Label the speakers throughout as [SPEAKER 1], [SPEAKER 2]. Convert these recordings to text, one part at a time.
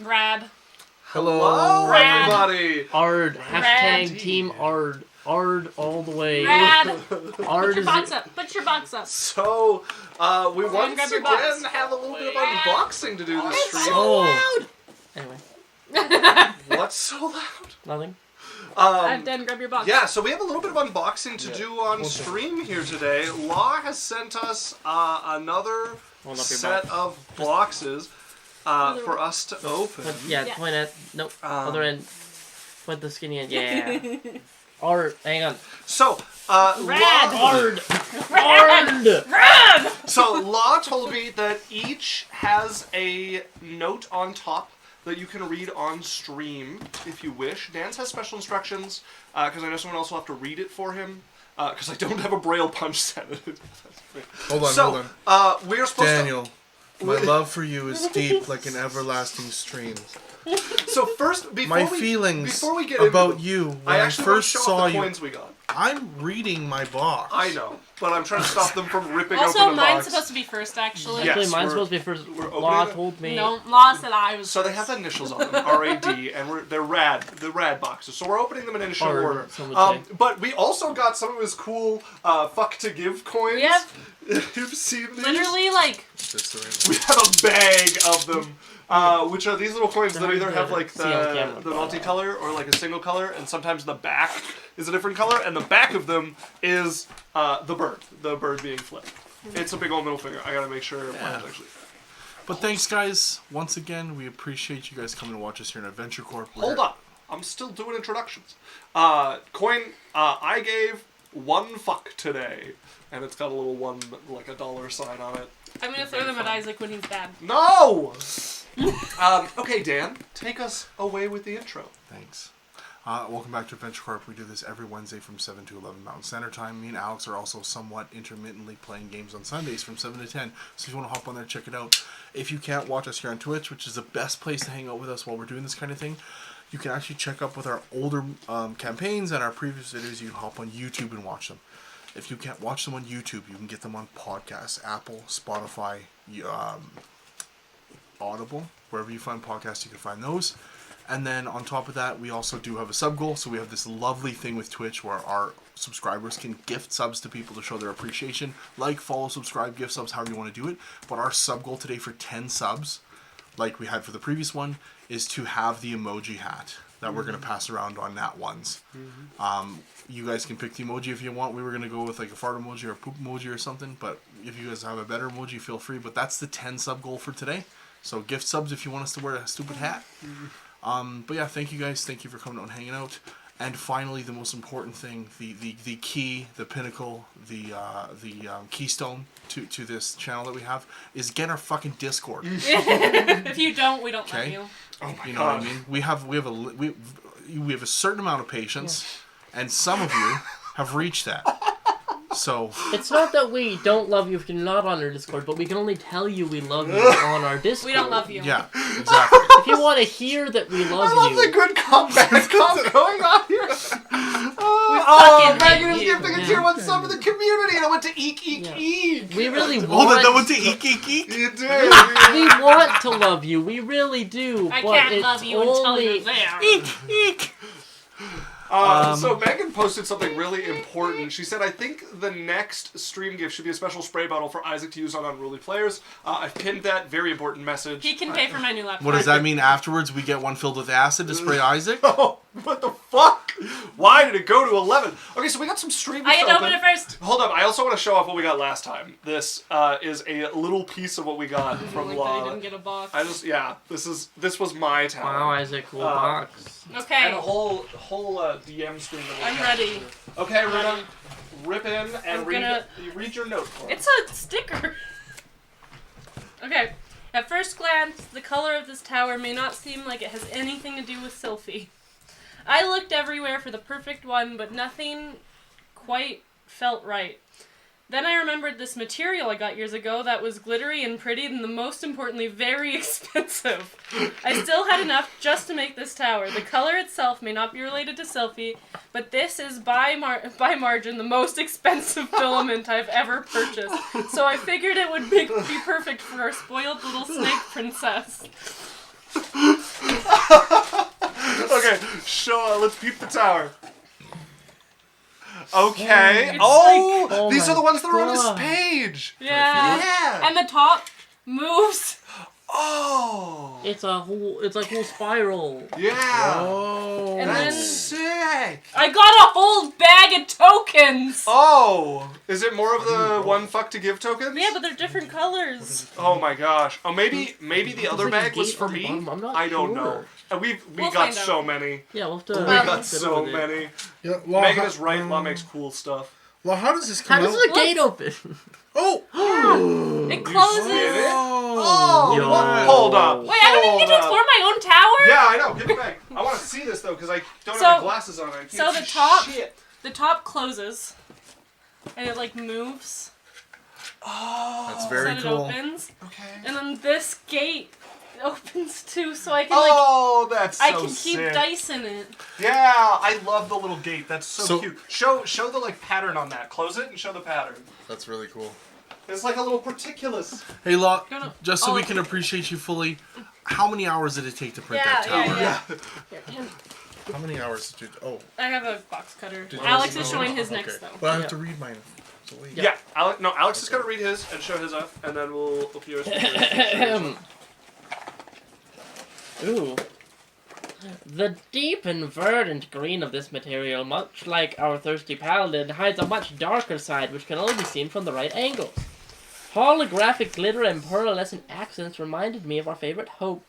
[SPEAKER 1] Rad.
[SPEAKER 2] Hello,
[SPEAKER 1] Rad.
[SPEAKER 2] everybody.
[SPEAKER 3] Ard. Hashtag
[SPEAKER 2] Rad.
[SPEAKER 3] Team Ard. Ard all the way.
[SPEAKER 1] Rad.
[SPEAKER 3] Ard
[SPEAKER 1] Put your
[SPEAKER 3] is
[SPEAKER 1] box up. Put your box up.
[SPEAKER 2] So, we once
[SPEAKER 1] grab your
[SPEAKER 2] again
[SPEAKER 1] box.
[SPEAKER 2] have a little bit of unboxing to do this stream.
[SPEAKER 3] Oh. Anyway,
[SPEAKER 2] What's so loud?
[SPEAKER 3] nothing.
[SPEAKER 1] Dan, grab your box.
[SPEAKER 2] Yeah, so we have a little bit of unboxing to do on stream here today. Law has sent us another
[SPEAKER 3] Hold up your
[SPEAKER 2] set
[SPEAKER 3] box.
[SPEAKER 2] of boxes for us to open.
[SPEAKER 3] Yeah,
[SPEAKER 1] Yeah.
[SPEAKER 3] point at. Nope. Other end. Point the skinny end. Yeah. Ard. Hang on.
[SPEAKER 2] So,
[SPEAKER 1] Rad.
[SPEAKER 3] Ard. Ard.
[SPEAKER 1] Rad!
[SPEAKER 2] So Law told me that each has a note on top that you can read on stream if you wish. Dan's has special instructions because I know someone else will have to read it for him because I don't have a braille punch set.
[SPEAKER 4] Hold on,
[SPEAKER 2] So we're supposed
[SPEAKER 4] Daniel, my love for you is deep like an everlasting stream.
[SPEAKER 2] to. So first, before
[SPEAKER 4] My
[SPEAKER 2] we,
[SPEAKER 4] feelings
[SPEAKER 2] before we get
[SPEAKER 4] about
[SPEAKER 2] into
[SPEAKER 4] you
[SPEAKER 2] them,
[SPEAKER 4] when
[SPEAKER 2] I
[SPEAKER 4] I
[SPEAKER 2] actually
[SPEAKER 4] first
[SPEAKER 2] want to show
[SPEAKER 4] saw
[SPEAKER 2] off the
[SPEAKER 4] you.
[SPEAKER 2] coins we got.
[SPEAKER 4] I'm reading my box.
[SPEAKER 2] I know, but I'm trying to stop them from ripping
[SPEAKER 1] Also,
[SPEAKER 2] open the
[SPEAKER 1] mine's
[SPEAKER 2] box.
[SPEAKER 1] supposed to be first, actually.
[SPEAKER 2] Yeah.
[SPEAKER 3] Actually,
[SPEAKER 2] Yes,
[SPEAKER 3] mine's
[SPEAKER 2] we're-
[SPEAKER 3] supposed to be first.
[SPEAKER 2] we're opening
[SPEAKER 3] Law
[SPEAKER 2] it.
[SPEAKER 3] told me.
[SPEAKER 1] No, Law said I was
[SPEAKER 2] So they
[SPEAKER 1] first.
[SPEAKER 2] have initials on them, R-A-D, and they're rad, the rad boxes. So we're opening them in initial
[SPEAKER 3] Ard,
[SPEAKER 2] order.
[SPEAKER 3] some would say.
[SPEAKER 2] But we also got some of his cool fuck to give coins.
[SPEAKER 1] We have
[SPEAKER 2] You've seen these?
[SPEAKER 1] literally, like,
[SPEAKER 4] That's the right
[SPEAKER 2] We have a bag of them, which are these little coins that
[SPEAKER 3] Hard
[SPEAKER 2] either
[SPEAKER 3] to
[SPEAKER 2] have like
[SPEAKER 3] see on camera.
[SPEAKER 2] the multicolor or like a single color, and sometimes the back is a different color, and the back of them is the bird being flipped. It's a big old middle finger. I gotta make sure mine's actually.
[SPEAKER 4] But thanks, guys. Once again, we appreciate you guys coming to watch us here in Adventure Corp.
[SPEAKER 2] Hold up, I'm still doing introductions. Coin I gave one fuck today, and it's got a little one like a dollar sign on it.
[SPEAKER 1] I'm gonna throw them at Isaac when he's bad.
[SPEAKER 2] No. Okay, Dan, take us away with the intro.
[SPEAKER 4] Thanks. Welcome back to Adventure Corp. We do this every Wednesday from 7 to 11 Mountain Standard Time. Me and Alex are also somewhat intermittently playing games on Sundays from 7 to 10. So if you want to hop on there, check it out. If you can't watch us here on Twitch, which is the best place to hang out with us while we're doing this kind of thing, you can actually check up with our older campaigns and our previous videos. You can hop on YouTube and watch them. If you can't watch them on YouTube, you can get them on podcasts, Apple, Spotify, Audible, wherever you find podcasts, you can find those. And then on top of that, we also do have a sub goal. So we have this lovely thing with Twitch where our subscribers can gift subs to people to show their appreciation. Like, follow, subscribe, gift subs, however you want to do it. But our sub goal today for 10 subs, like we had for the previous one, is to have the emoji hat that we're going to pass around on Nat ones. You guys can pick the emoji if you want. We were going to go with like a fart emoji or a poop emoji or something. But if you guys have a better emoji, feel free. But that's the 10 sub goal for today. So gift subs if you want us to wear a stupid hat. But yeah, thank you guys. Thank you for coming out and hanging out. And finally, the most important thing, the key, the pinnacle, the keystone to this channel that we have is get our fucking Discord.
[SPEAKER 1] If you don't, we don't love
[SPEAKER 4] Okay.
[SPEAKER 1] you.
[SPEAKER 2] Oh my
[SPEAKER 4] You know
[SPEAKER 2] god.
[SPEAKER 4] what I mean? We have a certain amount of patience, and some of you have reached that. So
[SPEAKER 3] It's not that we don't love you if you're not on our Discord, but we can only tell you we love you on our Discord.
[SPEAKER 1] We don't love you.
[SPEAKER 4] yeah, exactly.
[SPEAKER 3] If you want to hear that we love
[SPEAKER 2] I love
[SPEAKER 3] you,
[SPEAKER 2] the good comeback going on here.
[SPEAKER 1] fucking
[SPEAKER 2] Megan is
[SPEAKER 1] hate you.
[SPEAKER 2] gifting a tier 1 sub to the community, and I went to eek eek
[SPEAKER 3] Yeah.
[SPEAKER 2] eek.
[SPEAKER 3] we really
[SPEAKER 4] Oh,
[SPEAKER 3] want.
[SPEAKER 4] that went to eek eek eek.
[SPEAKER 2] You did.
[SPEAKER 3] We want to love you. We really do.
[SPEAKER 1] I
[SPEAKER 3] but
[SPEAKER 1] can't
[SPEAKER 3] it's
[SPEAKER 1] love you until
[SPEAKER 3] only...
[SPEAKER 1] you're there.
[SPEAKER 4] Eek eek.
[SPEAKER 2] So Megan posted something really important. She said, I think the next stream gift should be a special spray bottle for Isaac to use on unruly players. I've pinned that very important message.
[SPEAKER 1] He can pay for my new laptop.
[SPEAKER 4] What does that mean? Afterwards, we get one filled with acid to spray Isaac.
[SPEAKER 2] Oh, what the fuck? Why did it go to 11? Okay, so we got some stream
[SPEAKER 1] I
[SPEAKER 2] gifts
[SPEAKER 1] had to open it first.
[SPEAKER 2] Hold up, I also want to show off what we got last time. This is a little piece of what we got from
[SPEAKER 1] Like that I
[SPEAKER 2] Law.
[SPEAKER 1] didn't get a box.
[SPEAKER 2] This was my town.
[SPEAKER 3] Wow, Isaac, cool box.
[SPEAKER 1] Okay.
[SPEAKER 2] And a whole DM stream that we
[SPEAKER 1] I'm
[SPEAKER 2] got.
[SPEAKER 1] ready.
[SPEAKER 2] Okay, Rita, rip in and
[SPEAKER 1] I'm
[SPEAKER 2] read,
[SPEAKER 1] gonna-
[SPEAKER 2] you read your note for
[SPEAKER 1] It's a sticker. Okay. At first glance, the color of this tower may not seem like it has anything to do with Sylphie. I looked everywhere for the perfect one, but nothing quite felt right. Then I remembered this material I got years ago that was glittery and pretty and most importantly very expensive. I still had enough just to make this tower. The color itself may not be related to Sylphie, but this is by margin the most expensive filament I've ever purchased. So I figured it would be perfect for our spoiled little snake princess.
[SPEAKER 2] Let's peep the tower. Okay.
[SPEAKER 1] It's
[SPEAKER 2] Oh,
[SPEAKER 3] like-
[SPEAKER 2] these
[SPEAKER 3] Oh
[SPEAKER 2] are the ones that are on
[SPEAKER 3] my
[SPEAKER 2] this
[SPEAKER 3] God.
[SPEAKER 2] page.
[SPEAKER 1] Yeah.
[SPEAKER 2] Yeah.
[SPEAKER 1] And the top moves.
[SPEAKER 2] Oh.
[SPEAKER 3] It's like a whole spiral.
[SPEAKER 2] Yeah.
[SPEAKER 4] Oh.
[SPEAKER 1] And
[SPEAKER 2] That's
[SPEAKER 1] then-
[SPEAKER 2] sick.
[SPEAKER 1] I got a whole bag of tokens.
[SPEAKER 2] Oh, is it more of the one fuck to give tokens?
[SPEAKER 1] Yeah, but they're different colors.
[SPEAKER 2] Oh my gosh. Oh, maybe the other
[SPEAKER 3] like a
[SPEAKER 2] bag was
[SPEAKER 3] gate
[SPEAKER 2] for
[SPEAKER 3] on the
[SPEAKER 2] me.
[SPEAKER 3] bottom. I'm not
[SPEAKER 2] I don't
[SPEAKER 3] sure.
[SPEAKER 2] know. And we
[SPEAKER 1] We'll
[SPEAKER 2] got
[SPEAKER 1] find out.
[SPEAKER 2] so many.
[SPEAKER 3] Yeah, we'll have to.
[SPEAKER 2] We
[SPEAKER 1] Um,
[SPEAKER 2] got
[SPEAKER 3] sit
[SPEAKER 2] so
[SPEAKER 3] with it.
[SPEAKER 2] many.
[SPEAKER 4] Yeah, well,
[SPEAKER 2] Megan is right. Law makes cool stuff.
[SPEAKER 4] Well, how does this
[SPEAKER 3] How
[SPEAKER 4] come
[SPEAKER 3] does
[SPEAKER 4] out?
[SPEAKER 3] the gate open?
[SPEAKER 4] Oh!
[SPEAKER 1] It closes.
[SPEAKER 2] see it?
[SPEAKER 4] Oh!
[SPEAKER 3] Yo.
[SPEAKER 2] What? Hold up.
[SPEAKER 1] Wait, I don't even get to
[SPEAKER 2] Hold
[SPEAKER 1] explore my own tower?
[SPEAKER 2] Yeah, I know. Get it back. I want to see this though because I don't
[SPEAKER 1] So-
[SPEAKER 2] have my glasses on. I can't
[SPEAKER 1] so
[SPEAKER 2] see
[SPEAKER 1] the top-
[SPEAKER 2] Shit.
[SPEAKER 1] The top closes. And it like moves.
[SPEAKER 2] Oh.
[SPEAKER 4] That's very
[SPEAKER 1] So it
[SPEAKER 4] cool.
[SPEAKER 1] opens.
[SPEAKER 2] Okay.
[SPEAKER 1] And then this gate opens too, so I can
[SPEAKER 2] Oh, that's so
[SPEAKER 1] I can keep
[SPEAKER 2] sick.
[SPEAKER 1] dice in it.
[SPEAKER 2] Yeah, I love the little gate. That's so,
[SPEAKER 4] So-
[SPEAKER 2] cute. Show the like pattern on that. Close it and show the pattern.
[SPEAKER 4] That's really cool.
[SPEAKER 2] It's like a little particulus.
[SPEAKER 4] Hey, Lot,
[SPEAKER 1] No, no.
[SPEAKER 4] just so
[SPEAKER 1] Oh,
[SPEAKER 4] we
[SPEAKER 1] okay.
[SPEAKER 4] can appreciate you fully, how many hours did it take to print that
[SPEAKER 1] Yeah,
[SPEAKER 4] tower?
[SPEAKER 1] yeah.
[SPEAKER 2] Yeah.
[SPEAKER 1] Here,
[SPEAKER 4] How many hours did you... Oh.
[SPEAKER 1] I have a box cutter.
[SPEAKER 4] Did
[SPEAKER 1] Alex
[SPEAKER 4] you-
[SPEAKER 1] is showing his
[SPEAKER 4] okay.
[SPEAKER 1] next though.
[SPEAKER 4] But I have
[SPEAKER 3] Yeah.
[SPEAKER 4] to read mine. So wait.
[SPEAKER 2] Yeah. Alex is gonna read his and show his up, and then we'll open yours.
[SPEAKER 3] Ooh. The deep and verdant green of this material, much like our thirsty paladin, hides a much darker side which can only be seen from the right angles. Holographic glitter and pearlescent accents reminded me of our favorite Hope.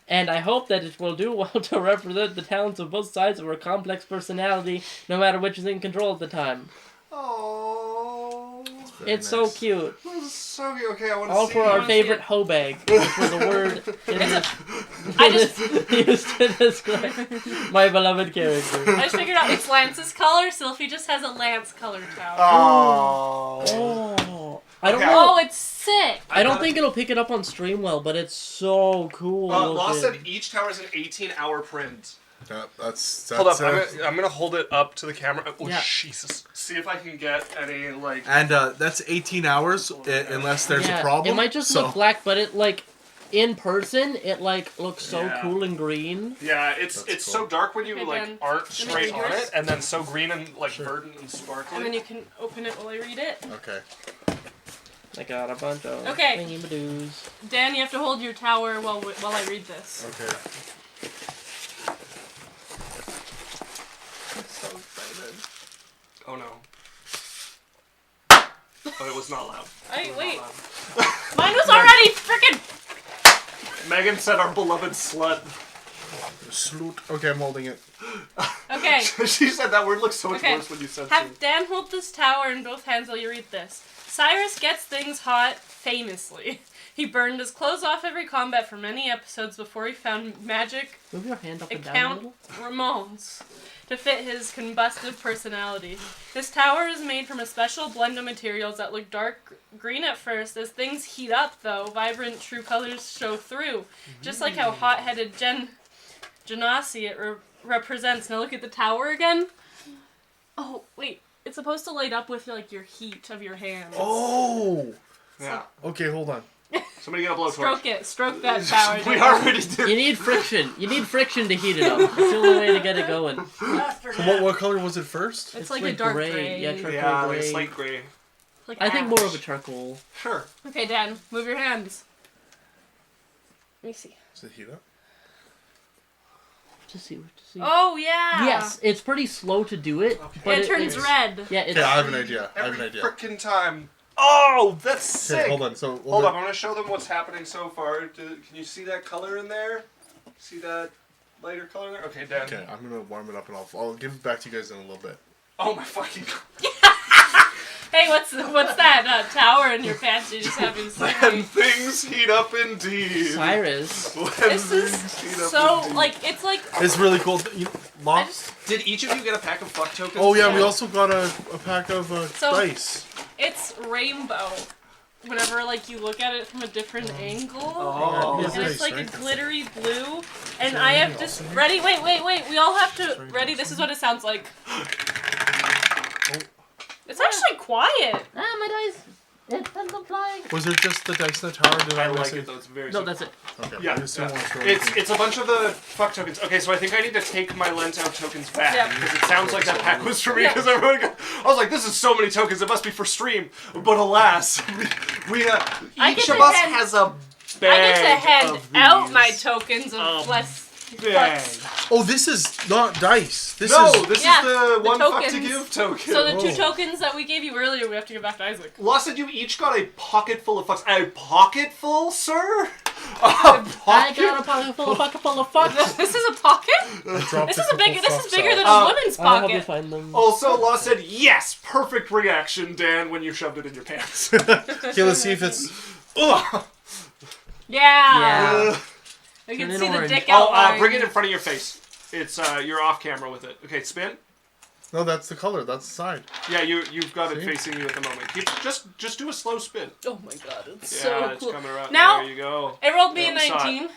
[SPEAKER 3] And I hope that it will do well to represent the talents of both sides of our complex personality, no matter which is in control at the time.
[SPEAKER 2] Oh.
[SPEAKER 4] Very
[SPEAKER 3] It's so
[SPEAKER 4] nice.
[SPEAKER 3] cute.
[SPEAKER 2] This is so cute. Okay, I want to
[SPEAKER 3] All
[SPEAKER 2] see.
[SPEAKER 3] for our
[SPEAKER 1] wanna see
[SPEAKER 3] favorite
[SPEAKER 1] it?
[SPEAKER 3] hoe bag, which was a word in this,
[SPEAKER 1] I just
[SPEAKER 3] used to describe my beloved character.
[SPEAKER 1] I just figured out it's Lance's color. Sylphie just has a Lance color tower.
[SPEAKER 2] Oh.
[SPEAKER 3] Oh, I don't
[SPEAKER 2] Okay.
[SPEAKER 3] know.
[SPEAKER 1] Oh, it's sick.
[SPEAKER 3] I don't think it'll pick it up on stream well, but it's so cool.
[SPEAKER 2] Law
[SPEAKER 3] looking.
[SPEAKER 2] said each tower is an 18-hour print.
[SPEAKER 4] That's
[SPEAKER 2] Hold up, I'm gonna hold it up to the camera. Oh
[SPEAKER 3] Yeah.
[SPEAKER 2] Jesus! See if I can get any like.
[SPEAKER 4] And that's 18 hours, unless there's
[SPEAKER 3] Yeah,
[SPEAKER 4] a problem.
[SPEAKER 3] It might just
[SPEAKER 4] so.
[SPEAKER 3] look black, but it like in person, it like looks so
[SPEAKER 2] Yeah.
[SPEAKER 3] cool and green.
[SPEAKER 2] Yeah, it's
[SPEAKER 4] That's
[SPEAKER 2] so
[SPEAKER 4] cool.
[SPEAKER 2] dark when you
[SPEAKER 1] Okay,
[SPEAKER 2] like
[SPEAKER 1] then.
[SPEAKER 2] aren't
[SPEAKER 1] Let me
[SPEAKER 2] straight
[SPEAKER 1] read
[SPEAKER 2] on
[SPEAKER 1] yours.
[SPEAKER 2] it, and then so green and like
[SPEAKER 4] Sure.
[SPEAKER 2] verdant and sparkly.
[SPEAKER 1] And then you can open it while I read it.
[SPEAKER 4] Okay.
[SPEAKER 3] I got a bunch of
[SPEAKER 1] Okay.
[SPEAKER 3] thingy-madoos.
[SPEAKER 1] Dan, you have to hold your tower while I read this.
[SPEAKER 4] Okay.
[SPEAKER 2] I'm so excited. Oh no. Oh, it was not loud. It was
[SPEAKER 1] Wait.
[SPEAKER 2] not loud.
[SPEAKER 1] Mine was already freaking.
[SPEAKER 2] Megan said our beloved slut.
[SPEAKER 4] Sloot. Okay, I'm holding it.
[SPEAKER 1] Okay.
[SPEAKER 2] She said that word looks so much
[SPEAKER 1] Okay.
[SPEAKER 2] worse when you said
[SPEAKER 1] Have
[SPEAKER 2] it.
[SPEAKER 1] Dan hold this tower in both hands while you read this. Cyrus gets things hot famously. He burned his clothes off every combat for many episodes before he found magic
[SPEAKER 3] Move your hand up and down a
[SPEAKER 1] account
[SPEAKER 3] little.
[SPEAKER 1] Ramones to fit his combustive personality. This tower is made from a special blend of materials that look dark green at first. As things heat up, though, vibrant true colors show through. Just like how hot-headed Genasi it represents. Now look at the tower again. Oh, wait. It's supposed to light up with, like, your heat of your hands.
[SPEAKER 4] Oh!
[SPEAKER 2] Yeah.
[SPEAKER 4] Okay, hold on.
[SPEAKER 2] Somebody get a blowtorch.
[SPEAKER 1] Stroke it. Stroke that tower.
[SPEAKER 2] We
[SPEAKER 1] Dan.
[SPEAKER 2] already did.
[SPEAKER 3] You need friction. You need friction to heat it up. It's the only way to get it going.
[SPEAKER 4] So what color was it first?
[SPEAKER 1] It's like a dark gray.
[SPEAKER 3] Yeah, charcoal
[SPEAKER 2] Yeah,
[SPEAKER 3] gray.
[SPEAKER 2] like slate gray.
[SPEAKER 1] Like
[SPEAKER 3] I think
[SPEAKER 1] ash.
[SPEAKER 3] more of a charcoal.
[SPEAKER 2] Sure.
[SPEAKER 1] Okay, Dan, move your hands. Let me see.
[SPEAKER 4] Does it heat up?
[SPEAKER 3] To see.
[SPEAKER 1] Oh, yeah.
[SPEAKER 3] Yes, it's pretty slow to do it,
[SPEAKER 2] Okay.
[SPEAKER 3] but
[SPEAKER 1] It turns
[SPEAKER 3] it's,
[SPEAKER 1] red.
[SPEAKER 3] Yeah, it's
[SPEAKER 4] Yeah, I have an idea.
[SPEAKER 2] Every frickin' time. Oh, that's sick.
[SPEAKER 4] Okay, hold on. So
[SPEAKER 2] Hold up, I'm gonna show them what's happening so far. Can you see that color in there? See that lighter color in there? Okay, Dan.
[SPEAKER 4] Okay, I'm gonna warm it up and I'll give it back to you guys in a little bit.
[SPEAKER 2] Oh my fucking.
[SPEAKER 1] Hey, what's that tower in your pants? You just having
[SPEAKER 2] When
[SPEAKER 1] something.
[SPEAKER 2] things heat up indeed.
[SPEAKER 3] Cyrus.
[SPEAKER 2] When
[SPEAKER 1] This is
[SPEAKER 2] things heat up
[SPEAKER 1] so
[SPEAKER 2] indeed.
[SPEAKER 1] like it's like
[SPEAKER 4] It's really cool. You,
[SPEAKER 1] I
[SPEAKER 4] Mom?
[SPEAKER 1] just
[SPEAKER 2] Did each of you get a pack of fuck tokens?
[SPEAKER 4] Oh yeah, we
[SPEAKER 1] Yeah.
[SPEAKER 4] also got a pack of
[SPEAKER 1] So-
[SPEAKER 4] dice.
[SPEAKER 1] it's rainbow. Whenever like you look at it from a different angle.
[SPEAKER 2] Oh.
[SPEAKER 4] Yeah,
[SPEAKER 1] And
[SPEAKER 4] nice,
[SPEAKER 1] it's like
[SPEAKER 4] right?
[SPEAKER 1] a glittery blue, and
[SPEAKER 4] there
[SPEAKER 1] I have
[SPEAKER 4] anything
[SPEAKER 1] just
[SPEAKER 4] else in here?
[SPEAKER 1] ready. Wait. We all have to
[SPEAKER 4] there anything
[SPEAKER 1] ready.
[SPEAKER 4] else
[SPEAKER 1] This
[SPEAKER 4] in
[SPEAKER 1] is what it sounds like.
[SPEAKER 4] Oh.
[SPEAKER 1] It's actually quiet.
[SPEAKER 3] Ah, my dice. It ends up flying.
[SPEAKER 4] Was there just the dice in the tower? Did
[SPEAKER 2] I
[SPEAKER 4] I
[SPEAKER 2] like
[SPEAKER 4] miss
[SPEAKER 2] it though. It's very
[SPEAKER 3] No,
[SPEAKER 2] simple.
[SPEAKER 3] that's it.
[SPEAKER 4] Okay.
[SPEAKER 2] Yeah,
[SPEAKER 4] I just didn't want to throw
[SPEAKER 2] it's a bunch of the fuck tokens. Okay, so I think I need to take my lent out tokens back
[SPEAKER 1] Yeah.
[SPEAKER 2] because it sounds like that pack was for me.
[SPEAKER 1] Yeah.
[SPEAKER 2] Because everyone, I was like, this is so many tokens. It must be for stream. But alas, we
[SPEAKER 1] I
[SPEAKER 2] each
[SPEAKER 1] get
[SPEAKER 2] of
[SPEAKER 1] to
[SPEAKER 2] us
[SPEAKER 1] hand-
[SPEAKER 2] has a
[SPEAKER 1] I
[SPEAKER 2] bag
[SPEAKER 1] get to hand
[SPEAKER 2] of
[SPEAKER 1] out
[SPEAKER 2] these.
[SPEAKER 1] my tokens of less
[SPEAKER 2] Bag.
[SPEAKER 1] fucks.
[SPEAKER 4] Oh, this is not dice. This
[SPEAKER 2] No,
[SPEAKER 4] is.
[SPEAKER 2] this
[SPEAKER 1] Yeah,
[SPEAKER 2] is the
[SPEAKER 1] the
[SPEAKER 2] one fuck to
[SPEAKER 1] tokens.
[SPEAKER 2] give token.
[SPEAKER 1] So the two
[SPEAKER 4] Oh.
[SPEAKER 1] tokens that we gave you earlier, we have to give back to Isaac.
[SPEAKER 2] Law said you each got a pocket full of fucks. A pocket full, sir? A
[SPEAKER 3] I
[SPEAKER 2] pocket?
[SPEAKER 3] got a pocket full of fucks.
[SPEAKER 1] This is a pocket?
[SPEAKER 4] I dropped
[SPEAKER 1] This
[SPEAKER 4] a
[SPEAKER 1] is a big.
[SPEAKER 4] couple
[SPEAKER 1] This is
[SPEAKER 4] fucks
[SPEAKER 1] bigger
[SPEAKER 4] out.
[SPEAKER 1] than a woman's
[SPEAKER 3] I'll help you
[SPEAKER 1] pocket.
[SPEAKER 3] find them.
[SPEAKER 2] Also, Law said, yes, perfect reaction, Dan, when you shoved it in your pants.
[SPEAKER 4] Okay, let's see if it's.
[SPEAKER 2] Ugh.
[SPEAKER 1] Yeah.
[SPEAKER 3] Yeah.
[SPEAKER 1] You can
[SPEAKER 3] Turn it
[SPEAKER 1] see the
[SPEAKER 3] orange.
[SPEAKER 1] dick
[SPEAKER 2] Oh,
[SPEAKER 1] outline.
[SPEAKER 2] bring it in front of your face. It's, you're off camera with it. Okay, spin.
[SPEAKER 4] No, that's the color. That's the side.
[SPEAKER 2] Yeah, you've got it
[SPEAKER 4] See?
[SPEAKER 2] facing you at the moment. Just do a slow spin.
[SPEAKER 1] Oh my god, it's
[SPEAKER 2] Yeah,
[SPEAKER 1] so
[SPEAKER 2] it's
[SPEAKER 1] cool.
[SPEAKER 2] coming around.
[SPEAKER 1] Now-
[SPEAKER 2] There you go.
[SPEAKER 1] It rolled me a
[SPEAKER 2] Yeah, we saw it.
[SPEAKER 1] 19.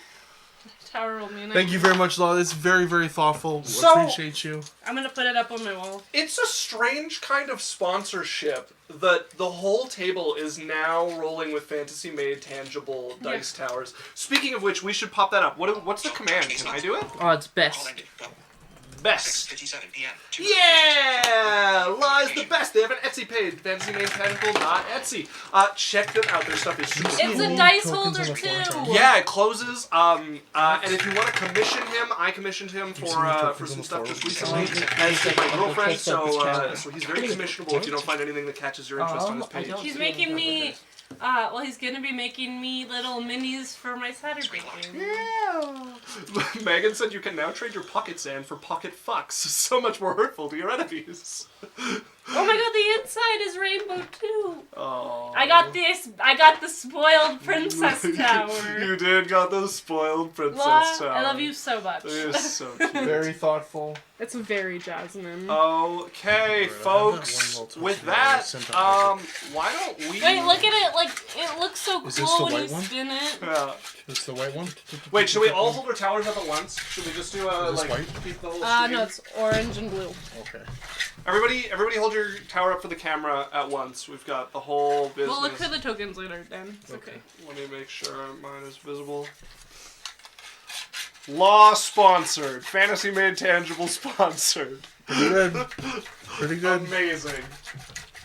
[SPEAKER 1] Tower rolled me a 19.
[SPEAKER 4] Thank you very much, Law. It's very, very thoughtful.
[SPEAKER 2] So-
[SPEAKER 4] Appreciate you.
[SPEAKER 1] I'm gonna put it up on my wall.
[SPEAKER 2] It's a strange kind of sponsorship that the whole table is now rolling with fantasy made tangible dice towers. Speaking of which, we should pop that up. What's the command? Can I do it?
[SPEAKER 3] Oh, it's best.
[SPEAKER 2] Best.
[SPEAKER 5] 6:57 p.m.
[SPEAKER 2] Yeah! Lies the best. They have an Etsy page. FantasyMadeTangible.etsy. Check them out. Their stuff is super
[SPEAKER 1] It's
[SPEAKER 2] cool.
[SPEAKER 1] a dice
[SPEAKER 4] Tokens
[SPEAKER 1] holder
[SPEAKER 4] on the floor,
[SPEAKER 1] too.
[SPEAKER 4] Tom.
[SPEAKER 2] Yeah, it closes. And if you want to commission him, I commissioned him
[SPEAKER 4] seen the
[SPEAKER 2] for
[SPEAKER 4] tokens
[SPEAKER 2] some
[SPEAKER 4] on the
[SPEAKER 2] stuff
[SPEAKER 4] floor?
[SPEAKER 2] just recently.
[SPEAKER 3] Oh,
[SPEAKER 2] And he's my girlfriend,
[SPEAKER 3] okay,
[SPEAKER 2] so he's very commissionable if you don't find anything that catches your interest on his
[SPEAKER 3] I
[SPEAKER 2] page.
[SPEAKER 3] don't
[SPEAKER 1] He's
[SPEAKER 3] see
[SPEAKER 1] making
[SPEAKER 3] anything
[SPEAKER 1] me.
[SPEAKER 3] like
[SPEAKER 1] Well, he's gonna be making me little minis for my Saturday game.
[SPEAKER 2] Yeah. Megan said you can now trade your pocket sand for pocket fucks. So much more hurtful to your enemies.
[SPEAKER 1] Oh my god, the inside is rainbow too.
[SPEAKER 2] Oh.
[SPEAKER 1] I got this. I got the spoiled princess tower.
[SPEAKER 2] You did got the spoiled princess
[SPEAKER 1] Law,
[SPEAKER 2] tower.
[SPEAKER 1] I love you so much.
[SPEAKER 2] It is so cute.
[SPEAKER 4] Very thoughtful.
[SPEAKER 1] It's very Jasmine.
[SPEAKER 2] Okay, folks.
[SPEAKER 4] One little
[SPEAKER 2] With
[SPEAKER 4] touch
[SPEAKER 2] that,
[SPEAKER 4] and sent out.
[SPEAKER 2] why don't we?
[SPEAKER 1] Wait, look at it. Like it looks so
[SPEAKER 4] Is this
[SPEAKER 1] cool
[SPEAKER 4] the
[SPEAKER 1] when you
[SPEAKER 4] white one?
[SPEAKER 1] spin it.
[SPEAKER 2] Yeah.
[SPEAKER 4] It's the white one.
[SPEAKER 2] Wait, should we all hold our towers up at once? Should we just do a
[SPEAKER 4] Is this
[SPEAKER 2] like
[SPEAKER 4] white?
[SPEAKER 2] keep the whole stream?
[SPEAKER 1] No, it's orange and blue.
[SPEAKER 4] Okay.
[SPEAKER 2] Everybody, hold your tower up for the camera at once. We've got the whole business.
[SPEAKER 1] We'll look for the tokens later, Dan. It's okay.
[SPEAKER 2] Let me make sure mine is visible. Law sponsored. Fantasy Made Tangible sponsored.
[SPEAKER 4] Pretty good. Pretty good.
[SPEAKER 2] Amazing.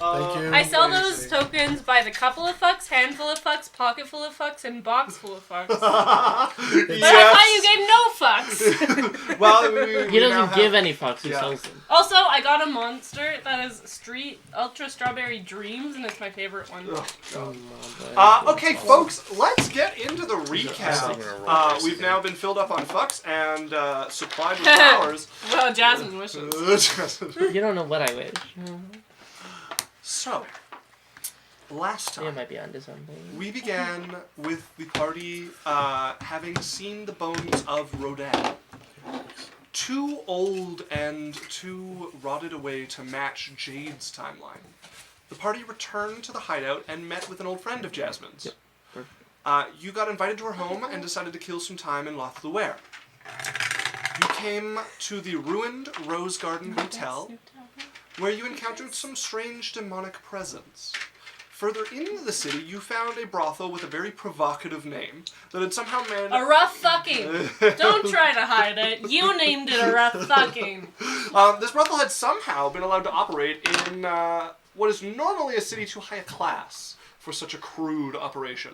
[SPEAKER 4] Thank you.
[SPEAKER 1] I sell those
[SPEAKER 2] Amazing.
[SPEAKER 1] tokens by the couple of fucks, handful of fucks, pocket full of fucks, and box full of fucks. But I thought you gave no fucks.
[SPEAKER 2] Well,
[SPEAKER 3] He doesn't give any fucks, he
[SPEAKER 2] Yeah.
[SPEAKER 3] sells them.
[SPEAKER 1] Also, I got a monster that is Street Ultra Strawberry Dreams, and it's my favorite one.
[SPEAKER 2] Okay, folks, let's get into the
[SPEAKER 4] I'm
[SPEAKER 2] recap.
[SPEAKER 4] gonna roll this
[SPEAKER 2] We've
[SPEAKER 4] again.
[SPEAKER 2] now been filled up on fucks and supplied with flowers.
[SPEAKER 1] Well, Jasmine wishes.
[SPEAKER 3] You don't know what I wish.
[SPEAKER 2] So, last
[SPEAKER 3] You
[SPEAKER 2] time
[SPEAKER 3] might be onto something.
[SPEAKER 2] we began with the party having seen the bones of Rodan. Too old and too rotted away to match Jade's timeline. The party returned to the hideout and met with an old friend of Jasmine's.
[SPEAKER 3] Yep, perfect.
[SPEAKER 2] You got invited to her home and decided to kill some time in Loth Luare. You came to the ruined Rose Garden Hotel, where you encountered some strange demonic presence. Further into the city, you found a brothel with a very provocative name that had somehow managed...
[SPEAKER 1] A rough fucking. Don't try to hide it. You named it a rough fucking.
[SPEAKER 2] This brothel had somehow been allowed to operate in what is normally a city too high a class for such a crude operation.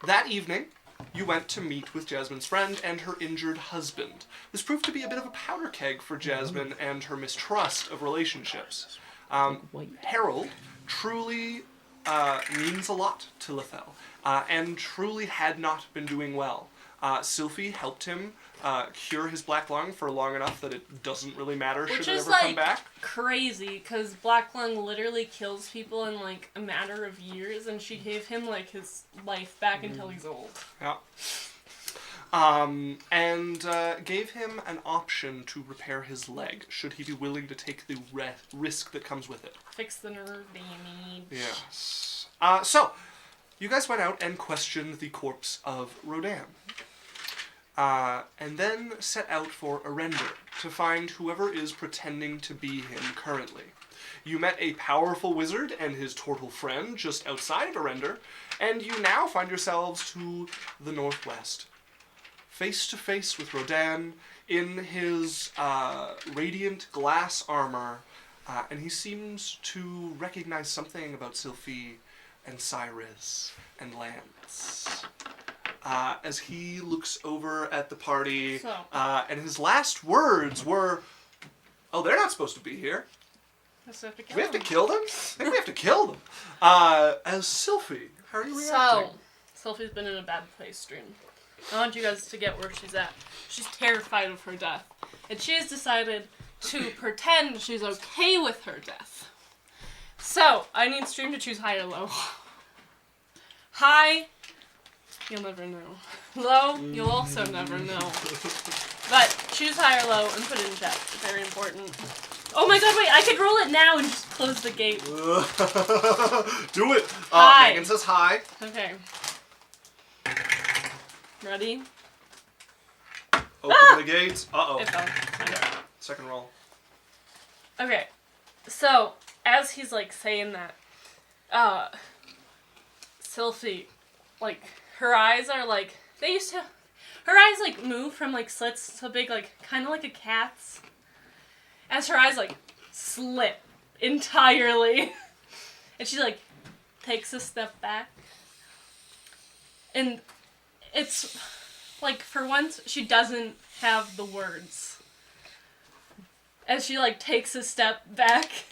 [SPEAKER 2] That evening, you went to meet with Jasmine's friend and her injured husband. This proved to be a bit of a powder keg for Jasmine and her mistrust of relationships. Harold truly means a lot to Lethel, and truly had not been doing well. Sylphie helped him cure his black lung for long enough that it doesn't really matter
[SPEAKER 1] Which
[SPEAKER 2] should it
[SPEAKER 1] is
[SPEAKER 2] ever come
[SPEAKER 1] like
[SPEAKER 2] back.
[SPEAKER 1] crazy, because Black Lung literally kills people in like a matter of years, and she gave him like his life back until he's old.
[SPEAKER 2] Yeah. And gave him an option to repair his leg, should he be willing to take the risk that comes with it.
[SPEAKER 1] Fix the nerve damage.
[SPEAKER 2] Yes. So, you guys went out and questioned the corpse of Rodan. And then set out for Arender to find whoever is pretending to be him currently. You met a powerful wizard and his turtle friend just outside of Arender, and you now find yourselves to the northwest. Face to face with Rodan in his radiant glass armor, and he seems to recognize something about Sylphie and Cyrus and Lance. As he looks over at the party, and his last words were, "Oh, they're not supposed to be here. We have to kill them? I think we have to kill them." As Sylphie, how are you reacting?
[SPEAKER 1] So, Sylphie's been in a bad place, Stream. I want you guys to get where she's at. She's terrified of her death. And she has decided to pretend she's okay with her death. So, I need Stream to choose high or low. High, you'll never know. Low, you'll also never know. But choose high or low and put it in chat. It's very important. Oh my god, wait, I could roll it now and just close the gate.
[SPEAKER 2] Do it!
[SPEAKER 1] Hi.
[SPEAKER 2] Megan says hi.
[SPEAKER 1] Okay. Ready?
[SPEAKER 2] Open the gates. Uh-oh.
[SPEAKER 1] It fell. Okay.
[SPEAKER 2] Second roll.
[SPEAKER 1] Okay. So, as he's, like, saying that, Sylphie, like, her eyes are, like, her eyes, like, move from, like, slits so big, like, kind of like a cat's. As her eyes, like, slit entirely. And she, like, takes a step back. And it's, like, for once, she doesn't have the words. As she, like, takes a step back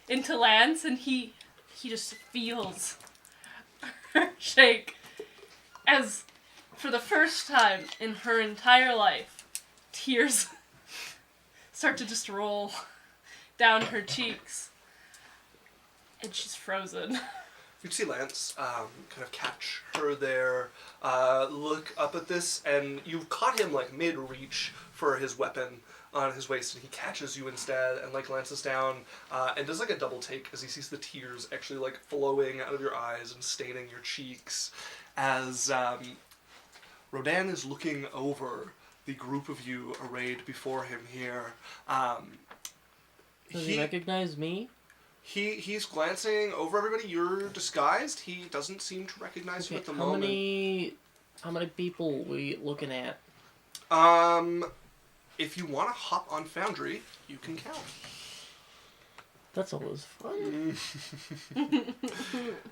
[SPEAKER 1] into Lance, and he just feels her shake. As, for the first time in her entire life, tears start to just roll down her cheeks. And she's frozen.
[SPEAKER 2] You see Lance kind of catch her there, look up at this, and you've caught him like mid-reach for his weapon on his waist, and he catches you instead and like glances down and does like a double take as he sees the tears actually like flowing out of your eyes and staining your cheeks as Rodan is looking over the group of you arrayed before him here.
[SPEAKER 3] Does he recognize me?
[SPEAKER 2] He's glancing over everybody. You're disguised. He doesn't seem to recognize you at the moment.
[SPEAKER 3] How many people are we looking at?
[SPEAKER 2] If you want to hop on Foundry, you can count.
[SPEAKER 3] That's always fun.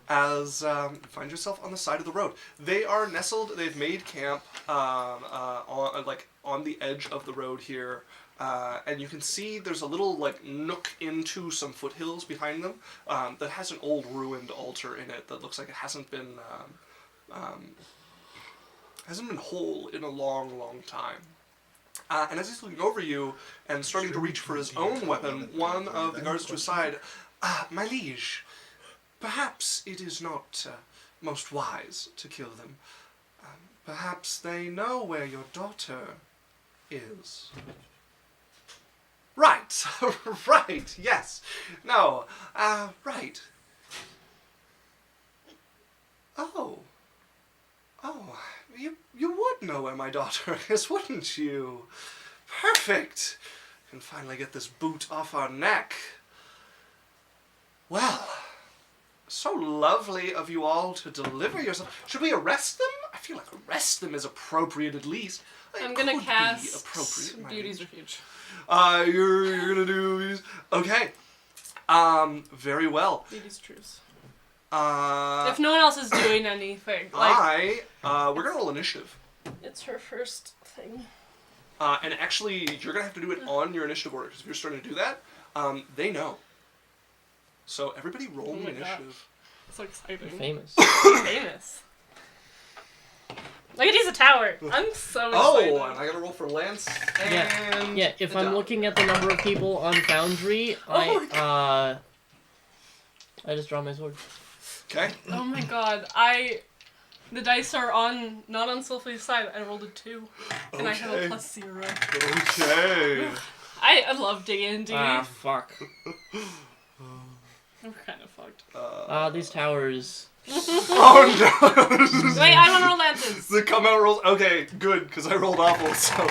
[SPEAKER 2] As you find yourself on the side of the road. They are nestled. They've made camp on the edge of the road here. And you can see there's a little like nook into some foothills behind them that has an old ruined altar in it that looks like it hasn't been whole in a long, long time. And as he's looking over you and starting to reach for his own weapon, one of the guards to his side, "My liege, perhaps it is not most wise to kill them. Perhaps they know where your daughter is." Right, right, yes. No, right. Oh, you would know where my daughter is, wouldn't you? Perfect. Can finally get this boot off our neck. Well, so lovely of you all to deliver yourself. Should we arrest them? I feel like arrest them is appropriate at least.
[SPEAKER 1] I'm gonna
[SPEAKER 2] Could be
[SPEAKER 1] cast
[SPEAKER 2] appropriate, my
[SPEAKER 1] Beauty's
[SPEAKER 2] liege.
[SPEAKER 1] Refuge.
[SPEAKER 2] You're gonna do these? Okay. Very well.
[SPEAKER 1] Beauty's Truce.
[SPEAKER 2] If
[SPEAKER 1] If no one else is doing anything, like
[SPEAKER 2] we're gonna roll initiative.
[SPEAKER 1] it's her first thing.
[SPEAKER 2] And actually, you're gonna have to do it on your initiative order, because if you're starting to do that, they know. So everybody roll
[SPEAKER 1] Oh my
[SPEAKER 2] initiative.
[SPEAKER 1] So exciting.
[SPEAKER 3] Famous.
[SPEAKER 1] Famous. Look at he's a tower. I'm so excited.
[SPEAKER 2] Oh, and I gotta roll for Lance and
[SPEAKER 3] Yeah, if
[SPEAKER 2] the
[SPEAKER 3] I'm
[SPEAKER 2] dog.
[SPEAKER 3] looking at the number of people on Foundry, I just draw my sword.
[SPEAKER 2] Okay.
[SPEAKER 1] Oh my god, the dice are not on Sylphie's side. I rolled a 2, and I have a +0.
[SPEAKER 2] Okay.
[SPEAKER 1] I love D&D.
[SPEAKER 3] Fuck.
[SPEAKER 1] I'm kind of fucked.
[SPEAKER 3] These towers.
[SPEAKER 2] Oh no!
[SPEAKER 1] Wait, I want to roll lances.
[SPEAKER 2] The come out rolls. Okay, good, because I rolled awful. So,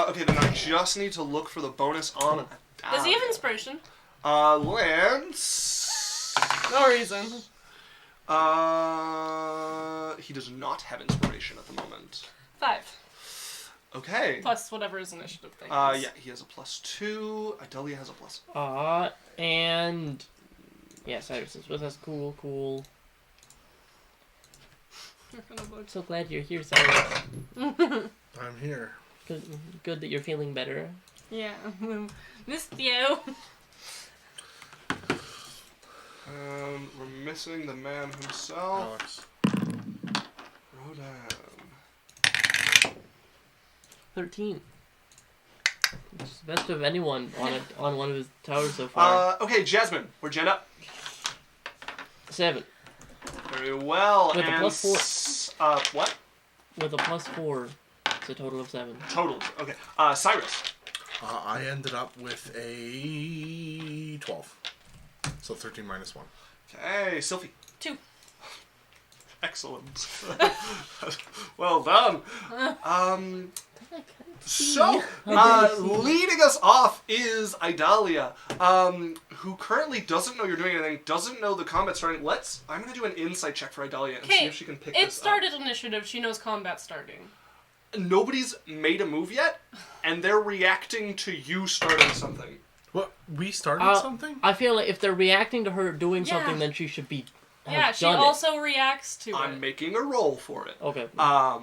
[SPEAKER 2] okay, then I just need to look for the bonus on.
[SPEAKER 1] Does he have inspiration?
[SPEAKER 2] Lance.
[SPEAKER 1] No reason.
[SPEAKER 2] He does not have inspiration at the moment.
[SPEAKER 1] 5.
[SPEAKER 2] Okay.
[SPEAKER 1] Plus whatever his initiative thing is.
[SPEAKER 2] Yeah, he has a +2. Idalia has a plus.
[SPEAKER 3] And yeah, Cyrus is with us. Cool. So glad you're here, Cyrus.
[SPEAKER 4] I'm here.
[SPEAKER 3] Good that you're feeling better.
[SPEAKER 1] Yeah. Missed you.
[SPEAKER 2] We're missing the man himself.
[SPEAKER 4] Alex.
[SPEAKER 2] Rodan.
[SPEAKER 3] 13. Which is the best of anyone on one of his towers so far.
[SPEAKER 2] Okay, Jasmine. We're gen up.
[SPEAKER 3] 7.
[SPEAKER 2] Very well.
[SPEAKER 3] With a
[SPEAKER 2] and
[SPEAKER 3] +4.
[SPEAKER 2] What?
[SPEAKER 3] With a +4. It's a total of 7.
[SPEAKER 2] Total. Okay. Cyrus.
[SPEAKER 4] I ended up with a 12. So 13 minus 1.
[SPEAKER 2] Okay, Sylphie.
[SPEAKER 1] 2.
[SPEAKER 2] Excellent. Well done. So, leading us off is Idalia, who currently doesn't know you're doing anything, doesn't know the combat's starting. I'm going to do an insight check for Idalia and see if she can pick this up.
[SPEAKER 1] It started initiative. She knows combat's starting.
[SPEAKER 2] Nobody's made a move yet, and they're reacting to you starting something.
[SPEAKER 4] What? We started something?
[SPEAKER 3] I feel like if they're reacting to her doing
[SPEAKER 1] Yeah.
[SPEAKER 3] something, then she should be.
[SPEAKER 1] Yeah, she
[SPEAKER 3] done
[SPEAKER 1] also reacts to
[SPEAKER 2] I'm
[SPEAKER 1] it.
[SPEAKER 2] making a roll for it.
[SPEAKER 3] Okay.
[SPEAKER 1] I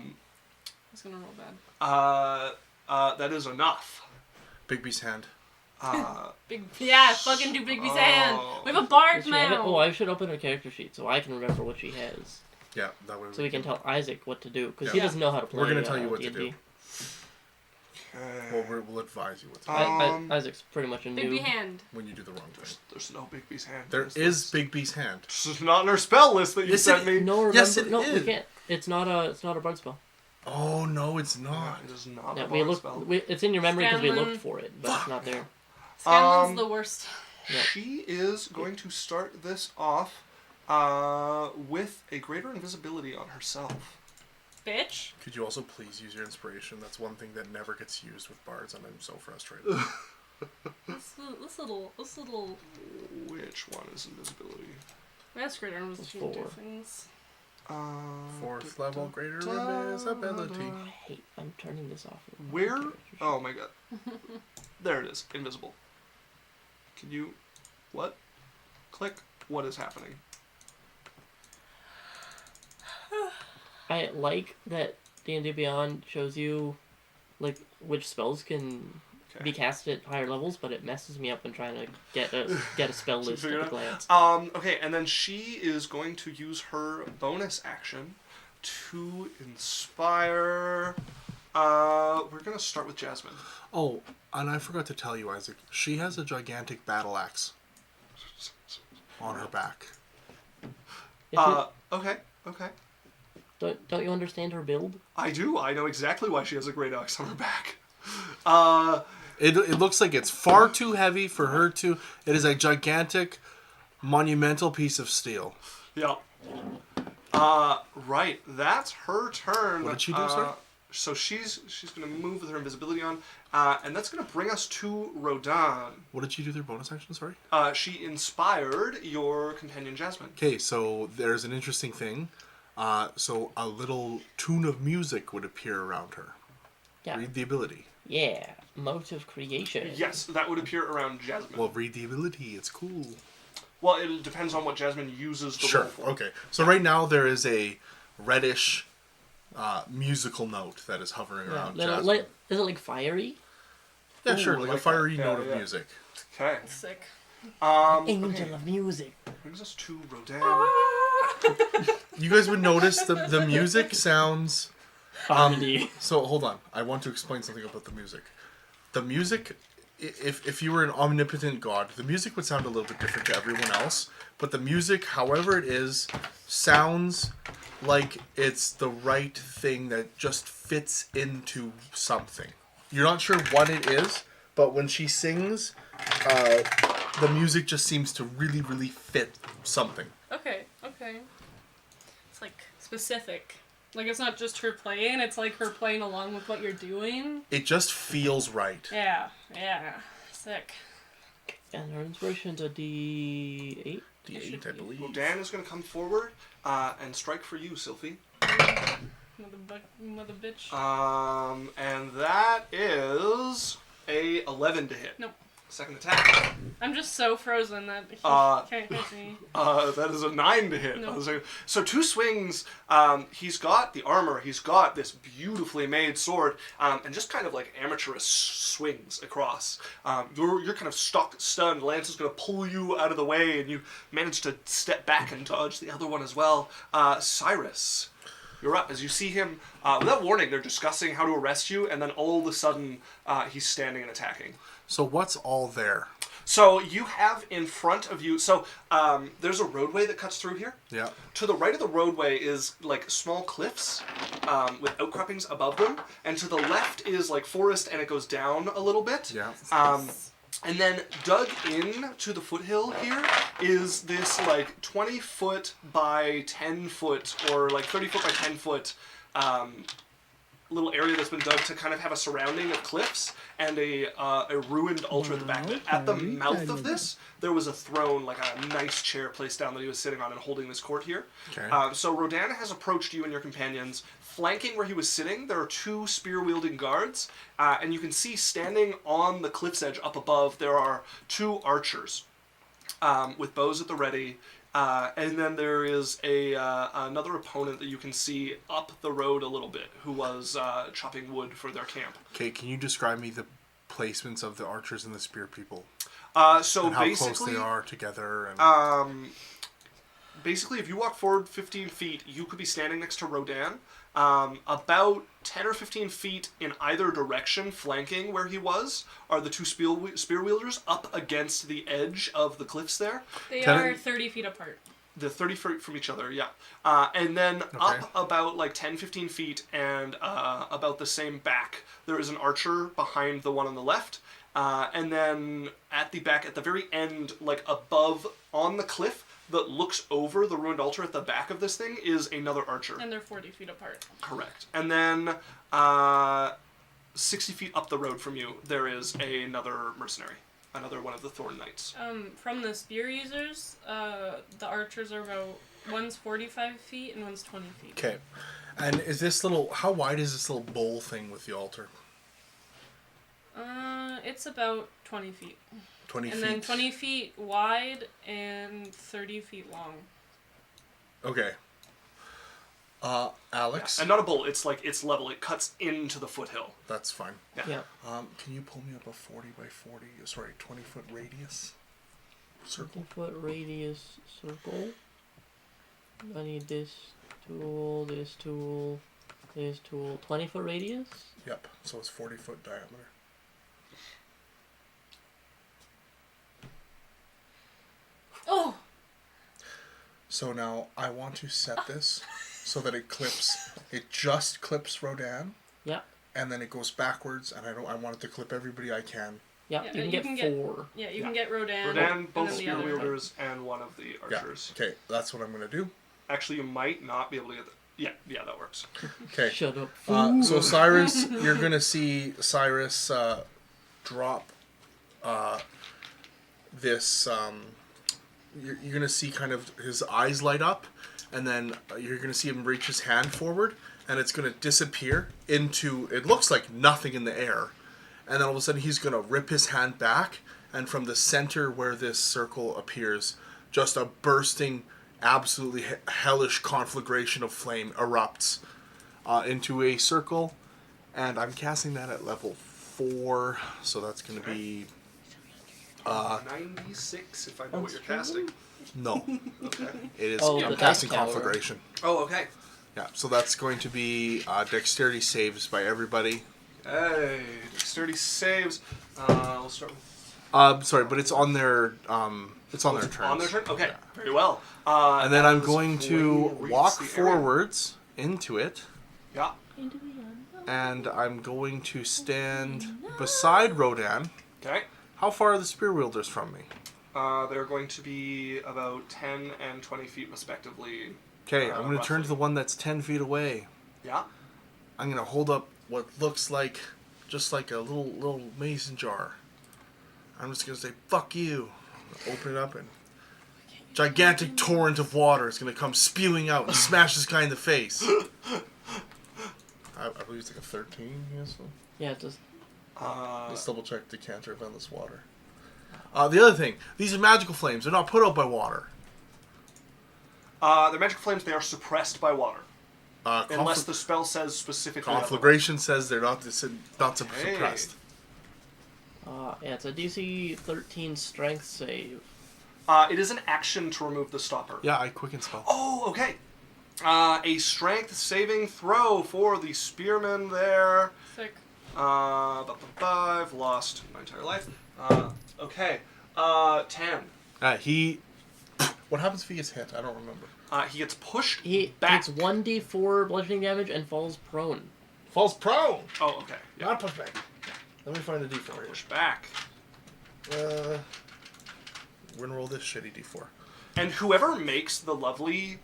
[SPEAKER 1] was gonna roll bad.
[SPEAKER 2] That is enough.
[SPEAKER 4] Bigby's hand.
[SPEAKER 1] Fucking do Bigby's hand. We have a bard
[SPEAKER 3] Does she have it?
[SPEAKER 1] now.
[SPEAKER 3] Oh, I should open her character sheet so I can remember what she has.
[SPEAKER 4] Yeah, that way
[SPEAKER 3] So we can tell Isaac what to do, because he
[SPEAKER 4] Yeah.
[SPEAKER 3] doesn't know how to play.
[SPEAKER 4] We're gonna tell you what to
[SPEAKER 3] D&D.
[SPEAKER 4] do. Well, we'll advise you what to do
[SPEAKER 3] Isaac's pretty much a
[SPEAKER 1] Bigby
[SPEAKER 3] noob.
[SPEAKER 1] hand.
[SPEAKER 4] when you do the wrong thing.
[SPEAKER 2] There's no Bigby's hand.
[SPEAKER 4] There is Bigby's hand.
[SPEAKER 2] This is not in her spell list that you
[SPEAKER 4] Yes,
[SPEAKER 2] sent me.
[SPEAKER 3] No, remember,
[SPEAKER 4] Yes, it
[SPEAKER 3] no,
[SPEAKER 4] is.
[SPEAKER 3] we can't. It's not a bard spell.
[SPEAKER 4] Oh no, it's not.
[SPEAKER 2] It is not
[SPEAKER 3] Yeah,
[SPEAKER 2] a
[SPEAKER 3] we
[SPEAKER 2] bard
[SPEAKER 3] looked.
[SPEAKER 2] spell.
[SPEAKER 3] It's in your memory because we
[SPEAKER 1] Scanlan.
[SPEAKER 3] looked for it, but it's not there.
[SPEAKER 1] Scanlan's the worst.
[SPEAKER 3] Yeah.
[SPEAKER 2] She is going to start this off with a greater invisibility on herself.
[SPEAKER 1] Bitch.
[SPEAKER 4] Could you also please use your inspiration? That's one thing that never gets used with bards, and I'm so frustrated.
[SPEAKER 1] This little.
[SPEAKER 2] Which one is invisibility?
[SPEAKER 1] That's great. I was doing 2
[SPEAKER 3] 4.
[SPEAKER 1] things.
[SPEAKER 4] 4th level greater invisibility.
[SPEAKER 3] I hate. I'm turning this off. with my
[SPEAKER 2] Where?
[SPEAKER 3] character sheet.
[SPEAKER 2] Oh my god. There it is. Invisible. Can you... What? Click. What is happening?
[SPEAKER 3] I like that D&D Beyond shows you, like, which spells can be cast at higher levels, but it messes me up when trying to get a spell list at
[SPEAKER 2] Figure
[SPEAKER 3] a
[SPEAKER 2] it out.
[SPEAKER 3] glance.
[SPEAKER 2] Okay, and then she is going to use her bonus action to inspire... we're going to start with Jasmine.
[SPEAKER 4] Oh, and I forgot to tell you, Isaac. She has a gigantic battle axe on her back.
[SPEAKER 2] Okay.
[SPEAKER 3] Don't you understand her build?
[SPEAKER 2] I do. I know exactly why she has a great axe on her back.
[SPEAKER 4] It looks like it's far too heavy for her to... It is a gigantic, monumental piece of steel.
[SPEAKER 2] Yeah. Right. That's her turn.
[SPEAKER 4] What did she do, sir?
[SPEAKER 2] So she's going to move with her invisibility on, and that's going to bring us to Rodan.
[SPEAKER 4] What did she do with her bonus action, sorry?
[SPEAKER 2] She inspired your companion Jasmine.
[SPEAKER 4] Okay, so there's an interesting thing. So a little tune of music would appear around her.
[SPEAKER 3] Yeah.
[SPEAKER 4] Read the ability.
[SPEAKER 3] Yeah. Motive creation.
[SPEAKER 2] Yes, that would appear around Jasmine.
[SPEAKER 4] Well, read the ability. It's cool.
[SPEAKER 2] Well, it depends on what Jasmine uses the roll for.
[SPEAKER 4] Okay. So right now there is a reddish musical note that is hovering around Jasmine.
[SPEAKER 3] Is it like fiery?
[SPEAKER 4] Yeah, sure.
[SPEAKER 2] Ooh,
[SPEAKER 4] Like
[SPEAKER 2] I
[SPEAKER 4] a
[SPEAKER 2] like
[SPEAKER 4] fiery
[SPEAKER 2] that.
[SPEAKER 4] note
[SPEAKER 2] Yeah,
[SPEAKER 4] of
[SPEAKER 2] yeah.
[SPEAKER 4] music.
[SPEAKER 2] Okay.
[SPEAKER 1] Sick.
[SPEAKER 3] Angel
[SPEAKER 2] Okay.
[SPEAKER 3] of music.
[SPEAKER 2] Brings us to Rodan.
[SPEAKER 4] You guys would notice the music sounds...
[SPEAKER 3] Harmony.
[SPEAKER 4] So, hold on. I want to explain something about the music. The music, if you were an omnipotent god, the music would sound a little bit different to everyone else. But the music, however it is, sounds like it's the right thing that just fits into something. You're not sure what it is, but when she sings, the music just seems to really, really fit something.
[SPEAKER 1] Okay. It's like specific. Like it's not just her playing. It's like her playing along with what you're doing.
[SPEAKER 4] It just feels right.
[SPEAKER 1] Yeah. Sick.
[SPEAKER 3] And our inspiration's a D8.
[SPEAKER 4] D8, I believe.
[SPEAKER 2] Rodan is going to come forward and strike for you, Sylphie.
[SPEAKER 1] Mother bitch.
[SPEAKER 2] And that is a 11 to hit.
[SPEAKER 1] Nope.
[SPEAKER 2] Second attack.
[SPEAKER 1] I'm just so frozen that he can't hit me.
[SPEAKER 2] That is a 9 to hit.
[SPEAKER 1] No.
[SPEAKER 2] So 2 swings. He's got the armor. He's got this beautifully made sword, and just kind of like amateurish swings across. You're kind of stunned. Lance is going to pull you out of the way, and you manage to step back and dodge the other one as well. Cyrus, you're up. As you see him, without warning, they're discussing how to arrest you, and then all of a sudden, he's standing and attacking.
[SPEAKER 4] So what's all there?
[SPEAKER 2] So you have in front of you, there's a roadway that cuts through here.
[SPEAKER 4] Yeah.
[SPEAKER 2] To the right of the roadway is like small cliffs with outcroppings above them, and to the left is like forest, and it goes down a little bit.
[SPEAKER 4] Yeah.
[SPEAKER 2] And then dug in to the foothill here is this like 20 foot by 10 foot or like 30 foot by 10 foot little area that's been dug to kind of have a surrounding of cliffs and a ruined altar at the back of it. At the mouth of this, there was a throne, like a nice chair placed down that he was sitting on and holding this court here.
[SPEAKER 4] Okay.
[SPEAKER 2] So Rodan has approached you and your companions. Flanking where he was sitting, there are 2 spear-wielding guards, and you can see standing on the cliff's edge up above, there are 2 archers with bows at the ready. And then there is another opponent that you can see up the road a little bit who was chopping wood for their camp.
[SPEAKER 4] Okay, can you describe me the placements of the archers and the spear people?
[SPEAKER 2] So
[SPEAKER 4] and how
[SPEAKER 2] basically,
[SPEAKER 4] close they are together? And...
[SPEAKER 2] basically, if you walk forward 15 feet, you could be standing next to Rodan. About 10 or 15 feet in either direction, flanking where he was, are the 2 spear wielders up against the edge of the cliffs there.
[SPEAKER 1] They are 30 feet apart.
[SPEAKER 2] They're 30 feet from each other, yeah. And then up about like 10, 15 feet and about the same back, there is an archer behind the one on the left. And then at the back, at the very end, like above on the cliff, that looks over the ruined altar at the back of this thing is another archer.
[SPEAKER 1] And they're 40 feet apart.
[SPEAKER 2] Correct. And then 60 feet up the road from you, there is another mercenary. Another one of the Thorn Knights.
[SPEAKER 1] From the spear users, the archers are about... One's 45 feet and one's 20 feet.
[SPEAKER 4] Okay. And is this little... How wide is this little bowl thing with the altar?
[SPEAKER 1] It's about 20 feet.
[SPEAKER 4] 20 feet.
[SPEAKER 1] And then 20 feet wide and 30 feet long.
[SPEAKER 4] Okay. Alex?
[SPEAKER 2] Yeah. And not a bowl, it's like, it's level. It cuts into the foothill.
[SPEAKER 4] That's fine.
[SPEAKER 1] Yeah.
[SPEAKER 4] Can you pull me up a 40 by 40, 20 foot radius circle?
[SPEAKER 3] 20 foot radius circle. I need this tool, this tool, this tool. 20 foot radius?
[SPEAKER 4] Yep. So it's 40 foot diameter.
[SPEAKER 1] Oh!
[SPEAKER 4] So now I want to set this so that it just clips Rodan.
[SPEAKER 3] Yeah.
[SPEAKER 4] And then it goes backwards, and I want it to clip everybody I can.
[SPEAKER 3] Yeah,
[SPEAKER 1] Yeah,
[SPEAKER 3] you can get 4.
[SPEAKER 1] Yeah, you can get Rodan.
[SPEAKER 2] Rodan, both
[SPEAKER 1] and then the
[SPEAKER 2] spear
[SPEAKER 1] other.
[SPEAKER 2] wielders, and one of the archers.
[SPEAKER 4] Yeah. Okay, that's what I'm going to do.
[SPEAKER 2] Actually, you might not be able to get yeah, that works.
[SPEAKER 4] Okay.
[SPEAKER 3] Shut up.
[SPEAKER 4] So Cyrus, you're going to see Cyrus drop this... You're going to see kind of his eyes light up, and then you're going to see him reach his hand forward, and it's going to disappear into, it looks like nothing in the air. And then all of a sudden he's going to rip his hand back, and from the center where this circle appears, just a bursting, absolutely hellish conflagration of flame erupts into a circle. And I'm casting that at level 4, so that's going to be...
[SPEAKER 2] 96, if I know what you're casting.
[SPEAKER 4] No.
[SPEAKER 2] Okay.
[SPEAKER 4] It is
[SPEAKER 3] Oh,
[SPEAKER 4] I'm
[SPEAKER 3] the
[SPEAKER 4] casting
[SPEAKER 3] dice tower.
[SPEAKER 4] conflagration.
[SPEAKER 2] Oh, okay.
[SPEAKER 4] Yeah, so that's going to be dexterity saves by everybody.
[SPEAKER 2] Hey, dexterity saves. We'll start with...
[SPEAKER 4] Sorry, but it's on their their turn.
[SPEAKER 2] On their turn? Okay, very well.
[SPEAKER 4] And then I'm
[SPEAKER 2] as
[SPEAKER 4] going to
[SPEAKER 2] Flame
[SPEAKER 4] walk
[SPEAKER 2] reads the area-
[SPEAKER 4] forwards into it,
[SPEAKER 2] Yeah.
[SPEAKER 4] and I'm going to stand beside Rodan.
[SPEAKER 2] Okay.
[SPEAKER 4] How far are the spear wielders from me?
[SPEAKER 2] They're going to be about 10 and 20 feet respectively.
[SPEAKER 4] Okay, I'm going to turn
[SPEAKER 2] roughly.
[SPEAKER 4] to the one that's 10 feet away.
[SPEAKER 2] Yeah.
[SPEAKER 4] I'm going to hold up what looks like just like a little mason jar. I'm just gonna say, fuck you. Open it up and gigantic torrent of water is gonna come spewing out and smash this guy in the face. I believe it's like a 13, yes.
[SPEAKER 3] Yeah, it does.
[SPEAKER 4] Let's double check decanter of endless water. The other thing, these are magical flames. They're not put out by water.
[SPEAKER 2] They're magic flames. They are suppressed by water. Unless
[SPEAKER 4] Confla-
[SPEAKER 2] the spell says specifically.
[SPEAKER 4] Conflagration says they're not suppressed.
[SPEAKER 3] Yeah, it's a DC 13 strength save.
[SPEAKER 2] It is an action to remove the stopper.
[SPEAKER 4] Yeah, I quicken spell.
[SPEAKER 2] Oh, okay. A strength saving throw for the spearman there.
[SPEAKER 1] Sick.
[SPEAKER 2] I've lost my entire life. Okay. 10.
[SPEAKER 4] What happens if he gets hit? I don't remember.
[SPEAKER 2] He gets pushed
[SPEAKER 3] He
[SPEAKER 2] back.
[SPEAKER 3] takes 1d4 bludgeoning damage and falls prone.
[SPEAKER 4] Falls prone.
[SPEAKER 2] Oh, okay. Yeah.
[SPEAKER 4] Not push back. Let me find a D4 here.
[SPEAKER 2] Push back.
[SPEAKER 4] We're gonna roll this shitty D4.
[SPEAKER 2] And whoever makes the lovely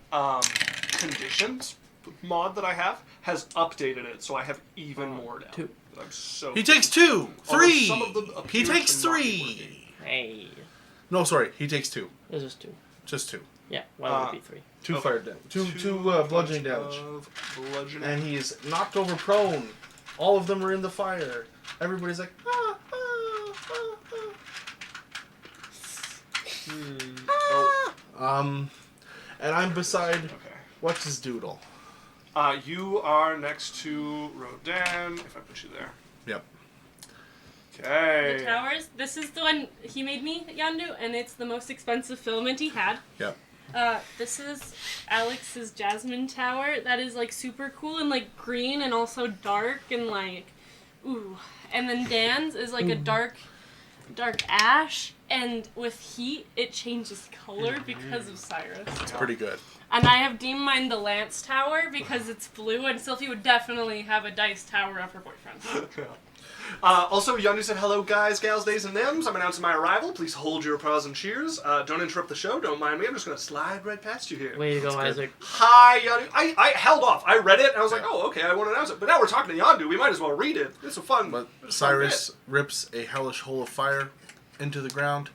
[SPEAKER 2] conditions mod that I have has updated it, so I have even more now.
[SPEAKER 3] 2.
[SPEAKER 2] I'm so.
[SPEAKER 4] He takes 2,
[SPEAKER 2] Although
[SPEAKER 4] 3.
[SPEAKER 2] some of them
[SPEAKER 4] He
[SPEAKER 2] appear
[SPEAKER 4] takes
[SPEAKER 2] to not be
[SPEAKER 4] 3.
[SPEAKER 3] Hey.
[SPEAKER 4] No, sorry. He takes 2.
[SPEAKER 3] This is 2.
[SPEAKER 4] Just 2.
[SPEAKER 3] Yeah, why would it be 3?
[SPEAKER 4] 2
[SPEAKER 2] Okay.
[SPEAKER 4] fire damage. 2 bludgeoning damage.
[SPEAKER 2] Bludgeoning.
[SPEAKER 4] And he's knocked over prone. All of them are in the fire. Everybody's like, ah, ah, ah,
[SPEAKER 2] Oh,
[SPEAKER 4] and I'm beside,
[SPEAKER 2] okay.
[SPEAKER 4] what's his doodle?
[SPEAKER 2] You are next to Rodan, if I put you there.
[SPEAKER 4] Yep.
[SPEAKER 2] Okay.
[SPEAKER 1] The towers. This is the one he made me, Yandu, and it's the most expensive filament he had.
[SPEAKER 4] Yep.
[SPEAKER 1] This is Alex's Jasmine Tower. That is like super cool and like green and also dark and like, ooh. And then Dan's is like a dark ash, and with heat it changes color because of Cyrus.
[SPEAKER 4] It's pretty good.
[SPEAKER 1] And I have deemed mine the Lance Tower because it's blue, and Sylphie would definitely have a dice tower of her boyfriend.
[SPEAKER 2] Also, Yandu said, hello guys, gals, days, and thems. I'm announcing my arrival. Please hold your applause and cheers. Don't interrupt the show. Don't mind me. I'm just going to slide right past you here.
[SPEAKER 3] Way to go,
[SPEAKER 4] That's good.
[SPEAKER 3] Isaac.
[SPEAKER 2] Hi, Yandu. I held off. I read it, and I was like, oh, okay, I want to announce it. But now we're talking to Yandu. We might as well read it. It's a fun
[SPEAKER 4] But
[SPEAKER 2] it's a fun
[SPEAKER 4] Cyrus
[SPEAKER 2] bit.
[SPEAKER 4] rips a hellish hole of fire into the ground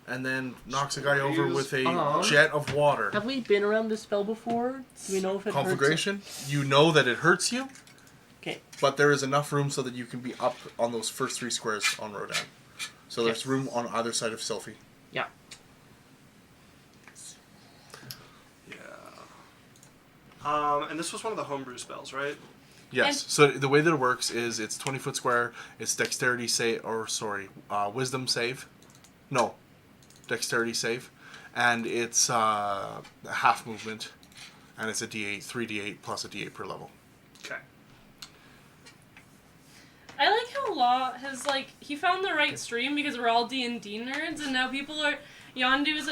[SPEAKER 4] and then knocks a guy over with a
[SPEAKER 3] Aw.
[SPEAKER 4] jet of water.
[SPEAKER 3] Have we been around this spell before? Do we know if it hurts?
[SPEAKER 4] Conflagration, you know that it hurts you,
[SPEAKER 3] Okay.
[SPEAKER 4] but there is enough room so that you can be up on those first 3 squares on Rodan. So there's
[SPEAKER 3] Yes.
[SPEAKER 4] room on either side of Sylphie.
[SPEAKER 3] Yeah.
[SPEAKER 2] Yeah. And this was one of the homebrew spells, right?
[SPEAKER 4] Yes.
[SPEAKER 1] And-
[SPEAKER 4] So the way that it works is it's 20-foot square. It's dexterity save, wisdom save. No, dexterity save, and it's half movement, and it's a D8, 3d8 plus a D8 per level.
[SPEAKER 2] Okay.
[SPEAKER 1] I like how Law has like he found the right stream because we're all D&D nerds, and now people are Yandu's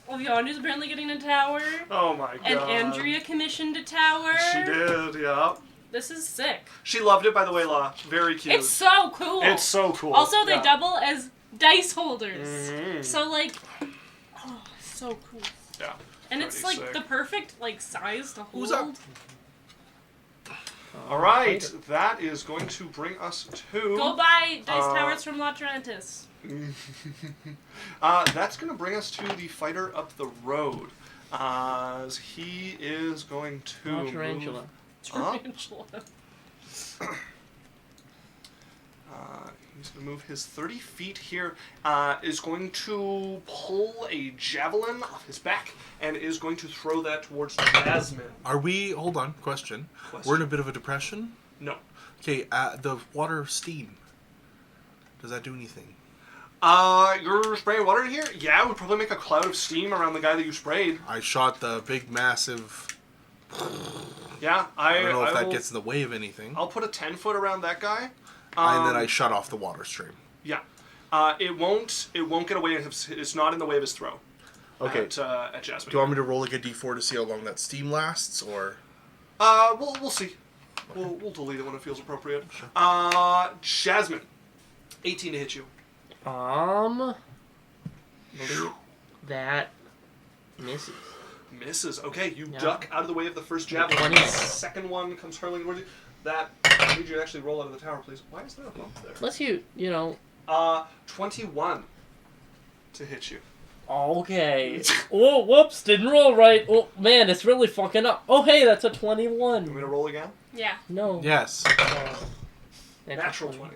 [SPEAKER 1] apparently getting a tower,
[SPEAKER 2] Oh my god.
[SPEAKER 1] and Andrea commissioned a tower.
[SPEAKER 2] She did, yeah.
[SPEAKER 1] This is sick.
[SPEAKER 2] She loved it, by the way, La. Very cute.
[SPEAKER 1] It's so cool.
[SPEAKER 2] It's so cool.
[SPEAKER 1] Also, they
[SPEAKER 2] Yeah.
[SPEAKER 1] double as dice holders.
[SPEAKER 2] Mhm.
[SPEAKER 1] So like, oh, so cool.
[SPEAKER 2] Yeah.
[SPEAKER 1] And it's
[SPEAKER 2] Pretty
[SPEAKER 1] like
[SPEAKER 2] sick.
[SPEAKER 1] the perfect like size to hold.
[SPEAKER 4] Who's up?
[SPEAKER 2] All right, that is going to bring us to.
[SPEAKER 1] Go buy dice
[SPEAKER 2] Uh,
[SPEAKER 1] towers from Latrantis.
[SPEAKER 2] That's going to bring us to the fighter up the road. As he is going to.
[SPEAKER 3] Oh, tarantula.
[SPEAKER 1] Tarantula.
[SPEAKER 2] He's going to move his 30 feet here. Is going to pull a javelin off his back and is going to throw that towards Jasmine.
[SPEAKER 4] Are we? Hold on. Question. We're in a bit of a depression.
[SPEAKER 2] No.
[SPEAKER 4] Okay. The water steam. Does that do anything?
[SPEAKER 2] You're spraying water in here? Yeah, it would probably make a cloud of steam around the guy that you sprayed.
[SPEAKER 4] I shot the big, massive.
[SPEAKER 2] Yeah,
[SPEAKER 4] I don't know if that
[SPEAKER 2] will,
[SPEAKER 4] gets in the way of anything.
[SPEAKER 2] I'll put a 10-foot around that guy.
[SPEAKER 4] And then I shut off the water stream.
[SPEAKER 2] Yeah. It won't get away. It's not in the way of his throw.
[SPEAKER 4] Okay.
[SPEAKER 2] At Jasmine.
[SPEAKER 4] Do you want me to roll like a d4 to see how long that steam lasts, or?
[SPEAKER 2] We'll see. We'll delete it when it feels appropriate. Jasmine, 18 to hit you.
[SPEAKER 3] Believe that misses.
[SPEAKER 2] Misses. Okay, you
[SPEAKER 3] Yeah.
[SPEAKER 2] duck out of the way of the first javelin.
[SPEAKER 3] 20.
[SPEAKER 2] The second one comes hurling towards you. That I need you to actually roll out of the tower, please. Why is there a bump there?
[SPEAKER 3] Unless you know.
[SPEAKER 2] 21. to hit you.
[SPEAKER 3] Okay. Oh, whoops, didn't roll right. Oh, man, it's really fucking up. Oh, hey, that's a 21.
[SPEAKER 2] You want me to roll again?
[SPEAKER 1] Yeah.
[SPEAKER 3] No.
[SPEAKER 4] Yes.
[SPEAKER 2] Natural 20.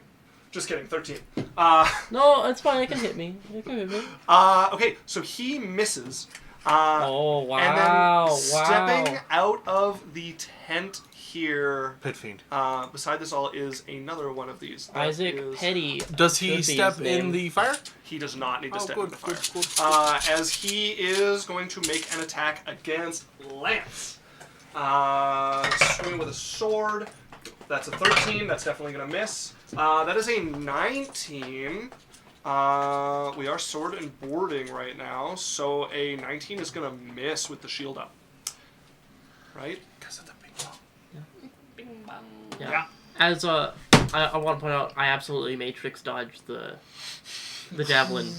[SPEAKER 2] Just kidding, 13.
[SPEAKER 3] No, it's fine. It can hit me. It can hit me.
[SPEAKER 2] Okay, so he misses.
[SPEAKER 3] Oh, wow.
[SPEAKER 2] And then
[SPEAKER 3] Wow.
[SPEAKER 2] stepping out of the tent here,
[SPEAKER 4] Pit Fiend.
[SPEAKER 2] beside this all is another one of these. That
[SPEAKER 3] Isaac
[SPEAKER 2] is-
[SPEAKER 3] Petty.
[SPEAKER 4] Does he
[SPEAKER 3] Should be
[SPEAKER 4] step
[SPEAKER 3] his name.
[SPEAKER 4] in the fire?
[SPEAKER 2] He does not need to
[SPEAKER 4] Oh,
[SPEAKER 2] step
[SPEAKER 4] good,
[SPEAKER 2] in the fire.
[SPEAKER 4] good.
[SPEAKER 2] As he is going to make an attack against Lance. Swinging with a sword. That's a 13. That's definitely going to miss. That is a 19. We are sword and boarding right now, so a 19 is going to miss with the shield up. Right?
[SPEAKER 4] Because of the big ball.
[SPEAKER 1] Bing bong.
[SPEAKER 3] Yeah. As I want to point out, I absolutely matrix dodged the javelin.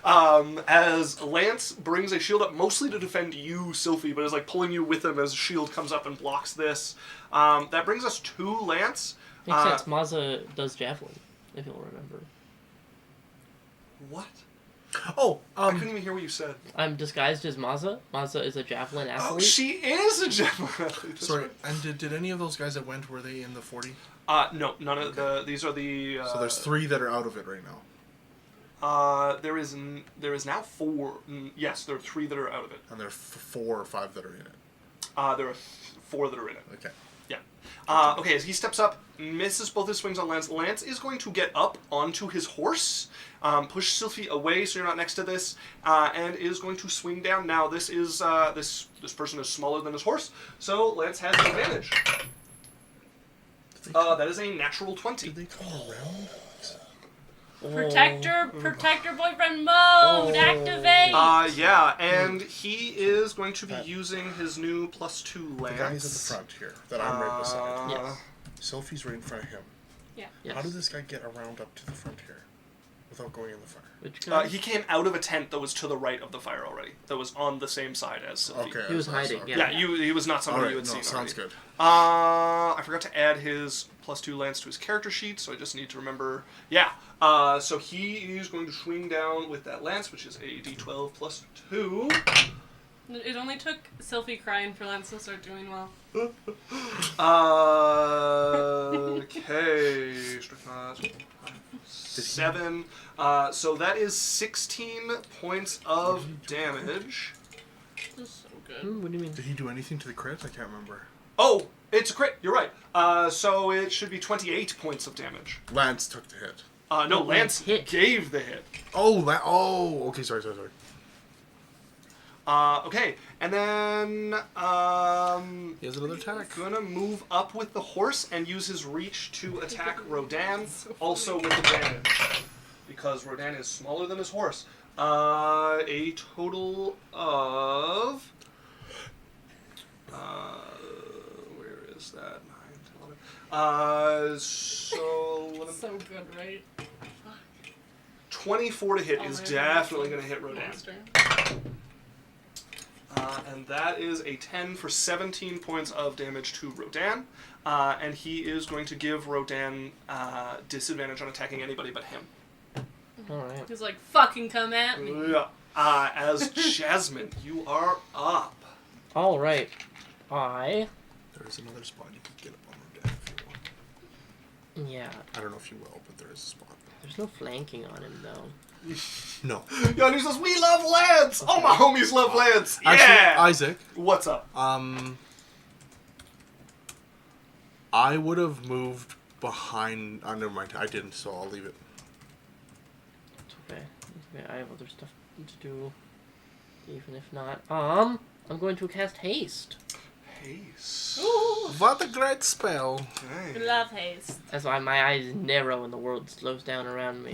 [SPEAKER 2] As Lance brings a shield up, mostly to defend you, Sylphie, but is like pulling you with him as a shield comes up and blocks this. That brings us to Lance.
[SPEAKER 3] Makes sense. Maza does javelin, if you'll remember.
[SPEAKER 2] What?
[SPEAKER 4] Oh,
[SPEAKER 2] I couldn't even hear what you said.
[SPEAKER 3] I'm disguised as Maza. Maza is a javelin athlete.
[SPEAKER 2] Oh, she is a javelin athlete. That's
[SPEAKER 4] sorry.
[SPEAKER 2] right.
[SPEAKER 4] And did any of those guys that went, were they in the 40?
[SPEAKER 2] No, none of the. These are the.
[SPEAKER 4] So there's 3 that are out of it right now.
[SPEAKER 2] There is now 4. Yes, there are 3 that are out of it.
[SPEAKER 4] And there are 4 or 5 that are in it.
[SPEAKER 2] There are 4 that are in it.
[SPEAKER 4] Okay.
[SPEAKER 2] Yeah. Okay, as he steps up, misses both his swings on Lance. Lance is going to get up onto his horse, push Sylphie away so you're not next to this, and is going to swing down. Now this is this person is smaller than his horse, so Lance has advantage. That is a natural 20.
[SPEAKER 4] Did they come around?
[SPEAKER 1] Protector boyfriend mode, activate!
[SPEAKER 2] Yeah, and he is going to be using his new +2 Lance.
[SPEAKER 4] The guy's at the front here, that I'm right beside.
[SPEAKER 3] Yes.
[SPEAKER 4] Sophie's right in front of him.
[SPEAKER 1] Yeah.
[SPEAKER 3] Yes.
[SPEAKER 4] How did this guy get around up to the front here without going in the fire?
[SPEAKER 3] Which guy?
[SPEAKER 2] He came out of a tent that was to the right of the fire already. That was on the same side as Sylphie.
[SPEAKER 4] Okay.
[SPEAKER 3] He was hiding, yeah.
[SPEAKER 2] Yeah, he was not somebody
[SPEAKER 4] Alright,
[SPEAKER 2] you had
[SPEAKER 4] no,
[SPEAKER 2] seen
[SPEAKER 4] sounds
[SPEAKER 2] already.
[SPEAKER 4] good.
[SPEAKER 2] I forgot to add his +2 Lance to his character sheet, so I just need to remember. Yeah, so he is going to swing down with that Lance, which is a d12 +2.
[SPEAKER 1] It only took Sylphie crying for Lance to start doing well.
[SPEAKER 2] Okay. 7. So that is 16 points of damage.
[SPEAKER 1] This is so good.
[SPEAKER 3] What do you mean?
[SPEAKER 4] Did he do anything to the crit? I can't remember.
[SPEAKER 2] Oh, it's a crit. You're right. So it should be 28 points of damage.
[SPEAKER 4] Lance took the hit.
[SPEAKER 2] No, Lance
[SPEAKER 3] hit.
[SPEAKER 2] gave the hit.
[SPEAKER 4] Oh, okay, sorry.
[SPEAKER 2] Okay, and then
[SPEAKER 4] He has another attack.
[SPEAKER 2] gonna move up with the horse and use his reach to attack Rodan, also with advantage, because Rodan is smaller than his horse. A total of where is that? 9, 10, 11. So
[SPEAKER 1] So good, right?
[SPEAKER 2] 24 to hit
[SPEAKER 1] Oh,
[SPEAKER 2] is
[SPEAKER 1] yeah,
[SPEAKER 2] definitely gonna hit Rodan.
[SPEAKER 1] Monster.
[SPEAKER 2] And that is a 10 for 17 points of damage to Rodan. And he is going to give Rodan disadvantage on attacking anybody but him.
[SPEAKER 3] Alright.
[SPEAKER 1] He's like, fucking come at me.
[SPEAKER 2] As Jasmine, you are up.
[SPEAKER 3] Alright.
[SPEAKER 4] There is another spot you can get up on Rodan if you want.
[SPEAKER 3] Yeah.
[SPEAKER 4] I don't know if you will, but there is a spot.
[SPEAKER 3] There's no flanking on him, though.
[SPEAKER 4] No.
[SPEAKER 2] Yanni says, we love Lance! All my homies love Lance! Yeah!
[SPEAKER 4] Actually, Isaac,
[SPEAKER 2] What's up?
[SPEAKER 4] I would have moved behind. Never mind. I didn't, so I'll leave it.
[SPEAKER 3] It's okay. It's okay. I have other stuff to do. Even if not. I'm going to cast haste.
[SPEAKER 2] Haste.
[SPEAKER 4] What a great spell!
[SPEAKER 1] We love haste.
[SPEAKER 3] That's why my eyes narrow and the world slows down around me.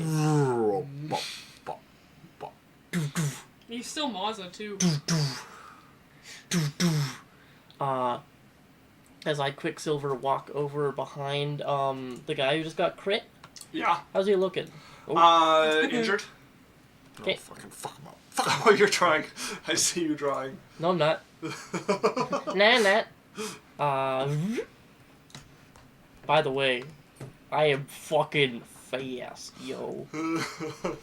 [SPEAKER 1] You still Maza, too.
[SPEAKER 3] As I Quicksilver walk over behind the guy who just got crit.
[SPEAKER 2] Yeah.
[SPEAKER 3] How's he looking? Oh,
[SPEAKER 2] Injured?
[SPEAKER 4] No,
[SPEAKER 3] Okay.
[SPEAKER 4] fucking fuck him up.
[SPEAKER 2] Oh, you're trying. I see you drawing.
[SPEAKER 3] no, I'm not. Nah. By the way, I am fucking fast, yo.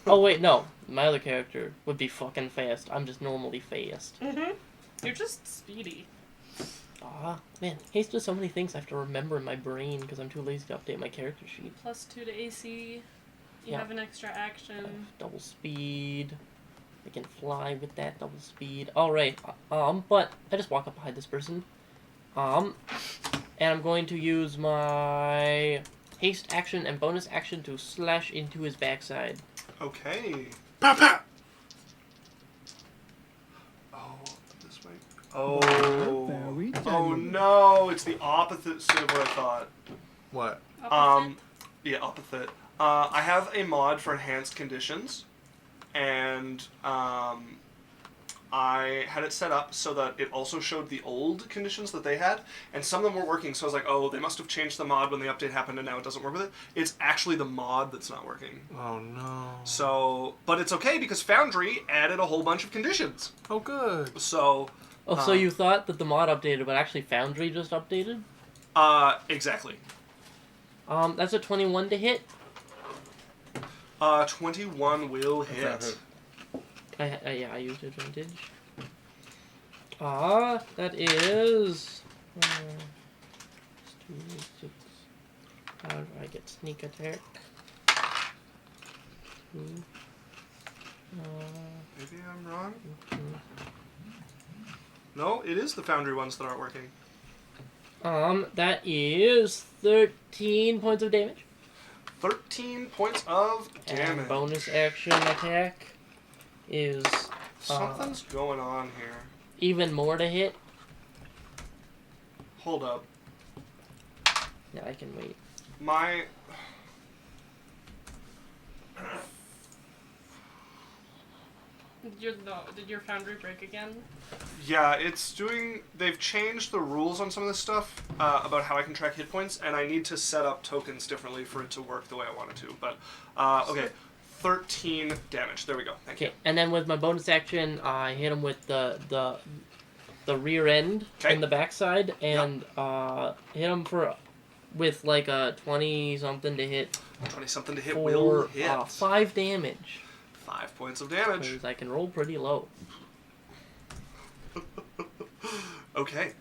[SPEAKER 3] Oh wait, no. My other character would be fucking fast. I'm just normally fast.
[SPEAKER 1] Mm-hmm. You're just speedy.
[SPEAKER 3] Ah, man, haste does so many things I have to remember in my brain because I'm too lazy to update my character sheet.
[SPEAKER 1] +2 to AC. You
[SPEAKER 3] Yeah.
[SPEAKER 1] have an extra action.
[SPEAKER 3] Double speed. I can fly with that double speed. Alright, but I just walk up behind this person. And I'm going to use my haste action and bonus action to slash into his backside.
[SPEAKER 2] Okay.
[SPEAKER 4] Pow, pow.
[SPEAKER 2] Oh, this way. Oh no! It's the opposite of what I thought.
[SPEAKER 4] What?
[SPEAKER 1] Opposite?
[SPEAKER 2] Yeah, opposite. I have a mod for enhanced conditions, and I had it set up so that it also showed the old conditions that they had, and some of them weren't working, so I was like, oh, they must have changed the mod when the update happened and now it doesn't work with it. It's actually the mod that's not working.
[SPEAKER 4] Oh no.
[SPEAKER 2] So, but it's okay because Foundry added a whole bunch of conditions.
[SPEAKER 4] Oh good.
[SPEAKER 2] So,
[SPEAKER 3] Oh, so you thought that the mod updated, but actually Foundry just updated?
[SPEAKER 2] exactly.
[SPEAKER 3] That's a 21 to hit.
[SPEAKER 2] 21 will hit.
[SPEAKER 3] Yeah, I used advantage. That is... 2d6. How do I get sneak attack? 2.
[SPEAKER 2] Maybe I'm wrong? No, it is the Foundry ones that aren't working.
[SPEAKER 3] That is 13 points of damage.
[SPEAKER 2] 13 points of damage.
[SPEAKER 3] And bonus action attack is
[SPEAKER 2] Something's going on here.
[SPEAKER 3] even more to hit.
[SPEAKER 2] Hold up.
[SPEAKER 3] Yeah, I can wait.
[SPEAKER 2] My...
[SPEAKER 1] Did your Foundry break again?
[SPEAKER 2] Yeah, it's doing... They've changed the rules on some of this stuff about how I can track hit points, and I need to set up tokens differently for it to work the way I want it to. But, okay. 13 damage. There we go. Thank you.
[SPEAKER 3] Okay, and then with my bonus action, I hit him with the rear end
[SPEAKER 2] Okay.
[SPEAKER 3] in the backside, and hit him with like a 20-something to hit
[SPEAKER 2] 20-something to hit will
[SPEAKER 3] for
[SPEAKER 2] hit.
[SPEAKER 3] 5 damage.
[SPEAKER 2] 5 points of damage.
[SPEAKER 3] Because I can roll pretty low.
[SPEAKER 2] Okay.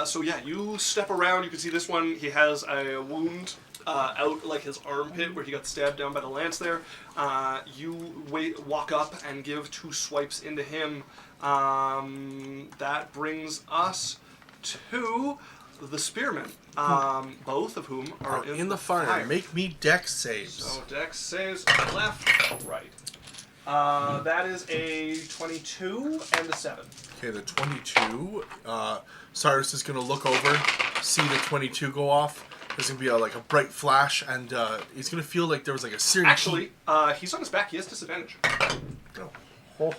[SPEAKER 2] So yeah, you step around. You can see this one. He has a wound out like his armpit where he got stabbed down by the lance there. You walk up and give 2 swipes into him. That brings us to the spearmen, both of whom are
[SPEAKER 4] In the fire. Make me dex saves.
[SPEAKER 2] So dex saves left, right. That is a 22 and a 7.
[SPEAKER 4] Okay, the 22. Cyrus is gonna look over, see the 22 go off. There's gonna be a bright flash, and he's gonna feel like there was like a searing
[SPEAKER 2] Actually, he's on his back. He has disadvantage.
[SPEAKER 4] Oh.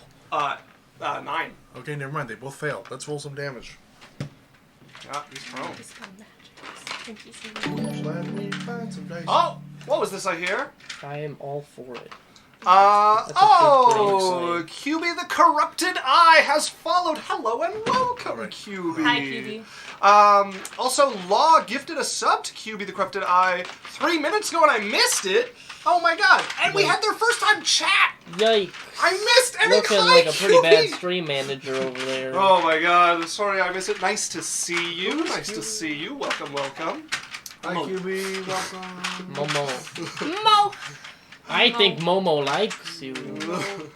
[SPEAKER 2] 9.
[SPEAKER 4] Okay, never mind. They both failed. Let's roll some damage.
[SPEAKER 2] Yeah, he's prone.
[SPEAKER 1] Thank you so much.
[SPEAKER 4] Let me find some dice.
[SPEAKER 2] Oh, what was this I hear?
[SPEAKER 3] I am all for it.
[SPEAKER 2] Oh, QB the Corrupted Eye has followed. Hello and welcome,
[SPEAKER 4] Right.
[SPEAKER 2] QB.
[SPEAKER 1] Hi, QB.
[SPEAKER 2] Also, Law gifted a sub to QB the Corrupted Eye 3 minutes ago and I missed it. Oh my god. And we had their first time chat.
[SPEAKER 3] Yikes.
[SPEAKER 2] I missed any
[SPEAKER 3] Looking
[SPEAKER 2] hi,
[SPEAKER 3] like a pretty
[SPEAKER 2] QB.
[SPEAKER 3] bad stream manager over there.
[SPEAKER 2] Oh my god. Sorry I missed it. Nice to see you. Nice to see you. Welcome, welcome.
[SPEAKER 4] Hi, QB. Welcome.
[SPEAKER 3] Momo.
[SPEAKER 1] Mo!
[SPEAKER 3] I think Momo likes you. With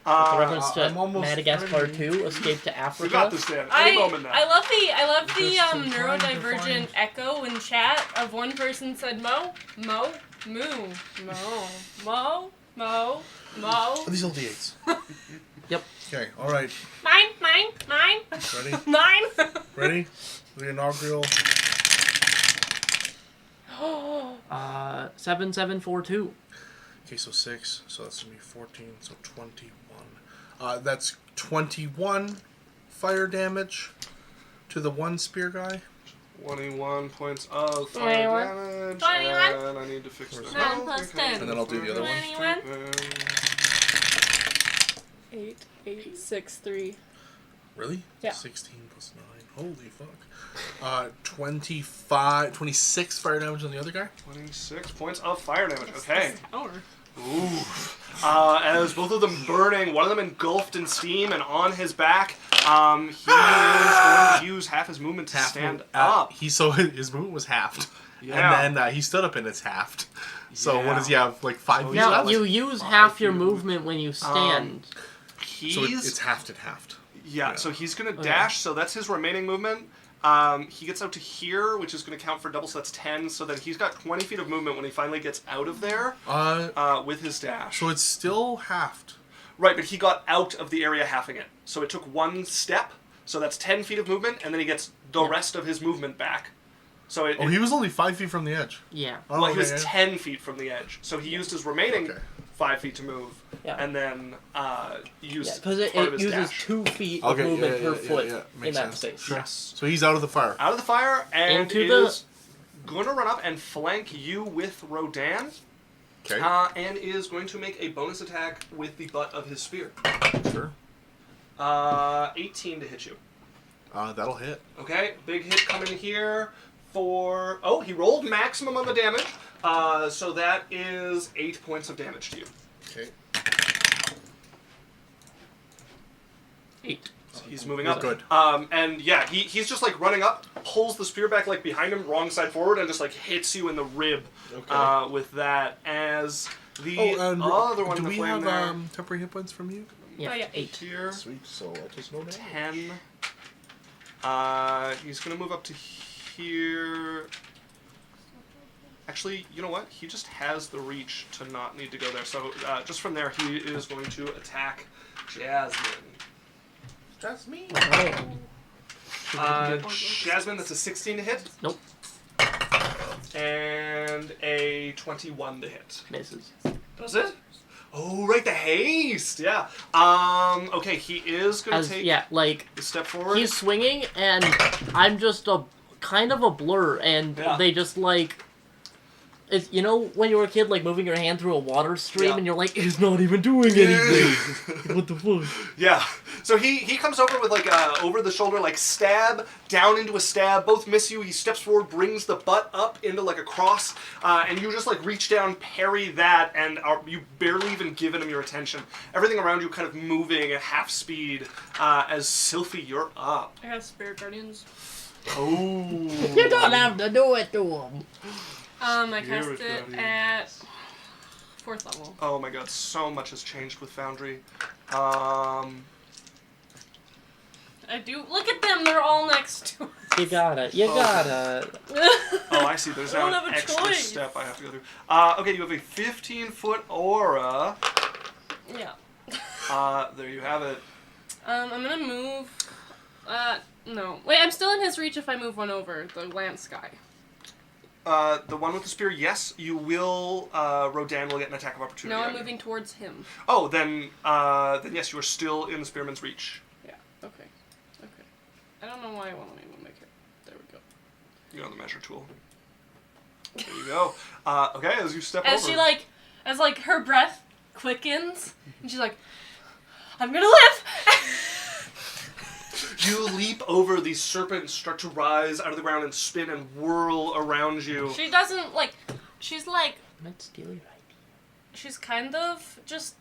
[SPEAKER 3] reference to
[SPEAKER 4] I'm almost
[SPEAKER 3] Madagascar
[SPEAKER 4] ready.
[SPEAKER 3] 2, Escape to Africa.
[SPEAKER 2] We got this, Dan. Any moment now.
[SPEAKER 1] I love the
[SPEAKER 4] Just some time to
[SPEAKER 1] neurodivergent
[SPEAKER 4] find-
[SPEAKER 1] echo in chat of one person said Mo, Mo, Moo, Mo, Mo, Mo, Mo.
[SPEAKER 4] Are these all D8s?
[SPEAKER 3] Yep.
[SPEAKER 4] Okay, alright.
[SPEAKER 1] Mine.
[SPEAKER 4] Ready?
[SPEAKER 1] Mine.
[SPEAKER 4] Ready? The inaugural.
[SPEAKER 3] 7742.
[SPEAKER 4] Okay, so 6. So that's going to be 14. So 21. That's 21 fire damage to the one spear guy.
[SPEAKER 2] 21 points of fire
[SPEAKER 1] 21.
[SPEAKER 2] damage.
[SPEAKER 1] 21.
[SPEAKER 2] And I need to fix this.
[SPEAKER 1] 9 plus 10.
[SPEAKER 4] And then I'll do the other one.
[SPEAKER 1] 21. 8, 6, 3.
[SPEAKER 4] Really?
[SPEAKER 1] Yeah.
[SPEAKER 4] 16 plus 9. Holy fuck. 26 fire damage on the other guy.
[SPEAKER 2] 26 points of fire damage. Okay.
[SPEAKER 1] Tower.
[SPEAKER 2] Ooh. As both of them burning, one of them engulfed in steam, and on his back, he is going to use half his movement to stand up.
[SPEAKER 4] So his movement was halved.
[SPEAKER 2] Yeah.
[SPEAKER 4] And then he stood up and it's halved. So
[SPEAKER 2] Yeah.
[SPEAKER 4] what does he have? Like 5 feet
[SPEAKER 3] Now,
[SPEAKER 4] left?
[SPEAKER 3] you use half your movement when you stand.
[SPEAKER 4] So it's halved and halved.
[SPEAKER 2] Yeah, so he's going to
[SPEAKER 3] Okay.
[SPEAKER 2] dash, so that's his remaining movement. He gets out to here, which is going to count for double, so that's 10. So then he's got 20 feet of movement when he finally gets out of there with his dash.
[SPEAKER 4] So it's still halved.
[SPEAKER 2] Right, but he got out of the area halving it. So it took one step, so that's 10 feet of movement, and then he gets the rest of his movement back. So
[SPEAKER 4] He was only 5 feet from the edge.
[SPEAKER 3] Yeah.
[SPEAKER 4] Oh,
[SPEAKER 2] well, he was
[SPEAKER 4] okay.
[SPEAKER 2] 10 feet from the edge. So he used his remaining
[SPEAKER 4] Okay.
[SPEAKER 2] 5 feet to move,
[SPEAKER 3] Yeah.
[SPEAKER 2] and then used
[SPEAKER 3] Because it
[SPEAKER 2] part of his
[SPEAKER 3] uses
[SPEAKER 2] dash.
[SPEAKER 3] 2 feet of
[SPEAKER 4] Okay,
[SPEAKER 3] movement per
[SPEAKER 4] yeah,
[SPEAKER 3] foot
[SPEAKER 4] yeah.
[SPEAKER 3] in
[SPEAKER 4] Makes
[SPEAKER 3] that
[SPEAKER 4] sense.
[SPEAKER 3] space.
[SPEAKER 2] Yes.
[SPEAKER 4] So he's out of the fire.
[SPEAKER 2] Out of the fire, and
[SPEAKER 3] Into the-
[SPEAKER 2] is going to run up and flank you with Rodan,
[SPEAKER 4] Okay.
[SPEAKER 2] and is going to make a bonus attack with the butt of his spear.
[SPEAKER 4] Sure.
[SPEAKER 2] 18 to hit you.
[SPEAKER 4] That'll hit.
[SPEAKER 2] Okay, big hit coming here for... Oh, he rolled maximum on the damage, so that is 8 points of damage to you.
[SPEAKER 4] Okay.
[SPEAKER 3] 8.
[SPEAKER 2] So he's moving up.
[SPEAKER 4] Good.
[SPEAKER 2] And yeah, he's just like running up, pulls the spear back like behind him, wrong side forward, and just like hits you in the rib
[SPEAKER 4] Okay.
[SPEAKER 2] with that. As the
[SPEAKER 4] and
[SPEAKER 2] other one
[SPEAKER 4] do
[SPEAKER 2] in the
[SPEAKER 4] we
[SPEAKER 2] flame
[SPEAKER 4] have
[SPEAKER 2] there,
[SPEAKER 4] temporary hit points from you?
[SPEAKER 3] Yeah,
[SPEAKER 1] Oh, yeah.
[SPEAKER 3] 8.
[SPEAKER 2] here,
[SPEAKER 4] Sweet. So I just know that.
[SPEAKER 2] 10. He's gonna move up to here. Actually, you know what? He just has the reach to not need to go there. So just from there, he is going to attack Jasmine.
[SPEAKER 4] Jasmine.
[SPEAKER 3] Alright.
[SPEAKER 2] Jasmine, that's a 16 to hit.
[SPEAKER 3] Nope.
[SPEAKER 2] And a 21 to hit.
[SPEAKER 3] Misses.
[SPEAKER 2] Does it? Oh, right, the haste. Yeah. Okay, he is going to take
[SPEAKER 3] Yeah, like,
[SPEAKER 2] a step forward.
[SPEAKER 3] he's swinging, and I'm just a kind of a blur, and
[SPEAKER 2] Yeah.
[SPEAKER 3] they just like. It's, you know when you were a kid, like moving your hand through a water stream,
[SPEAKER 2] Yeah.
[SPEAKER 3] and you're like, it's not even doing anything. What the fuck?
[SPEAKER 2] Yeah. So he comes over with like over the shoulder like stab down into a stab. Both miss you. He steps forward, brings the butt up into like a cross, and you just like reach down, parry that, and you barely even given him your attention. Everything around you kind of moving at half speed. As Sylphie, you're up.
[SPEAKER 1] I have Spirit Guardians.
[SPEAKER 2] Oh.
[SPEAKER 3] You don't have to do it to him.
[SPEAKER 1] I cast
[SPEAKER 2] Spirit
[SPEAKER 1] it
[SPEAKER 2] Guardians.
[SPEAKER 1] at 4th level.
[SPEAKER 2] Oh my god, so much has changed with Foundry.
[SPEAKER 1] I do. Look at them. They're all next to.
[SPEAKER 3] You gotta.
[SPEAKER 2] Oh, I see. There's
[SPEAKER 1] I don't
[SPEAKER 2] now
[SPEAKER 1] have
[SPEAKER 2] an
[SPEAKER 1] a
[SPEAKER 2] extra
[SPEAKER 1] choice.
[SPEAKER 2] step I have to go through. Okay, you have a 15-foot aura.
[SPEAKER 1] Yeah.
[SPEAKER 2] There you have it.
[SPEAKER 1] I'm gonna move. No. Wait, I'm still in his reach if I move one over the lance guy.
[SPEAKER 2] The one with the spear, yes, you will. Rodan will get an attack of opportunity.
[SPEAKER 1] No,
[SPEAKER 2] on
[SPEAKER 1] I'm
[SPEAKER 2] you.
[SPEAKER 1] moving towards him.
[SPEAKER 2] Oh, then yes, you are still in the spearman's reach.
[SPEAKER 1] Yeah. Okay. Okay. I don't know why I won't even make it. There we go.
[SPEAKER 2] You're on the measure tool. There you go. Okay, as you step
[SPEAKER 1] As
[SPEAKER 2] over.
[SPEAKER 1] she like, as like her breath quickens, and she's like, "I'm gonna live."
[SPEAKER 2] You leap over, these serpents start to rise out of the ground and spin and whirl around you.
[SPEAKER 1] She doesn't like. She's like.
[SPEAKER 3] Let's steal your idea.
[SPEAKER 1] She's kind of just.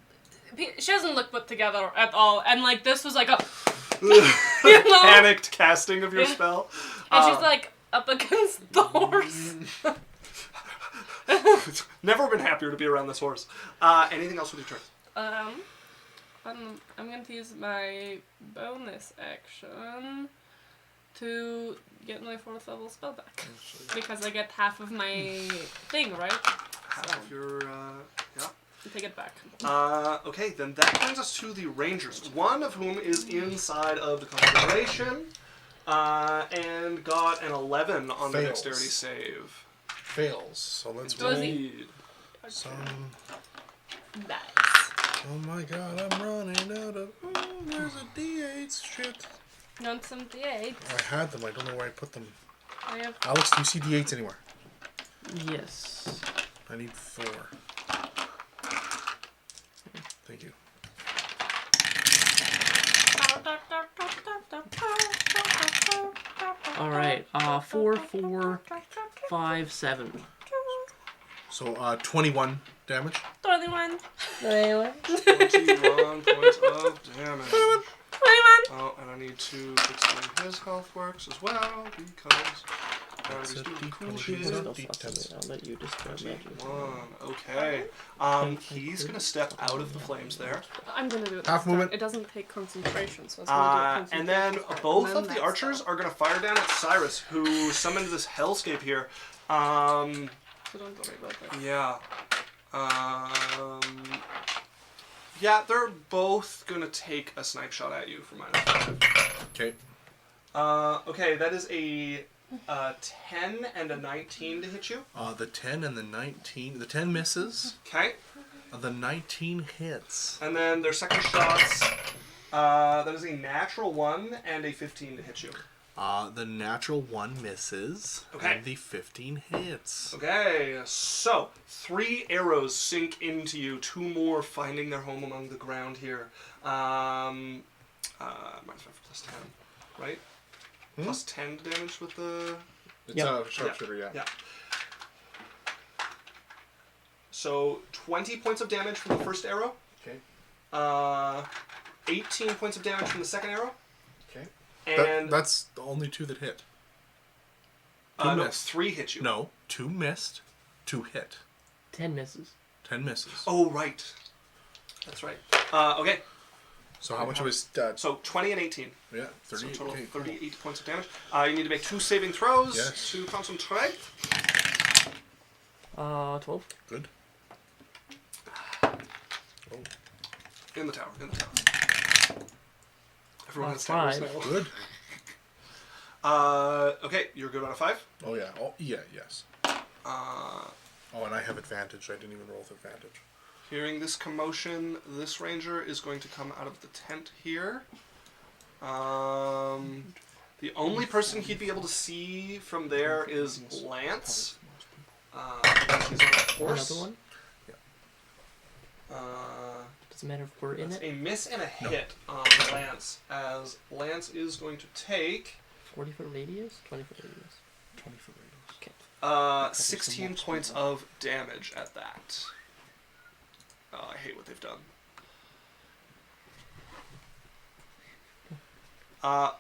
[SPEAKER 1] She doesn't look put together at all, and like this was like a. You know?
[SPEAKER 2] Panicked casting of your
[SPEAKER 1] Yeah.
[SPEAKER 2] spell.
[SPEAKER 1] And she's like up against the horse.
[SPEAKER 2] Never been happier to be around this horse. Anything else with your turn?
[SPEAKER 1] I'm going to use my bonus action to get my 4th level spell back. Because I get half of my thing, right?
[SPEAKER 2] Half of your, yeah.
[SPEAKER 1] Take it back.
[SPEAKER 2] Okay, then that brings us to the Rangers, one of whom is inside of the Confederation, and got an 11 on the
[SPEAKER 4] Fails.
[SPEAKER 2] dexterity save.
[SPEAKER 4] Fails. So let's
[SPEAKER 1] Was
[SPEAKER 4] roll.
[SPEAKER 1] he-
[SPEAKER 2] Indeed.
[SPEAKER 4] Some.
[SPEAKER 1] Nice.
[SPEAKER 4] Oh my god, I'm running out of. Oh, there's a D8. Shit.
[SPEAKER 1] You want some D8?
[SPEAKER 4] I had them. I don't know where I put them.
[SPEAKER 1] I have.
[SPEAKER 4] Alex, do you see D8s anywhere?
[SPEAKER 3] Yes.
[SPEAKER 4] I need 4. Thank you.
[SPEAKER 3] All right. 4, 4, 5, 7.
[SPEAKER 4] So 21 damage.
[SPEAKER 1] 21.
[SPEAKER 3] 21.
[SPEAKER 2] 21 points of damage.
[SPEAKER 1] 21.
[SPEAKER 2] Oh, and I need to explain his health works as well because he's doing cool shit.
[SPEAKER 3] I'll let you describe magic.
[SPEAKER 2] 21. Okay. He's gonna step out of the flames there.
[SPEAKER 1] I'm gonna do it.
[SPEAKER 4] Half
[SPEAKER 1] this time.
[SPEAKER 4] movement.
[SPEAKER 1] It doesn't take concentration, so it's gonna do it
[SPEAKER 2] And then
[SPEAKER 1] concentration
[SPEAKER 2] both
[SPEAKER 1] and then
[SPEAKER 2] of the
[SPEAKER 1] that
[SPEAKER 2] archers
[SPEAKER 1] stuff.
[SPEAKER 2] are gonna fire down at Cyrus, who summoned this hellscape here.
[SPEAKER 1] So don't worry about that.
[SPEAKER 2] Yeah. Yeah, they're both gonna take a snipe shot at you for -5.
[SPEAKER 4] Okay.
[SPEAKER 2] Okay, that is a 10 and a 19 to hit you.
[SPEAKER 4] The 10 and the 19. The 10 misses.
[SPEAKER 2] Okay.
[SPEAKER 4] The 19 hits.
[SPEAKER 2] And then their second shots, that is a natural 1 and a 15 to hit you.
[SPEAKER 4] The natural 1 misses.
[SPEAKER 2] Okay.
[SPEAKER 4] And the 15 hits.
[SPEAKER 2] Okay, so 3 arrows sink into you, 2 more finding their home among the ground here. -5 plus 10, right? Plus 10 damage with the...
[SPEAKER 4] It's
[SPEAKER 3] Yep.
[SPEAKER 4] a sharpshooter,
[SPEAKER 2] Yeah. So 20 points of damage from the first arrow.
[SPEAKER 4] Okay.
[SPEAKER 2] 18 points of damage from the second arrow.
[SPEAKER 4] Okay.
[SPEAKER 2] And
[SPEAKER 4] That's the only 2 that hit.
[SPEAKER 2] no,
[SPEAKER 4] missed.
[SPEAKER 2] 3 hit you.
[SPEAKER 4] No, 2 missed, 2 hit.
[SPEAKER 3] 10 misses.
[SPEAKER 4] 10 misses.
[SPEAKER 2] Oh, right. That's right. Okay.
[SPEAKER 4] So how much was
[SPEAKER 2] So 20 and 18.
[SPEAKER 4] yeah,
[SPEAKER 2] So
[SPEAKER 4] 30.
[SPEAKER 2] total
[SPEAKER 4] Okay, cool.
[SPEAKER 2] 38 points of damage. You need to make 2 saving throws
[SPEAKER 4] Yes.
[SPEAKER 2] to concentrate.
[SPEAKER 3] 12.
[SPEAKER 4] Good.
[SPEAKER 2] In the tower. Everyone has towers
[SPEAKER 3] 5.
[SPEAKER 2] now.
[SPEAKER 4] Good.
[SPEAKER 2] Okay, you're good on a 5.
[SPEAKER 4] Oh yeah. Oh yeah. Yes.
[SPEAKER 2] Uh,
[SPEAKER 4] Oh, and I have advantage. I didn't even roll with advantage.
[SPEAKER 2] Hearing this commotion, this ranger is going to come out of the tent here. The only person he'd be able to see from there is Lance. Because he's on a horse.
[SPEAKER 3] Another one? Doesn't matter if we're in
[SPEAKER 2] That's
[SPEAKER 3] it.
[SPEAKER 2] a miss and a hit on Lance, as Lance is going to take
[SPEAKER 3] 40-foot radius? 20-foot radius.
[SPEAKER 4] 20 for radius.
[SPEAKER 3] Okay.
[SPEAKER 2] 16 points of damage at that. I hate what they've done.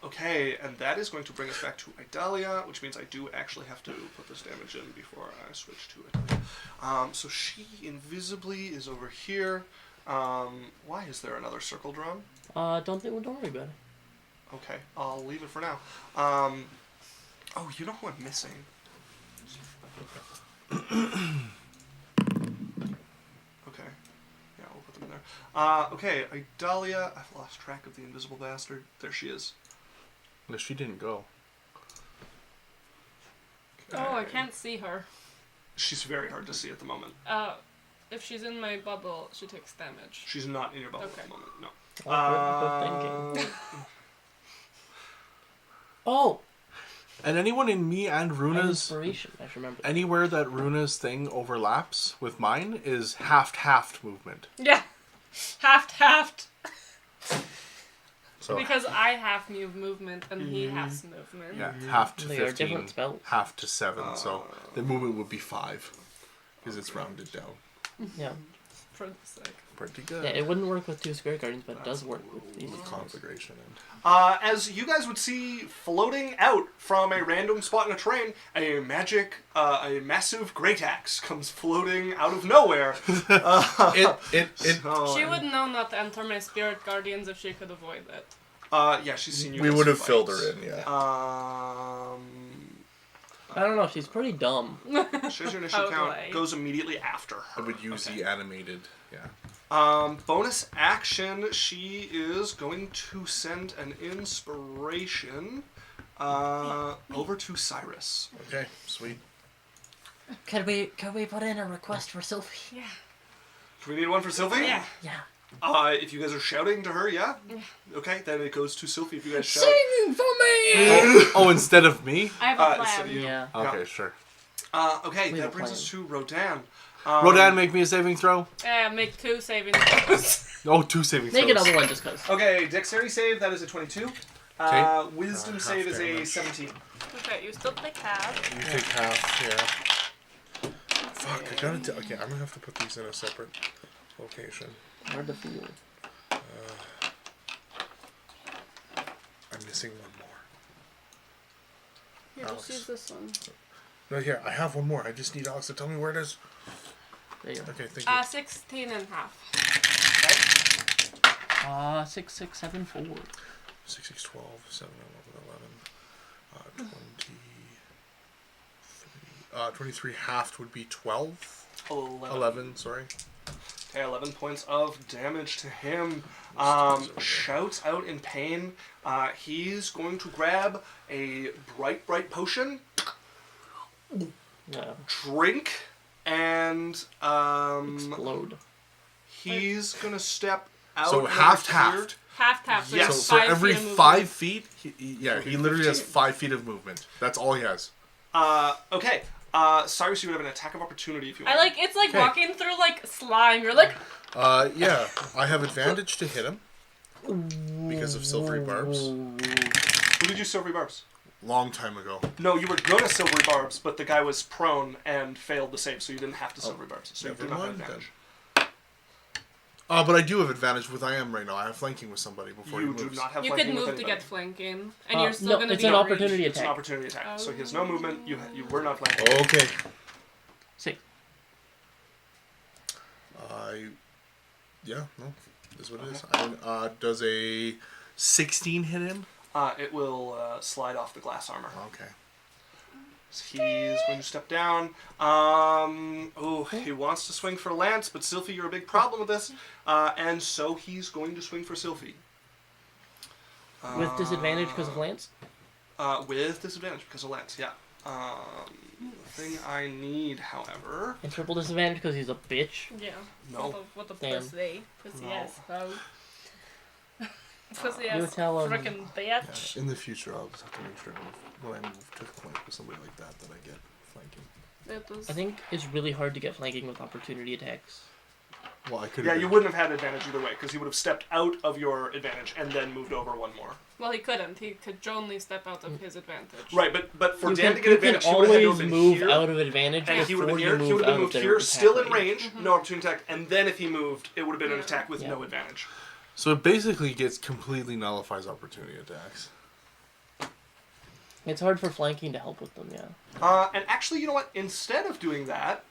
[SPEAKER 2] Okay, and that is going to bring us back to Idalia, which means I do actually have to put this damage in before I switch to it. So she invisibly is over here. Why is there another circle drawn?
[SPEAKER 3] Don't worry about it.
[SPEAKER 2] Okay, I'll leave it for now. Oh, you know who I'm missing? Okay. Yeah, we'll put them in there. Okay, Idalia. I've lost track of the invisible bastard. There she is.
[SPEAKER 4] No, she didn't go.
[SPEAKER 1] Oh, I can't see her.
[SPEAKER 2] She's very hard to see at the moment.
[SPEAKER 1] If she's in my bubble, she takes damage.
[SPEAKER 2] She's not in your bubble
[SPEAKER 1] Okay.
[SPEAKER 2] at the moment, no.
[SPEAKER 3] Oh, good thinking. Oh!
[SPEAKER 4] And anyone in me and Runa's
[SPEAKER 3] Inspiration. I should remember.
[SPEAKER 4] anywhere that Runa's thing overlaps with mine is half movement.
[SPEAKER 1] Yeah. Half.
[SPEAKER 4] So
[SPEAKER 1] Because I half movement and he half movement.
[SPEAKER 4] yeah, half to
[SPEAKER 3] They are
[SPEAKER 4] 15,
[SPEAKER 3] different spells.
[SPEAKER 4] half to 7. So the movement would be 5 because it's rounded down.
[SPEAKER 3] Yeah.
[SPEAKER 1] For the sake.
[SPEAKER 4] Pretty good.
[SPEAKER 3] Yeah, it wouldn't work with 2 Spirit Guardians, but it does work with these.
[SPEAKER 4] Conflagration and
[SPEAKER 2] As you guys would see, floating out from a random spot in a terrain, a massive great axe comes floating out of nowhere.
[SPEAKER 4] it
[SPEAKER 1] She would know not to enter my spirit guardians if she could avoid it.
[SPEAKER 2] Yeah, she's seen you.
[SPEAKER 4] we
[SPEAKER 2] guys
[SPEAKER 4] would have
[SPEAKER 2] fight.
[SPEAKER 4] filled her in, yeah.
[SPEAKER 3] I don't know, she's pretty dumb.
[SPEAKER 2] Shows your initial count.
[SPEAKER 1] Okay.
[SPEAKER 2] Goes immediately after her.
[SPEAKER 4] I would use the animated, yeah.
[SPEAKER 2] Bonus action, she is going to send an inspiration over to Cyrus.
[SPEAKER 4] Okay, sweet.
[SPEAKER 3] Could we put in a request for Sophie?
[SPEAKER 1] Yeah.
[SPEAKER 2] Do we need one for Sylvie?
[SPEAKER 1] Yeah.
[SPEAKER 3] Yeah.
[SPEAKER 2] If you guys are shouting to her, yeah? Okay, then it goes to Sylvie if you guys shout.
[SPEAKER 3] Sing for me!
[SPEAKER 4] Oh, instead of me?
[SPEAKER 1] I have a
[SPEAKER 2] Instead of
[SPEAKER 1] plan.
[SPEAKER 2] you.
[SPEAKER 3] Yeah.
[SPEAKER 4] Okay, sure.
[SPEAKER 2] Okay,
[SPEAKER 3] We have
[SPEAKER 2] that
[SPEAKER 3] a
[SPEAKER 2] brings us to Rodan.
[SPEAKER 4] Rodan, make me a saving throw.
[SPEAKER 1] Make 2 saving throws.
[SPEAKER 4] Oh, 2 saving throws.
[SPEAKER 3] Make another one just cause.
[SPEAKER 2] Okay, dexterity save, that is a 22. Wisdom save is a
[SPEAKER 4] damage.
[SPEAKER 2] 17.
[SPEAKER 1] Okay, you still take half.
[SPEAKER 4] You take half, yeah. Fuck, I gotta okay, I'm gonna have to put these in a separate location.
[SPEAKER 3] Hard to feel.
[SPEAKER 4] I'm missing one more.
[SPEAKER 1] Here,
[SPEAKER 4] Alex.
[SPEAKER 1] just use this one.
[SPEAKER 4] No, here, I have one more. I just need Alex to tell me where it is.
[SPEAKER 3] There you go.
[SPEAKER 4] Okay, thank you.
[SPEAKER 1] 16 and half.
[SPEAKER 3] 6, 6, 7, 4.
[SPEAKER 4] 6, 6, 12, 7, 11, 23. 23 halved would be 12. 11, sorry.
[SPEAKER 2] Okay, 11 points of damage to him. Shouts out in pain. He's going to grab a bright potion,
[SPEAKER 3] No.
[SPEAKER 2] drink, and
[SPEAKER 3] Explode.
[SPEAKER 2] he's going to step out.
[SPEAKER 4] So
[SPEAKER 2] and
[SPEAKER 4] halved.
[SPEAKER 1] Half. So
[SPEAKER 2] Yes.
[SPEAKER 1] it's
[SPEAKER 4] So for
[SPEAKER 1] 5
[SPEAKER 4] every
[SPEAKER 1] feet of
[SPEAKER 4] 5
[SPEAKER 1] movement.
[SPEAKER 4] feet, he literally has 5 feet of movement. That's all he has.
[SPEAKER 2] Okay. Cyrus, you would have an attack of opportunity if you want.
[SPEAKER 1] It's like
[SPEAKER 4] Okay.
[SPEAKER 1] walking through like slime. You're like,
[SPEAKER 4] Yeah, I have advantage to hit him because of silvery barbs.
[SPEAKER 2] Who did you silvery barbs?
[SPEAKER 4] Long time ago.
[SPEAKER 2] No, you were gonna silvery barbs, but the guy was prone and failed the save, so you didn't have to silvery barbs. So you
[SPEAKER 4] Never
[SPEAKER 2] do not have
[SPEAKER 4] mind
[SPEAKER 2] advantage.
[SPEAKER 4] But I do have advantage with I am right now. I have flanking with somebody before
[SPEAKER 2] You
[SPEAKER 4] he
[SPEAKER 2] do
[SPEAKER 4] moves.
[SPEAKER 2] not have
[SPEAKER 1] you
[SPEAKER 2] flanking
[SPEAKER 1] could
[SPEAKER 2] with
[SPEAKER 1] move to
[SPEAKER 2] anybody.
[SPEAKER 1] get flanking, and you're still
[SPEAKER 3] no,
[SPEAKER 1] gonna
[SPEAKER 3] it's
[SPEAKER 1] be
[SPEAKER 3] an
[SPEAKER 1] out of
[SPEAKER 3] opportunity
[SPEAKER 1] reach.
[SPEAKER 2] It's an
[SPEAKER 3] attack.
[SPEAKER 2] opportunity attack. So he has no movement. You were not flanking.
[SPEAKER 4] Okay.
[SPEAKER 3] 6.
[SPEAKER 4] Yeah, no, is what it is. Does a 16 hit him?
[SPEAKER 2] It will slide off the glass armor.
[SPEAKER 4] Okay.
[SPEAKER 2] So he's going to step down. He wants to swing for Lance, but Sylphie, you're a big problem with this. And so he's going to swing for Sylphie.
[SPEAKER 3] With disadvantage because of Lance?
[SPEAKER 2] With disadvantage because of Lance, yeah. The thing I need, however...
[SPEAKER 3] And triple disadvantage because he's a bitch?
[SPEAKER 1] Yeah.
[SPEAKER 2] No.
[SPEAKER 1] What the
[SPEAKER 3] Damn.
[SPEAKER 1] pussy? Pussy
[SPEAKER 2] No.
[SPEAKER 1] ass hoe. Pussy
[SPEAKER 3] You
[SPEAKER 1] ass
[SPEAKER 3] tell him.
[SPEAKER 1] frickin' bitch.
[SPEAKER 4] In the future, I'll just have to make sure when I move to flank with somebody like that I get flanking.
[SPEAKER 1] It was...
[SPEAKER 3] I think it's really hard to get flanking with opportunity attacks.
[SPEAKER 4] Well, I could.
[SPEAKER 2] Yeah, you wouldn't have had advantage either way, because he would have stepped out of your advantage and then moved over one more.
[SPEAKER 1] Well, he couldn't. He could only step out of his advantage.
[SPEAKER 2] Right, but for
[SPEAKER 3] You
[SPEAKER 2] Dan
[SPEAKER 3] can,
[SPEAKER 2] to get
[SPEAKER 3] you
[SPEAKER 2] advantage,
[SPEAKER 3] can
[SPEAKER 2] he would have had to
[SPEAKER 3] always
[SPEAKER 2] have been
[SPEAKER 3] move
[SPEAKER 2] here,
[SPEAKER 3] out of advantage
[SPEAKER 2] and he would have
[SPEAKER 3] before
[SPEAKER 2] been
[SPEAKER 3] you
[SPEAKER 2] here. He
[SPEAKER 3] move
[SPEAKER 2] would have
[SPEAKER 3] out
[SPEAKER 2] been
[SPEAKER 3] of
[SPEAKER 2] moved
[SPEAKER 3] their
[SPEAKER 2] here, still in
[SPEAKER 3] attack range.
[SPEAKER 2] range, no opportunity attack, and then if he moved, it would have been an
[SPEAKER 1] Yeah.
[SPEAKER 2] attack with
[SPEAKER 3] Yeah.
[SPEAKER 2] no advantage.
[SPEAKER 4] So it basically gets completely nullifies opportunity attacks.
[SPEAKER 3] It's hard for flanking to help with them, yeah.
[SPEAKER 2] And actually, you know what? Instead of doing that,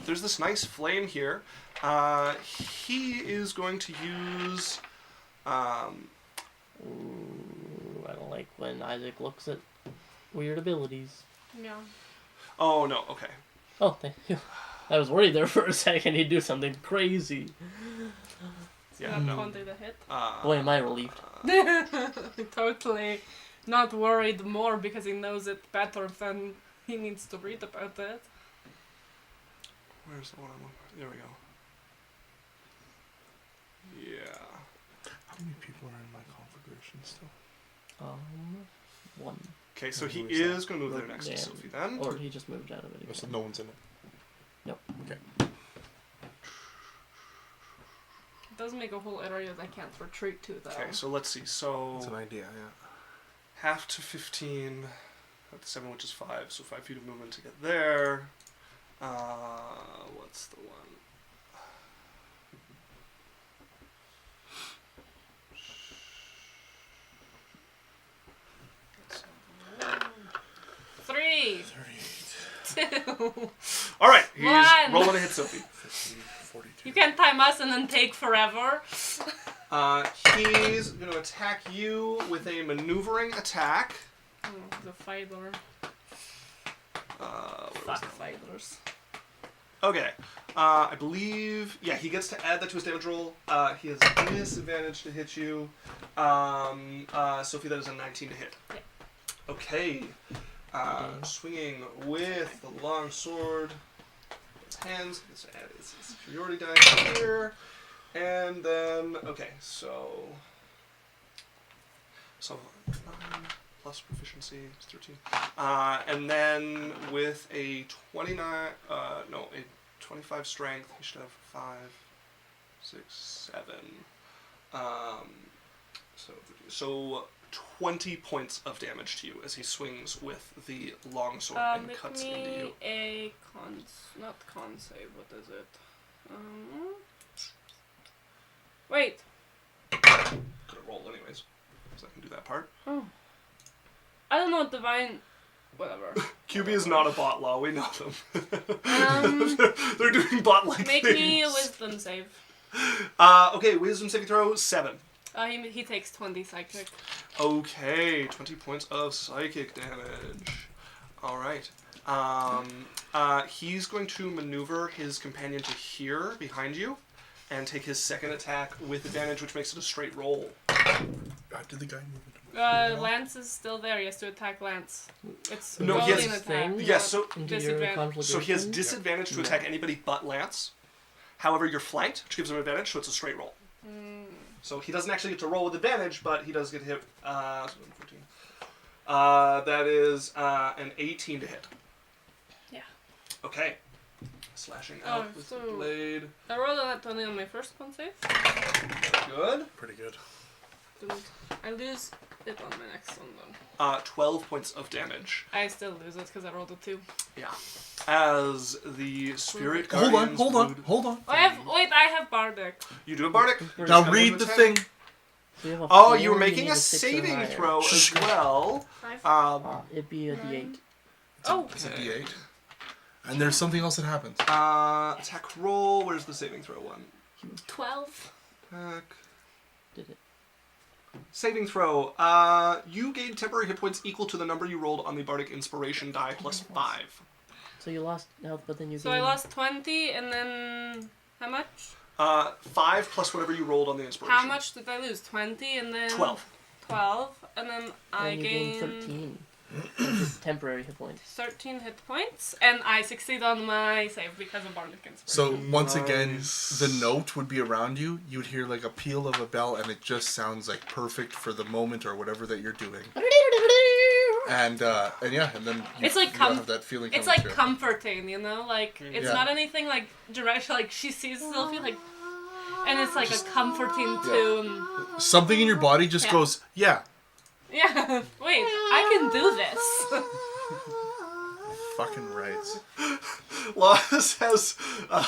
[SPEAKER 2] there's this nice flame here. He is going to use...
[SPEAKER 3] Ooh, I don't like when Isaac looks at weird abilities.
[SPEAKER 1] Yeah.
[SPEAKER 2] Oh, no, okay.
[SPEAKER 3] Oh, thank you. I was worried there for a second he'd do something crazy.
[SPEAKER 2] Yeah,
[SPEAKER 1] Not
[SPEAKER 2] no.
[SPEAKER 1] going to the hit.
[SPEAKER 3] Boy, am I relieved.
[SPEAKER 1] Totally not worried more because he knows it better than he needs to read about it.
[SPEAKER 2] Where's the one I'm on? There we go. Yeah.
[SPEAKER 4] How many people are in my configuration still?
[SPEAKER 3] 1.
[SPEAKER 2] Okay, so he
[SPEAKER 4] Who is that?
[SPEAKER 2] is going to move there next to
[SPEAKER 3] Yeah.
[SPEAKER 2] Sophie then.
[SPEAKER 3] Or he just moved out of it again.
[SPEAKER 4] So no one's in it.
[SPEAKER 3] Nope.
[SPEAKER 4] Okay.
[SPEAKER 1] It does make a whole area that I can't retreat to, though.
[SPEAKER 2] Okay, so let's see. So
[SPEAKER 4] That's an idea. Yeah.
[SPEAKER 2] half to 15, half to 7, which is 5. So 5 feet of movement to get there. What's the one?
[SPEAKER 1] Three.
[SPEAKER 4] 38,
[SPEAKER 1] 2.
[SPEAKER 2] All right, he's
[SPEAKER 1] One.
[SPEAKER 2] rolling to hit Sophie.
[SPEAKER 4] 50, 42.
[SPEAKER 1] You can time us and then take forever.
[SPEAKER 2] He's going to attack you with a maneuvering attack.
[SPEAKER 1] Oh, the fighter.
[SPEAKER 2] Where was
[SPEAKER 1] Fuck
[SPEAKER 2] that?
[SPEAKER 1] fighters.
[SPEAKER 2] Okay. I believe, yeah, he gets to add that to his damage roll. He has disadvantage to hit you. Sophie, that is a 19 to hit.
[SPEAKER 1] Yeah.
[SPEAKER 2] Okay. Swinging with the long sword. His hands. Gets to add his superiority die here. And then, okay, so 9 plus proficiency is 13. And then with a 29, 25 strength. He should have 5, 6, 7. So 20 points of damage to you as he swings with the longsword and cuts into you.
[SPEAKER 1] Make me a not con save. What is it? Wait.
[SPEAKER 2] Gonna roll anyways, so I can do that part.
[SPEAKER 1] Oh. I don't know what divine. Whatever.
[SPEAKER 2] QB is not a bot law. We know them. They're doing bot-like
[SPEAKER 1] Make
[SPEAKER 2] things.
[SPEAKER 1] me a wisdom save.
[SPEAKER 2] Okay, wisdom saving throw 7.
[SPEAKER 1] He takes 20 psychic.
[SPEAKER 2] Okay, 20 points of psychic damage. All right. He's going to maneuver his companion to here behind you, and take his second attack with advantage, which makes it a straight roll.
[SPEAKER 4] Did the guy move into
[SPEAKER 1] Lance is still there. He has to attack Lance. It's
[SPEAKER 2] No, he has-
[SPEAKER 1] rolling attack.
[SPEAKER 2] Yes,
[SPEAKER 1] Disadvantage.
[SPEAKER 2] so he has disadvantage to attack anybody but Lance. However, you're flanked, which gives him advantage, so it's a straight roll. So he doesn't actually get to roll with advantage, but he does get hit. 14. That is an 18 to hit.
[SPEAKER 1] Yeah.
[SPEAKER 2] Okay. Slashing out with the blade.
[SPEAKER 1] I rolled a 20 on my first con save.
[SPEAKER 2] Good.
[SPEAKER 4] Pretty good.
[SPEAKER 1] I lose it on my next one though.
[SPEAKER 2] 12 points of damage.
[SPEAKER 1] I still lose it because I rolled a 2.
[SPEAKER 2] Yeah. As the spirit
[SPEAKER 4] Hold
[SPEAKER 2] guardians
[SPEAKER 4] on.
[SPEAKER 1] I have Bardic.
[SPEAKER 2] You do a bardic.
[SPEAKER 4] Now
[SPEAKER 2] Just
[SPEAKER 4] read
[SPEAKER 2] gotta
[SPEAKER 4] the
[SPEAKER 2] give
[SPEAKER 4] thing.
[SPEAKER 3] So you have a
[SPEAKER 2] Oh,
[SPEAKER 3] 4,
[SPEAKER 2] you were
[SPEAKER 3] you
[SPEAKER 2] making
[SPEAKER 3] need
[SPEAKER 2] a
[SPEAKER 3] 6 or
[SPEAKER 2] saving
[SPEAKER 3] higher.
[SPEAKER 2] throw as well.
[SPEAKER 3] It'd be a D8.
[SPEAKER 1] Oh.
[SPEAKER 4] It's a D8. And there's something else that happens.
[SPEAKER 2] Attack roll. Where's the saving throw one?
[SPEAKER 1] 12.
[SPEAKER 2] Attack.
[SPEAKER 3] Did it?
[SPEAKER 2] Saving throw. You gain temporary hit points equal to the number you rolled on the Bardic Inspiration die plus 5.
[SPEAKER 3] So you lost health, but then you
[SPEAKER 1] So
[SPEAKER 3] gained...
[SPEAKER 1] I lost 20, and then how much?
[SPEAKER 2] 5 plus whatever you rolled on the Inspiration.
[SPEAKER 1] How much did I lose? 20, and then
[SPEAKER 2] 12.
[SPEAKER 1] 12, and then I
[SPEAKER 3] you
[SPEAKER 1] gained
[SPEAKER 3] 13. Just temporary hit points.
[SPEAKER 1] 13 hit points, and I succeed on my save because of Bardic Inspiration.
[SPEAKER 4] So once again,
[SPEAKER 2] Nice.
[SPEAKER 4] the note would be around you. You would hear like a peal of a bell, and it just sounds like perfect for the moment or whatever that you're doing. And yeah, and then you,
[SPEAKER 1] It's like
[SPEAKER 4] you don't have that feeling.
[SPEAKER 1] It's
[SPEAKER 4] coming
[SPEAKER 1] like
[SPEAKER 4] through.
[SPEAKER 1] comforting, you know? Like, it's
[SPEAKER 4] Yeah.
[SPEAKER 1] not anything like direct, like she sees Sylvie, like, and it's like a comforting tune.
[SPEAKER 4] Something in your body just
[SPEAKER 1] Yeah.
[SPEAKER 4] goes, yeah.
[SPEAKER 1] Yeah, wait, I can do this.
[SPEAKER 4] Fucking right.
[SPEAKER 2] Law says, I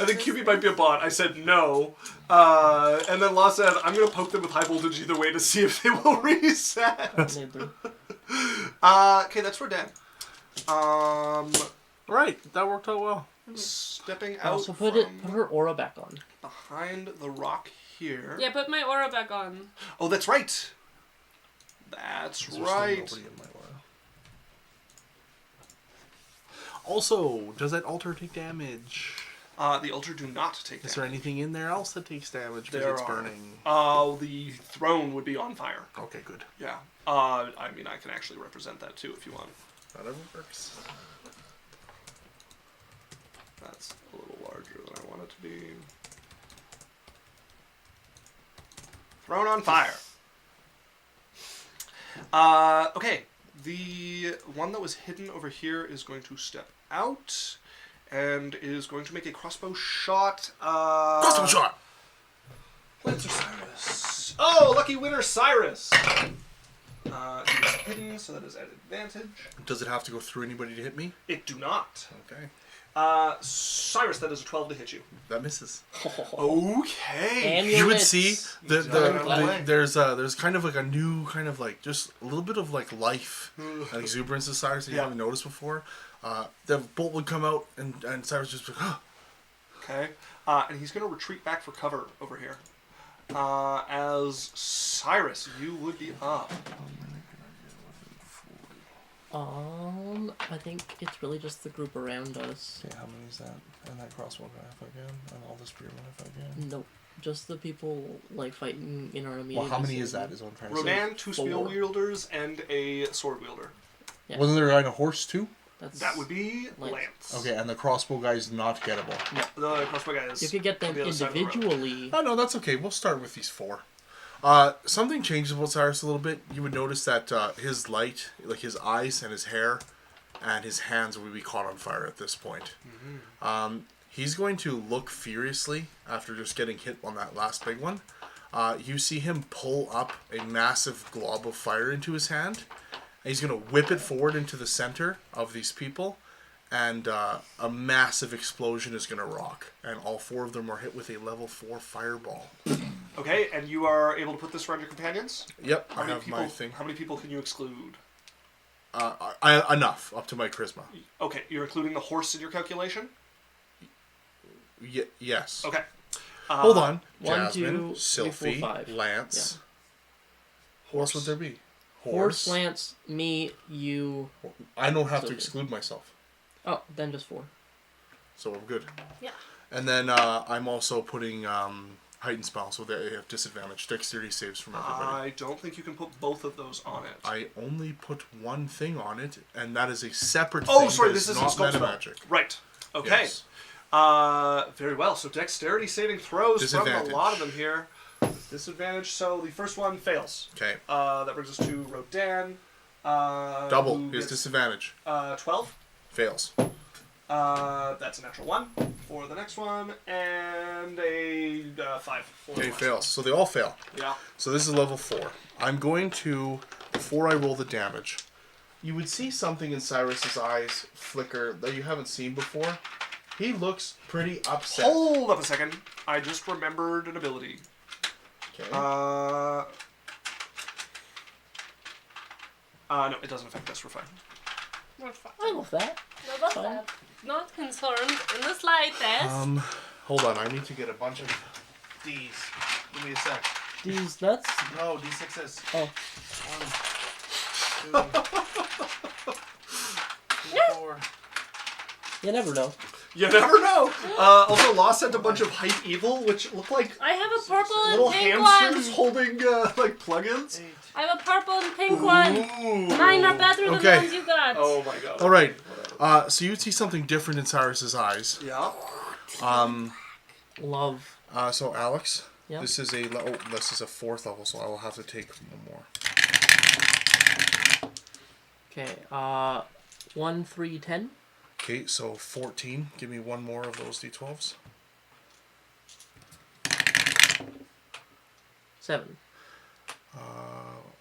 [SPEAKER 2] think QB might be a bot. I said no. And then Law said, I'm going to poke them with high voltage either way to see if they will reset.
[SPEAKER 3] Maybe.
[SPEAKER 2] Okay, that's for Dan.
[SPEAKER 4] Right, that worked out well.
[SPEAKER 2] Stepping out
[SPEAKER 3] Also put
[SPEAKER 2] from
[SPEAKER 3] her aura back on.
[SPEAKER 2] behind the rock here.
[SPEAKER 1] Yeah, put my aura back on.
[SPEAKER 2] Oh, that's right. That's
[SPEAKER 4] There's still
[SPEAKER 2] right.
[SPEAKER 4] nobody in my aura. Also, does that altar take damage?
[SPEAKER 2] The altar do not take
[SPEAKER 4] Is
[SPEAKER 2] damage.
[SPEAKER 4] there anything in there else that takes damage because
[SPEAKER 2] There
[SPEAKER 4] it's
[SPEAKER 2] are.
[SPEAKER 4] burning?
[SPEAKER 2] The throne would be on fire.
[SPEAKER 4] Okay, good.
[SPEAKER 2] Yeah. I mean, I can actually represent that too if you want.
[SPEAKER 4] Whatever works.
[SPEAKER 2] That's a little larger than I want it to be. Throne on fire. Okay. The one that was hidden over here is going to step out and is going to make a crossbow shot.
[SPEAKER 4] Crossbow shot!
[SPEAKER 2] Lancer Cyrus. Oh, lucky winner Cyrus. He is hidden, so that is at advantage.
[SPEAKER 4] Does it have to go through anybody to hit me?
[SPEAKER 2] It do not.
[SPEAKER 4] Okay.
[SPEAKER 2] Cyrus, that is a 12 to hit you.
[SPEAKER 4] That misses.
[SPEAKER 2] Okay.
[SPEAKER 3] And
[SPEAKER 4] You would
[SPEAKER 3] hits.
[SPEAKER 4] see
[SPEAKER 2] Exactly.
[SPEAKER 4] there's kind of like a new kind of like just a little bit of like life and exuberance in Cyrus that you
[SPEAKER 2] Yeah.
[SPEAKER 4] haven't noticed before. The bolt would come out and Cyrus just like,
[SPEAKER 2] Okay. And he's going to retreat back for cover over here. As Cyrus, you would be up.
[SPEAKER 3] I think it's really just the group around us.
[SPEAKER 4] okay, how many is that? And that crossbow guy if I can, and all the spearmen if I can.
[SPEAKER 3] Nope. Just the people, like, fighting in our immediate
[SPEAKER 4] Well, how many is
[SPEAKER 3] vicinity.
[SPEAKER 4] that? Is what I'm trying to say.
[SPEAKER 2] Rodan, 2 spear
[SPEAKER 3] 4.
[SPEAKER 2] wielders, and a sword wielder.
[SPEAKER 3] Yeah.
[SPEAKER 4] Wasn't there a guy on a horse too?
[SPEAKER 3] That's...
[SPEAKER 2] That would be
[SPEAKER 3] Lance.
[SPEAKER 2] Lance.
[SPEAKER 4] Okay, and the crossbow guy is not gettable.
[SPEAKER 2] The crossbow guy is.
[SPEAKER 3] You could get them
[SPEAKER 2] on the other side of the road.
[SPEAKER 3] individually.
[SPEAKER 4] Oh no, that's okay. We'll start with these 4. Something changes about Cyrus a little bit. You would notice that his light, like his eyes and his hair, and his hands will be caught on fire at this point. He's going to look furiously after just getting hit on that last big one. You see him pull up a massive glob of fire into his hand. And he's going to whip it forward into the center of these people. And a massive explosion is going to rock. And all 4 of them are hit with a level 4 fireball.
[SPEAKER 2] Okay, and you are able to put this around your companions?
[SPEAKER 4] Yep,
[SPEAKER 2] How
[SPEAKER 4] I
[SPEAKER 2] many
[SPEAKER 4] have
[SPEAKER 2] people,
[SPEAKER 4] my thing.
[SPEAKER 2] How many people can you exclude?
[SPEAKER 4] Enough, up to my charisma.
[SPEAKER 2] Okay, you're including the horse in your calculation?
[SPEAKER 4] Yes.
[SPEAKER 2] Okay.
[SPEAKER 4] Hold on.
[SPEAKER 3] 1,
[SPEAKER 4] Jasmine,
[SPEAKER 3] 2, 3, 4,
[SPEAKER 4] Sylphie,
[SPEAKER 3] 5.
[SPEAKER 4] Lance.
[SPEAKER 2] Yeah.
[SPEAKER 4] Who else would there be?
[SPEAKER 3] Horse, Lance, me, you.
[SPEAKER 4] I don't have to
[SPEAKER 3] Sylphie.
[SPEAKER 4] exclude myself.
[SPEAKER 3] Oh, then just 4.
[SPEAKER 4] So I'm good.
[SPEAKER 1] Yeah.
[SPEAKER 4] And then I'm also putting heightened spell, so they have disadvantage. Dexterity saves from everybody.
[SPEAKER 2] I don't think you can put both of those on it.
[SPEAKER 4] I only put one thing on it, and that is a separate
[SPEAKER 2] Oh,
[SPEAKER 4] thing.
[SPEAKER 2] sorry,
[SPEAKER 4] that
[SPEAKER 2] this
[SPEAKER 4] is
[SPEAKER 2] isn't
[SPEAKER 4] not
[SPEAKER 2] sculpt
[SPEAKER 4] meta
[SPEAKER 2] spell.
[SPEAKER 4] magic.
[SPEAKER 2] Right. Okay.
[SPEAKER 4] Yes.
[SPEAKER 2] Very well. So dexterity saving throws from a
[SPEAKER 4] Disadvantage.
[SPEAKER 2] lot of them here. Disadvantage. So the first one fails.
[SPEAKER 4] Okay.
[SPEAKER 2] That brings us to Rodan.
[SPEAKER 4] Double.
[SPEAKER 2] Who
[SPEAKER 4] His
[SPEAKER 2] gets,
[SPEAKER 4] disadvantage.
[SPEAKER 2] 12.
[SPEAKER 4] Fails.
[SPEAKER 2] That's a natural 1 for the next one, and a 5 for the
[SPEAKER 4] Okay,
[SPEAKER 2] last
[SPEAKER 4] fails. So they all fail.
[SPEAKER 2] one. Yeah.
[SPEAKER 4] So this is level 4. I'm going to, before I roll the damage, you would see something in Cyrus's eyes flicker that you haven't seen before. He looks pretty upset.
[SPEAKER 2] Hold up a second. I just remembered an ability.
[SPEAKER 4] Okay.
[SPEAKER 2] No, it doesn't affect us. We're fine.
[SPEAKER 1] We're fine.
[SPEAKER 3] I love that.
[SPEAKER 1] No, that's
[SPEAKER 3] Fine.
[SPEAKER 1] bad. Not concerned in the slightest.
[SPEAKER 4] Hold on. I need to get a bunch of D's. Give me a sec.
[SPEAKER 3] These nuts.
[SPEAKER 4] No, D6s.
[SPEAKER 3] Oh.
[SPEAKER 4] 1, 2, 3, 4.
[SPEAKER 3] You never know.
[SPEAKER 2] You never know. Also, Law sent a bunch of hype evil, which look like
[SPEAKER 1] I have a purple
[SPEAKER 2] little
[SPEAKER 1] and pink
[SPEAKER 2] hamsters
[SPEAKER 1] one.
[SPEAKER 2] holding like plugins.
[SPEAKER 4] 8.
[SPEAKER 1] I have a purple and pink one.
[SPEAKER 2] Ooh.
[SPEAKER 1] Mine are better than
[SPEAKER 4] Okay.
[SPEAKER 1] the ones you got.
[SPEAKER 2] Oh my god.
[SPEAKER 4] All right. So you see something different in Cyrus's eyes.
[SPEAKER 2] Yeah.
[SPEAKER 3] Love.
[SPEAKER 4] So Alex,
[SPEAKER 3] Yeah.
[SPEAKER 4] this is a 4th level, so I will have to take one more.
[SPEAKER 3] Okay. 1, 3, 10.
[SPEAKER 4] Okay, so 14. Give me one more of those D12s.
[SPEAKER 3] 7.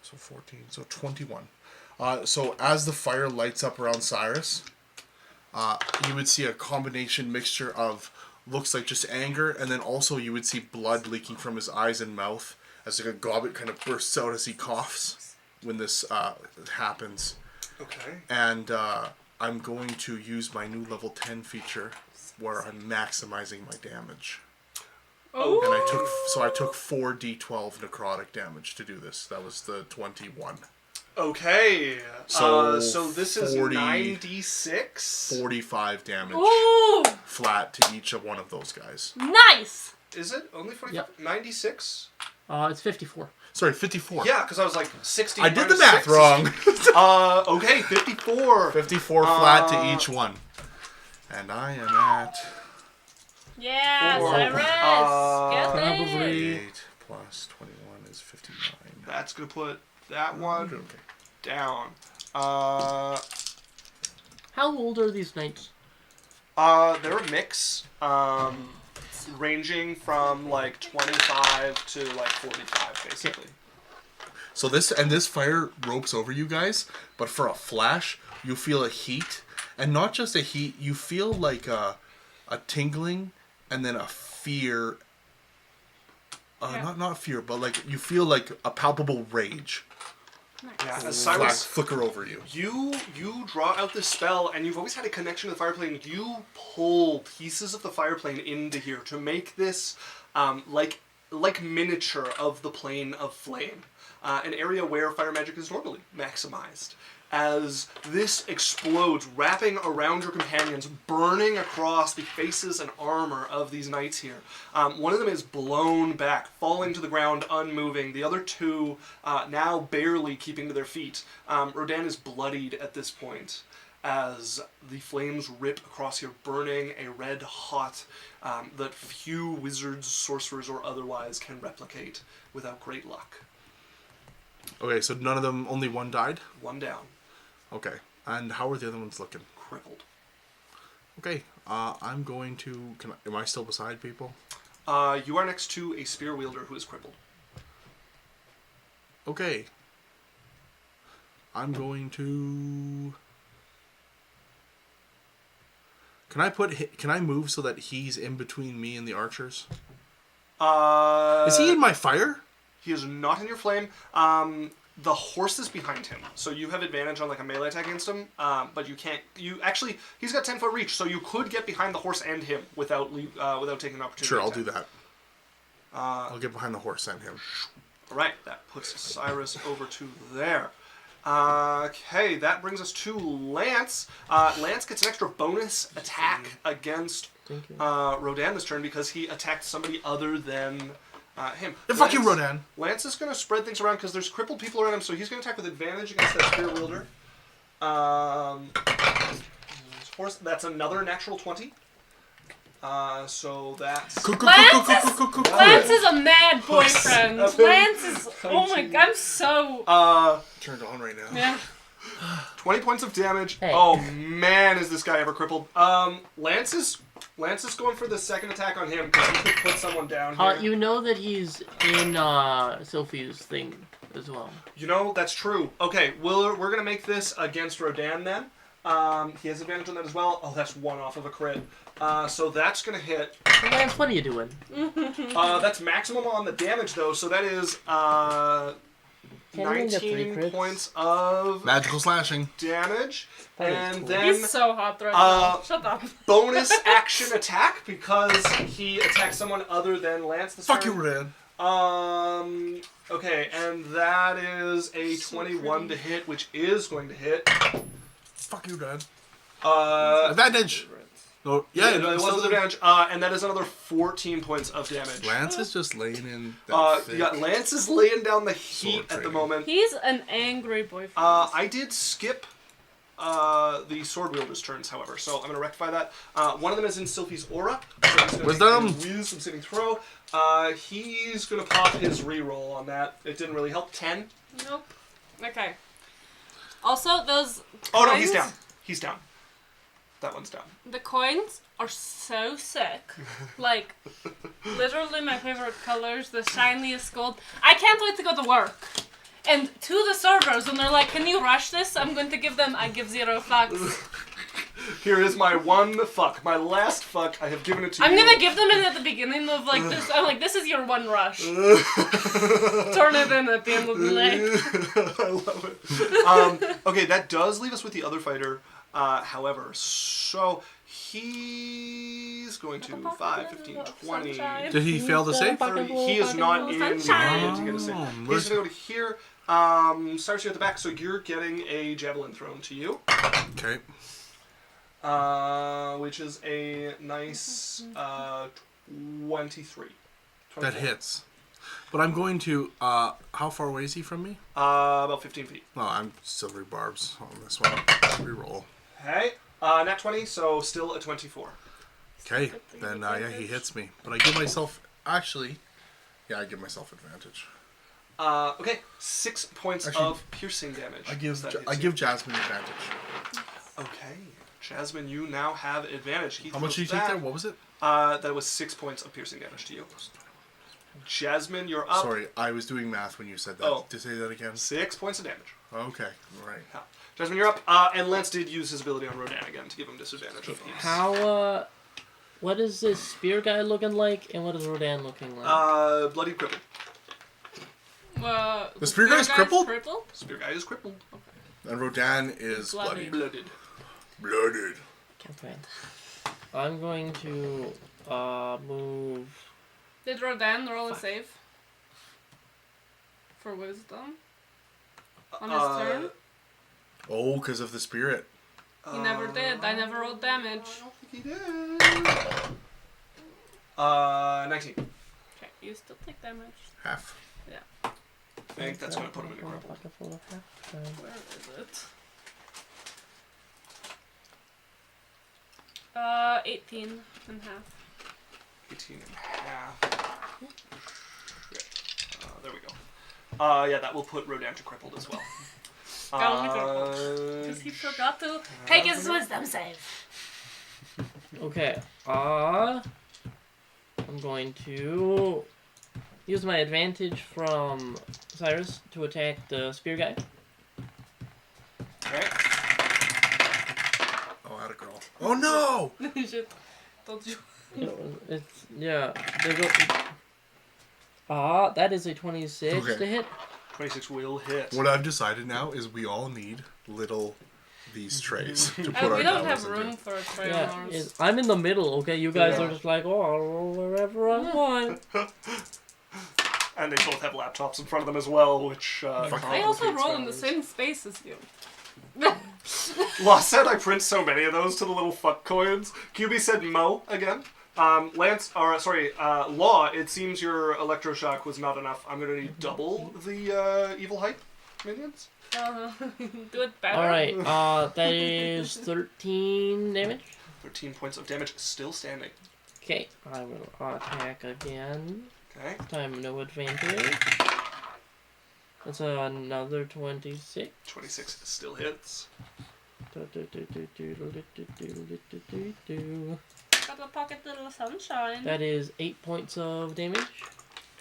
[SPEAKER 4] So 14. So 21. So as the fire lights up around Cyrus, you would see a combination mixture of looks like just anger, and then also you would see blood leaking from his eyes and mouth as like a goblet kind of bursts out as he coughs when this happens.
[SPEAKER 2] Okay.
[SPEAKER 4] And I'm going to use my new level 10 feature where I'm maximizing my damage.
[SPEAKER 1] Oh.
[SPEAKER 4] And I took 4 d12 necrotic damage to do this. That was the 21.
[SPEAKER 2] Okay.
[SPEAKER 4] So,
[SPEAKER 2] So this is
[SPEAKER 4] 40
[SPEAKER 2] 9d6.
[SPEAKER 4] 45 damage
[SPEAKER 1] Ooh,
[SPEAKER 4] flat to each of one of those guys.
[SPEAKER 1] nice.
[SPEAKER 2] Is it only 45?
[SPEAKER 3] Yep.
[SPEAKER 2] 96?
[SPEAKER 3] It's 54.
[SPEAKER 4] Sorry, 54.
[SPEAKER 2] Yeah, because I was like 60.
[SPEAKER 4] I did the
[SPEAKER 2] minus
[SPEAKER 4] math
[SPEAKER 2] 6
[SPEAKER 4] wrong.
[SPEAKER 2] Okay, 54.
[SPEAKER 4] 54 flat to each one. And I am at
[SPEAKER 1] Yeah,
[SPEAKER 2] Four.
[SPEAKER 1] Cyrus. Get there.
[SPEAKER 3] Probably.
[SPEAKER 4] 8 plus 21 is 59.
[SPEAKER 2] That's going to put that one
[SPEAKER 4] Okay.
[SPEAKER 2] down.
[SPEAKER 3] How old are these knights?
[SPEAKER 2] They're a mix, ranging from like 25 to like 45, basically.
[SPEAKER 4] So this fire ropes over you guys, but for a flash, you feel a heat, and not just a heat. You feel like a tingling, and then a fear.
[SPEAKER 1] Yeah.
[SPEAKER 4] Not fear, but like you feel like a palpable rage
[SPEAKER 2] Yeah, as
[SPEAKER 4] flash,
[SPEAKER 2] Cyrus,
[SPEAKER 4] flicker over you.
[SPEAKER 2] you draw out this spell, and you've always had a connection to the fire plane. You pull pieces of the fire plane into here to make this like miniature of the plane of flame, an area where fire magic is normally maximized. As this explodes, wrapping around your companions, burning across the faces and armor of these knights here. One of them is blown back, falling to the ground, unmoving. The other two, now barely keeping to their feet. Rodan is bloodied at this point, as the flames rip across here, burning a red hot that few wizards, sorcerers, or otherwise can replicate without great luck.
[SPEAKER 4] Okay, so none of them, only one died.
[SPEAKER 2] One down.
[SPEAKER 4] Okay, And how are the other ones looking?
[SPEAKER 2] Crippled.
[SPEAKER 4] Okay, I'm going to... am I still beside people?
[SPEAKER 2] You are next to a spear wielder who is crippled.
[SPEAKER 4] Okay. I'm going to... Can I move so that he's in between me and the archers? Is he in my fire?
[SPEAKER 2] He is not in your flame. The horse is behind him, so you have advantage on like a melee attack against him. But you can't. He's got 10-foot reach, so you could get behind the horse and him without taking an opportunity.
[SPEAKER 4] Sure, I'll
[SPEAKER 2] attack.
[SPEAKER 4] do that. I'll get behind the horse and him.
[SPEAKER 2] All right, that puts Cyrus over to there. Okay, that brings us to Lance. Lance gets an extra bonus attack against Rodan this turn because he attacked somebody other than him.
[SPEAKER 4] Fuck you, Rodan.
[SPEAKER 2] Lance is going to spread things around because there's crippled people around him, so he's going to attack with advantage against that spear wielder. That's another natural 20. So that's...
[SPEAKER 1] Lance is a mad boyfriend. Lance is... Oh my god, I'm so...
[SPEAKER 4] Turned on right now.
[SPEAKER 1] Yeah.
[SPEAKER 2] 20 points of damage.
[SPEAKER 3] Hey.
[SPEAKER 2] Oh man, is this guy ever crippled. Lance is going for the second attack on him because he could put someone down here.
[SPEAKER 3] You know that he's in Sophie's thing as well.
[SPEAKER 2] You know, that's true. Okay, we're going to make this against Rodan then. He has advantage on that as well. Oh, that's one off of a crit. So that's going to hit.
[SPEAKER 3] Lance, what are you doing?
[SPEAKER 2] That's maximum on the damage though, so that is 19 points of
[SPEAKER 4] magical slashing
[SPEAKER 2] damage.
[SPEAKER 3] That is
[SPEAKER 2] And
[SPEAKER 3] cool.
[SPEAKER 2] then
[SPEAKER 1] He's so hot right now. Shut up.
[SPEAKER 2] bonus action attack because he attacked someone other than Lance this
[SPEAKER 4] Fuck
[SPEAKER 2] turn.
[SPEAKER 4] you, Rodan.
[SPEAKER 2] Okay, and that is a 21 to hit, which is going to hit.
[SPEAKER 4] Fuck you, Rodan.
[SPEAKER 2] Advantage.
[SPEAKER 4] Advantage. No, yeah,
[SPEAKER 2] it was with advantage. And that is another 14 points of damage.
[SPEAKER 4] Lance is just laying in that thick.
[SPEAKER 2] Yeah, Lance is laying down the heat
[SPEAKER 4] Sword
[SPEAKER 2] at the
[SPEAKER 4] training.
[SPEAKER 2] moment.
[SPEAKER 1] He's an angry boyfriend.
[SPEAKER 2] I did skip the sword wielder's turns, however, so I'm going to rectify that. One of them is in Sylphie's aura. So he's gonna
[SPEAKER 4] Wisdom.
[SPEAKER 2] make a wisdom saving throw. He's going to pop his reroll on that. It didn't really help. 10.
[SPEAKER 1] Nope. Okay. Also, those
[SPEAKER 2] Oh no,
[SPEAKER 1] coins-
[SPEAKER 2] he's down. He's down. That one's down.
[SPEAKER 1] The coins are so sick. Like, literally my favorite colors, the shiniest gold. I can't wait to go to work. And to the servers, when they're like, can you rush this? I'm going to give them, I give 0 fucks.
[SPEAKER 2] Here is my one fuck. My last fuck. I have given it to you.
[SPEAKER 1] I'm going to give them it at the beginning of like this. I'm like, this is your one rush. Turn it in at the end of the day.
[SPEAKER 2] I love it. Okay, that does leave us with the other fighter. However, so he's going to 5, 15, 20.
[SPEAKER 4] Did he fail the save?
[SPEAKER 2] 30. He is not in the
[SPEAKER 1] Sunshine.
[SPEAKER 2] area to get a save. He's going to go to here. Starts you at the back, so you're getting a javelin thrown to you.
[SPEAKER 4] Okay.
[SPEAKER 2] Which is a nice 23.
[SPEAKER 4] That hits. But I'm going to, how far away is he from me?
[SPEAKER 2] About 15 feet.
[SPEAKER 4] Well, I'm silvery barbs on this one. Reroll.
[SPEAKER 2] Okay. Nat 20, so still a 24.
[SPEAKER 4] Okay, then, yeah, he hits me. But I give myself, actually, yeah, I give myself advantage.
[SPEAKER 2] Okay, 6 points
[SPEAKER 4] Actually,
[SPEAKER 2] of piercing damage.
[SPEAKER 4] I
[SPEAKER 2] That
[SPEAKER 4] give
[SPEAKER 2] hits
[SPEAKER 4] Jasmine advantage.
[SPEAKER 2] you. Okay. Jasmine, you now have advantage. He
[SPEAKER 4] How much did you
[SPEAKER 2] throws
[SPEAKER 4] take
[SPEAKER 2] that.
[SPEAKER 4] there? What was it?
[SPEAKER 2] That was 6 points of piercing damage to you. Jasmine, you're up.
[SPEAKER 4] Sorry, I was doing math when you said that.
[SPEAKER 2] Oh.
[SPEAKER 4] To say that again?
[SPEAKER 2] 6 points of damage.
[SPEAKER 4] Okay, right.
[SPEAKER 2] Yeah. Jasmine, you're up. And Lance did use his ability on Rodan again to give him disadvantage. Of
[SPEAKER 3] How, what is this spear guy looking like, and what is Rodan looking like?
[SPEAKER 2] Bloody crippled.
[SPEAKER 4] The spear guy's crippled?
[SPEAKER 2] Spear guy is crippled.
[SPEAKER 4] And Rodan is bloody.
[SPEAKER 1] Bloody.
[SPEAKER 4] Blooded.
[SPEAKER 3] Can't wait. I'm going to, move...
[SPEAKER 1] Did Rodan roll a save? For wisdom? On his turn?
[SPEAKER 4] Oh, because of the spirit.
[SPEAKER 1] He never did. I never rolled damage.
[SPEAKER 2] I don't think he did. 19.
[SPEAKER 1] Okay, you still take damage.
[SPEAKER 4] Half.
[SPEAKER 1] Yeah.
[SPEAKER 2] I think that's going to put him in a cripple.
[SPEAKER 1] Where is it? 18 and half.
[SPEAKER 2] 18 and a half. There we go. Yeah, that will put Rodan to crippled as well.
[SPEAKER 1] Because he forgot to take his wisdom save.
[SPEAKER 3] Okay. I'm going to use my advantage from Cyrus to attack the spear guy.
[SPEAKER 2] Okay.
[SPEAKER 4] Oh, atta girl. Oh no!
[SPEAKER 1] Shit. Told you.
[SPEAKER 3] It's yeah. They go. That is a 26
[SPEAKER 4] Okay.
[SPEAKER 3] to hit.
[SPEAKER 2] 26 will hit.
[SPEAKER 4] What I've decided now is we all need these trays to put our
[SPEAKER 1] We don't have
[SPEAKER 4] towers
[SPEAKER 1] room
[SPEAKER 4] into.
[SPEAKER 1] for a tray on
[SPEAKER 3] Yeah,
[SPEAKER 1] ours.
[SPEAKER 3] I'm in the middle. Okay, you guys
[SPEAKER 2] Yeah.
[SPEAKER 3] are just like, oh, I'll roll wherever I want.
[SPEAKER 2] And they both have laptops in front of them as well, which
[SPEAKER 1] I also
[SPEAKER 2] complicates
[SPEAKER 1] roll in the
[SPEAKER 2] matters.
[SPEAKER 1] same space as you.
[SPEAKER 2] Law said I print so many of those to the little fuck coins. QB said Mo again. Law, it seems your electroshock was not enough. I'm gonna need double the evil hype minions.
[SPEAKER 1] Do it better.
[SPEAKER 3] Alright, that is 13 damage.
[SPEAKER 2] 13 points of damage, still standing.
[SPEAKER 3] Okay, I will attack again.
[SPEAKER 2] Okay.
[SPEAKER 3] Time no advantage. That's another 26.
[SPEAKER 2] 26 still hits.
[SPEAKER 1] Got a pocket little sunshine.
[SPEAKER 3] That is 8 points of damage.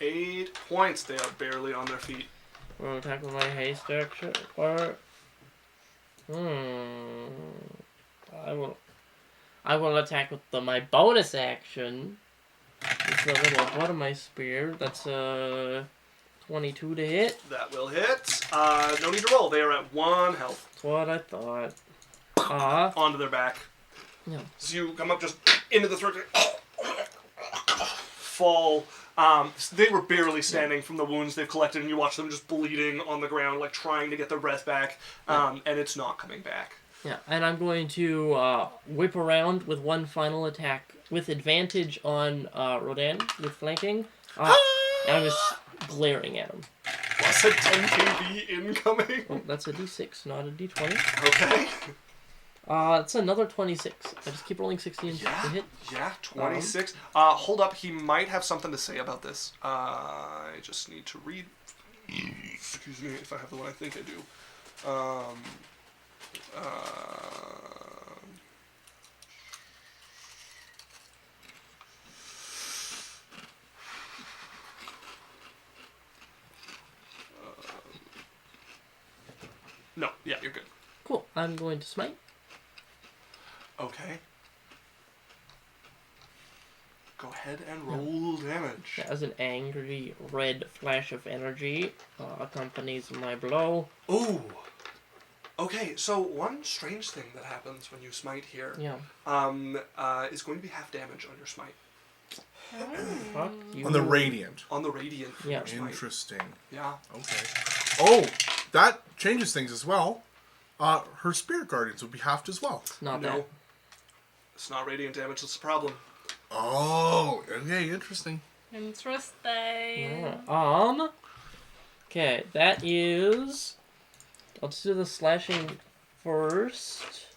[SPEAKER 2] 8 points. They are barely on their feet.
[SPEAKER 3] We'll attack with my haste action. Or I will attack with my bonus action. It's the little butt of my spear. That's 22 to hit.
[SPEAKER 2] That will hit. No need to roll. They are at 1 health.
[SPEAKER 3] That's what I thought.
[SPEAKER 2] Onto their back.
[SPEAKER 3] Yeah.
[SPEAKER 2] So you come up just into the throat. Fall. They were barely standing from the wounds they've collected, and you watch them just bleeding on the ground, like trying to get their breath back, and it's not coming back.
[SPEAKER 3] Yeah, and I'm going to whip around with one final attack with advantage on Rodan with flanking. And I'm just glaring at him.
[SPEAKER 2] Plus a 10 kb incoming.
[SPEAKER 3] Oh, that's a d6, not a d20.
[SPEAKER 2] Okay.
[SPEAKER 3] It's another 26. I just keep rolling 16 to hit.
[SPEAKER 2] Yeah, 26. Hold up, he might have something to say about this. I just need to read. Excuse me, if I have the one I think I do. No, yeah, you're good.
[SPEAKER 3] Cool. I'm going to smite.
[SPEAKER 2] Okay. Go ahead and roll damage.
[SPEAKER 3] As an angry red flash of energy accompanies my blow.
[SPEAKER 2] Ooh. Okay, so one strange thing that happens when you smite here,
[SPEAKER 3] Yeah.
[SPEAKER 2] is going to be half damage on your smite.
[SPEAKER 3] Fuck you.
[SPEAKER 4] On the radiant.
[SPEAKER 2] On the radiant. for
[SPEAKER 3] Yeah.
[SPEAKER 2] your smite.
[SPEAKER 4] Interesting.
[SPEAKER 2] Yeah.
[SPEAKER 4] Okay. Oh, that changes things as well. Her spirit guardians would be halved as well.
[SPEAKER 3] Not
[SPEAKER 2] No.
[SPEAKER 3] that.
[SPEAKER 2] It's not radiant damage, that's the problem.
[SPEAKER 4] Oh, okay, interesting.
[SPEAKER 1] Interesting.
[SPEAKER 3] Yeah. Okay, that is. I'll just do the slashing first.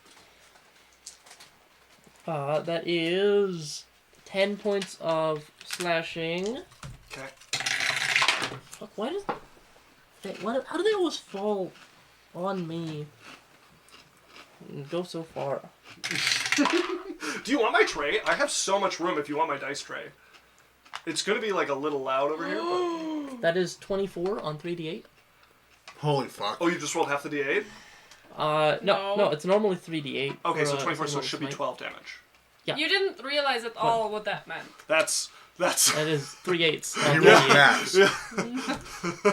[SPEAKER 3] That is 10 points of slashing.
[SPEAKER 2] Okay.
[SPEAKER 3] Fuck, why does... How do they always fall on me? And go so far.
[SPEAKER 2] Do you want my tray? I have so much room if you want my dice tray. It's gonna be like a little loud over here. But...
[SPEAKER 3] That is 24 on 3d8.
[SPEAKER 4] Holy fuck.
[SPEAKER 2] Oh, you just rolled half the d8?
[SPEAKER 3] No, it's normally 3d8.
[SPEAKER 2] Okay, so
[SPEAKER 3] for,
[SPEAKER 2] 24, so it
[SPEAKER 3] normal
[SPEAKER 2] should be
[SPEAKER 3] smite.
[SPEAKER 2] 12 damage.
[SPEAKER 3] Yeah.
[SPEAKER 1] You didn't realize at all what that meant.
[SPEAKER 2] That's...
[SPEAKER 3] That is 3/8.
[SPEAKER 4] You rolled max.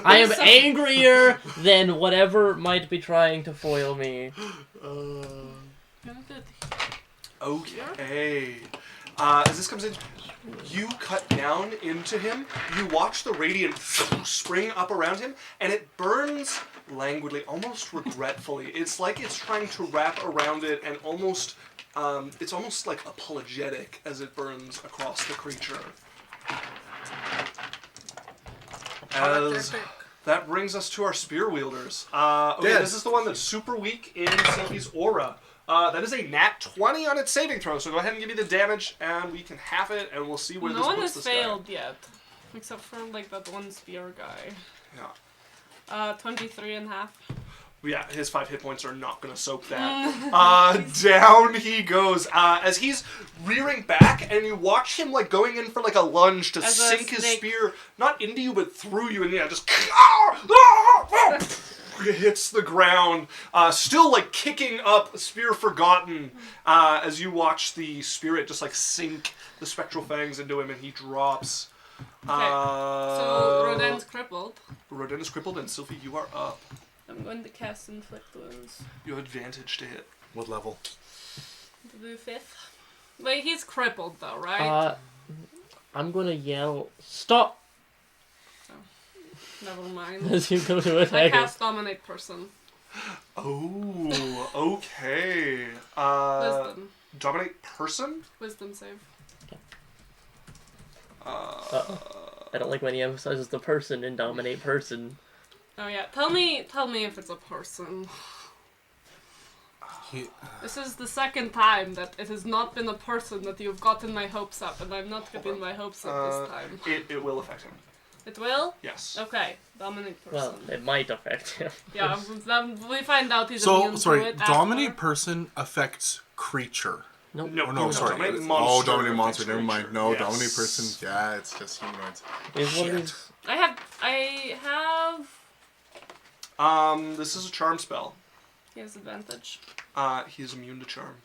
[SPEAKER 3] I am angrier than whatever might be trying to foil me.
[SPEAKER 2] Okay. As this comes in, you cut down into him. You watch the radiant spring up around him, and it burns languidly, almost regretfully. It's like it's trying to wrap around it, and almost, it's almost like apologetic as it burns across the creature. As that brings us to our spear wielders. Okay,
[SPEAKER 4] Dead.
[SPEAKER 2] this is the one that's super weak in Sylvie's aura. That is a nat 20 on its saving throw, so go ahead and give me the damage, and we can half it, and we'll see where
[SPEAKER 1] No
[SPEAKER 2] this
[SPEAKER 1] one
[SPEAKER 2] puts
[SPEAKER 1] has
[SPEAKER 2] this
[SPEAKER 1] failed yet. Except for, like, that one spear guy.
[SPEAKER 2] guy. Yeah.
[SPEAKER 1] 23 and a half.
[SPEAKER 2] Yeah, his 5 hit points are not going to soak that. Down he goes. As he's rearing back, and you watch him like going in for like a lunge to
[SPEAKER 1] As a
[SPEAKER 2] sink his
[SPEAKER 1] snake.
[SPEAKER 2] spear, not into you, but through you, and yeah, just hits the ground. Still like kicking up, spear forgotten, as you watch the spirit just like sink the spectral fangs into him, and he drops.
[SPEAKER 1] So Rodin's crippled.
[SPEAKER 2] Rodin is crippled, and Sylphie, you are up.
[SPEAKER 1] I'm going to cast Inflict Wounds.
[SPEAKER 2] You have advantage to hit.
[SPEAKER 4] What level?
[SPEAKER 1] The 5th. Wait, he's crippled though, right?
[SPEAKER 3] I'm gonna yell, stop!
[SPEAKER 1] Never mind.
[SPEAKER 3] As you go to
[SPEAKER 1] I
[SPEAKER 3] attack him.
[SPEAKER 1] cast Dominate Person.
[SPEAKER 2] Oh, okay.
[SPEAKER 1] Wisdom.
[SPEAKER 2] Dominate person?
[SPEAKER 1] Wisdom save.
[SPEAKER 3] I don't like when he emphasizes the person in dominate person.
[SPEAKER 1] Oh yeah, tell me if it's a person.
[SPEAKER 4] He,
[SPEAKER 1] This is the second time that it has not been a person that you've gotten my hopes up, and I'm not getting my hopes up this time.
[SPEAKER 2] It will affect him.
[SPEAKER 1] It will?
[SPEAKER 2] Yes.
[SPEAKER 1] Okay, dominate person.
[SPEAKER 3] Well, it might affect him.
[SPEAKER 1] Yeah, we find out he's immune to
[SPEAKER 4] sorry,
[SPEAKER 1] it
[SPEAKER 4] dominate
[SPEAKER 1] after.
[SPEAKER 4] person affects creature.
[SPEAKER 3] Nope.
[SPEAKER 2] No,
[SPEAKER 4] Oh, no, sorry.
[SPEAKER 2] Dominate
[SPEAKER 4] Oh,
[SPEAKER 2] monster.
[SPEAKER 4] dominate
[SPEAKER 2] affects
[SPEAKER 4] monster, never mind.
[SPEAKER 2] creature.
[SPEAKER 4] No,
[SPEAKER 2] Yes.
[SPEAKER 4] dominate person, yeah, it's just humanoids.
[SPEAKER 3] It's one of
[SPEAKER 4] Shit.
[SPEAKER 3] these.
[SPEAKER 1] I have.
[SPEAKER 2] This is a charm spell.
[SPEAKER 1] He has advantage.
[SPEAKER 2] He is immune to charm.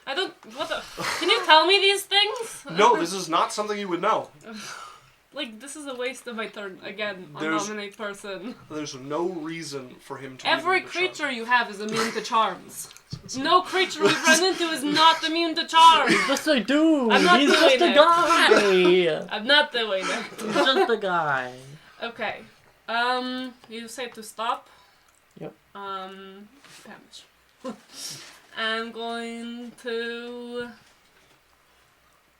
[SPEAKER 1] I don't. What the? Can you tell me these things?
[SPEAKER 2] No, this is not something you would know.
[SPEAKER 1] Like, this is a waste of my turn again on
[SPEAKER 2] There's-
[SPEAKER 1] dominate person.
[SPEAKER 2] There's no reason for him to be
[SPEAKER 1] Every
[SPEAKER 2] immune to charm.
[SPEAKER 1] creature you have is immune to charms. No creature we've run into is not immune to charms.
[SPEAKER 3] Just a dude!
[SPEAKER 1] I'm not
[SPEAKER 3] He's
[SPEAKER 1] doing
[SPEAKER 3] just a
[SPEAKER 1] it.
[SPEAKER 3] guy!
[SPEAKER 1] I'm not doing it.
[SPEAKER 3] He's just a guy.
[SPEAKER 1] Okay. You say to stop.
[SPEAKER 3] Yep.
[SPEAKER 1] Damage. I'm going to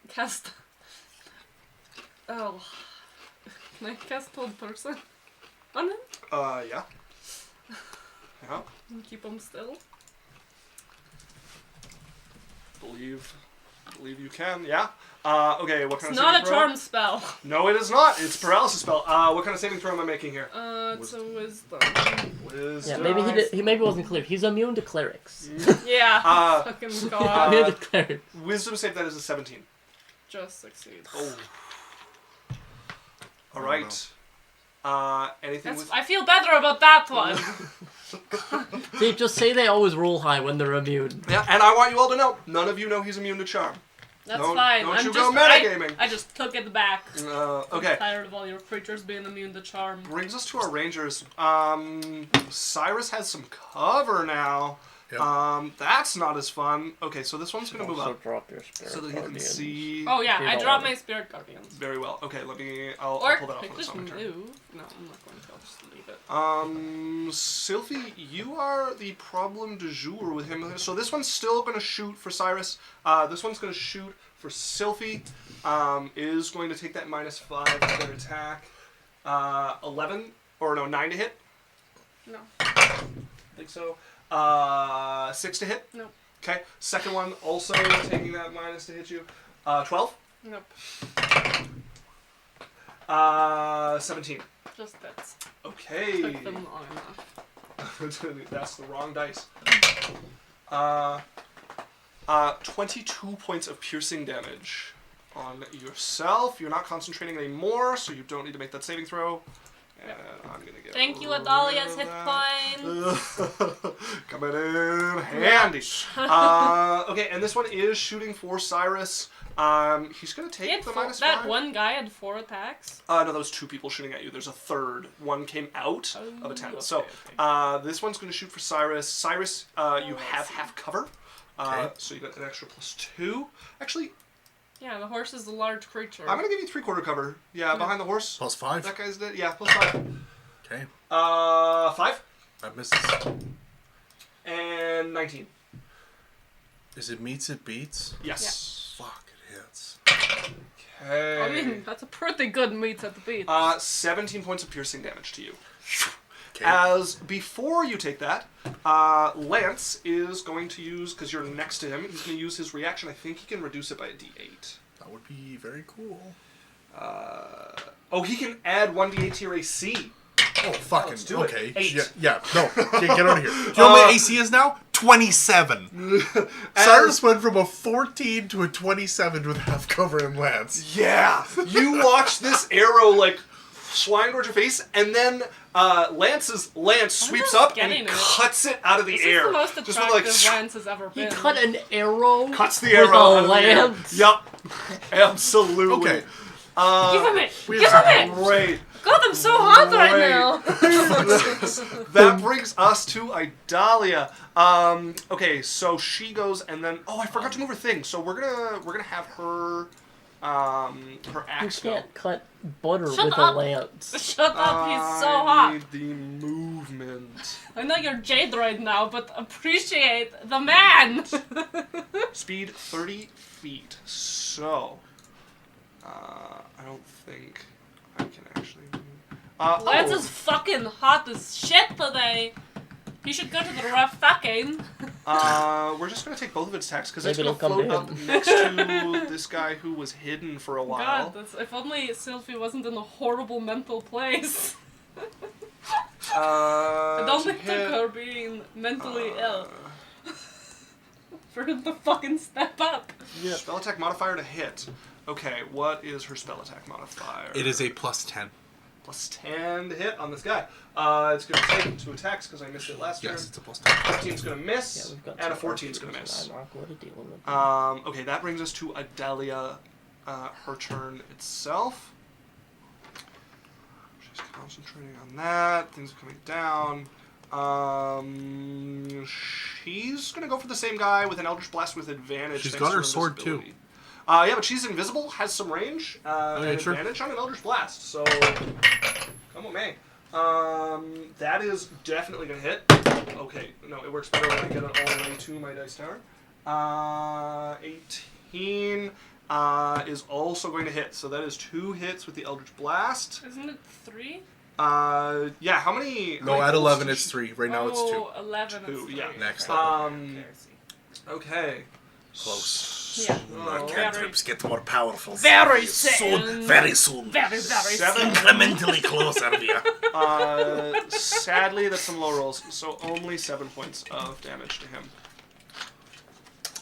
[SPEAKER 1] cast. Oh. Can I cast Hold Person on him?
[SPEAKER 2] Yeah. Yeah.
[SPEAKER 1] And keep him still.
[SPEAKER 2] Believe you can. Yeah. Okay. What kind
[SPEAKER 1] It's
[SPEAKER 2] of
[SPEAKER 1] not
[SPEAKER 2] saving
[SPEAKER 1] a
[SPEAKER 2] throw?
[SPEAKER 1] charm spell.
[SPEAKER 2] No, it is not. It's paralysis spell. What kind of saving throw am I making here?
[SPEAKER 1] It's a wisdom.
[SPEAKER 3] Yeah, maybe he maybe wasn't clear. He's immune to clerics.
[SPEAKER 1] Yeah. Fucking
[SPEAKER 3] Immune
[SPEAKER 1] god.
[SPEAKER 3] to clerics.
[SPEAKER 2] Wisdom save that is a 17.
[SPEAKER 1] Just succeeds.
[SPEAKER 2] Oh. All right. Anything with?
[SPEAKER 1] I feel better about that one.
[SPEAKER 3] They just say they always roll high when they're immune.
[SPEAKER 2] Yeah, and I want you all to know, none of you know he's immune to charm.
[SPEAKER 1] That's
[SPEAKER 2] Don't-
[SPEAKER 1] fine.
[SPEAKER 2] don't
[SPEAKER 1] I'm
[SPEAKER 2] you
[SPEAKER 1] just
[SPEAKER 2] go metagaming.
[SPEAKER 1] I just took it back.
[SPEAKER 2] Okay.
[SPEAKER 1] I'm tired of all your creatures being immune to charm.
[SPEAKER 2] Brings us to our rangers. Cyrus has some cover now.
[SPEAKER 4] Yep.
[SPEAKER 2] That's not as fun. Okay, so this one's gonna move
[SPEAKER 3] Also
[SPEAKER 2] up
[SPEAKER 3] drop your spirit
[SPEAKER 2] so that he can
[SPEAKER 3] guardian.
[SPEAKER 2] see
[SPEAKER 1] Oh yeah,
[SPEAKER 3] You
[SPEAKER 1] I
[SPEAKER 3] don't
[SPEAKER 1] dropped
[SPEAKER 3] want
[SPEAKER 1] my spirit guardians.
[SPEAKER 2] very well. Okay, I'll
[SPEAKER 1] Or
[SPEAKER 2] pull that off
[SPEAKER 1] I
[SPEAKER 2] on
[SPEAKER 1] could
[SPEAKER 2] this
[SPEAKER 1] just
[SPEAKER 2] on my turn.
[SPEAKER 1] move. No, I'm not going to. I'll just leave it.
[SPEAKER 2] Sylphie, you are the problem du jour with him. So this one's still going to shoot for Cyrus. This one's going to shoot for Sylphie. Is going to take that -5 to their attack. 11, or no, 9 to hit.
[SPEAKER 1] No.
[SPEAKER 2] I think so. 6 to hit.
[SPEAKER 1] No.
[SPEAKER 2] Okay. Second one also taking that minus to hit you. 12.
[SPEAKER 1] Nope.
[SPEAKER 2] 17.
[SPEAKER 1] Just bits.
[SPEAKER 2] Okay.
[SPEAKER 1] Took them long enough.
[SPEAKER 2] That's the wrong dice. 22 points of piercing damage on yourself. You're not concentrating anymore, so you don't need to make that saving throw. And I'm gonna get.
[SPEAKER 1] Thank you,
[SPEAKER 2] rid
[SPEAKER 1] Adalia's
[SPEAKER 2] of
[SPEAKER 1] hit
[SPEAKER 2] that.
[SPEAKER 1] points.
[SPEAKER 2] Coming in handy. Okay, and this one is shooting for Cyrus. He's gonna
[SPEAKER 1] He had
[SPEAKER 2] take the
[SPEAKER 1] four,
[SPEAKER 2] -5.
[SPEAKER 1] that one guy had 4 attacks.
[SPEAKER 2] No, that was 2 people shooting at you. There's a third. One came out of a tent.
[SPEAKER 1] okay,
[SPEAKER 2] So,
[SPEAKER 1] okay.
[SPEAKER 2] this one's going to shoot for Cyrus. Cyrus, you have half cover.
[SPEAKER 4] Okay.
[SPEAKER 2] So you got an extra +2. Actually,
[SPEAKER 1] Yeah, the horse is a large creature.
[SPEAKER 2] I'm going to give you 3/4 cover. Yeah, behind the horse.
[SPEAKER 4] +5.
[SPEAKER 2] That guy's dead. Yeah, +5.
[SPEAKER 4] Okay.
[SPEAKER 2] 5
[SPEAKER 4] That misses.
[SPEAKER 2] and 19.
[SPEAKER 4] Is it meets it beats?
[SPEAKER 2] Yes.
[SPEAKER 4] Fuck, it hits.
[SPEAKER 2] Okay.
[SPEAKER 1] I mean, that's a pretty good meat at the beat.
[SPEAKER 2] 17 points of piercing damage to you.
[SPEAKER 4] Okay.
[SPEAKER 2] As before you take that, Lance is going to use, because you're next to him, he's going to use his reaction. I think he can reduce it by a d8.
[SPEAKER 4] That would be very cool.
[SPEAKER 2] Oh, he can add 1d8 to your AC.
[SPEAKER 4] Oh, fucking,
[SPEAKER 2] Let's do it.
[SPEAKER 4] okay.
[SPEAKER 2] 8.
[SPEAKER 4] Yeah, no. Get out of here. Do you know what my AC is now? 27. Cyrus went from a 14 to a 27 with half cover and lance.
[SPEAKER 2] Yeah! You watch this arrow, like, flying towards your face, and then Lance's lance sweeps
[SPEAKER 1] just
[SPEAKER 2] up
[SPEAKER 1] getting
[SPEAKER 2] and
[SPEAKER 1] it.
[SPEAKER 2] cuts it out of the
[SPEAKER 1] This
[SPEAKER 2] air.
[SPEAKER 1] is the most
[SPEAKER 2] Just
[SPEAKER 1] attractive
[SPEAKER 2] with, like,
[SPEAKER 1] lance has ever
[SPEAKER 3] He
[SPEAKER 1] been.
[SPEAKER 3] cut an arrow
[SPEAKER 2] cuts the
[SPEAKER 3] with
[SPEAKER 2] arrow
[SPEAKER 3] a
[SPEAKER 2] out of the air.
[SPEAKER 3] lance.
[SPEAKER 2] Yup. Absolutely.
[SPEAKER 4] Okay.
[SPEAKER 1] Give him it!
[SPEAKER 4] We
[SPEAKER 1] Give
[SPEAKER 4] have
[SPEAKER 1] him it!
[SPEAKER 2] Great.
[SPEAKER 1] God, I'm so hot right
[SPEAKER 2] Great.
[SPEAKER 1] now.
[SPEAKER 2] That brings us to Idalia. Okay, so she goes, and then I forgot to move her thing. So we're gonna have her her
[SPEAKER 3] You
[SPEAKER 2] axe go.
[SPEAKER 3] can't cut butter
[SPEAKER 1] Shut
[SPEAKER 3] with
[SPEAKER 1] up.
[SPEAKER 3] a lance.
[SPEAKER 1] Shut up, he's so
[SPEAKER 2] I
[SPEAKER 1] hot.
[SPEAKER 2] need the movement.
[SPEAKER 1] I know you're Jade right now, but appreciate the man.
[SPEAKER 2] Speed 30 feet. So I don't think I can actually.
[SPEAKER 1] Lance is fucking hot as shit today. You should go to the rough fucking.
[SPEAKER 2] We're just gonna take both of its attacks because it's
[SPEAKER 3] Maybe
[SPEAKER 2] gonna
[SPEAKER 3] it'll come
[SPEAKER 2] float
[SPEAKER 3] to
[SPEAKER 2] up
[SPEAKER 3] him.
[SPEAKER 2] next to this guy who was hidden for a while.
[SPEAKER 1] God, if only Sylvie wasn't in a horrible mental place. I don't
[SPEAKER 2] to
[SPEAKER 1] think
[SPEAKER 2] hit,
[SPEAKER 1] took her being mentally ill for him to fucking step up.
[SPEAKER 2] Spell attack modifier to hit. Okay, what is her spell attack modifier?
[SPEAKER 4] It is a plus 10.
[SPEAKER 2] Plus 10 to hit on this guy. It's going to take 2 attacks because I missed it last
[SPEAKER 4] Yes,
[SPEAKER 2] turn.
[SPEAKER 4] it's a plus 10.
[SPEAKER 2] 15's going to miss,
[SPEAKER 3] We've got
[SPEAKER 2] and a
[SPEAKER 3] some
[SPEAKER 2] 14's going to
[SPEAKER 3] archers,
[SPEAKER 2] miss.
[SPEAKER 3] and I'm not going to deal with them.
[SPEAKER 2] Okay, that brings us to Idalia, her turn itself. She's concentrating on that. Things are coming down. She's going to go for the same guy with an Eldritch Blast with advantage.
[SPEAKER 4] She's
[SPEAKER 2] thanks
[SPEAKER 4] got
[SPEAKER 2] to
[SPEAKER 4] her sword, too.
[SPEAKER 2] invisibility. Yeah, but she's invisible, has some range, and
[SPEAKER 4] sure.
[SPEAKER 2] advantage on an Eldritch Blast. So, come on, man. That is definitely going to hit. Okay, no, it works better when I get it all the way to my dice tower. 18 is also going to hit. So that is 2 hits with the Eldritch Blast.
[SPEAKER 1] Isn't it 3?
[SPEAKER 2] Yeah, how many...
[SPEAKER 4] No,
[SPEAKER 2] how many
[SPEAKER 4] at
[SPEAKER 2] bolts
[SPEAKER 4] 11
[SPEAKER 2] does
[SPEAKER 4] it's
[SPEAKER 2] she-
[SPEAKER 4] 3. Right now it's 2.
[SPEAKER 1] 11
[SPEAKER 2] Two,
[SPEAKER 1] it's 3.
[SPEAKER 2] yeah.
[SPEAKER 4] Next
[SPEAKER 1] Okay.
[SPEAKER 2] Um,
[SPEAKER 1] Okay, I see.
[SPEAKER 2] Okay.
[SPEAKER 4] Close.
[SPEAKER 1] Yeah.
[SPEAKER 2] Oh,
[SPEAKER 1] cantrips
[SPEAKER 4] get more powerful.
[SPEAKER 1] Very soon.
[SPEAKER 4] Very soon.
[SPEAKER 1] Very
[SPEAKER 2] Seven.
[SPEAKER 4] Incrementally closer, Arvia.
[SPEAKER 2] Sadly, that's some low rolls, so only 7 points of damage to him.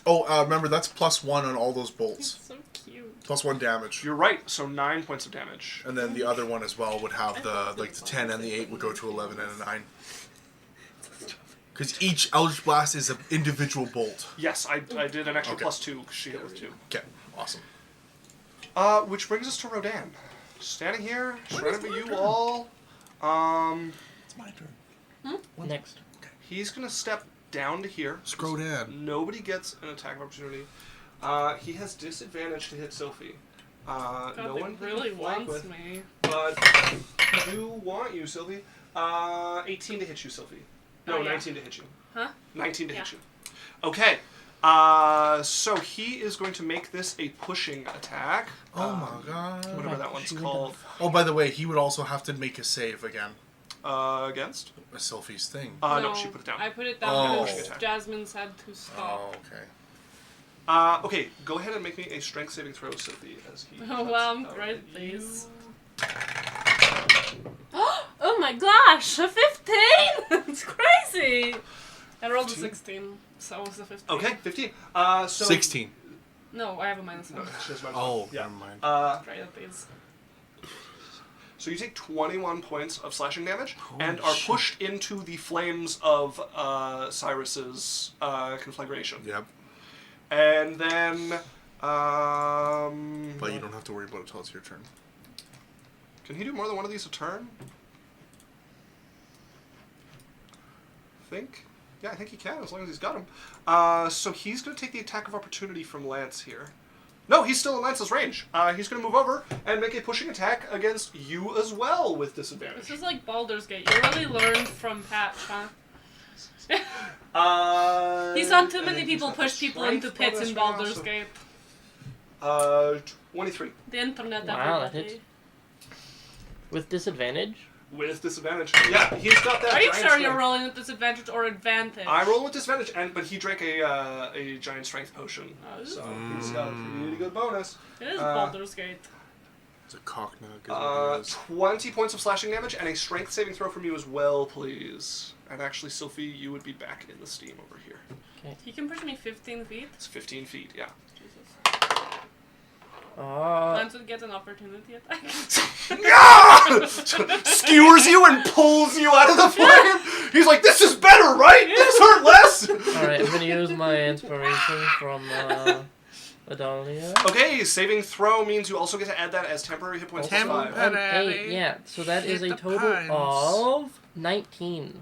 [SPEAKER 4] Oh, remember, that's plus 1 on all those
[SPEAKER 1] He's
[SPEAKER 4] bolts.
[SPEAKER 1] so cute.
[SPEAKER 4] Plus 1 damage.
[SPEAKER 2] You're right, so 9 points of damage.
[SPEAKER 4] And then the other one as well would have the 10 and the 8 would go to 11 and a 9. Because each Eldritch Blast is an individual bolt.
[SPEAKER 2] Yes, I did an extra
[SPEAKER 4] Okay.
[SPEAKER 2] plus 2 because she hit with 2.
[SPEAKER 4] Okay, awesome.
[SPEAKER 2] Which brings us to Rodan. Standing here, shredding for you all.
[SPEAKER 4] It's my turn.
[SPEAKER 3] Next.
[SPEAKER 2] He's going to step down to here.
[SPEAKER 4] Scroll down.
[SPEAKER 2] Nobody gets an attack of opportunity. He has disadvantage to hit Sophie.
[SPEAKER 1] God,
[SPEAKER 2] No
[SPEAKER 1] they
[SPEAKER 2] one he
[SPEAKER 1] really
[SPEAKER 2] can flank
[SPEAKER 1] wants
[SPEAKER 2] with,
[SPEAKER 1] me.
[SPEAKER 2] but I do want you, Sylvie. 18 to hit you, Sylvie. No,
[SPEAKER 1] Oh, yeah.
[SPEAKER 2] 19 to hit you.
[SPEAKER 1] Huh?
[SPEAKER 2] 19 to hit
[SPEAKER 1] Yeah.
[SPEAKER 2] you. Okay. So he is going to make this a pushing attack.
[SPEAKER 4] Oh my god.
[SPEAKER 2] Whatever that one's called.
[SPEAKER 4] Oh, by the way, he would also have to make a save again.
[SPEAKER 2] Against?
[SPEAKER 4] A Sophie's thing.
[SPEAKER 2] No, she put it down.
[SPEAKER 1] I put it down
[SPEAKER 4] Oh.
[SPEAKER 1] because Jasmine's had to stop.
[SPEAKER 4] Oh, okay.
[SPEAKER 2] Okay, go ahead and make me a strength saving throw, Sophie, as he
[SPEAKER 1] Oh,
[SPEAKER 2] cuts
[SPEAKER 1] well,
[SPEAKER 2] out
[SPEAKER 1] right,
[SPEAKER 2] at
[SPEAKER 1] please.
[SPEAKER 2] you.
[SPEAKER 1] Oh my gosh, a 15! It's crazy! I rolled a
[SPEAKER 2] 15?
[SPEAKER 1] 16, so it was a 15.
[SPEAKER 2] Okay, 15. So
[SPEAKER 4] 16.
[SPEAKER 1] No, I have a minus 1.
[SPEAKER 2] No, she has minus
[SPEAKER 4] Oh,
[SPEAKER 2] one. Yeah.
[SPEAKER 4] never mind.
[SPEAKER 1] Right at these.
[SPEAKER 2] So you take 21 points of slashing damage
[SPEAKER 4] Holy
[SPEAKER 2] and are
[SPEAKER 4] shit.
[SPEAKER 2] pushed into the flames of Cyrus's conflagration.
[SPEAKER 4] Yep.
[SPEAKER 2] And then,
[SPEAKER 4] But you don't have to worry about it until it's your turn.
[SPEAKER 2] can he do more than one of these a turn? Yeah, I think he can, as long as he's got him. So he's going to take the attack of opportunity from Lance here. No, he's still in Lance's range. He's going to move over and make a pushing attack against you as well with disadvantage.
[SPEAKER 1] This is like Baldur's Gate. You really learned from Patch, huh? He saw too many people push people into pits in Baldur's Gate.
[SPEAKER 2] 23.
[SPEAKER 1] The internet,
[SPEAKER 3] Wow, that
[SPEAKER 1] everybody.
[SPEAKER 3] hits. With disadvantage?
[SPEAKER 2] With disadvantage. Yeah, he's got that.
[SPEAKER 1] Are you
[SPEAKER 2] giant
[SPEAKER 1] sure you're
[SPEAKER 2] strength.
[SPEAKER 1] rolling with disadvantage or advantage?
[SPEAKER 2] I'm rolling with disadvantage, but he drank a giant strength potion,
[SPEAKER 1] Oh.
[SPEAKER 2] so he's got a pretty good bonus.
[SPEAKER 1] It is
[SPEAKER 2] uh,
[SPEAKER 1] Baldur's Gate.
[SPEAKER 4] It's a cock nug. Is what it is.
[SPEAKER 2] 20 points of slashing damage and a strength saving throw from you as well, please. And actually, Sophie, you would be back in the steam over here.
[SPEAKER 1] He can push me 15 feet.
[SPEAKER 2] It's 15 feet, yeah.
[SPEAKER 1] Jesus. Lance would get an opportunity attack.
[SPEAKER 2] Skewers you and pulls you out of the flame. He's like, this is better, right? This hurt less.
[SPEAKER 3] Alright, I'm gonna use my inspiration from Adalia.
[SPEAKER 2] Okay, saving throw means you also get to add that as temporary hit points plus 5.
[SPEAKER 3] And 8, yeah. So that is a total of 19.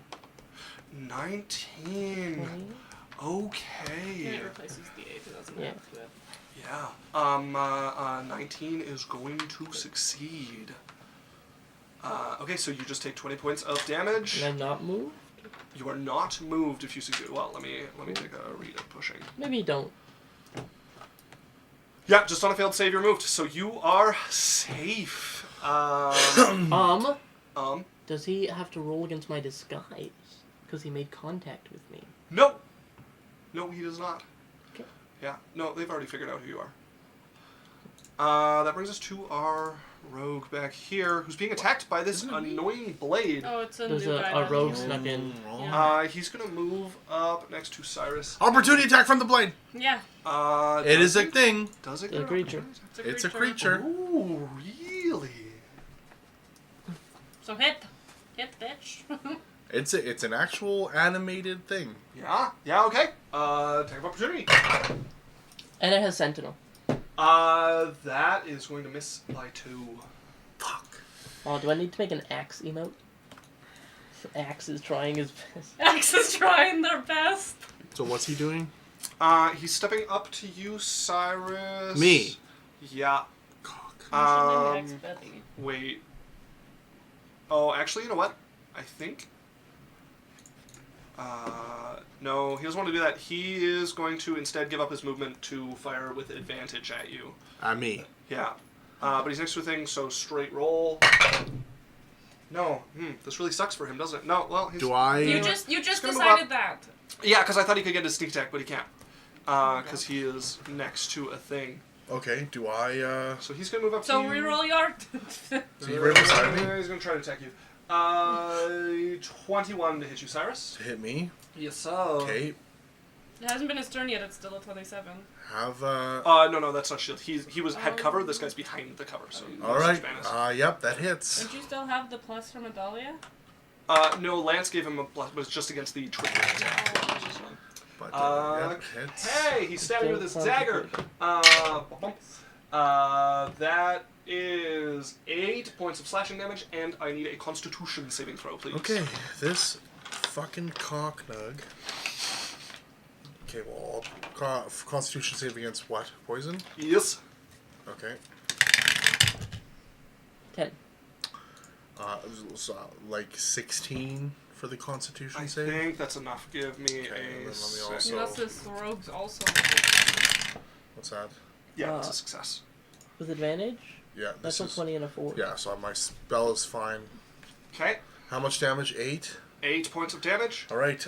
[SPEAKER 2] 19. Okay.
[SPEAKER 1] And it replaces the 8. It doesn't
[SPEAKER 3] Yeah.
[SPEAKER 1] have to.
[SPEAKER 2] Yeah. 19 is going to succeed. Okay, so you just take 20 points of damage.
[SPEAKER 3] And I'm not moved?
[SPEAKER 2] You are not moved if you succeed. Well, let me take a read of pushing.
[SPEAKER 3] Maybe don't.
[SPEAKER 2] Yeah, just on a failed save, you're moved. So you are safe.
[SPEAKER 3] Does he have to roll against my disguise? Because he made contact with me.
[SPEAKER 2] No. No, he does not.
[SPEAKER 3] Okay.
[SPEAKER 2] Yeah, no, they've already figured out who you are. That brings us to our rogue back here, who's being attacked by this annoying blade.
[SPEAKER 1] Oh, it's a
[SPEAKER 3] There's
[SPEAKER 1] new guy.
[SPEAKER 3] a rogue
[SPEAKER 1] down here.
[SPEAKER 3] snuck in.
[SPEAKER 1] Yeah.
[SPEAKER 2] He's gonna move up next to Cyrus.
[SPEAKER 4] Opportunity attack from the blade.
[SPEAKER 1] Yeah.
[SPEAKER 4] It is a thing.
[SPEAKER 2] Does it?
[SPEAKER 3] A creature.
[SPEAKER 4] It's a creature.
[SPEAKER 2] Ooh, really?
[SPEAKER 1] So hit, bitch.
[SPEAKER 4] It's an actual animated thing.
[SPEAKER 2] Yeah. Yeah. Okay. Attack of opportunity.
[SPEAKER 3] And it has Sentinel.
[SPEAKER 2] That is going to miss by 2.
[SPEAKER 4] Fuck.
[SPEAKER 3] Oh, do I need to make an axe emote? Axe is trying his best.
[SPEAKER 1] Axe is trying their best.
[SPEAKER 4] So what's he doing?
[SPEAKER 2] He's stepping up to you, Cyrus.
[SPEAKER 4] Me.
[SPEAKER 2] Yeah.
[SPEAKER 4] Cock.
[SPEAKER 1] Axe Betty.
[SPEAKER 2] Wait. Oh, actually, you know what? I think. No, he doesn't want to do that. He is going to instead give up his movement to fire with advantage at you.
[SPEAKER 4] Me.
[SPEAKER 2] Yeah. But he's next to a thing, so straight roll. No. This really sucks for him, doesn't it? No, well, he's...
[SPEAKER 4] Do I...
[SPEAKER 1] You just
[SPEAKER 2] gonna move
[SPEAKER 1] decided
[SPEAKER 2] up.
[SPEAKER 1] that.
[SPEAKER 2] Yeah, because I thought he could get his sneak attack, but he can't. Because he is next to a thing.
[SPEAKER 4] Okay, do I,
[SPEAKER 2] So he's going to move up
[SPEAKER 1] So
[SPEAKER 2] to you.
[SPEAKER 1] reroll your...
[SPEAKER 4] So you're right beside me?
[SPEAKER 2] He's going to try to attack you. 21 to hit you, Cyrus.
[SPEAKER 4] To hit me?
[SPEAKER 2] Yes, sir.
[SPEAKER 4] Okay.
[SPEAKER 1] It hasn't been his turn yet, it's still a 27.
[SPEAKER 4] Have,
[SPEAKER 2] No, that's not shield. He had cover. This guy's behind the cover. So
[SPEAKER 4] Alright. Yep, that hits.
[SPEAKER 1] Don't you still have the plus from Adalia?
[SPEAKER 2] No, Lance gave him a plus, but it's just against the triple attack.
[SPEAKER 4] But, yep, it hits.
[SPEAKER 2] Hey, he's stabbing you with his dagger. That is 8 points of slashing damage, and I need a Constitution saving throw, please.
[SPEAKER 4] Okay, this fucking cock nug. Okay, well, Constitution save against what? Poison?
[SPEAKER 2] Yes.
[SPEAKER 4] Okay.
[SPEAKER 3] 10.
[SPEAKER 4] It was, like 16 for the Constitution
[SPEAKER 2] I
[SPEAKER 4] save.
[SPEAKER 2] think that's enough. Give me
[SPEAKER 4] Okay, and then let me
[SPEAKER 2] a.
[SPEAKER 4] also-
[SPEAKER 1] Unless this rogue's also...
[SPEAKER 4] What's that?
[SPEAKER 2] Yeah, it's a success.
[SPEAKER 3] With advantage?
[SPEAKER 4] Yeah,
[SPEAKER 3] That's
[SPEAKER 4] this
[SPEAKER 3] a
[SPEAKER 4] is...
[SPEAKER 3] 20 and a 4.
[SPEAKER 4] Yeah, so my spell is fine.
[SPEAKER 2] Okay.
[SPEAKER 4] How much damage? 8?
[SPEAKER 2] 8 points of damage.
[SPEAKER 4] Alright,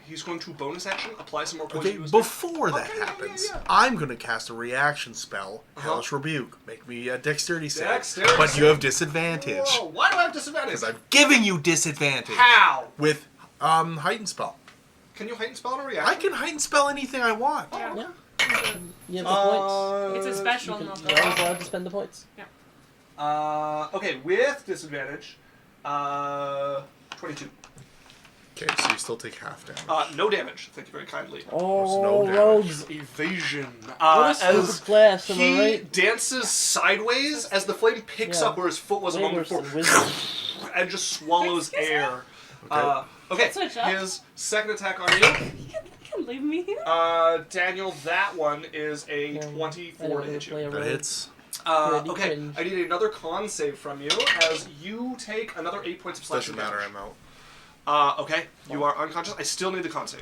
[SPEAKER 2] He's going to bonus action, apply some more poison
[SPEAKER 4] okay,
[SPEAKER 2] to his
[SPEAKER 4] before that
[SPEAKER 2] Okay, yeah,
[SPEAKER 4] happens,
[SPEAKER 2] yeah.
[SPEAKER 4] I'm gonna cast a reaction spell,
[SPEAKER 2] Uh-huh.
[SPEAKER 4] Hellish Rebuke. Make me a dexterity save.
[SPEAKER 2] Dexterity
[SPEAKER 4] But
[SPEAKER 2] save.
[SPEAKER 4] you have disadvantage.
[SPEAKER 2] Whoa, why do I have disadvantage?
[SPEAKER 4] Because I'm giving you disadvantage.
[SPEAKER 2] How?
[SPEAKER 4] With, heighten spell.
[SPEAKER 2] Can you heighten spell on a reaction?
[SPEAKER 4] I can heighten spell anything I want.
[SPEAKER 1] Yeah.
[SPEAKER 3] Yeah. You have the points.
[SPEAKER 1] It's a special,
[SPEAKER 3] You
[SPEAKER 1] not
[SPEAKER 3] can,
[SPEAKER 1] the...
[SPEAKER 3] you're always allowed to spend the points.
[SPEAKER 2] Okay, with disadvantage, 22.
[SPEAKER 4] Okay, so you still take half damage.
[SPEAKER 2] No damage. Thank you very kindly.
[SPEAKER 3] Oh,
[SPEAKER 4] no damage.
[SPEAKER 3] rogues.
[SPEAKER 2] Evasion.
[SPEAKER 3] What a
[SPEAKER 2] As
[SPEAKER 3] stupid class, am I
[SPEAKER 2] he
[SPEAKER 3] right?
[SPEAKER 2] dances sideways as the flame picks
[SPEAKER 3] Yeah.
[SPEAKER 2] up where his foot was a
[SPEAKER 3] Way
[SPEAKER 2] moment
[SPEAKER 3] worse
[SPEAKER 2] before,
[SPEAKER 3] than wisdom.
[SPEAKER 2] and just swallows air. Okay,
[SPEAKER 1] Switch up.
[SPEAKER 2] his second attack on you,
[SPEAKER 1] You can leave me here.
[SPEAKER 2] Daniel. That one is a
[SPEAKER 3] Yeah,
[SPEAKER 2] 24
[SPEAKER 3] I don't
[SPEAKER 2] to hit
[SPEAKER 3] play
[SPEAKER 2] you.
[SPEAKER 3] a
[SPEAKER 4] That
[SPEAKER 3] rogue.
[SPEAKER 4] hits.
[SPEAKER 2] Okay,
[SPEAKER 3] cringe.
[SPEAKER 2] I need another con save from you as you take another 8 points of slashing
[SPEAKER 4] Doesn't matter,
[SPEAKER 2] damage.
[SPEAKER 4] I'm out.
[SPEAKER 2] Okay, you are unconscious. I still need the con save.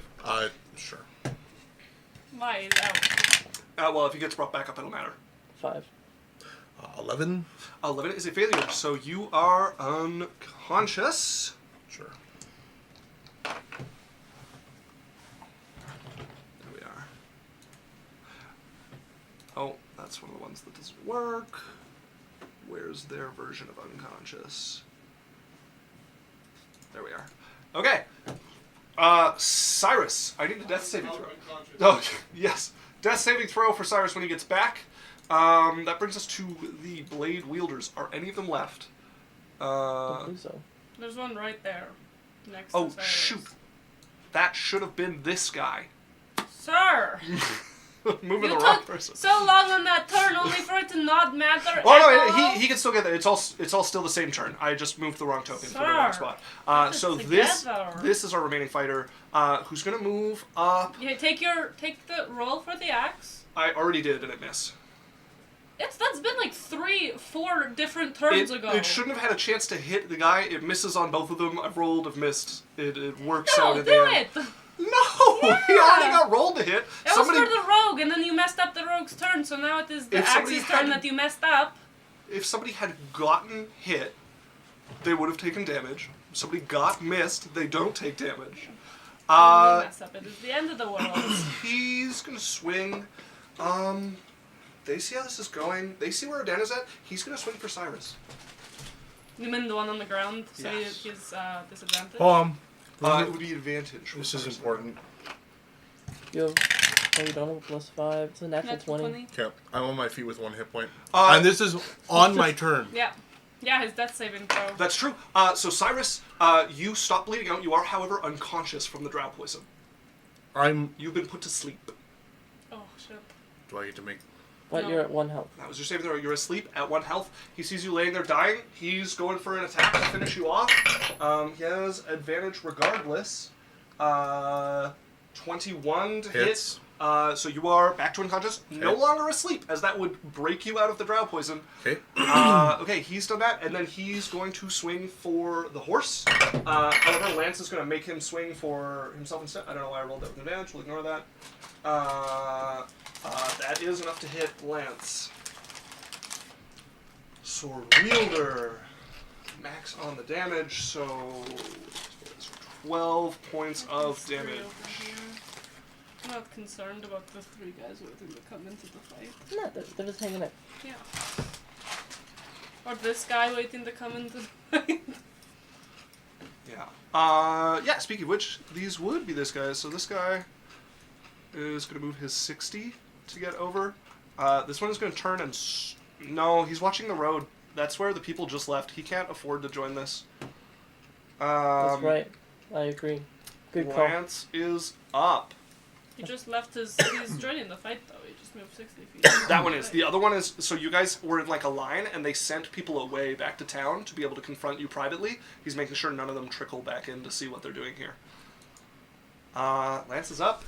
[SPEAKER 4] Sure.
[SPEAKER 1] Why? Out.
[SPEAKER 2] Well, if he gets brought back up, it'll matter.
[SPEAKER 3] 5.
[SPEAKER 4] 11?
[SPEAKER 2] 11 is a failure, so you are unconscious.
[SPEAKER 4] Sure.
[SPEAKER 2] There we are. Oh, that's one of the ones that doesn't work. Where Where's their version of unconscious? There we are. Okay. Cyrus, I need a death saving throw. Oh, yes. Death saving throw for Cyrus when he gets back. That brings us to the blade wielders. Are any of them left?
[SPEAKER 3] I don't think so.
[SPEAKER 1] There's one right there. Next
[SPEAKER 2] Oh,
[SPEAKER 1] to Cyrus.
[SPEAKER 2] shoot. That should have been this guy.
[SPEAKER 1] Sir!
[SPEAKER 2] Moving
[SPEAKER 1] You
[SPEAKER 2] the wrong
[SPEAKER 1] took
[SPEAKER 2] person.
[SPEAKER 1] so long on that turn only for it to not matter
[SPEAKER 2] Oh
[SPEAKER 1] at
[SPEAKER 2] no,
[SPEAKER 1] all?
[SPEAKER 2] he can still get there. It's all still the same turn. I just moved the wrong token to the wrong
[SPEAKER 1] Sir,
[SPEAKER 2] spot.
[SPEAKER 1] put
[SPEAKER 2] So
[SPEAKER 1] this together.
[SPEAKER 2] this is our remaining fighter, who's gonna move up.
[SPEAKER 1] Yeah, take the roll for the axe.
[SPEAKER 2] I already did and it missed.
[SPEAKER 1] That's been like 3-4 different turns ago.
[SPEAKER 2] It shouldn't have had a chance to hit the guy. It misses on both of them. I've rolled, I've missed. It works out
[SPEAKER 1] No,
[SPEAKER 2] at
[SPEAKER 1] do
[SPEAKER 2] the end.
[SPEAKER 1] it!
[SPEAKER 2] No,
[SPEAKER 1] Yeah.
[SPEAKER 2] he already got rolled to hit.
[SPEAKER 1] It was for the rogue, and then you messed up the rogue's turn, so now it is the
[SPEAKER 2] If somebody
[SPEAKER 1] axe's turn
[SPEAKER 2] had-
[SPEAKER 1] that you messed up.
[SPEAKER 2] If somebody had gotten hit, they would have taken damage. If somebody got missed, they don't take damage.
[SPEAKER 1] When you mess up, it is the end of the world.
[SPEAKER 2] He's gonna swing. They see how this is going. They see where Dan is at. He's gonna swing for Cyrus.
[SPEAKER 1] You mean the one on the ground, so
[SPEAKER 2] Yes.
[SPEAKER 1] he has disadvantage?
[SPEAKER 2] It would be advantage.
[SPEAKER 4] This is important.
[SPEAKER 3] You have, oh, you don't have a +5. It's a natural 20.
[SPEAKER 4] Okay, I'm on my feet with 1 hit point.
[SPEAKER 2] Uh,
[SPEAKER 4] And this is on my turn.
[SPEAKER 1] Yeah. Yeah, his death saving throw.
[SPEAKER 2] That's true. So Cyrus, you stop bleeding out. You are, however, unconscious from the drow poison. You've been put to sleep.
[SPEAKER 1] Oh, shit.
[SPEAKER 4] Do I get to make...
[SPEAKER 3] But
[SPEAKER 1] No.
[SPEAKER 3] you're at 1 health.
[SPEAKER 2] That was your saving throw. You're asleep at 1 health. He sees you laying there dying. He's going for an attack to finish you off. He has advantage regardless. 21 to
[SPEAKER 4] Hits.
[SPEAKER 2] hit. So you are back to unconscious. No
[SPEAKER 4] Okay.
[SPEAKER 2] longer asleep, as that would break you out of the drow poison.
[SPEAKER 4] Okay.
[SPEAKER 2] Okay, he's done that, and then he's going to swing for the horse. However, Lance is going to make him swing for himself instead. I don't know why I rolled that with advantage. We'll ignore that. That is enough to hit Lance. Sword wielder. Max on the damage, so 12 points of
[SPEAKER 1] There's 3
[SPEAKER 2] damage.
[SPEAKER 1] over here. I'm not concerned about the 3 guys waiting to come into the fight.
[SPEAKER 3] No, they're just hanging out.
[SPEAKER 1] Yeah. Or this guy waiting to come into the fight.
[SPEAKER 2] Yeah, speaking of which, these would be this guy. So this guy is going to move his 60 to get over. This one is going to turn and... No, he's watching the road. That's where the people just left. He can't afford to join this.
[SPEAKER 3] That's right. I agree. Good call.
[SPEAKER 2] Lance is up.
[SPEAKER 1] He just left he's joining the fight though, he just moved 60 feet.
[SPEAKER 2] That one is. The other one is, so you guys were in like a line and they sent people away back to town to be able to confront you privately. He's making sure none of them trickle back in to see what they're doing here. Lance is up.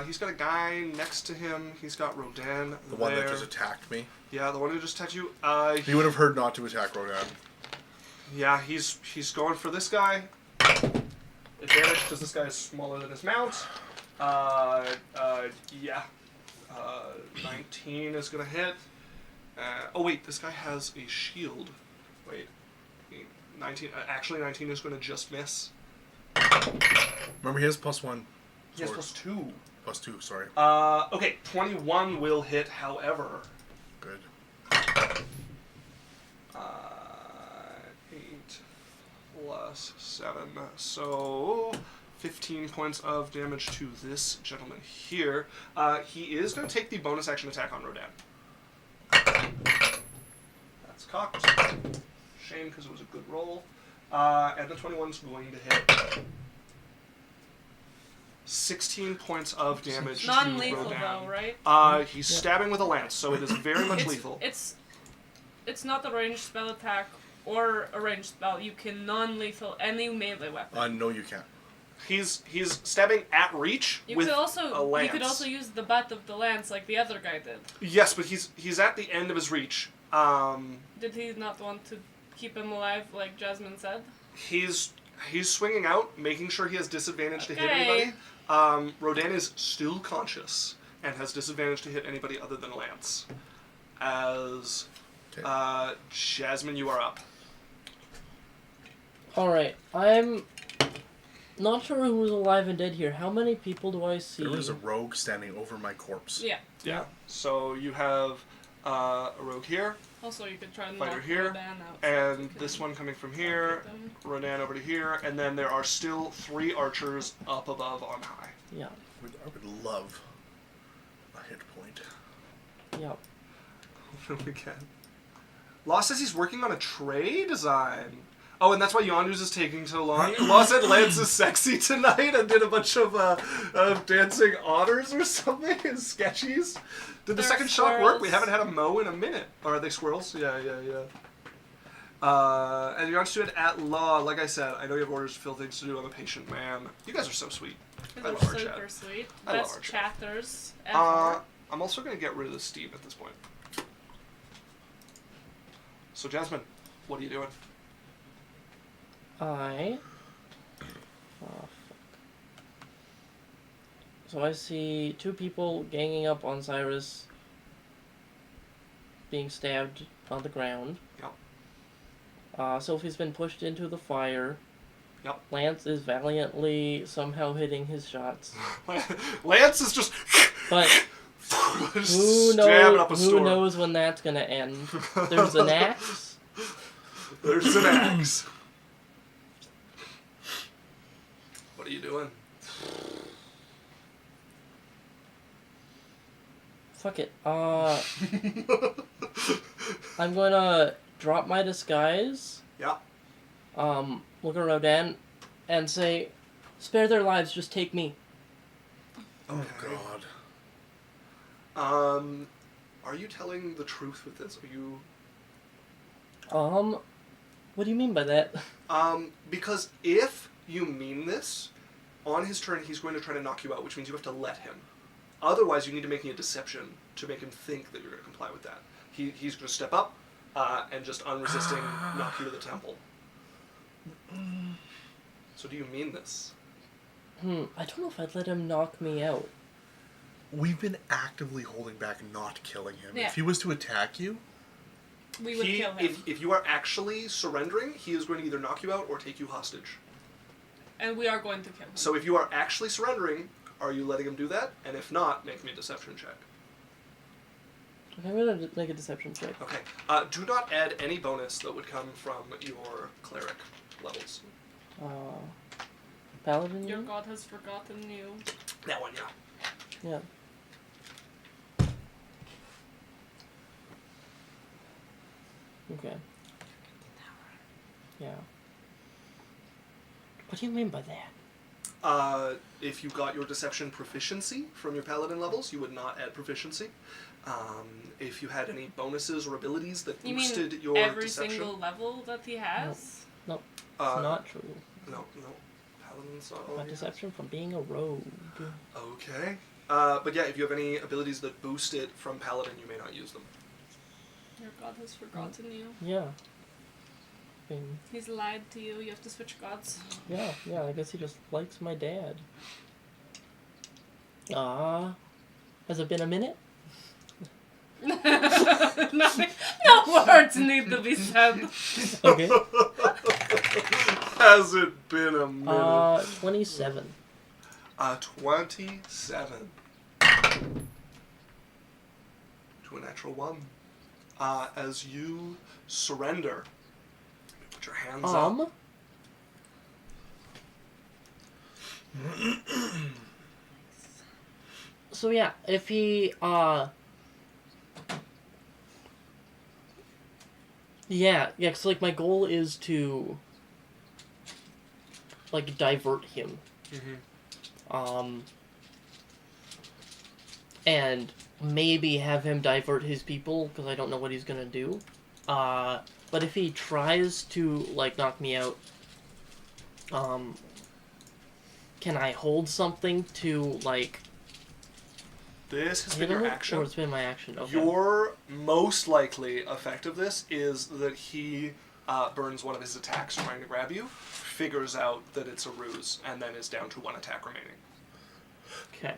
[SPEAKER 2] He's got a guy next to him. He's got Rodan
[SPEAKER 4] The one that
[SPEAKER 2] there.
[SPEAKER 4] just attacked me.
[SPEAKER 2] Yeah, the one who just attacked you.
[SPEAKER 4] He would have heard not to attack Rodan.
[SPEAKER 2] Yeah, he's going for this guy. Advantage because this guy is smaller than his mount. Yeah. 19 is gonna hit. Oh wait, this guy has a shield. Wait. 19. Actually, 19 is gonna just miss.
[SPEAKER 4] Remember, he has +1.
[SPEAKER 2] He has
[SPEAKER 4] sword.
[SPEAKER 2] +2.
[SPEAKER 4] +2, sorry.
[SPEAKER 2] Okay, 21 will hit. However,
[SPEAKER 4] Good.
[SPEAKER 2] 8 plus 7, so 15 points of damage to this gentleman here. He is going to take the bonus action attack on Rodan. That's cocked. Shame, because it was a good roll. And the 21's going to hit. 16 points of damage to
[SPEAKER 1] Non-lethal
[SPEAKER 2] Rodan.
[SPEAKER 1] though, right?
[SPEAKER 2] He's stabbing with a lance, so it is very much lethal.
[SPEAKER 1] It's not a ranged spell attack or a ranged spell. You can non-lethal any melee weapon.
[SPEAKER 4] No, you can't.
[SPEAKER 2] He's stabbing at reach with a lance.
[SPEAKER 1] You could also use the butt of the lance like the other guy did.
[SPEAKER 2] Yes, but he's at the end of his reach.
[SPEAKER 1] Did he not want to keep him alive like Jasmine said?
[SPEAKER 2] He's swinging out, making sure he has disadvantage to hit
[SPEAKER 1] Okay.
[SPEAKER 2] anybody. Rodan is still conscious and has disadvantage to hit anybody other than Lance. As Jasmine, you are up.
[SPEAKER 3] Alright, I'm not sure who's alive and dead here. How many people do I see?
[SPEAKER 4] There was a rogue standing over my corpse.
[SPEAKER 1] Yeah.
[SPEAKER 2] Yeah. So you have a rogue here.
[SPEAKER 1] Also, you could try and
[SPEAKER 2] Fighter
[SPEAKER 1] knock
[SPEAKER 2] here,
[SPEAKER 1] Rodan out. so
[SPEAKER 2] and
[SPEAKER 1] you can
[SPEAKER 2] this one coming from here,
[SPEAKER 1] them.
[SPEAKER 2] Rodan over to here, and then there are still 3 archers up above on high.
[SPEAKER 3] Yeah.
[SPEAKER 4] I would love a hit point.
[SPEAKER 3] Yep.
[SPEAKER 2] We can. Law says he's working on a tray design. Oh, and that's why Yondu's is taking so long. Law said Lance is sexy tonight and did a bunch of dancing otters or something and sketchies. Did the
[SPEAKER 1] They're
[SPEAKER 2] second shot work? We
[SPEAKER 1] squirrels.
[SPEAKER 2] haven't had a mow in a minute. Or are they squirrels? Yeah. And you're on student at law. Like I said, I know you have orders to fill things to do. I'm a patient man. You guys are so sweet.
[SPEAKER 1] These
[SPEAKER 2] I
[SPEAKER 1] are
[SPEAKER 2] love our
[SPEAKER 1] super
[SPEAKER 2] chat.
[SPEAKER 1] sweet.
[SPEAKER 2] I love
[SPEAKER 1] Best
[SPEAKER 2] our chat.
[SPEAKER 1] chatters ever.
[SPEAKER 2] I'm also going to get rid of the Steam at this point. So, Jasmine, what are you doing?
[SPEAKER 3] Oh, fuck. So I see 2 people ganging up on Cyrus, being stabbed on the ground.
[SPEAKER 2] Yep.
[SPEAKER 3] Sophie's been pushed into the fire.
[SPEAKER 2] Yep.
[SPEAKER 3] Lance is valiantly somehow hitting his shots.
[SPEAKER 2] Lance is just...
[SPEAKER 3] But
[SPEAKER 2] who
[SPEAKER 3] knows when that's gonna end? There's an axe.
[SPEAKER 2] There's an axe. What are you doing?
[SPEAKER 3] Fuck it. I'm gonna drop my disguise.
[SPEAKER 2] Yeah.
[SPEAKER 3] Look at Rodan and say, "Spare their lives, just take me."
[SPEAKER 4] Oh
[SPEAKER 2] Okay.
[SPEAKER 4] God.
[SPEAKER 2] Are you telling the truth with this? Are you...
[SPEAKER 3] What do you mean by that?
[SPEAKER 2] Because if you mean this, on his turn he's going to try to knock you out, which means you have to let him. Otherwise, you need to make me a deception to make him think that you're going to comply with that. He's going to step up and just unresisting knock you to the temple. So do you mean this?
[SPEAKER 3] I don't know if I'd let him knock me out.
[SPEAKER 4] We've been actively holding back and not killing him.
[SPEAKER 1] Yeah.
[SPEAKER 4] If he was to attack you,
[SPEAKER 1] We would kill him.
[SPEAKER 2] If you are actually surrendering, he is going to either knock you out or take you hostage.
[SPEAKER 1] And we are going to kill him.
[SPEAKER 2] So if you are actually surrendering, are you letting him do that? And if not, make me a deception check.
[SPEAKER 3] Okay, I'm gonna make a deception check.
[SPEAKER 2] Okay. Do not add any bonus that would come from your cleric levels.
[SPEAKER 3] Paladin?
[SPEAKER 1] Your
[SPEAKER 3] you?
[SPEAKER 1] god has forgotten you.
[SPEAKER 2] That one, yeah.
[SPEAKER 3] Yeah. Okay. Yeah. What do you mean by that?
[SPEAKER 2] If you got your deception proficiency from your paladin levels, you would not add proficiency. If you had any bonuses or abilities that
[SPEAKER 1] You
[SPEAKER 2] boosted
[SPEAKER 1] mean
[SPEAKER 2] your
[SPEAKER 1] every
[SPEAKER 2] deception,
[SPEAKER 1] single level that he has?
[SPEAKER 3] Nope.
[SPEAKER 2] uh,
[SPEAKER 3] It's not true.
[SPEAKER 2] No, paladin's not.
[SPEAKER 3] My
[SPEAKER 2] all you
[SPEAKER 3] deception from being a rogue.
[SPEAKER 2] have. Okay. But yeah, if you have any abilities that boost it from paladin, you may not use them.
[SPEAKER 1] Your god has forgotten you.
[SPEAKER 3] Yeah. I mean,
[SPEAKER 1] He's lied to you. You have to switch gods.
[SPEAKER 3] yeah, I guess he just likes my dad. Has it been a minute?
[SPEAKER 1] No words need to be said.
[SPEAKER 3] Okay.
[SPEAKER 2] Has it been a minute?
[SPEAKER 3] 27.
[SPEAKER 2] 27. To a natural 1. As you surrender, put your hands up.
[SPEAKER 3] So yeah, if he, yeah, cause like my goal is to, like, divert him. And maybe have him divert his people, because I don't know what he's gonna do. But if he tries to, like, knock me out, can I hold something to, like...
[SPEAKER 2] This has
[SPEAKER 3] hit
[SPEAKER 2] been your
[SPEAKER 3] him?
[SPEAKER 2] action.
[SPEAKER 3] Or it's been my action, okay.
[SPEAKER 2] Your most likely effect of this is that he burns one of his attacks trying to grab you, figures out that it's a ruse, and then is down to 1 attack remaining.
[SPEAKER 3] Okay.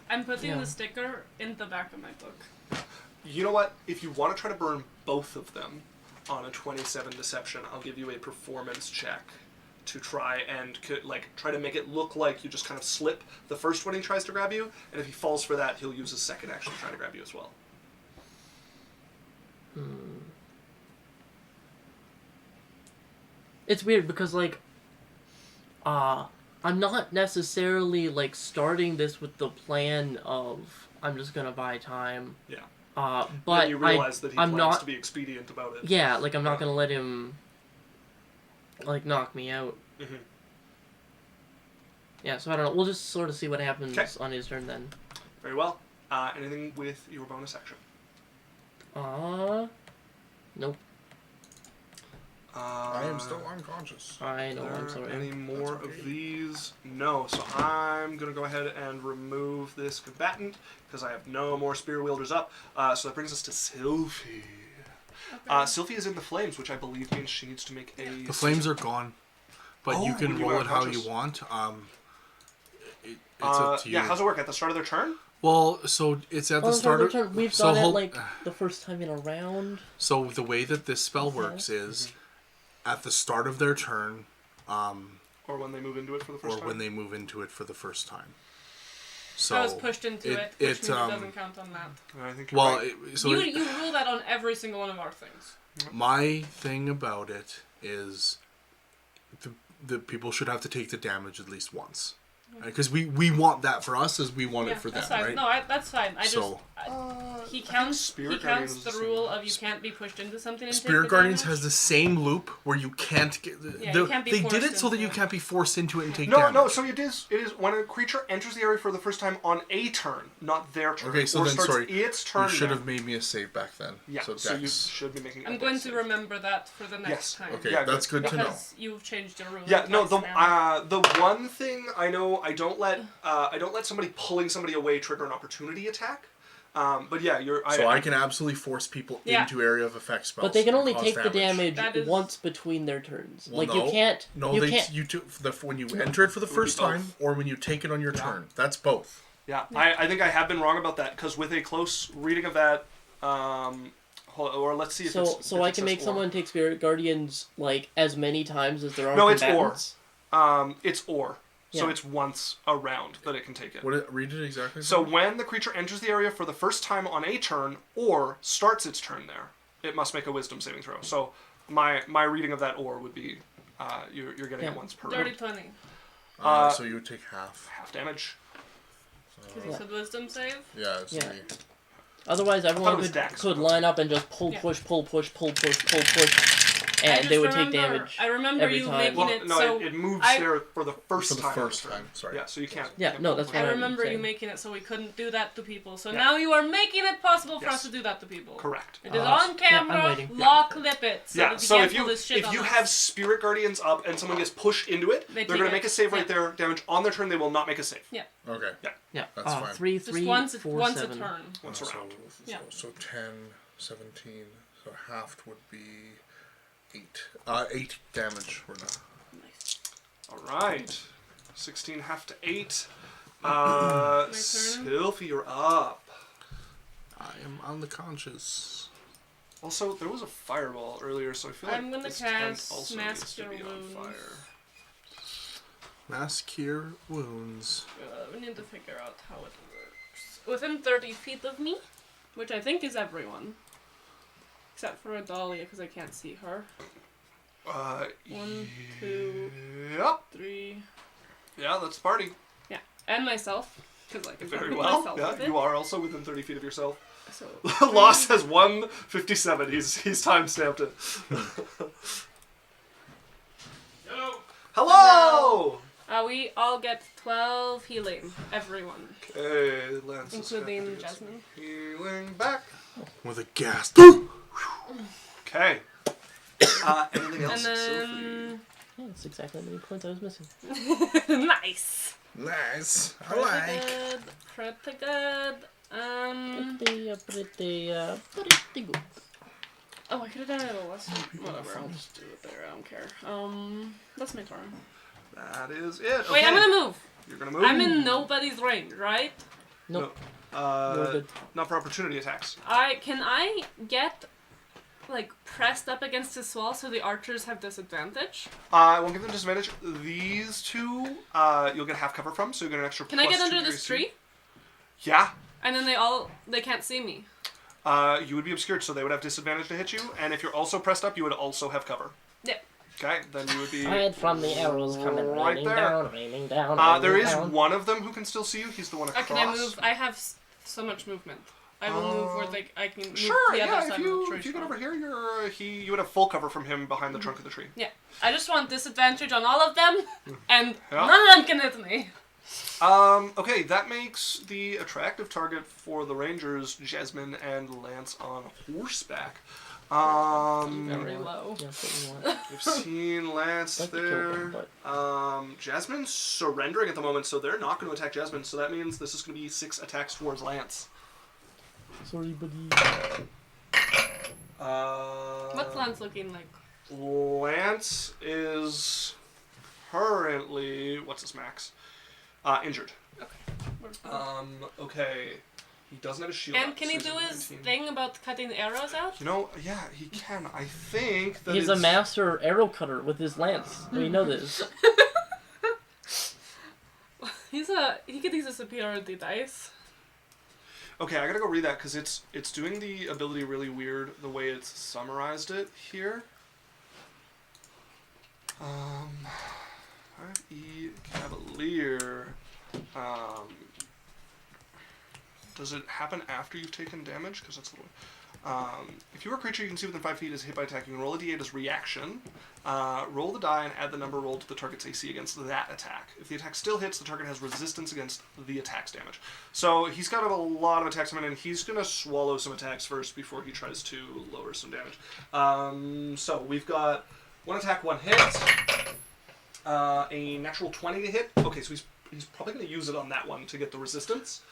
[SPEAKER 1] I'm putting
[SPEAKER 3] Yeah.
[SPEAKER 1] the sticker in the back of my book.
[SPEAKER 2] You know what? If you want to try to burn both of them on a 27 deception, I'll give you a performance check to try and try to make it look like you just kind of slip the first one he tries to grab you, and if he falls for that, he'll use his second action to try to grab you as well.
[SPEAKER 3] It's weird because, like, I'm not necessarily, like, starting this with the plan of I'm just gonna buy time.
[SPEAKER 2] Yeah.
[SPEAKER 3] But
[SPEAKER 2] then you realize that he
[SPEAKER 3] I'm
[SPEAKER 2] plans
[SPEAKER 3] not,
[SPEAKER 2] to be expedient about it.
[SPEAKER 3] yeah, like, I'm not gonna let him, like, knock me out.
[SPEAKER 2] Mm-hmm.
[SPEAKER 3] Yeah, so I don't know. We'll just sort of see what happens
[SPEAKER 2] 'Kay.
[SPEAKER 3] on his turn then.
[SPEAKER 2] Very well. Anything with your bonus action?
[SPEAKER 3] Nope.
[SPEAKER 4] I am still unconscious.
[SPEAKER 3] I know,
[SPEAKER 2] Are
[SPEAKER 3] I'm
[SPEAKER 2] there
[SPEAKER 3] sorry.
[SPEAKER 2] any more
[SPEAKER 4] That's okay.
[SPEAKER 2] of these? No. So I'm going to go ahead and remove this combatant because I have no more spear wielders up. So that brings us to Sylphie.
[SPEAKER 1] Okay.
[SPEAKER 2] Sylphie is in the flames, which I believe means she needs to make a...
[SPEAKER 4] The flames are gone, but you
[SPEAKER 2] Oh,
[SPEAKER 4] can
[SPEAKER 2] when you
[SPEAKER 4] roll
[SPEAKER 2] are
[SPEAKER 4] it how
[SPEAKER 2] unconscious.
[SPEAKER 4] you want. It's up to you.
[SPEAKER 2] Yeah, how's it work? At the start of their turn?
[SPEAKER 4] Well, so it's at the
[SPEAKER 3] Oh,
[SPEAKER 4] start of...
[SPEAKER 3] turn. We've
[SPEAKER 4] so
[SPEAKER 3] done it,
[SPEAKER 4] hold-
[SPEAKER 3] like, the first time in a round.
[SPEAKER 4] So the way that this spell works is, at the start of their turn,
[SPEAKER 2] Or when they move into it for the first
[SPEAKER 4] or
[SPEAKER 2] time?
[SPEAKER 4] when they move into it for the first time. So
[SPEAKER 1] I was pushed into it, which means it doesn't count on that.
[SPEAKER 2] I think you're
[SPEAKER 4] Well,
[SPEAKER 2] right.
[SPEAKER 1] You rule that on every single one of our things.
[SPEAKER 4] my thing about it is, the people should have to take the damage at least once, because we want that for us as we want it for them,
[SPEAKER 1] that's fine.
[SPEAKER 4] right?
[SPEAKER 1] No, that's fine.
[SPEAKER 4] So-
[SPEAKER 1] He counts.
[SPEAKER 2] Spirit
[SPEAKER 1] He
[SPEAKER 2] Guardian
[SPEAKER 1] counts
[SPEAKER 2] is
[SPEAKER 1] the
[SPEAKER 2] the same.
[SPEAKER 1] rule of you can't be pushed into something. And
[SPEAKER 4] Spirit
[SPEAKER 1] take the
[SPEAKER 4] Guardians
[SPEAKER 1] damage.
[SPEAKER 4] has the same loop where you can't get.
[SPEAKER 1] Yeah, you can't be
[SPEAKER 4] they did
[SPEAKER 1] forced
[SPEAKER 4] it so that
[SPEAKER 1] into
[SPEAKER 4] you
[SPEAKER 1] it.
[SPEAKER 4] can't be forced into it and take
[SPEAKER 2] No,
[SPEAKER 4] damage.
[SPEAKER 2] no, so it is when a creature enters the area for the first time on a turn, not their turn.
[SPEAKER 4] Okay, so
[SPEAKER 2] or
[SPEAKER 4] then
[SPEAKER 2] starts
[SPEAKER 4] sorry,
[SPEAKER 2] its turn.
[SPEAKER 4] you should
[SPEAKER 2] then.
[SPEAKER 4] have made me a save back then.
[SPEAKER 2] Yeah,
[SPEAKER 4] So
[SPEAKER 2] so you
[SPEAKER 4] Dex.
[SPEAKER 2] should be making. a
[SPEAKER 1] I'm
[SPEAKER 2] dex
[SPEAKER 1] going to
[SPEAKER 2] save.
[SPEAKER 1] remember that for the next
[SPEAKER 2] Yes.
[SPEAKER 1] time.
[SPEAKER 4] Okay,
[SPEAKER 2] Yeah,
[SPEAKER 4] that's good to know.
[SPEAKER 1] Because you've changed your rule.
[SPEAKER 2] Yeah, no.
[SPEAKER 1] twice now.
[SPEAKER 2] The one thing I know, I don't let somebody pulling somebody away trigger an opportunity attack. But yeah,
[SPEAKER 4] So I can absolutely force people
[SPEAKER 1] Yeah.
[SPEAKER 4] into area of effect spells.
[SPEAKER 3] But they can
[SPEAKER 4] and
[SPEAKER 3] only
[SPEAKER 4] cause
[SPEAKER 3] take the damage
[SPEAKER 1] That is-
[SPEAKER 3] once between their turns.
[SPEAKER 4] Well,
[SPEAKER 3] like,
[SPEAKER 4] no.
[SPEAKER 3] you can't...
[SPEAKER 4] No,
[SPEAKER 3] you
[SPEAKER 4] they
[SPEAKER 3] can't...
[SPEAKER 4] you took when you enter it for the
[SPEAKER 2] It would be
[SPEAKER 4] first time,
[SPEAKER 2] both.
[SPEAKER 4] or when you take it on your turn. That's both.
[SPEAKER 2] Yeah, I think I have been wrong about that because with a close reading of that, or let's see if
[SPEAKER 3] So,
[SPEAKER 2] it's.
[SPEAKER 3] so
[SPEAKER 2] if
[SPEAKER 3] I
[SPEAKER 2] it
[SPEAKER 3] can
[SPEAKER 2] says
[SPEAKER 3] make
[SPEAKER 2] or.
[SPEAKER 3] someone take Spirit Guardians, like, as many times as there are
[SPEAKER 2] No, it's
[SPEAKER 3] combatants?
[SPEAKER 2] It's or. So
[SPEAKER 3] Yeah.
[SPEAKER 2] it's once a round that it can take it.
[SPEAKER 4] Read it exactly.
[SPEAKER 2] So when the creature enters the area for the first time on a turn or starts its turn there, it must make a Wisdom saving throw. So my reading of that or would be you're getting
[SPEAKER 3] Yeah.
[SPEAKER 2] it once per
[SPEAKER 1] Dirty
[SPEAKER 2] round.
[SPEAKER 1] 20.
[SPEAKER 4] So you would take half.
[SPEAKER 2] Half damage.
[SPEAKER 1] Because you said wisdom save.
[SPEAKER 4] Yeah. It's
[SPEAKER 3] Yeah.
[SPEAKER 4] me.
[SPEAKER 3] Otherwise,
[SPEAKER 2] it
[SPEAKER 3] everyone
[SPEAKER 2] was Dex,
[SPEAKER 3] could
[SPEAKER 2] but-
[SPEAKER 3] line up and just pull,
[SPEAKER 1] Yeah.
[SPEAKER 3] push,
[SPEAKER 1] I
[SPEAKER 3] and
[SPEAKER 1] just
[SPEAKER 3] they would take
[SPEAKER 1] remember-
[SPEAKER 3] damage.
[SPEAKER 1] I remember
[SPEAKER 3] every
[SPEAKER 1] you
[SPEAKER 3] time.
[SPEAKER 1] making
[SPEAKER 2] Well,
[SPEAKER 1] it
[SPEAKER 2] no,
[SPEAKER 1] so.
[SPEAKER 2] it moves
[SPEAKER 1] I-
[SPEAKER 2] there for the first
[SPEAKER 4] For the
[SPEAKER 2] time.
[SPEAKER 4] first time, sorry.
[SPEAKER 2] Yeah, so you can't.
[SPEAKER 3] Yeah, no, that's
[SPEAKER 1] I
[SPEAKER 3] what I'm
[SPEAKER 1] remember you
[SPEAKER 3] saying.
[SPEAKER 1] making it so we couldn't do that to people. So
[SPEAKER 2] Yeah.
[SPEAKER 1] now you are making it possible for
[SPEAKER 2] Yes.
[SPEAKER 1] us to do that to people.
[SPEAKER 2] Correct.
[SPEAKER 1] It is
[SPEAKER 3] Uh,
[SPEAKER 1] on
[SPEAKER 3] yeah, I'm
[SPEAKER 1] camera.
[SPEAKER 3] waiting.
[SPEAKER 1] Law clip it. So
[SPEAKER 2] Yeah,
[SPEAKER 1] that
[SPEAKER 2] so
[SPEAKER 1] can't
[SPEAKER 2] if
[SPEAKER 1] pull this shit on
[SPEAKER 2] you
[SPEAKER 1] us.
[SPEAKER 2] have Spirit Guardians up and someone gets pushed into it,
[SPEAKER 1] They
[SPEAKER 2] they're
[SPEAKER 1] take
[SPEAKER 2] going to
[SPEAKER 1] it.
[SPEAKER 2] make a save right
[SPEAKER 1] Yeah.
[SPEAKER 2] there. Damage on their turn, they will not make a save.
[SPEAKER 4] Okay.
[SPEAKER 3] Yeah,
[SPEAKER 4] That's fine.
[SPEAKER 3] 3,
[SPEAKER 1] Just
[SPEAKER 3] 3,
[SPEAKER 1] once,
[SPEAKER 3] 4,
[SPEAKER 1] once
[SPEAKER 3] 7.
[SPEAKER 1] a turn.
[SPEAKER 2] Once
[SPEAKER 4] so,
[SPEAKER 2] around.
[SPEAKER 1] Yeah.
[SPEAKER 4] So 10, 17. So halved would be 8. 8 damage. We're not.
[SPEAKER 1] Nice.
[SPEAKER 2] All right. 16 half to 8.
[SPEAKER 1] turn?
[SPEAKER 2] Sylphie, you're up.
[SPEAKER 4] I am unconscious.
[SPEAKER 2] Also, there was a fireball earlier, so I feel
[SPEAKER 1] I'm
[SPEAKER 2] like
[SPEAKER 1] gonna
[SPEAKER 2] this tent
[SPEAKER 1] cast
[SPEAKER 2] also
[SPEAKER 1] Mask
[SPEAKER 2] needs to
[SPEAKER 1] Cure
[SPEAKER 2] be on
[SPEAKER 1] Wounds.
[SPEAKER 2] fire.
[SPEAKER 4] Mass Cure Wounds.
[SPEAKER 1] We need to figure out how it works. Within 30 feet of me, which I think is everyone. Except for Adalia, because I can't see her. 1, 2,
[SPEAKER 2] Yep.
[SPEAKER 1] 3.
[SPEAKER 2] Yeah, that's the party.
[SPEAKER 1] Yeah. And myself. Because I can
[SPEAKER 2] Very
[SPEAKER 1] target
[SPEAKER 2] well.
[SPEAKER 1] myself
[SPEAKER 2] Yeah,
[SPEAKER 1] with it.
[SPEAKER 2] you are also within 30 feet of yourself.
[SPEAKER 1] So,
[SPEAKER 2] Loss has 157. He's time stamped it. Hello.
[SPEAKER 1] we all get 12 healing. Everyone.
[SPEAKER 2] Okay, Lance.
[SPEAKER 1] Including Jasmine.
[SPEAKER 2] Healing back.
[SPEAKER 4] With a gas.
[SPEAKER 2] Okay. Anything else?
[SPEAKER 1] And then...
[SPEAKER 3] Yeah, that's exactly how many points I was missing.
[SPEAKER 1] nice.
[SPEAKER 4] Nice. I
[SPEAKER 1] Pretty
[SPEAKER 4] like.
[SPEAKER 1] good. Pretty good.
[SPEAKER 3] Pretty good.
[SPEAKER 1] Oh, I could have done it a little less. Whatever, I'll just do it there. I don't care. That's my turn.
[SPEAKER 2] That is it. Okay.
[SPEAKER 1] Wait, I'm gonna move.
[SPEAKER 2] You're gonna move.
[SPEAKER 1] I'm in nobody's range, right?
[SPEAKER 3] Nope.
[SPEAKER 2] No.
[SPEAKER 3] You're good.
[SPEAKER 2] Not for opportunity attacks.
[SPEAKER 1] Can I get like pressed up against this wall so the archers have disadvantage?
[SPEAKER 2] I won't give them disadvantage. These two, you'll get half cover from, so you get an extra.
[SPEAKER 1] Can I get
[SPEAKER 2] +2
[SPEAKER 1] under
[SPEAKER 2] to your
[SPEAKER 1] this
[SPEAKER 2] AC.
[SPEAKER 1] tree?
[SPEAKER 2] Yeah.
[SPEAKER 1] And then they can't see me.
[SPEAKER 2] You would be obscured, so they would have disadvantage to hit you, and if you're also pressed up, you would also have cover.
[SPEAKER 1] Yeah.
[SPEAKER 2] Okay, then you would be
[SPEAKER 3] Hide from the arrows coming
[SPEAKER 2] right
[SPEAKER 3] raining
[SPEAKER 2] there.
[SPEAKER 3] down, raining down, raining
[SPEAKER 2] There is
[SPEAKER 3] down.
[SPEAKER 2] one of them who can still see you. He's the one across.
[SPEAKER 1] Can I move? I have so much movement. I will move where I can move
[SPEAKER 2] Sure,
[SPEAKER 1] the other
[SPEAKER 2] yeah.
[SPEAKER 1] side
[SPEAKER 2] If
[SPEAKER 1] of the
[SPEAKER 2] you
[SPEAKER 1] tree.
[SPEAKER 2] get over here, you would have full cover from him behind the trunk of the tree.
[SPEAKER 1] Yeah. I just want disadvantage on all of them, and
[SPEAKER 2] Yeah.
[SPEAKER 1] none of them can hit me.
[SPEAKER 2] Okay, that makes the attractive target for the Rangers, Jasmine and Lance on horseback.
[SPEAKER 1] Very low.
[SPEAKER 3] Yeah, that's what you want.
[SPEAKER 2] We've seen Lance
[SPEAKER 3] Like to kill
[SPEAKER 2] there.
[SPEAKER 3] them,
[SPEAKER 2] Jasmine's surrendering at the moment, so they're not going to attack Jasmine. So that means this is going to be 6 attacks towards Lance.
[SPEAKER 3] Sorry, buddy.
[SPEAKER 1] What's Lance looking like?
[SPEAKER 2] Lance is currently what's his max? Injured. Okay. He doesn't have a shield.
[SPEAKER 1] And
[SPEAKER 2] up,
[SPEAKER 1] can
[SPEAKER 2] so
[SPEAKER 1] he
[SPEAKER 2] he's
[SPEAKER 1] do
[SPEAKER 2] at
[SPEAKER 1] his
[SPEAKER 2] 19.
[SPEAKER 1] thing about cutting the arrows out?
[SPEAKER 2] You know, yeah, he can. I think that
[SPEAKER 3] He's a master arrow cutter with his lance. We know this.
[SPEAKER 1] He could use a superiority dice.
[SPEAKER 2] Okay, I gotta go read that because it's doing the ability really weird the way it's summarized it here. 5E Cavalier. Does it happen after you've taken damage? Because that's a little. If you are a creature you can see within 5 feet is hit by attack, you can roll a d8 as reaction. Roll the die and add the number rolled to the target's AC against that attack. If the attack still hits, the target has resistance against the attack's damage. So he's got a lot of attacks coming in. He's going to swallow some attacks first before he tries to lower some damage. So we've got 1 attack, 1 hit. A natural 20 to hit. Okay, so he's probably going to use it on that one to get the resistance.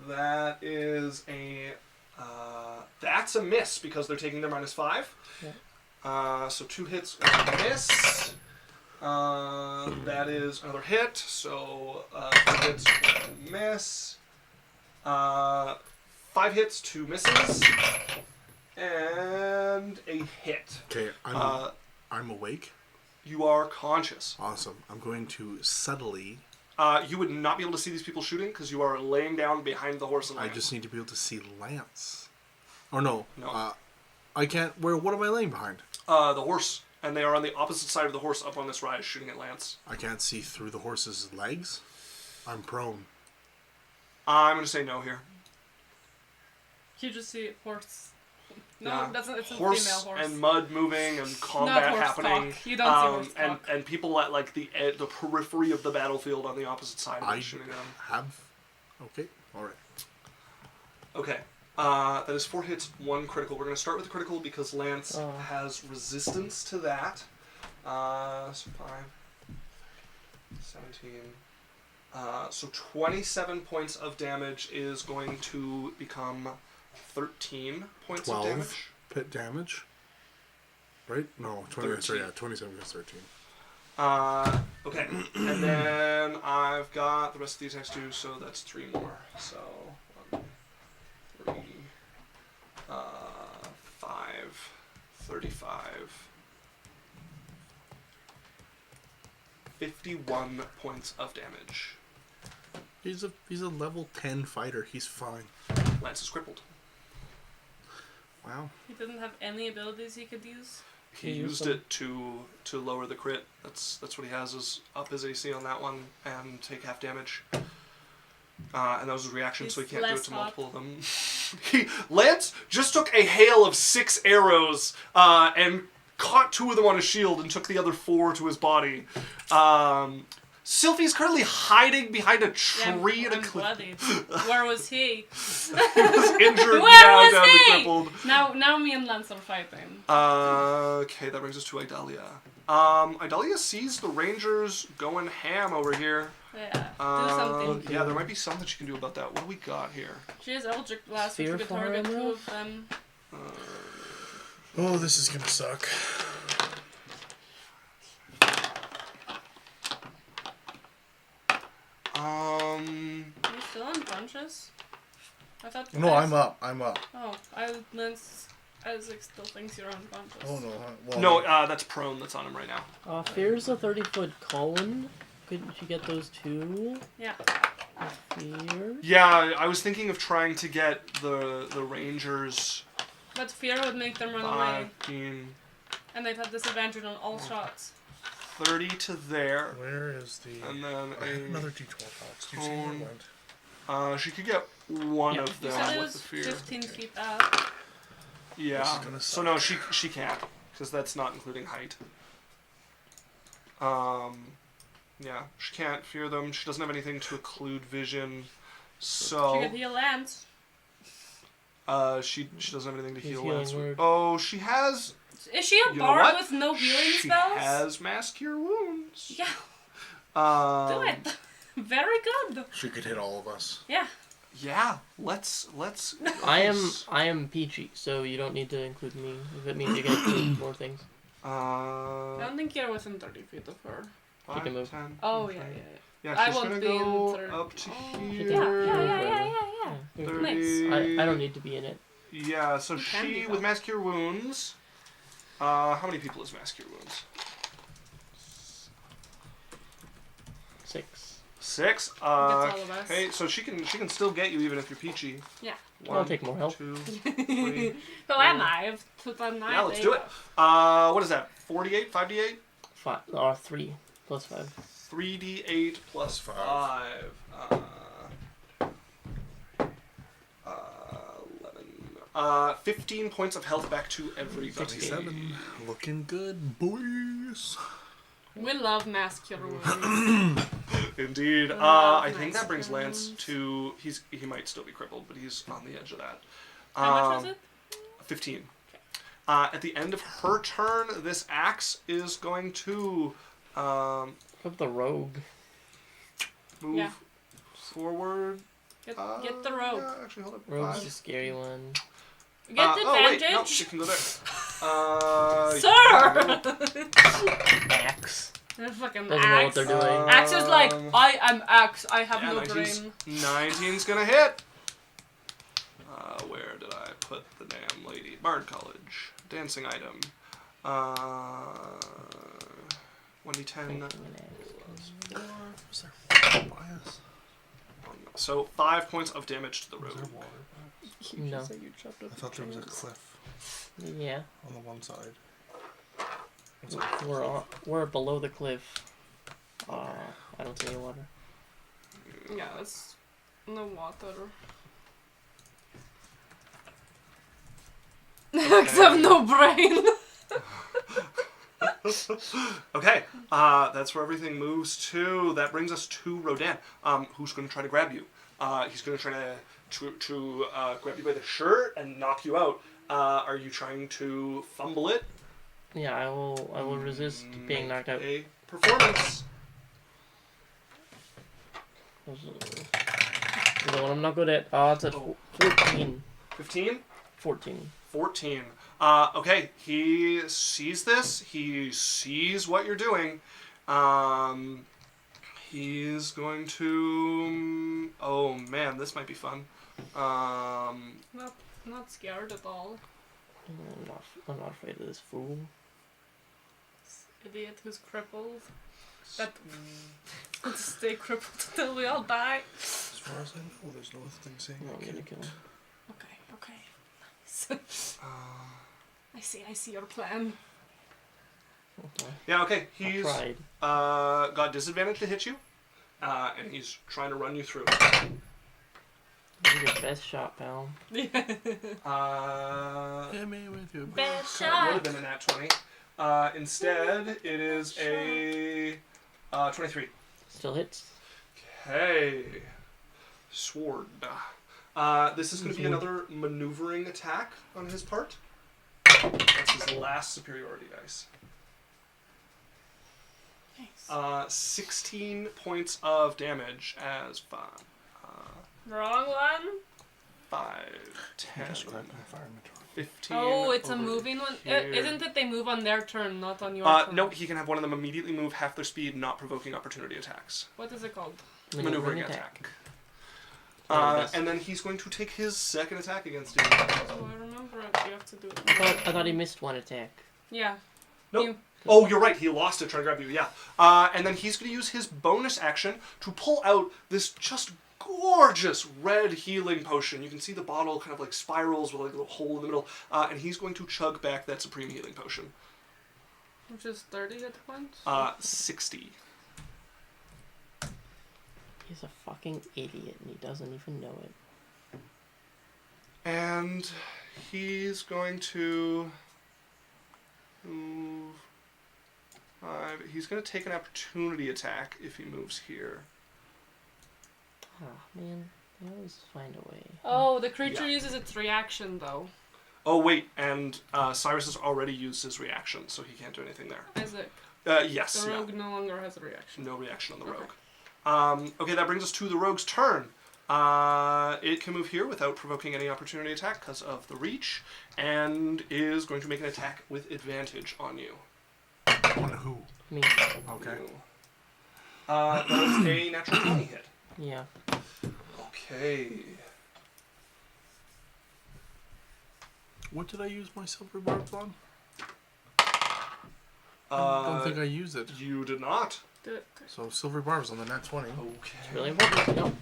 [SPEAKER 2] That is a that's a miss because they're taking their -5.
[SPEAKER 3] Yeah.
[SPEAKER 2] So 2 hits and a miss. That is another hit. So 2 hits, 1 miss. 5 hits, 2 misses, and a hit.
[SPEAKER 4] Okay, I'm awake.
[SPEAKER 2] You are conscious.
[SPEAKER 4] Awesome. I'm going to subtly.
[SPEAKER 2] You would not be able to see these people shooting because you are laying down behind the horse and
[SPEAKER 4] I
[SPEAKER 2] wagon.
[SPEAKER 4] just need to be able to see Lance. Or no.
[SPEAKER 2] No.
[SPEAKER 4] I can't. What am I laying behind?
[SPEAKER 2] The horse, and they are on the opposite side of the horse up on this rise shooting at Lance.
[SPEAKER 4] I can't see through the horse's legs. I'm prone.
[SPEAKER 2] I'm going to say no here.
[SPEAKER 1] You just see horse. No,
[SPEAKER 2] Yeah.
[SPEAKER 1] it doesn't. It's a
[SPEAKER 2] Horse
[SPEAKER 1] female horse.
[SPEAKER 2] and mud moving and combat
[SPEAKER 1] horse
[SPEAKER 2] happening.
[SPEAKER 1] cock. You don't see horse
[SPEAKER 2] and
[SPEAKER 1] cock.
[SPEAKER 2] and people at like the periphery of the battlefield on the opposite side of
[SPEAKER 4] I
[SPEAKER 2] it shooting at them.
[SPEAKER 4] have. Okay. All right.
[SPEAKER 2] Okay. That is 4 hits, 1 critical. We're going to start with the critical because Lance
[SPEAKER 3] Oh.
[SPEAKER 2] has resistance to that. So 5, 17. So 27 points of damage is going to become 13 points of
[SPEAKER 4] 12
[SPEAKER 2] damage.
[SPEAKER 4] pit damage. Right? No, 20.
[SPEAKER 2] 13.
[SPEAKER 4] Sorry, yeah, 27 against 13.
[SPEAKER 2] Okay. And then I've got the rest of the attacks too, so that's 3 more. So 1, 3, 5, 35. 51 points of damage.
[SPEAKER 4] He's a level 10 fighter. He's fine.
[SPEAKER 2] Lance is crippled.
[SPEAKER 4] Wow.
[SPEAKER 1] He didn't have any abilities he could use.
[SPEAKER 2] He used it to lower the crit. That's what he has is up his AC on that one and take half damage. And that was his reaction, so he
[SPEAKER 1] He's
[SPEAKER 2] can't do it
[SPEAKER 1] less
[SPEAKER 2] to
[SPEAKER 1] hot.
[SPEAKER 2] multiple of them. Lance just took a hail of 6 arrows and caught 2 of them on his shield and took the other 4 to his body. Sylphie's currently hiding behind a tree in a
[SPEAKER 1] I'm
[SPEAKER 2] cliff.
[SPEAKER 1] bloodied. Where was he?
[SPEAKER 2] He was injured
[SPEAKER 1] Where
[SPEAKER 2] now,
[SPEAKER 1] was
[SPEAKER 2] down
[SPEAKER 1] he?
[SPEAKER 2] to crippled.
[SPEAKER 1] Now me and Lance are fighting.
[SPEAKER 2] Okay, that brings us to Idalia. Idalia sees the Rangers going ham over here.
[SPEAKER 1] Yeah. Do something.
[SPEAKER 2] Yeah, there might be something she can do about that. What do we got here?
[SPEAKER 1] She has Eldritch Blast, which
[SPEAKER 3] Sphere
[SPEAKER 1] could
[SPEAKER 3] fire
[SPEAKER 1] target 2
[SPEAKER 3] arrow?
[SPEAKER 1] of them.
[SPEAKER 4] Oh, this is gonna suck.
[SPEAKER 1] Are you still unconscious? I thought.
[SPEAKER 4] No, I'm up. I'm up.
[SPEAKER 1] Oh, Isaac still thinks you're unconscious.
[SPEAKER 4] Oh no. Well,
[SPEAKER 2] No, that's prone that's on him right now.
[SPEAKER 3] Fear's a 30-foot column. Couldn't you get those 2?
[SPEAKER 1] Yeah.
[SPEAKER 3] Fear?
[SPEAKER 2] Yeah, I was thinking of trying to get the Rangers
[SPEAKER 1] But fear would make them run away.
[SPEAKER 2] 15,
[SPEAKER 1] And they'd have disadvantage on all shots.
[SPEAKER 2] 30 to there.
[SPEAKER 4] Where is the...
[SPEAKER 2] And then
[SPEAKER 4] I had another D12 box. Do you see where it went?
[SPEAKER 2] she could get one
[SPEAKER 3] Yeah.
[SPEAKER 2] of
[SPEAKER 1] You
[SPEAKER 2] them
[SPEAKER 1] said it
[SPEAKER 2] with
[SPEAKER 1] was
[SPEAKER 2] the fear.
[SPEAKER 1] 15 feet up.
[SPEAKER 2] Yeah.
[SPEAKER 4] This is gonna
[SPEAKER 2] So
[SPEAKER 4] suck.
[SPEAKER 2] no, she can't, because that's not including height. Yeah, she can't fear them. She doesn't have anything to occlude vision.
[SPEAKER 1] She
[SPEAKER 2] So
[SPEAKER 1] could heal Lance.
[SPEAKER 2] she doesn't have anything to
[SPEAKER 3] He's
[SPEAKER 2] heal
[SPEAKER 3] healing
[SPEAKER 2] Lance with.
[SPEAKER 3] word.
[SPEAKER 2] Oh, she has.
[SPEAKER 1] Is she a
[SPEAKER 2] You know
[SPEAKER 1] bard
[SPEAKER 2] what?
[SPEAKER 1] with no healing
[SPEAKER 2] She
[SPEAKER 1] spells?
[SPEAKER 2] has Mass Cure Wounds.
[SPEAKER 1] Yeah,
[SPEAKER 2] Um,
[SPEAKER 1] do it. Very good.
[SPEAKER 4] She could hit all of us.
[SPEAKER 1] Yeah.
[SPEAKER 2] Yeah, let's.
[SPEAKER 3] I am peachy, so you don't need to include me. If it means you can include more things.
[SPEAKER 1] I don't think you're within 30 feet of her.
[SPEAKER 3] She can move.
[SPEAKER 2] 10,
[SPEAKER 1] Oh, yeah,
[SPEAKER 2] 20.
[SPEAKER 1] yeah.
[SPEAKER 2] Yeah,
[SPEAKER 1] I
[SPEAKER 2] she's
[SPEAKER 1] won't
[SPEAKER 2] gonna
[SPEAKER 1] be in
[SPEAKER 2] go
[SPEAKER 1] third.
[SPEAKER 2] up to
[SPEAKER 1] Oh,
[SPEAKER 2] here.
[SPEAKER 1] Yeah.
[SPEAKER 2] 30.
[SPEAKER 3] I don't need to be in it.
[SPEAKER 2] Yeah, so
[SPEAKER 1] You can
[SPEAKER 2] she
[SPEAKER 1] be,
[SPEAKER 2] with
[SPEAKER 1] though.
[SPEAKER 2] Mass Cure Wounds. How many people is Mass Cure Wounds?
[SPEAKER 3] 6.
[SPEAKER 2] 6.
[SPEAKER 1] all of us.
[SPEAKER 2] Okay, so she can still get you even if you're peachy.
[SPEAKER 1] Yeah.
[SPEAKER 3] I'll take more help.
[SPEAKER 2] 2, 3.
[SPEAKER 1] Who am I? I've put on my
[SPEAKER 2] Yeah, let's do it. What is that? 48, 5d8,
[SPEAKER 3] 5 or 3 plus 5.
[SPEAKER 2] 3d8 plus 5. 11. 15 points of health back to everybody.
[SPEAKER 4] 57. Looking good, boys.
[SPEAKER 1] We love mass cure wounds.
[SPEAKER 2] Indeed.
[SPEAKER 1] Love
[SPEAKER 2] I think
[SPEAKER 1] nice
[SPEAKER 2] that brings Lance
[SPEAKER 1] wounds.
[SPEAKER 2] to he might still be crippled, but he's on the edge of that.
[SPEAKER 1] How much was it?
[SPEAKER 2] 15. At the end of her turn, this axe is going to
[SPEAKER 3] Look at the rogue.
[SPEAKER 2] move
[SPEAKER 1] Yeah.
[SPEAKER 2] forward.
[SPEAKER 1] Get the rogue.
[SPEAKER 2] Yeah, actually, hold up.
[SPEAKER 3] Rogue's
[SPEAKER 2] 5.
[SPEAKER 3] a scary one.
[SPEAKER 1] Get the advantage.
[SPEAKER 2] Wait, no, she can go there.
[SPEAKER 1] Sir!
[SPEAKER 3] Axe.
[SPEAKER 1] They're fucking
[SPEAKER 3] Doesn't know what they're
[SPEAKER 1] axe.
[SPEAKER 3] doing.
[SPEAKER 1] Axe is like, I am axe. I have
[SPEAKER 2] Yeah,
[SPEAKER 1] no
[SPEAKER 2] 19's,
[SPEAKER 1] brain.
[SPEAKER 2] 19's gonna hit. Where did I put the damn lady? Bard College. Dancing item. 1d10.
[SPEAKER 4] Was there bias?
[SPEAKER 2] So 5 points of damage to the
[SPEAKER 4] Was
[SPEAKER 2] rogue.
[SPEAKER 4] there water?
[SPEAKER 3] No.
[SPEAKER 4] I thought there was a cliff
[SPEAKER 3] Yeah.
[SPEAKER 4] on the one side.
[SPEAKER 3] We're below the cliff. I don't see any water.
[SPEAKER 1] Yeah, it's no water. Axe have no brain.
[SPEAKER 2] Okay, that's where everything moves to. That brings us to Rodan, who's going to try to grab you. He's going to try to grab you by the shirt and knock you out. Are you trying to fumble it?
[SPEAKER 3] Yeah, I will resist being knocked out.
[SPEAKER 2] A performance.
[SPEAKER 3] The one I'm not good at. It's at 14.
[SPEAKER 2] 15?
[SPEAKER 3] 14.
[SPEAKER 2] 14. Okay, he sees this. He sees what you're doing. He's going to... Oh, man, this might be fun.
[SPEAKER 1] Not scared at all.
[SPEAKER 3] I'm not afraid of this fool.
[SPEAKER 1] This idiot who's crippled. Let's stay crippled until we all die.
[SPEAKER 4] As far as I know, there's no thing saying
[SPEAKER 3] I'm
[SPEAKER 4] I
[SPEAKER 3] not gonna
[SPEAKER 4] can't.
[SPEAKER 3] kill him.
[SPEAKER 1] Okay. Nice. I see your plan.
[SPEAKER 3] Okay.
[SPEAKER 2] Yeah, okay.
[SPEAKER 3] I
[SPEAKER 2] He's
[SPEAKER 3] tried.
[SPEAKER 2] got disadvantage to hit you, and he's trying to run you through.
[SPEAKER 3] This is your best shot, pal.
[SPEAKER 2] Hit
[SPEAKER 4] me with your
[SPEAKER 1] Best
[SPEAKER 2] That would have
[SPEAKER 1] shot.
[SPEAKER 2] been a nat 20. Instead, it is a 23.
[SPEAKER 3] Still hits.
[SPEAKER 2] Okay. Sword. This is going to be another maneuvering attack on his part. That's his last superiority dice.
[SPEAKER 1] Nice.
[SPEAKER 2] 16 points of damage as
[SPEAKER 1] Wrong one.
[SPEAKER 2] 5,
[SPEAKER 4] You
[SPEAKER 2] 10,
[SPEAKER 4] just grabbed my fireman.
[SPEAKER 2] 15.
[SPEAKER 1] Oh, it's a
[SPEAKER 2] over
[SPEAKER 1] moving one.
[SPEAKER 2] here.
[SPEAKER 1] Isn't it? They move on their turn, not on your turn.
[SPEAKER 2] Nope, he can have one of them immediately move half their speed, not provoking opportunity attacks.
[SPEAKER 1] What is it called?
[SPEAKER 2] Maneuvering attack.
[SPEAKER 3] Yes.
[SPEAKER 2] And then he's going to take his second attack against you.
[SPEAKER 1] Oh, I remember it. You have to do it.
[SPEAKER 3] I thought he missed one attack.
[SPEAKER 1] Yeah.
[SPEAKER 2] Nope.
[SPEAKER 1] You-
[SPEAKER 2] Oh, you're right. He lost it trying to grab you. Yeah. And then he's going to use his bonus action to pull out this just gorgeous red healing potion. You can see the bottle kind of like spirals with like a little hole in the middle. And he's going to chug back that supreme healing potion.
[SPEAKER 1] Which is 30 at once?
[SPEAKER 2] 60.
[SPEAKER 3] He's a fucking idiot and he doesn't even know it.
[SPEAKER 2] And he's going to move 5. He's going to take an opportunity attack if he moves here.
[SPEAKER 3] Ah, man. They always find a way.
[SPEAKER 1] Oh, the creature uses its reaction, though.
[SPEAKER 2] Oh, wait, and Cyrus has already used his reaction, so he can't do anything there.
[SPEAKER 1] Isaac.
[SPEAKER 2] Yes.
[SPEAKER 1] The rogue no longer has a reaction.
[SPEAKER 2] No reaction on the
[SPEAKER 1] Okay.
[SPEAKER 2] rogue. Okay, that brings us to the rogue's turn. It can move here without provoking any opportunity attack because of the reach, and is going to make an attack with advantage on you.
[SPEAKER 4] On who?
[SPEAKER 3] Me.
[SPEAKER 4] Okay.
[SPEAKER 2] That is a natural 20 hit.
[SPEAKER 3] Yeah.
[SPEAKER 2] Okay.
[SPEAKER 4] What did I use my silver barbs on? I don't think I used it.
[SPEAKER 2] You did not.
[SPEAKER 1] Do it.
[SPEAKER 4] So silver barbs on the nat 20.
[SPEAKER 2] Okay.
[SPEAKER 3] It's really important. Yep.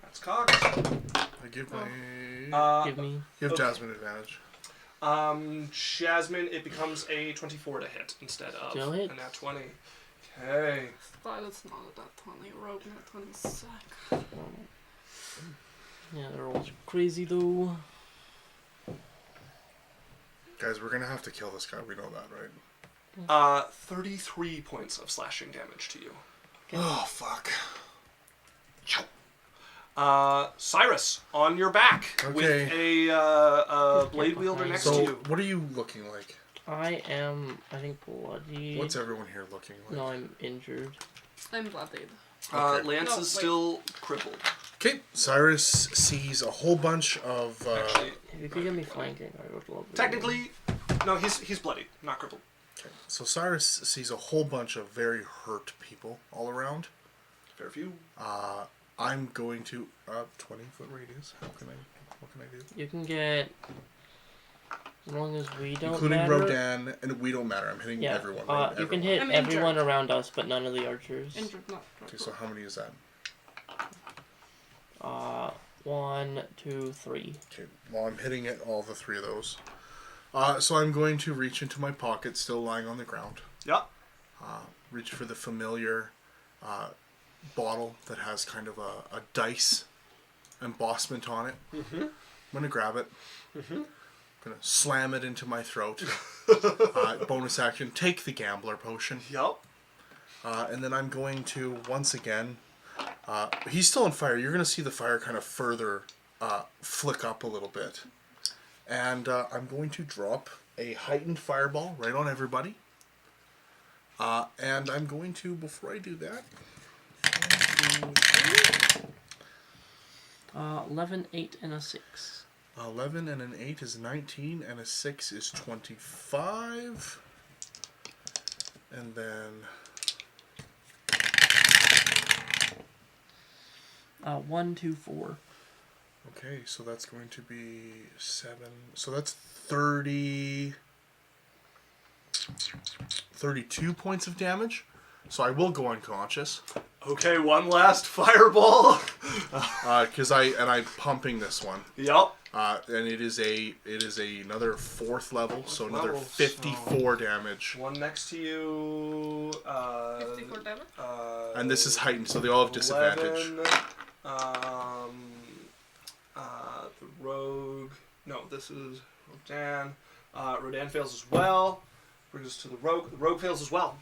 [SPEAKER 2] That's cocked.
[SPEAKER 4] I give my...
[SPEAKER 3] Give me.
[SPEAKER 4] Give
[SPEAKER 2] okay.
[SPEAKER 4] Jasmine advantage.
[SPEAKER 2] Jasmine, it becomes a 24 to hit instead of
[SPEAKER 3] Still hits.
[SPEAKER 2] a nat 20. Okay.
[SPEAKER 1] But it's not a that 20. Rogue nat 20 suck.
[SPEAKER 3] Yeah, the rolls are crazy though.
[SPEAKER 4] Guys, we're gonna have to kill this guy. We know that, right?
[SPEAKER 2] 33 points of slashing damage to you.
[SPEAKER 4] Oh, fuck.
[SPEAKER 2] Cyrus, on your back with
[SPEAKER 4] Okay.
[SPEAKER 2] a blade wielder next to
[SPEAKER 4] So,
[SPEAKER 2] you.
[SPEAKER 4] what are you looking like?
[SPEAKER 3] I am, I think, bloody.
[SPEAKER 4] What's everyone here looking like?
[SPEAKER 3] No, I'm injured.
[SPEAKER 1] I'm bloodied.
[SPEAKER 4] Okay.
[SPEAKER 2] Lance
[SPEAKER 1] No,
[SPEAKER 2] is
[SPEAKER 1] wait.
[SPEAKER 2] still crippled.
[SPEAKER 4] Okay, Cyrus sees a whole bunch of...
[SPEAKER 2] Actually,
[SPEAKER 3] If you could get me flanking, I would love it.
[SPEAKER 2] technically, no, he's bloody, not crippled.
[SPEAKER 4] okay. So Cyrus sees a whole bunch of very hurt people all around.
[SPEAKER 2] Fair few.
[SPEAKER 4] I'm going to... 20-foot radius. What can I do?
[SPEAKER 3] You can get, as long as we don't
[SPEAKER 4] Including
[SPEAKER 3] matter.
[SPEAKER 4] Rodan, and we don't matter. I'm hitting
[SPEAKER 3] Yeah,
[SPEAKER 4] everyone. Right?
[SPEAKER 3] you can
[SPEAKER 4] Everyone.
[SPEAKER 3] hit
[SPEAKER 1] I'm
[SPEAKER 3] everyone
[SPEAKER 1] injured.
[SPEAKER 3] around us, but none of the archers.
[SPEAKER 1] Injured, not
[SPEAKER 4] Okay, so how many is that?
[SPEAKER 3] 1, 2, 3.
[SPEAKER 4] Okay, well, I'm hitting it, all the 3 of those. So I'm going to reach into my pocket, still lying on the ground.
[SPEAKER 2] Yeah.
[SPEAKER 4] Reach for the familiar bottle that has kind of a dice embossment on it.
[SPEAKER 2] Mm-hmm.
[SPEAKER 4] I'm going to grab it.
[SPEAKER 2] Mm-hmm.
[SPEAKER 4] I'm going to slam it into my throat. Bonus action, take the gambler potion.
[SPEAKER 2] Yep.
[SPEAKER 4] And then I'm going to, once again... he's still on fire. You're going to see the fire kind of further flick up a little bit. And I'm going to drop a heightened fireball right on everybody. And I'm going to, before I do that...
[SPEAKER 3] 11, 8, and a 6.
[SPEAKER 4] 11 and an 8 is 19, and a 6 is 25. And then...
[SPEAKER 3] 1, 2, 4.
[SPEAKER 4] Okay, so that's going to be 7. So that's 32 points of damage. So I will go unconscious.
[SPEAKER 2] Okay, one last fireball.
[SPEAKER 4] Because I'm pumping this one.
[SPEAKER 2] Yep.
[SPEAKER 4] And it is another 4th level, so another
[SPEAKER 2] level,
[SPEAKER 4] 54 damage.
[SPEAKER 2] One next to you.
[SPEAKER 1] 54 damage?
[SPEAKER 4] And this is heightened, so they all have disadvantage.
[SPEAKER 2] 11, the rogue. No, this is Rodan. Rodan fails as well. Brings us to the rogue. The rogue fails as well.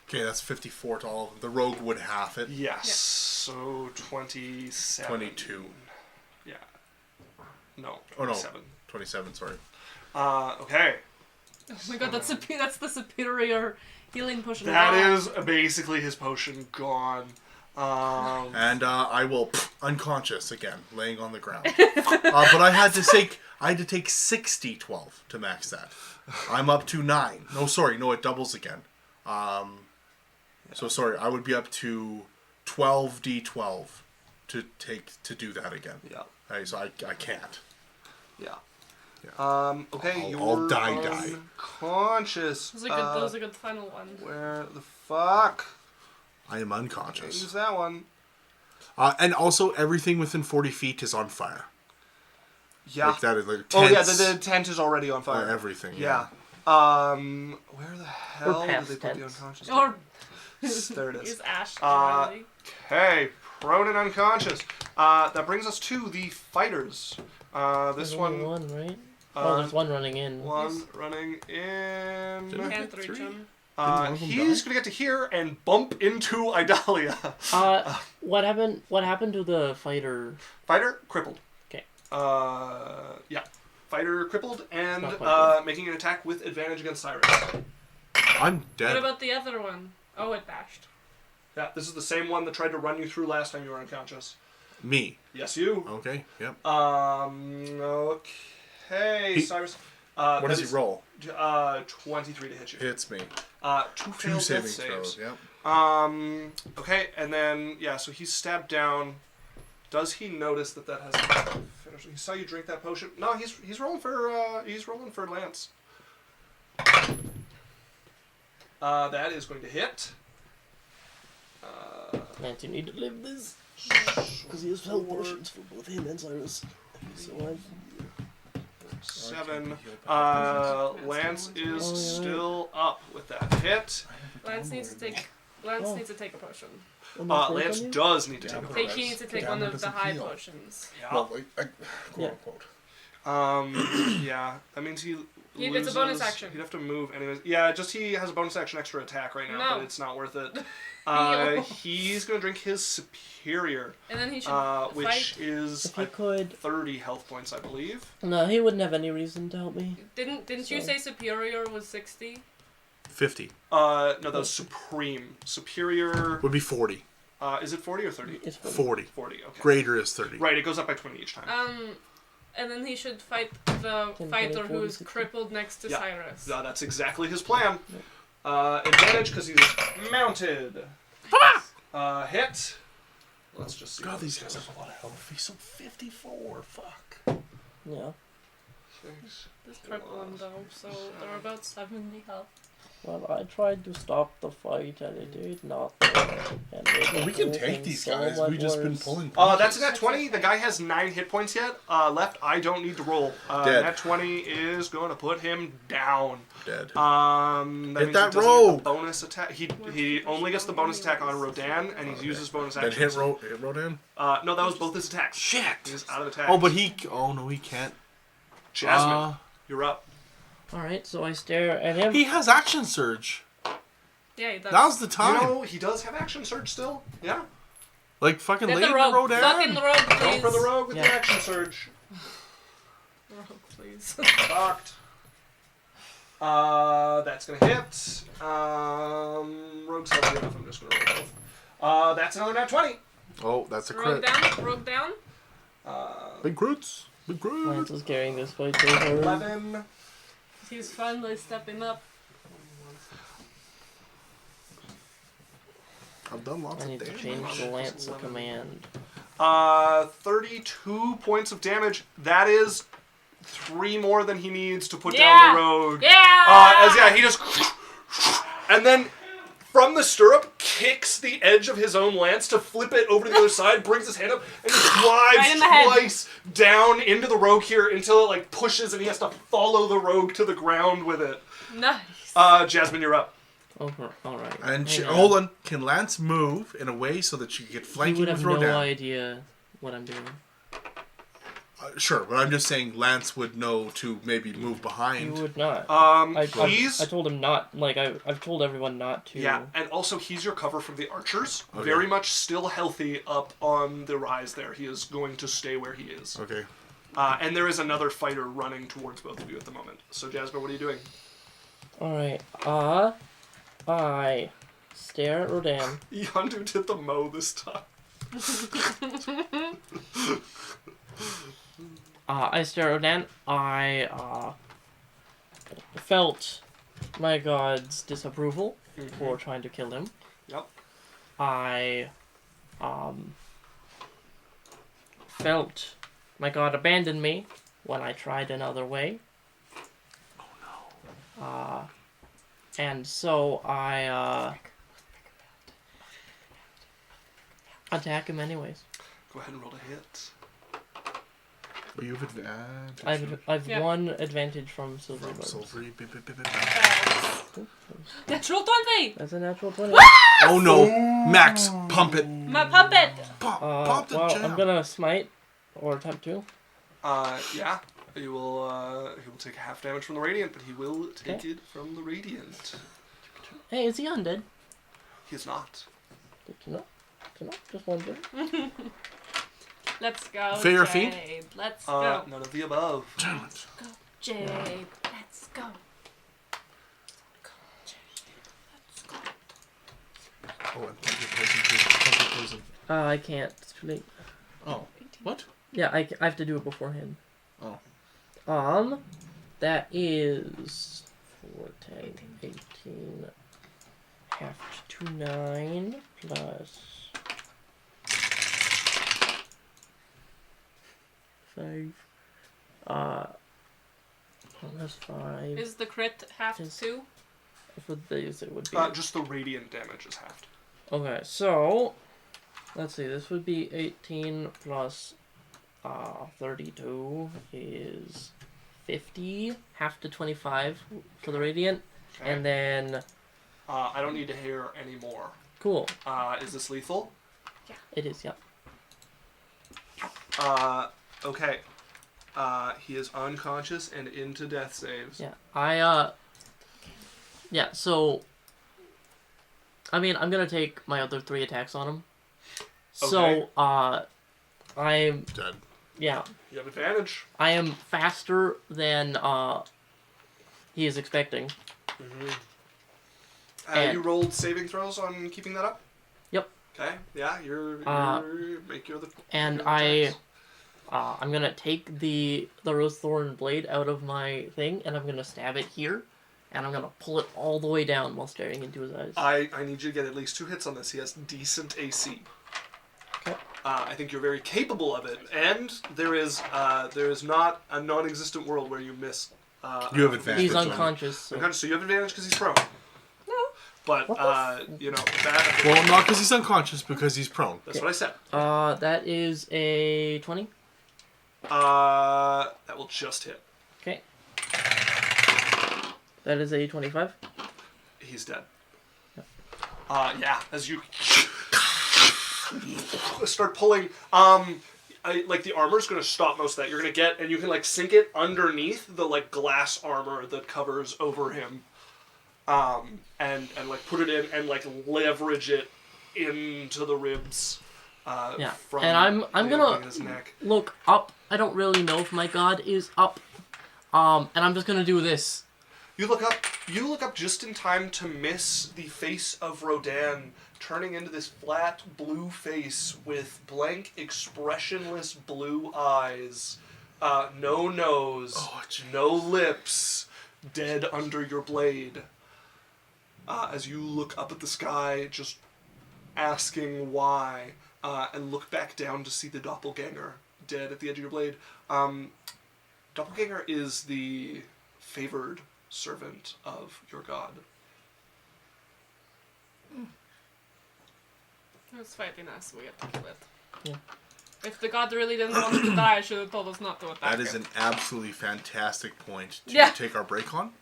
[SPEAKER 4] Okay, that's 54 to all of them. The rogue would half it.
[SPEAKER 2] Yes.
[SPEAKER 1] Yeah.
[SPEAKER 2] So 27.
[SPEAKER 4] 22.
[SPEAKER 2] Yeah. No.
[SPEAKER 4] Oh, no.
[SPEAKER 2] 27.
[SPEAKER 4] 27, sorry.
[SPEAKER 2] Okay.
[SPEAKER 1] Oh my god, that's the superior healing potion.
[SPEAKER 2] That
[SPEAKER 1] Wow.
[SPEAKER 2] is basically his potion gone.
[SPEAKER 4] And I will unconscious again, laying on the ground. But I had to take 60 12 to max that. I'm up to 9. No, sorry, no, it doubles again. So sorry, I would be up to 12d12 to do that again.
[SPEAKER 2] Yeah.
[SPEAKER 4] Right, so I can't.
[SPEAKER 2] Yeah.
[SPEAKER 4] Yeah.
[SPEAKER 2] Okay,
[SPEAKER 4] I'll
[SPEAKER 2] you're
[SPEAKER 4] die.
[SPEAKER 2] unconscious.
[SPEAKER 1] That was a good final one.
[SPEAKER 2] Where the fuck?
[SPEAKER 4] I am
[SPEAKER 2] Can't
[SPEAKER 4] unconscious.
[SPEAKER 2] use that one.
[SPEAKER 4] And also, everything within 40 feet is on fire.
[SPEAKER 2] Yeah.
[SPEAKER 4] Like that is like
[SPEAKER 2] Oh, yeah,
[SPEAKER 4] tents,
[SPEAKER 2] the tent is already on fire.
[SPEAKER 4] everything.
[SPEAKER 2] Yeah. Where the hell did
[SPEAKER 3] past
[SPEAKER 2] they put the
[SPEAKER 3] tense.
[SPEAKER 2] unconscious?
[SPEAKER 1] Or
[SPEAKER 2] There it is.
[SPEAKER 1] use Ash
[SPEAKER 2] Uh,
[SPEAKER 1] dryly.
[SPEAKER 2] Okay, prone and unconscious. That brings us to the fighters. This
[SPEAKER 3] There's
[SPEAKER 2] one,
[SPEAKER 3] only one, right? Oh, there's one running in.
[SPEAKER 2] one running in.
[SPEAKER 4] Didn't I
[SPEAKER 1] Can't
[SPEAKER 4] get
[SPEAKER 1] reach
[SPEAKER 4] three?
[SPEAKER 1] him.
[SPEAKER 4] one of them
[SPEAKER 2] He's
[SPEAKER 4] die?
[SPEAKER 2] gonna get to here and bump into Idalia.
[SPEAKER 3] What happened? What happened to the fighter?
[SPEAKER 2] Fighter crippled.
[SPEAKER 3] Okay.
[SPEAKER 2] Yeah. Fighter crippled and
[SPEAKER 3] Not quite
[SPEAKER 2] making an attack with advantage against Cyrus.
[SPEAKER 4] I'm dead.
[SPEAKER 1] What about the other one? Oh, it bashed.
[SPEAKER 2] Yeah, this is the same one that tried to run you through last time you were unconscious.
[SPEAKER 4] Me.
[SPEAKER 2] Yes, you.
[SPEAKER 4] Okay. Yep.
[SPEAKER 2] Okay, Cyrus.
[SPEAKER 4] What
[SPEAKER 2] that
[SPEAKER 4] does he
[SPEAKER 2] is,
[SPEAKER 4] roll?
[SPEAKER 2] 23 to hit you.
[SPEAKER 4] Hits me.
[SPEAKER 2] Two
[SPEAKER 4] Two
[SPEAKER 2] failed
[SPEAKER 4] saving
[SPEAKER 2] death saves.
[SPEAKER 4] throws. Yep.
[SPEAKER 2] Okay, and then yeah, so he's stabbed down. Does he notice that has finished? He saw you drink that potion. No, he's rolling for Lance. That is going to hit.
[SPEAKER 3] Lance, you need to live this. Because he has health potions for both him and Cyrus. So
[SPEAKER 2] 7. Lance is still up with that hit.
[SPEAKER 1] Lance needs to take. Lance needs to take a potion.
[SPEAKER 2] Lance does need to take a
[SPEAKER 1] He
[SPEAKER 2] potion.
[SPEAKER 1] needs to take one of the high potions.
[SPEAKER 2] Yeah.
[SPEAKER 4] Well, quote unquote.
[SPEAKER 2] Yeah. That means he
[SPEAKER 1] It's
[SPEAKER 2] loses.
[SPEAKER 1] a bonus action.
[SPEAKER 2] He'd have to move anyways. Yeah, just he has a bonus action extra attack right now,
[SPEAKER 1] No.
[SPEAKER 2] but it's not worth it.
[SPEAKER 1] Yo.
[SPEAKER 2] He's gonna drink his superior,
[SPEAKER 1] And then he should
[SPEAKER 2] which
[SPEAKER 1] fight.
[SPEAKER 2] is
[SPEAKER 3] if he could.
[SPEAKER 2] 30 health points, I believe.
[SPEAKER 3] No, he wouldn't have any reason to help me.
[SPEAKER 1] Didn't you
[SPEAKER 3] So-
[SPEAKER 1] say superior was 60?
[SPEAKER 4] 50
[SPEAKER 2] No, that was supreme. Superior.
[SPEAKER 4] would be 40.
[SPEAKER 2] Is it 40 or 30?
[SPEAKER 3] It's
[SPEAKER 4] 40.
[SPEAKER 2] 40. Okay.
[SPEAKER 4] Greater is 30.
[SPEAKER 2] Right, it goes up by 20 each time.
[SPEAKER 1] And then he should fight the
[SPEAKER 3] 10,
[SPEAKER 1] fighter
[SPEAKER 3] 20, 40,
[SPEAKER 1] who's
[SPEAKER 3] 60.
[SPEAKER 1] crippled next to
[SPEAKER 2] Yeah.
[SPEAKER 1] Cyrus.
[SPEAKER 2] That's exactly his plan. Advantage because he's mounted. Hit. Let's just see.
[SPEAKER 4] God, these guys have a lot of health. He's so 54. Fuck.
[SPEAKER 3] Yeah.
[SPEAKER 1] This cripple him though, so they're about 70 health.
[SPEAKER 3] Well, I tried to stop the fight and it did not.
[SPEAKER 4] Well, we can take these guys. We've just been pulling.
[SPEAKER 2] That's a nat 20. The guy has 9 hit points yet left. I don't need to roll.
[SPEAKER 4] Dead.
[SPEAKER 2] Nat 20 is going to put him down.
[SPEAKER 4] Dead.
[SPEAKER 2] That
[SPEAKER 4] Hit
[SPEAKER 2] means
[SPEAKER 4] that
[SPEAKER 2] he doesn't get
[SPEAKER 4] rogue.
[SPEAKER 2] the bonus attack. He only gets the bonus attack on Rodan, and he's used his bonus
[SPEAKER 4] Then
[SPEAKER 2] action.
[SPEAKER 4] hit Rodan.
[SPEAKER 2] No, that was both his attacks.
[SPEAKER 4] Shit.
[SPEAKER 2] He's out of attack.
[SPEAKER 4] Oh, but he. Oh no, he can't.
[SPEAKER 2] Jasmine, you're up.
[SPEAKER 3] Alright, so I stare at him.
[SPEAKER 4] He has action surge.
[SPEAKER 1] Yeah, he does.
[SPEAKER 4] Now's the time.
[SPEAKER 2] You know, he does have action surge still. Yeah.
[SPEAKER 4] Like fucking
[SPEAKER 1] Get
[SPEAKER 4] lay
[SPEAKER 1] the
[SPEAKER 4] the
[SPEAKER 1] rogue.
[SPEAKER 4] Rodan.
[SPEAKER 1] Fucking the rogue,
[SPEAKER 2] Go
[SPEAKER 1] please.
[SPEAKER 2] for the rogue with the
[SPEAKER 3] Yeah.
[SPEAKER 2] action surge.
[SPEAKER 1] Rogue, please.
[SPEAKER 2] Fucked. That's gonna hit. Rogue's healthy enough. I'm just gonna roll both. That's another nat 20.
[SPEAKER 4] Oh, that's a
[SPEAKER 1] Rogue
[SPEAKER 4] crit.
[SPEAKER 1] down. Rogue down.
[SPEAKER 4] Big crits. Big
[SPEAKER 3] Lance
[SPEAKER 4] crits.
[SPEAKER 3] was carrying this fight so hard.
[SPEAKER 2] 11.
[SPEAKER 1] He's finally stepping up.
[SPEAKER 4] I've done lots
[SPEAKER 3] I
[SPEAKER 4] of
[SPEAKER 3] need to
[SPEAKER 4] damage.
[SPEAKER 3] change the Lance command.
[SPEAKER 2] 32 points of damage. That is 3 more than he needs to put
[SPEAKER 1] Yeah.
[SPEAKER 2] down the rogue.
[SPEAKER 1] Yeah!
[SPEAKER 2] He just and then from the stirrup kicks the edge of his own lance to flip it over to the other side, brings his hand up, and just
[SPEAKER 1] Right in the head.
[SPEAKER 2] drives twice down into the rogue here until it like pushes and he has to follow the rogue to the ground with it.
[SPEAKER 1] Nice.
[SPEAKER 2] Jasmine, you're up.
[SPEAKER 3] Alright.
[SPEAKER 4] And
[SPEAKER 3] Hang on.
[SPEAKER 4] hold on. Can Lance move in a way so that she can get
[SPEAKER 3] He
[SPEAKER 4] flanking
[SPEAKER 3] would
[SPEAKER 4] with
[SPEAKER 3] have
[SPEAKER 4] Rodan?
[SPEAKER 3] no idea what I'm doing.
[SPEAKER 4] Sure, but I'm just saying Lance would know to maybe move
[SPEAKER 3] He
[SPEAKER 4] behind.
[SPEAKER 3] would not. I
[SPEAKER 2] He's
[SPEAKER 3] told him not. Like I've told everyone not to.
[SPEAKER 2] yeah, and also he's your cover from the archers.
[SPEAKER 4] Okay.
[SPEAKER 2] Very much still healthy up on the rise there. He is going to stay where he is.
[SPEAKER 4] Okay.
[SPEAKER 2] And there is another fighter running towards both of you at the moment. So Jasmine, what are you doing?
[SPEAKER 3] Alright. I stare at Rodan.
[SPEAKER 2] Yondu did the mow this time.
[SPEAKER 3] I stare at Rodan. I felt my god's disapproval for trying to kill him.
[SPEAKER 2] Yep.
[SPEAKER 3] I felt my god abandon me when I tried another way. Oh no. And so I attack him anyways.
[SPEAKER 2] Go ahead and roll to hit.
[SPEAKER 4] But you have advantage.
[SPEAKER 3] I've
[SPEAKER 1] Yeah.
[SPEAKER 3] one advantage from silver.
[SPEAKER 4] From
[SPEAKER 3] barbs.
[SPEAKER 4] silvery.
[SPEAKER 1] Natural 20!
[SPEAKER 3] That's a natural 20.
[SPEAKER 4] Oh no! Max, pump it!
[SPEAKER 1] My puppet!
[SPEAKER 4] Pump the
[SPEAKER 3] well,
[SPEAKER 4] jam!
[SPEAKER 3] I'm gonna smite or attempt to.
[SPEAKER 2] Yeah. He will take half damage from the radiant, but he will take
[SPEAKER 3] Okay.
[SPEAKER 2] it from the radiant.
[SPEAKER 3] Hey, is he undead?
[SPEAKER 2] He is not.
[SPEAKER 3] Good to know. Just wondering.
[SPEAKER 1] Let's go,
[SPEAKER 4] Fair
[SPEAKER 1] Jade.
[SPEAKER 4] feat?
[SPEAKER 1] Let's go.
[SPEAKER 2] None of the above.
[SPEAKER 4] Damn it.
[SPEAKER 1] Jade. Let's go. Go, Jade. Let's go.
[SPEAKER 4] Oh, and pump your poison too. Pump your poison.
[SPEAKER 3] I can't. It's too late.
[SPEAKER 4] Oh. What?
[SPEAKER 3] Yeah, I have to do it beforehand.
[SPEAKER 4] Oh.
[SPEAKER 3] That is 4, 10, 18, half to 9, plus 5, plus 5.
[SPEAKER 1] Is the crit half
[SPEAKER 3] Yes.
[SPEAKER 1] 2?
[SPEAKER 3] For these, it would be.
[SPEAKER 2] Just the radiant damage is halved.
[SPEAKER 3] Okay, so let's see. This would be 18 plus 32 is 50. Half to 25 for the radiant,
[SPEAKER 2] Okay.
[SPEAKER 3] and then
[SPEAKER 2] I don't need to hear any more.
[SPEAKER 3] cool.
[SPEAKER 2] Is this lethal?
[SPEAKER 3] It is. Yep.
[SPEAKER 2] Okay. He is unconscious and into death saves.
[SPEAKER 3] Yeah. Yeah. So. I mean, I'm gonna take my other 3 attacks on him.
[SPEAKER 2] Okay.
[SPEAKER 3] So, I'm
[SPEAKER 4] Dead.
[SPEAKER 3] yeah.
[SPEAKER 2] You have advantage.
[SPEAKER 3] I am faster than he is expecting. And-
[SPEAKER 2] You rolled saving throws on keeping that up?
[SPEAKER 3] Yep.
[SPEAKER 2] Okay. Yeah, you're make your other.
[SPEAKER 3] And
[SPEAKER 2] your other attacks.
[SPEAKER 3] I'm gonna take the rose thorn blade out of my thing, and I'm gonna stab it here, and I'm gonna pull it all the way down while staring into his eyes.
[SPEAKER 2] I need you to get at least 2 hits on this. He has decent AC.
[SPEAKER 3] Okay.
[SPEAKER 2] I think you're very capable of it, and there is not a non-existent world where you miss.
[SPEAKER 4] You have advantage.
[SPEAKER 3] He's
[SPEAKER 4] on it.
[SPEAKER 3] unconscious. So.
[SPEAKER 2] Unconscious, so you have advantage because he's prone.
[SPEAKER 1] No.
[SPEAKER 2] But you know that.
[SPEAKER 4] Well, not because he's unconscious, because he's prone.
[SPEAKER 2] That's what I said.
[SPEAKER 3] That is a 20.
[SPEAKER 2] That will just hit.
[SPEAKER 3] Okay. That is a 25.
[SPEAKER 2] He's dead. Yeah. As you start pulling, like the armor's gonna stop most of that. You're gonna get, and you can like sink it underneath the like glass armor that covers over him, and like put it in and like leverage it into the ribs.
[SPEAKER 3] Yeah.
[SPEAKER 2] From
[SPEAKER 3] And I'm
[SPEAKER 2] the
[SPEAKER 3] gonna
[SPEAKER 2] opening in his neck.
[SPEAKER 3] look up. I don't really know if my god is up. And I'm just gonna do this.
[SPEAKER 2] You look up just in time to miss the face of Rodan turning into this flat blue face with blank, expressionless blue eyes, no nose, no lips, dead under your blade. As you look up at the sky, just asking why, and look back down to see the doppelganger dead at the edge of your blade. Doppelganger is the favored servant of your god.
[SPEAKER 1] It's fighting us. We have to kill it.
[SPEAKER 3] Yeah.
[SPEAKER 1] If the god really didn't want us to die, should have told us not to attack
[SPEAKER 4] That is
[SPEAKER 1] it.
[SPEAKER 4] an absolutely fantastic point to
[SPEAKER 1] Yeah.
[SPEAKER 4] take our break on.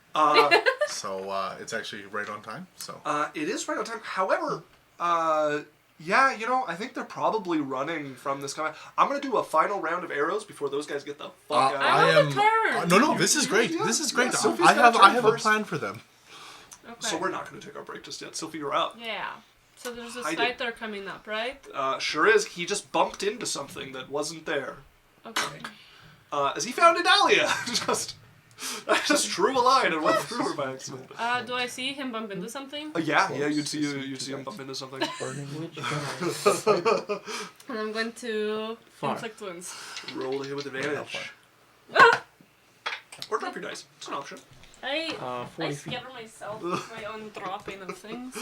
[SPEAKER 4] So it's actually right on time. So
[SPEAKER 2] It is right on time. However, yeah, you know, I think they're probably running from this combat. I'm gonna do a final round of arrows before those guys get the fuck out.
[SPEAKER 1] I want a turn.
[SPEAKER 4] no. This is great.
[SPEAKER 2] Yeah,
[SPEAKER 4] This is great.
[SPEAKER 2] yeah, Sophie's
[SPEAKER 4] I
[SPEAKER 2] got a
[SPEAKER 4] have
[SPEAKER 2] turn
[SPEAKER 4] a
[SPEAKER 2] first.
[SPEAKER 4] plan for them.
[SPEAKER 1] Okay.
[SPEAKER 2] So we're not gonna take our break just yet. Sophie, you're up.
[SPEAKER 1] Yeah. So there's a
[SPEAKER 2] I did.
[SPEAKER 1] fighter coming up, right?
[SPEAKER 2] Sure is. He just bumped into something that wasn't there.
[SPEAKER 1] Okay.
[SPEAKER 2] As he found Idalia. I just drew a line and went through her by accident.
[SPEAKER 1] Do I see him bump into something?
[SPEAKER 2] Yeah, you'd see him bump into something.
[SPEAKER 3] Burning witch.
[SPEAKER 1] And I'm going to
[SPEAKER 3] Far.
[SPEAKER 1] inflict wounds.
[SPEAKER 2] Roll to hit with advantage. Or drop your dice. It's an option.
[SPEAKER 1] I
[SPEAKER 3] 40 feet.
[SPEAKER 1] scare myself my own dropping of things.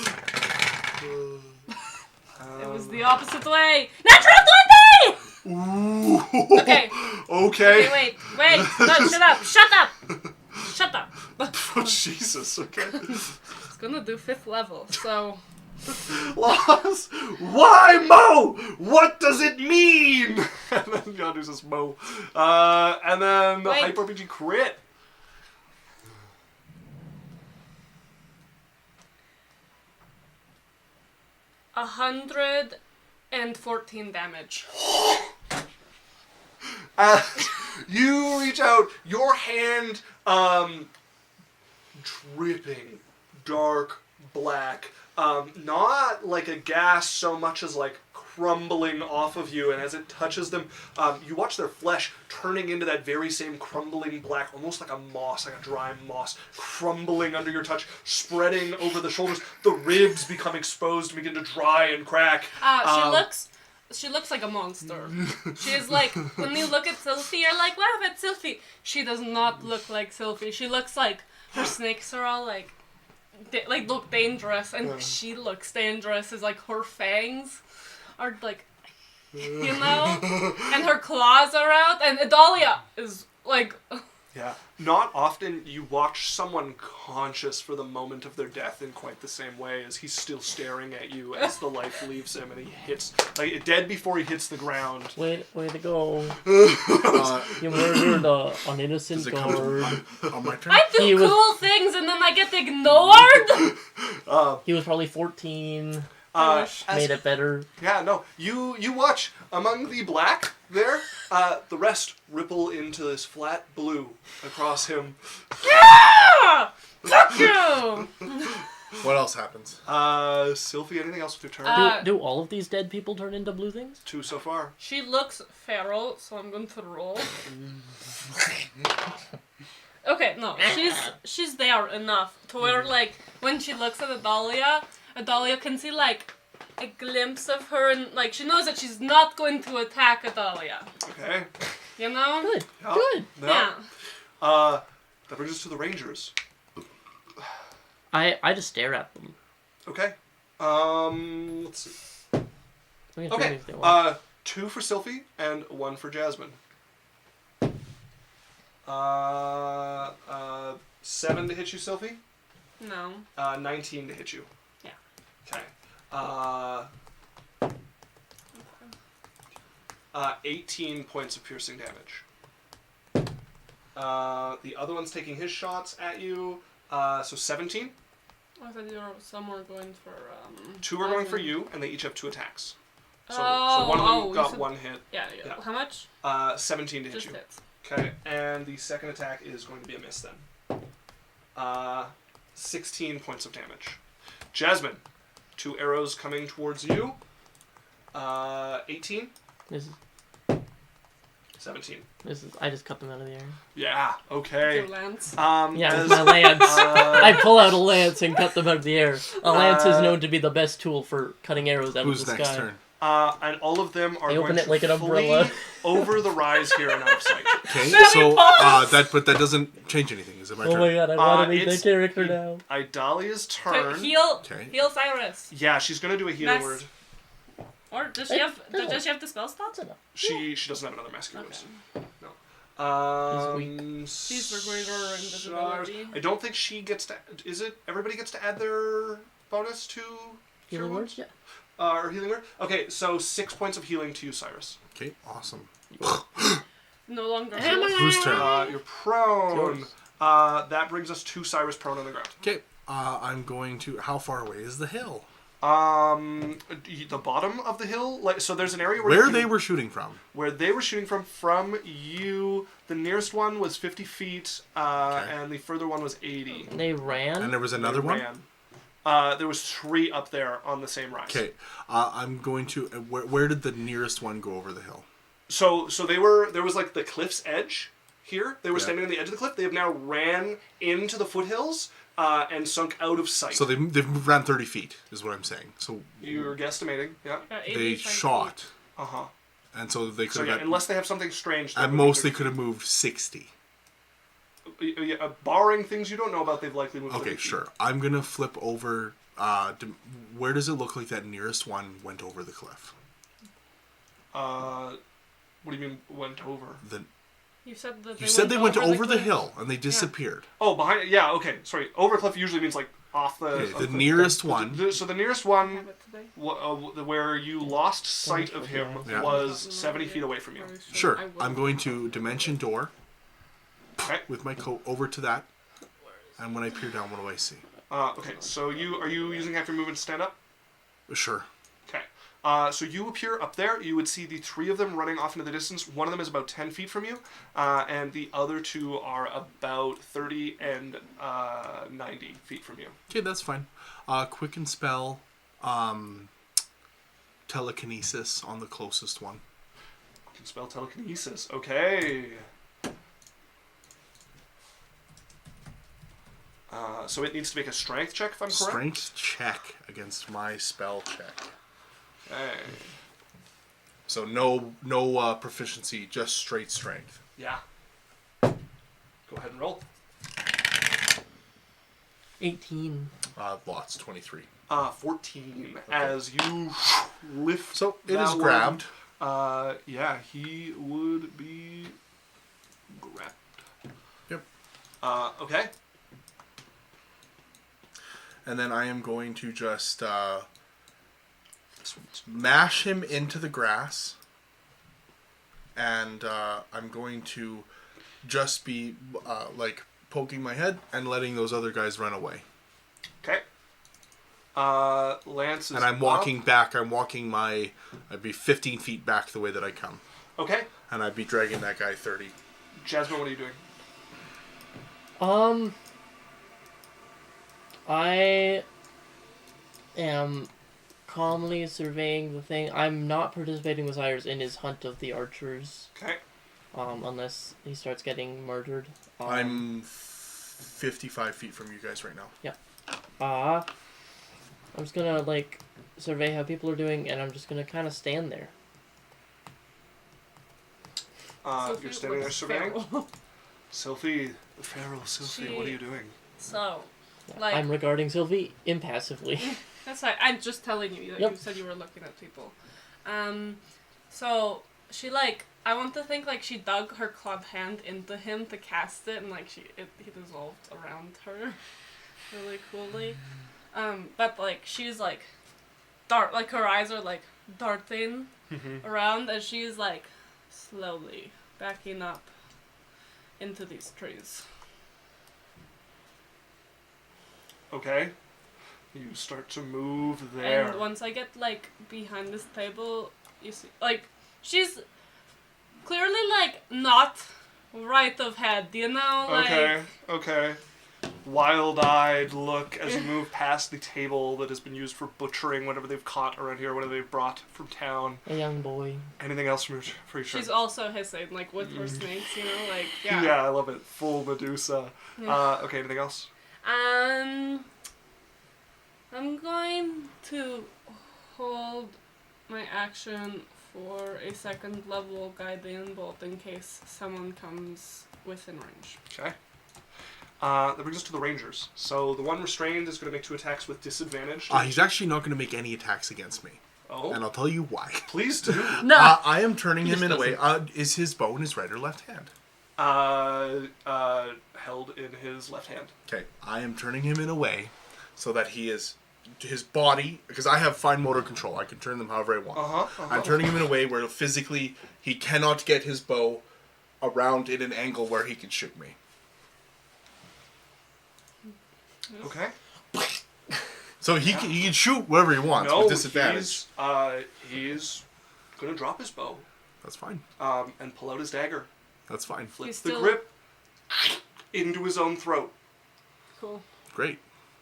[SPEAKER 1] It was the opposite way. Natural 20!
[SPEAKER 2] Ooh.
[SPEAKER 1] Okay.
[SPEAKER 2] Okay.
[SPEAKER 1] Okay, wait. No, shut up. Shut up. Shut up.
[SPEAKER 2] Oh, Jesus. Okay.
[SPEAKER 1] It's gonna do 5th level, so
[SPEAKER 2] Loss. Why Mo? What does it mean? And then Yondu says Mo. And then the
[SPEAKER 1] Wait.
[SPEAKER 2] Hyper RPG crit.
[SPEAKER 1] A 114 damage.
[SPEAKER 2] You reach out, your hand dripping, dark black, not like a gas so much as like crumbling off of you, and as it touches them, you watch their flesh turning into that very same crumbling black, almost like a moss, like a dry moss, crumbling under your touch, spreading over the shoulders. The ribs become exposed and begin to dry and crack.
[SPEAKER 1] She looks like a monster. She is like, when you look at Sylphie, you're like, wow, that's Sylphie. She does not look like Sylphie. She looks like her snakes are all like look dangerous, and she looks dangerous. Is like her fangs are like, you know, and her claws are out, and Adalia is like.
[SPEAKER 2] Yeah. Not often you watch someone conscious for the moment of their death in quite the same way as he's still staring at you as the life leaves him and he hits, like, dead before he hits the ground.
[SPEAKER 3] Way to go. You murdered an innocent
[SPEAKER 4] Does it come
[SPEAKER 3] guard.
[SPEAKER 4] on my turn?
[SPEAKER 1] I do cool things and then I get ignored.
[SPEAKER 3] He was probably 14.
[SPEAKER 2] As-
[SPEAKER 3] Made it better.
[SPEAKER 2] Yeah, no. You watch among the black there, the rest ripple into this flat blue across him.
[SPEAKER 1] Yeah! Fuck you!
[SPEAKER 4] What else happens?
[SPEAKER 2] Sylphie, anything else with your turn?
[SPEAKER 3] Do all of these dead people turn into blue things?
[SPEAKER 2] 2 so far.
[SPEAKER 1] She looks feral, so I'm going to roll. Okay, no, she's there enough to where, like, when she looks at Adalia can see, like, a glimpse of her, and, like, she knows that she's not going to attack Adalia.
[SPEAKER 2] Okay.
[SPEAKER 1] You know?
[SPEAKER 3] Good.
[SPEAKER 2] Yeah.
[SPEAKER 3] Good.
[SPEAKER 1] Yeah.
[SPEAKER 2] That brings us to the Rangers.
[SPEAKER 3] I just stare at them.
[SPEAKER 2] Okay. Let's see.
[SPEAKER 3] We can
[SPEAKER 2] Okay.
[SPEAKER 3] turn if they want.
[SPEAKER 2] 2 for Sylphie and 1 for Jasmine. 7 to hit you, Sylphie.
[SPEAKER 1] No.
[SPEAKER 2] 19 to hit you.
[SPEAKER 1] Yeah.
[SPEAKER 2] Okay. 18 points of piercing damage. The other one's taking his shots at you. So 17.
[SPEAKER 1] I thought you were somewhere going for,
[SPEAKER 2] 2 are going for you, and they each have 2 attacks. So
[SPEAKER 1] Oh,
[SPEAKER 2] one of them
[SPEAKER 1] you
[SPEAKER 2] got
[SPEAKER 1] said-
[SPEAKER 2] 1 hit.
[SPEAKER 1] Yeah.
[SPEAKER 2] Yeah.
[SPEAKER 1] How much?
[SPEAKER 2] 17 to hit
[SPEAKER 1] Just
[SPEAKER 2] you.
[SPEAKER 1] hits.
[SPEAKER 2] Okay, and the second attack is going to be a miss then. 16 points of damage. Jasmine, 2 arrows coming towards you. 18,
[SPEAKER 3] This is
[SPEAKER 2] 17.
[SPEAKER 3] I just cut them out of the air.
[SPEAKER 2] Yeah, okay.
[SPEAKER 1] Your lance.
[SPEAKER 3] Yeah,
[SPEAKER 2] as-
[SPEAKER 3] with my lance. I pull out a lance and cut them out of the air. A lance is known to be the best tool for cutting arrows out
[SPEAKER 4] Who's
[SPEAKER 3] of the
[SPEAKER 4] next
[SPEAKER 3] sky.
[SPEAKER 4] turn?
[SPEAKER 2] and all of them are
[SPEAKER 3] I
[SPEAKER 2] going
[SPEAKER 3] open
[SPEAKER 2] to
[SPEAKER 3] it like an
[SPEAKER 2] flee
[SPEAKER 3] umbrella.
[SPEAKER 2] over the rise here and out of sight.
[SPEAKER 4] Okay,
[SPEAKER 1] Very
[SPEAKER 4] so
[SPEAKER 1] pause.
[SPEAKER 4] that doesn't change anything. Is it my
[SPEAKER 3] Oh
[SPEAKER 4] turn?
[SPEAKER 3] my god, I want to make
[SPEAKER 2] it's-
[SPEAKER 3] that character now.
[SPEAKER 2] Idalia's turn.
[SPEAKER 1] Heal
[SPEAKER 4] Okay.
[SPEAKER 1] Cyrus.
[SPEAKER 2] Yeah, she's gonna do a healer
[SPEAKER 1] Nice.
[SPEAKER 2] word.
[SPEAKER 1] Or does she have? Does she have the spell slots?
[SPEAKER 3] That's enough.
[SPEAKER 2] She doesn't have another mask
[SPEAKER 1] Okay.
[SPEAKER 2] use. No.
[SPEAKER 1] She's for greater invisibility.
[SPEAKER 2] I don't think she gets to. Is it everybody gets to add their bonus to cure
[SPEAKER 3] Healing
[SPEAKER 2] wounds?
[SPEAKER 3] words? Yeah.
[SPEAKER 2] Or healing word? Okay, so 6 points of healing to you, Cyrus.
[SPEAKER 4] Okay, awesome.
[SPEAKER 1] No longer.
[SPEAKER 4] Whose turn?
[SPEAKER 2] You're prone.
[SPEAKER 3] Yours.
[SPEAKER 2] That brings us to Cyrus prone on the ground.
[SPEAKER 4] Okay, I'm going to. How far away is the hill?
[SPEAKER 2] The bottom of the hill, like so. There's an area
[SPEAKER 4] Where they were shooting from?
[SPEAKER 2] where they were shooting from you. The nearest one was 50 feet, and the further one was 80.
[SPEAKER 3] They ran.
[SPEAKER 4] And there was another
[SPEAKER 2] They
[SPEAKER 4] one.
[SPEAKER 2] ran. There was 3 up there on the same rise.
[SPEAKER 4] Okay, I'm going to. Where did the nearest one go over the hill?
[SPEAKER 2] So there was like the cliff's edge here. They were
[SPEAKER 4] Yeah.
[SPEAKER 2] standing on the edge of the cliff. They have now ran into the foothills and sunk out of sight.
[SPEAKER 4] So they've ran 30 feet, is what I'm saying. So
[SPEAKER 2] You're guestimating, yeah.
[SPEAKER 4] they shot,
[SPEAKER 2] Uh-huh.
[SPEAKER 4] and so they
[SPEAKER 2] So
[SPEAKER 4] could
[SPEAKER 2] yeah,
[SPEAKER 4] have.
[SPEAKER 2] unless they have something strange.
[SPEAKER 4] At most, they could have moved 60.
[SPEAKER 2] Yeah, barring things you don't know about, they've likely moved.
[SPEAKER 4] Okay,
[SPEAKER 2] 30 feet.
[SPEAKER 4] sure. I'm gonna flip over. Where does it look like that nearest one went over the cliff?
[SPEAKER 2] What do you mean went over?
[SPEAKER 1] You said that.
[SPEAKER 4] You said they went over the
[SPEAKER 1] cliff.
[SPEAKER 4] hill and they disappeared.
[SPEAKER 2] Oh, behind. Yeah, okay. Sorry. Over cliff usually means like off the...
[SPEAKER 4] Okay, the nearest one.
[SPEAKER 2] So the nearest one,
[SPEAKER 1] Have it today.
[SPEAKER 2] where you lost sight of him,
[SPEAKER 3] Yeah.
[SPEAKER 2] was 70 feet away from you.
[SPEAKER 4] Sure.
[SPEAKER 1] I will.
[SPEAKER 4] I'm going to dimension door
[SPEAKER 2] Okay.
[SPEAKER 4] with my coat over to that. And when I peer down, what do I see?
[SPEAKER 2] Okay, so are you using half your movement to stand up?
[SPEAKER 4] Sure.
[SPEAKER 2] Okay. So you appear up there. You would see the three of them running off into the distance. One of them is about 10 feet from you, and the other two are about 30 and 90 feet from you.
[SPEAKER 4] Okay, that's fine. Quicken spell telekinesis on the closest one.
[SPEAKER 2] You can spell telekinesis. Okay. So it needs to make a strength check, if I'm correct?
[SPEAKER 4] Strength check against my spell check.
[SPEAKER 2] Okay.
[SPEAKER 4] So no proficiency, just straight strength.
[SPEAKER 2] Yeah. Go ahead and roll.
[SPEAKER 3] 18.
[SPEAKER 4] Lots, 23.
[SPEAKER 2] 14. As you lift.
[SPEAKER 4] So it
[SPEAKER 2] that
[SPEAKER 4] is
[SPEAKER 2] one,
[SPEAKER 4] grabbed.
[SPEAKER 2] Yeah, he would be grabbed.
[SPEAKER 4] Yep.
[SPEAKER 2] Okay.
[SPEAKER 4] And then I am going to just mash him into the grass. And I'm going to just be like poking my head and letting those other guys run away.
[SPEAKER 2] Okay. Lance is
[SPEAKER 4] And I'm
[SPEAKER 2] up.
[SPEAKER 4] walking back. I'd be 15 feet back the way that I come.
[SPEAKER 2] Okay.
[SPEAKER 4] And I'd be dragging that guy 30.
[SPEAKER 2] Jasmine, what are you doing?
[SPEAKER 3] I am calmly surveying the thing. I'm not participating with Cyrus in his hunt of the archers,
[SPEAKER 2] Okay.
[SPEAKER 3] unless he starts getting murdered.
[SPEAKER 4] I'm 55 feet from you guys right now.
[SPEAKER 3] I'm just gonna, like, survey how people are doing, and I'm just gonna kind of stand there.
[SPEAKER 1] Sophie
[SPEAKER 2] You're standing there
[SPEAKER 1] looks
[SPEAKER 2] surveying?
[SPEAKER 1] feral.
[SPEAKER 2] Sylphie, the Pharaoh, Sylphie, what are you doing?
[SPEAKER 1] So,
[SPEAKER 3] Yeah,
[SPEAKER 1] like,
[SPEAKER 3] I'm regarding Sylvie impassively.
[SPEAKER 1] that's fine. I'm just telling you that
[SPEAKER 3] Yep.
[SPEAKER 1] you said you were looking at people. So she I want to think she dug her club hand into him to cast it, and he dissolved around her, really coolly. But she's dart, her eyes are darting around, and she's slowly backing up into these trees.
[SPEAKER 2] Okay. You start to move there.
[SPEAKER 1] And once I get behind this table, you see she's clearly not right of head, you know?
[SPEAKER 2] Okay. Wild-eyed look as you move past the table that has been used for butchering whatever they've caught around here, whatever they've brought from town.
[SPEAKER 3] A young boy.
[SPEAKER 2] Anything else for your
[SPEAKER 1] She's also hissing, with her snakes, you know? Yeah.
[SPEAKER 2] Yeah, I love it. Full Medusa.
[SPEAKER 1] Yeah.
[SPEAKER 2] Okay, anything else?
[SPEAKER 1] I'm going to hold my action for a second level guiding bolt in case someone comes within range.
[SPEAKER 2] Okay. That brings us to the Rangers. So the one restrained is going to make 2 attacks with disadvantage.
[SPEAKER 4] He's actually not going to make any attacks against me.
[SPEAKER 2] Oh.
[SPEAKER 4] And I'll tell you why.
[SPEAKER 2] Please do.
[SPEAKER 1] No!
[SPEAKER 4] I am turning him in a way. Is his bow in his right or left hand?
[SPEAKER 2] Held in his left hand.
[SPEAKER 4] Okay. I am turning him in a way so that his body, because I have fine motor control. I can turn them however I want. I'm turning him in a way where physically he cannot get his bow around in an angle where he can shoot me.
[SPEAKER 2] Okay.
[SPEAKER 4] So he can shoot wherever he wants with disadvantage.
[SPEAKER 2] He's going to drop his bow.
[SPEAKER 4] That's fine.
[SPEAKER 2] And pull out his dagger.
[SPEAKER 4] That's fine.
[SPEAKER 2] Flips
[SPEAKER 1] He's
[SPEAKER 2] the
[SPEAKER 1] still-
[SPEAKER 2] grip into his own throat.
[SPEAKER 1] Cool.
[SPEAKER 4] Great.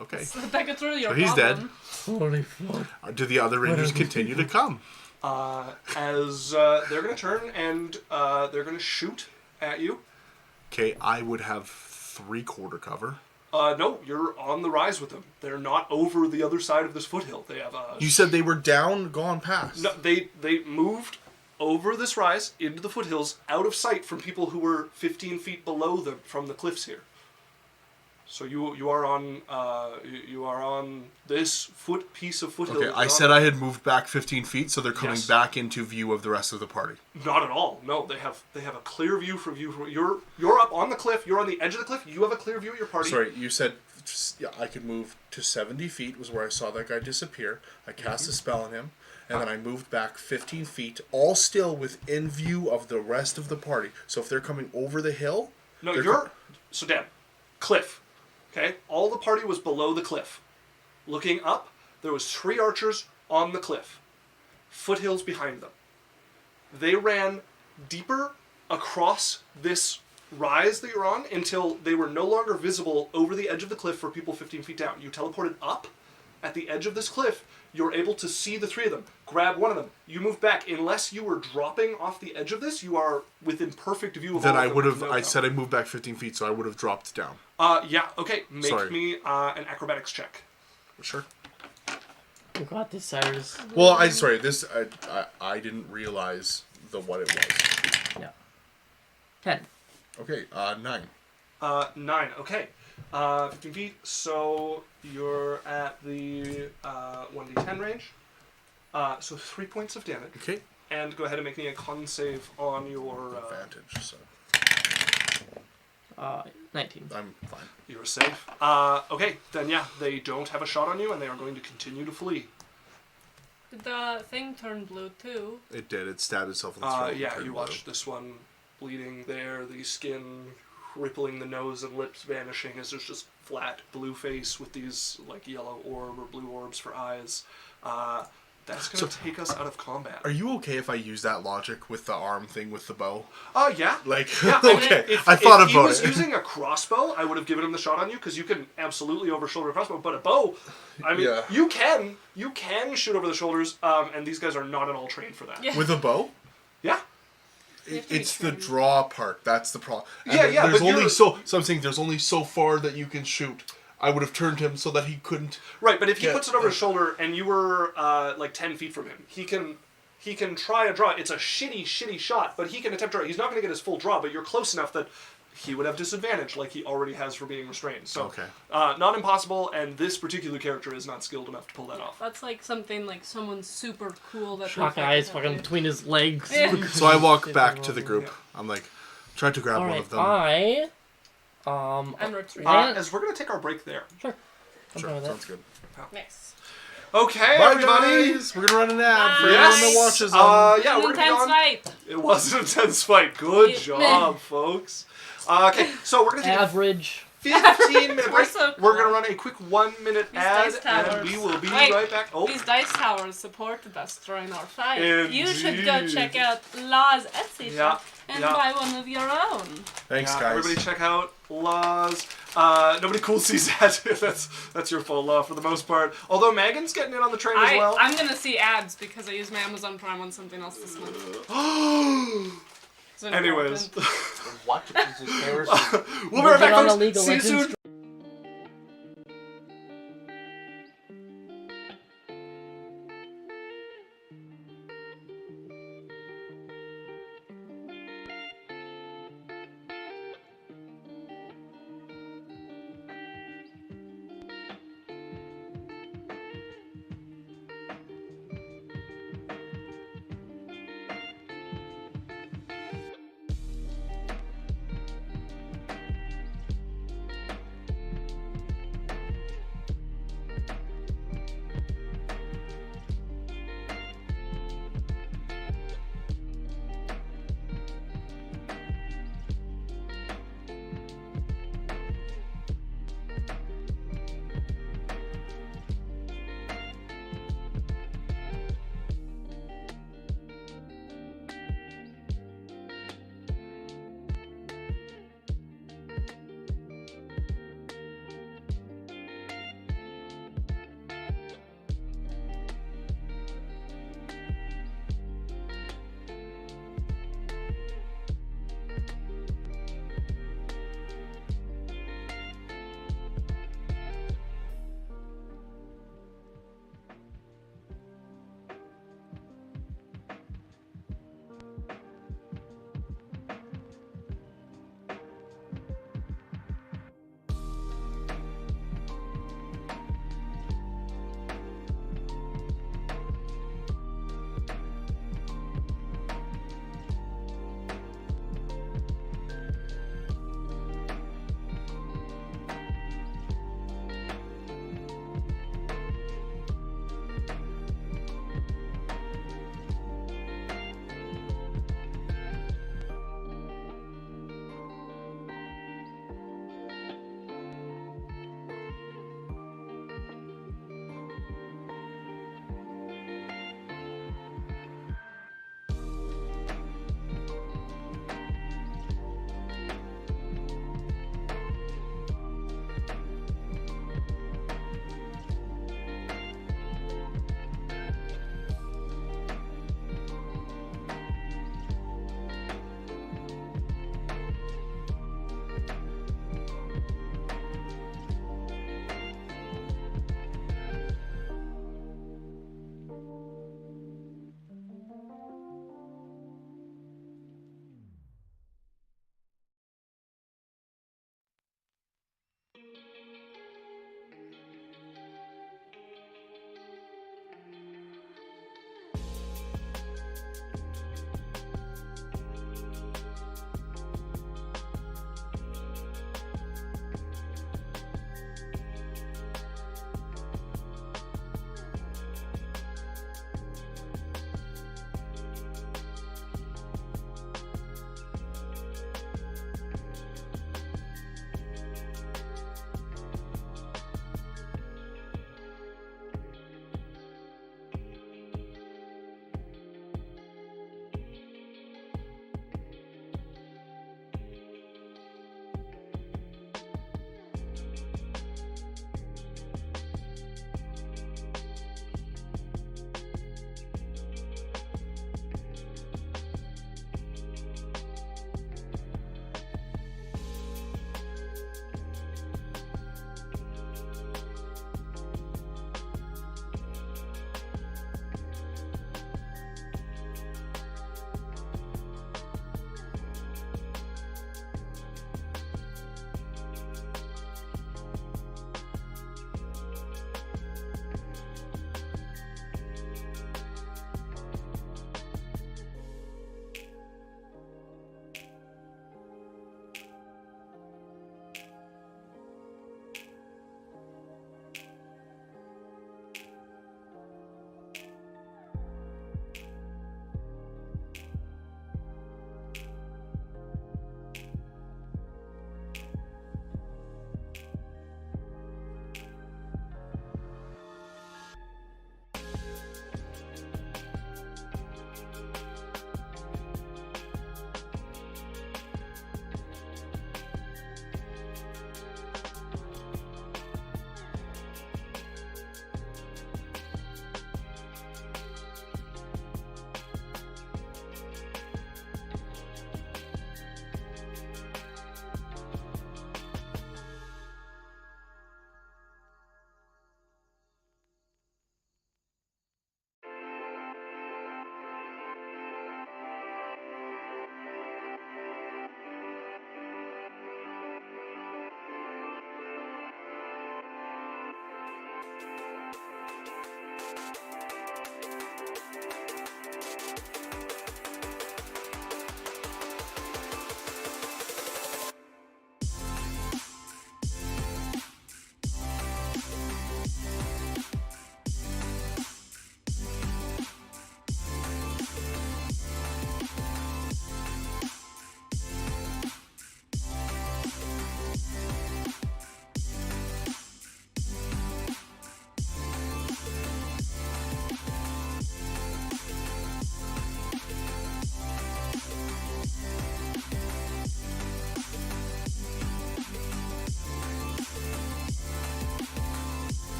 [SPEAKER 4] Okay.
[SPEAKER 1] So that gets rid of your
[SPEAKER 4] So he's
[SPEAKER 1] problem.
[SPEAKER 3] Holy fuck.
[SPEAKER 4] Do the other Rangers continue to come?
[SPEAKER 2] As they're going to turn and they're going to shoot at you.
[SPEAKER 4] Okay, I would have 3/4 cover.
[SPEAKER 2] No, you're on the rise with them. They're not over the other side of this foothill. They have
[SPEAKER 4] You said they were down, gone past.
[SPEAKER 2] No, they moved over this rise into the foothills, out of sight from people who were 15 feet below them from the cliffs here. So you are on this piece of foothill.
[SPEAKER 4] Okay, I said I had moved back 15 feet, so they're coming
[SPEAKER 2] Yes.
[SPEAKER 4] back into view of the rest of the party.
[SPEAKER 2] Not at all. No, they have a clear view from you're up on the cliff. You're on the edge of the cliff. You have a clear view of your party.
[SPEAKER 4] Sorry, you said I could move to 70 feet was where I saw that guy disappear. I cast a spell on him, and then I moved back 15 feet, all still within view of the rest of the party. So if they're coming over the hill...
[SPEAKER 2] No,
[SPEAKER 4] they're
[SPEAKER 2] so Dan, cliff. Okay? All the party was below the cliff. Looking up, there was 3 archers on the cliff. Foothills behind them. They ran deeper across this rise that you're on until they were no longer visible over the edge of the cliff for people 15 feet down. You teleported up at the edge of this cliff. You're able to see the 3 of them. Grab one of them. You move back. Unless you were dropping off the edge of this, you are within perfect view of
[SPEAKER 4] Then
[SPEAKER 2] all
[SPEAKER 4] I
[SPEAKER 2] of them
[SPEAKER 4] would
[SPEAKER 2] with
[SPEAKER 4] have...
[SPEAKER 2] no
[SPEAKER 4] I
[SPEAKER 2] count.
[SPEAKER 4] said I moved back 15 feet, so I would have dropped down.
[SPEAKER 2] Yeah, okay. Make
[SPEAKER 4] Sorry.
[SPEAKER 2] me an acrobatics check.
[SPEAKER 4] Sure.
[SPEAKER 3] You got this, Cyrus.
[SPEAKER 4] Well, this... I didn't realize what it was.
[SPEAKER 3] Yeah. 10.
[SPEAKER 4] Okay, 9.
[SPEAKER 2] 9. Okay. 15 feet. So you're at the 1d10 range. So 3 points of damage.
[SPEAKER 4] Okay.
[SPEAKER 2] And go ahead and make me a con save on your...
[SPEAKER 4] Advantage, so
[SPEAKER 3] 19.
[SPEAKER 4] I'm fine.
[SPEAKER 2] You're safe. Okay, then yeah, they don't have a shot on you, and they are going to continue to flee.
[SPEAKER 1] Did the thing turn blue too?
[SPEAKER 4] It did. It stabbed itself in the throat.
[SPEAKER 2] Yeah,
[SPEAKER 4] and
[SPEAKER 2] you
[SPEAKER 4] turned
[SPEAKER 2] watched this one bleeding there, the skin rippling, the nose and lips vanishing as there's just flat blue face with these like yellow orb or blue orbs for eyes. That's going to take us out of combat.
[SPEAKER 4] Are you okay if I use that logic with the arm thing with the bow?
[SPEAKER 2] Yeah.
[SPEAKER 4] Like,
[SPEAKER 2] Yeah,
[SPEAKER 4] okay,
[SPEAKER 2] If,
[SPEAKER 4] I thought
[SPEAKER 2] if he
[SPEAKER 4] about
[SPEAKER 2] was
[SPEAKER 4] it.
[SPEAKER 2] using a crossbow, I would have given him the shot on you because you can absolutely over shoulder a crossbow. But a bow, I mean,
[SPEAKER 4] Yeah.
[SPEAKER 2] you can shoot over the shoulders, and these guys are not at all trained for that.
[SPEAKER 1] Yeah.
[SPEAKER 4] With a bow?
[SPEAKER 2] Yeah.
[SPEAKER 1] You have to be
[SPEAKER 4] It's the
[SPEAKER 1] trained.
[SPEAKER 4] draw part. That's the problem.
[SPEAKER 2] Yeah, yeah,
[SPEAKER 4] There's
[SPEAKER 2] but
[SPEAKER 4] only
[SPEAKER 2] you're-
[SPEAKER 4] so I'm saying there's only so far that you can shoot. I would have turned him so that he couldn't.
[SPEAKER 2] Right, but if he
[SPEAKER 4] Yeah,
[SPEAKER 2] puts it over his shoulder and you were like 10 feet from him, he can try a draw. It's a shitty shot, but he can attempt to draw. He's not going to get his full draw, but you're close enough that he would have disadvantage like he already has for being restrained. So,
[SPEAKER 4] Okay.
[SPEAKER 2] Not impossible, and this particular character is not skilled enough to pull that off.
[SPEAKER 1] That's like something like someone super cool that.
[SPEAKER 3] Shock eyes fucking between his legs.
[SPEAKER 1] Yeah.
[SPEAKER 4] So I walk back to the group. I'm like, try to grab one
[SPEAKER 3] Alright,
[SPEAKER 4] of them.
[SPEAKER 1] I'm retreating.
[SPEAKER 2] As we're going to take our break there.
[SPEAKER 3] Sure. I'm
[SPEAKER 4] Sure,
[SPEAKER 3] fine with that.
[SPEAKER 4] sounds good.
[SPEAKER 1] Nice.
[SPEAKER 2] Okay,
[SPEAKER 4] Bye,
[SPEAKER 2] everybody.
[SPEAKER 4] guys. We're gonna run an ad for
[SPEAKER 2] Yes.
[SPEAKER 4] everyone that watches them.
[SPEAKER 2] Yeah,
[SPEAKER 1] An
[SPEAKER 2] we're gonna be
[SPEAKER 1] intense
[SPEAKER 2] on.
[SPEAKER 1] fight.
[SPEAKER 2] It was an intense fight. Good
[SPEAKER 1] Yeah.
[SPEAKER 2] job, folks. Okay, so we're gonna take a
[SPEAKER 3] Average.
[SPEAKER 2] 15-minute break.
[SPEAKER 1] We're so
[SPEAKER 2] We're
[SPEAKER 1] cool.
[SPEAKER 2] gonna run a quick 1-minute
[SPEAKER 1] These
[SPEAKER 2] ad,
[SPEAKER 1] dice
[SPEAKER 2] and
[SPEAKER 1] towers.
[SPEAKER 2] we will be
[SPEAKER 1] Wait,
[SPEAKER 2] right back. Oh,
[SPEAKER 1] These dice towers supported us during our fight. You should go
[SPEAKER 2] Indeed.
[SPEAKER 1] check out Law's Etsy
[SPEAKER 2] Yeah,
[SPEAKER 1] shop and
[SPEAKER 2] yeah.
[SPEAKER 1] buy one of your own.
[SPEAKER 4] Thanks,
[SPEAKER 2] yeah,
[SPEAKER 4] guys.
[SPEAKER 2] everybody check out Laws. Nobody cool sees that. that's your fault, Law, for the most part. Although Megan's getting in on the train as well.
[SPEAKER 1] I'm gonna see ads because I use my Amazon Prime on something else this month. It's
[SPEAKER 2] Anyways,
[SPEAKER 1] important.
[SPEAKER 3] What is this heresy?
[SPEAKER 2] we'll be right back,
[SPEAKER 3] on a
[SPEAKER 2] folks.
[SPEAKER 3] League of
[SPEAKER 2] See you
[SPEAKER 3] Legends
[SPEAKER 2] soon.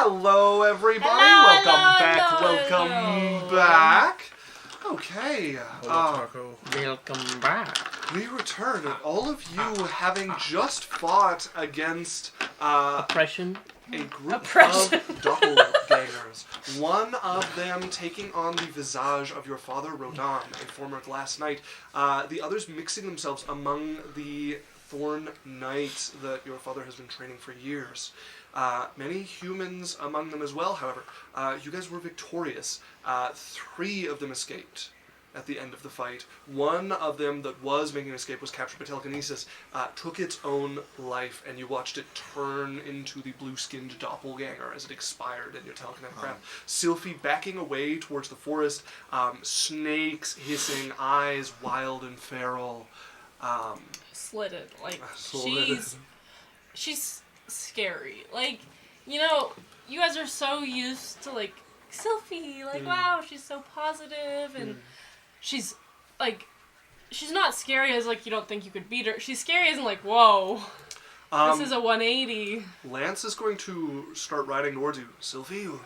[SPEAKER 2] Hello, everybody.
[SPEAKER 1] Hello,
[SPEAKER 2] Welcome
[SPEAKER 1] hello.
[SPEAKER 2] back. Okay.
[SPEAKER 3] Welcome back.
[SPEAKER 2] We return, and all of you having just fought against
[SPEAKER 3] Oppression.
[SPEAKER 2] a group
[SPEAKER 1] Oppression.
[SPEAKER 2] of doppelgangers. One of them taking on the visage of your father, Rodan, a former Glass Knight. The others mixing themselves among the Thorn Knights that your father has been training for years. Many humans among them as well, however. You guys were victorious. 3 of them escaped at the end of the fight. One of them that was making an escape was captured by telekinesis, took its own life, and you watched it turn into the blue-skinned doppelganger as it expired in your telekinetic craft. Sylphie backing away towards the forest, snakes hissing, eyes wild and feral.
[SPEAKER 1] Slitted. Like,
[SPEAKER 2] Slitted.
[SPEAKER 1] she's scary. Like, you know, you guys are so used to, like, Sylphie, like, wow, she's so positive, and she's, like, she's not scary as, like, you don't think you could beat her. She's scary as in, like, whoa, this is a 180.
[SPEAKER 2] Lance is going to start riding towards you. Sylphie?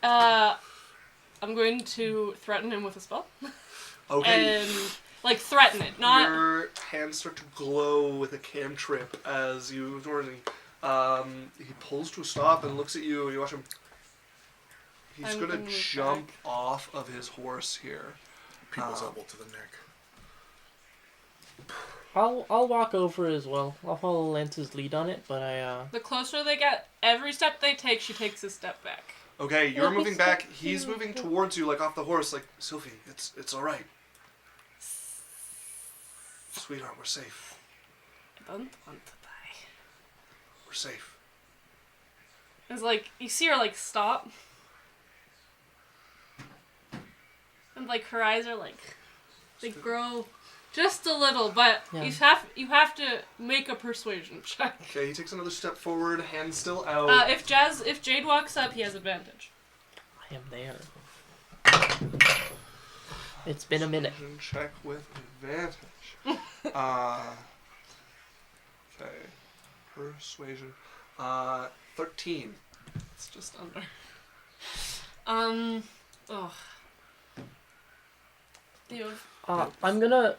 [SPEAKER 1] I'm going to threaten him with a spell.
[SPEAKER 2] Okay.
[SPEAKER 1] And, like, threaten it, not...
[SPEAKER 2] Your hands start to glow with a cantrip as you towards him. He pulls to a stop and looks at you, and you watch him. He's
[SPEAKER 1] I'm
[SPEAKER 2] gonna
[SPEAKER 1] gonna
[SPEAKER 2] jump
[SPEAKER 1] back.
[SPEAKER 2] off of his horse here.
[SPEAKER 4] People's elbow to the neck.
[SPEAKER 3] I'll walk over as well. I'll follow Lance's lead on it, but
[SPEAKER 1] The closer they get, every step they take, she takes a step back.
[SPEAKER 2] Okay, you're
[SPEAKER 3] Let me
[SPEAKER 2] moving back.
[SPEAKER 3] step
[SPEAKER 2] He's
[SPEAKER 3] you.
[SPEAKER 2] moving towards you, like off the horse. Like, Sylphie, it's all right. Sweetheart, we're safe.
[SPEAKER 1] I don't want to die.
[SPEAKER 2] We're safe.
[SPEAKER 1] It's like, you see her, like, stop. And, like, her eyes are, like, they grow just a little, but
[SPEAKER 3] Yeah.
[SPEAKER 1] you have to make a persuasion check.
[SPEAKER 2] Okay, he takes another step forward, hand still out.
[SPEAKER 1] If Jade walks up, he has advantage.
[SPEAKER 3] I am there. It's been a minute.
[SPEAKER 2] Persuasion check with advantage. Okay. Persuasion. 13.
[SPEAKER 1] It's just under. Ugh. You have,
[SPEAKER 3] I'm gonna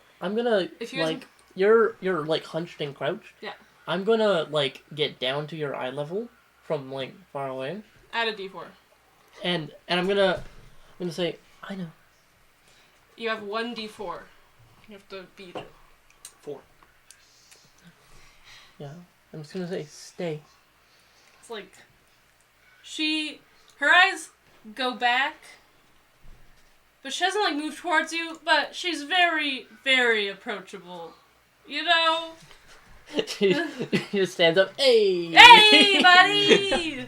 [SPEAKER 1] If you
[SPEAKER 3] like you're like hunched and crouched.
[SPEAKER 1] Yeah.
[SPEAKER 3] I'm gonna like get down to your eye level from like far away,
[SPEAKER 1] add a d4.
[SPEAKER 3] and I'm gonna say I know.
[SPEAKER 1] You have 1d4. You have to beat it.
[SPEAKER 2] 4.
[SPEAKER 3] Yeah. I'm just gonna say stay.
[SPEAKER 1] It's like her eyes go back, but she doesn't like move towards you, but she's very, very approachable. You know?
[SPEAKER 3] She just stands up. Hey.
[SPEAKER 1] Hey, buddy!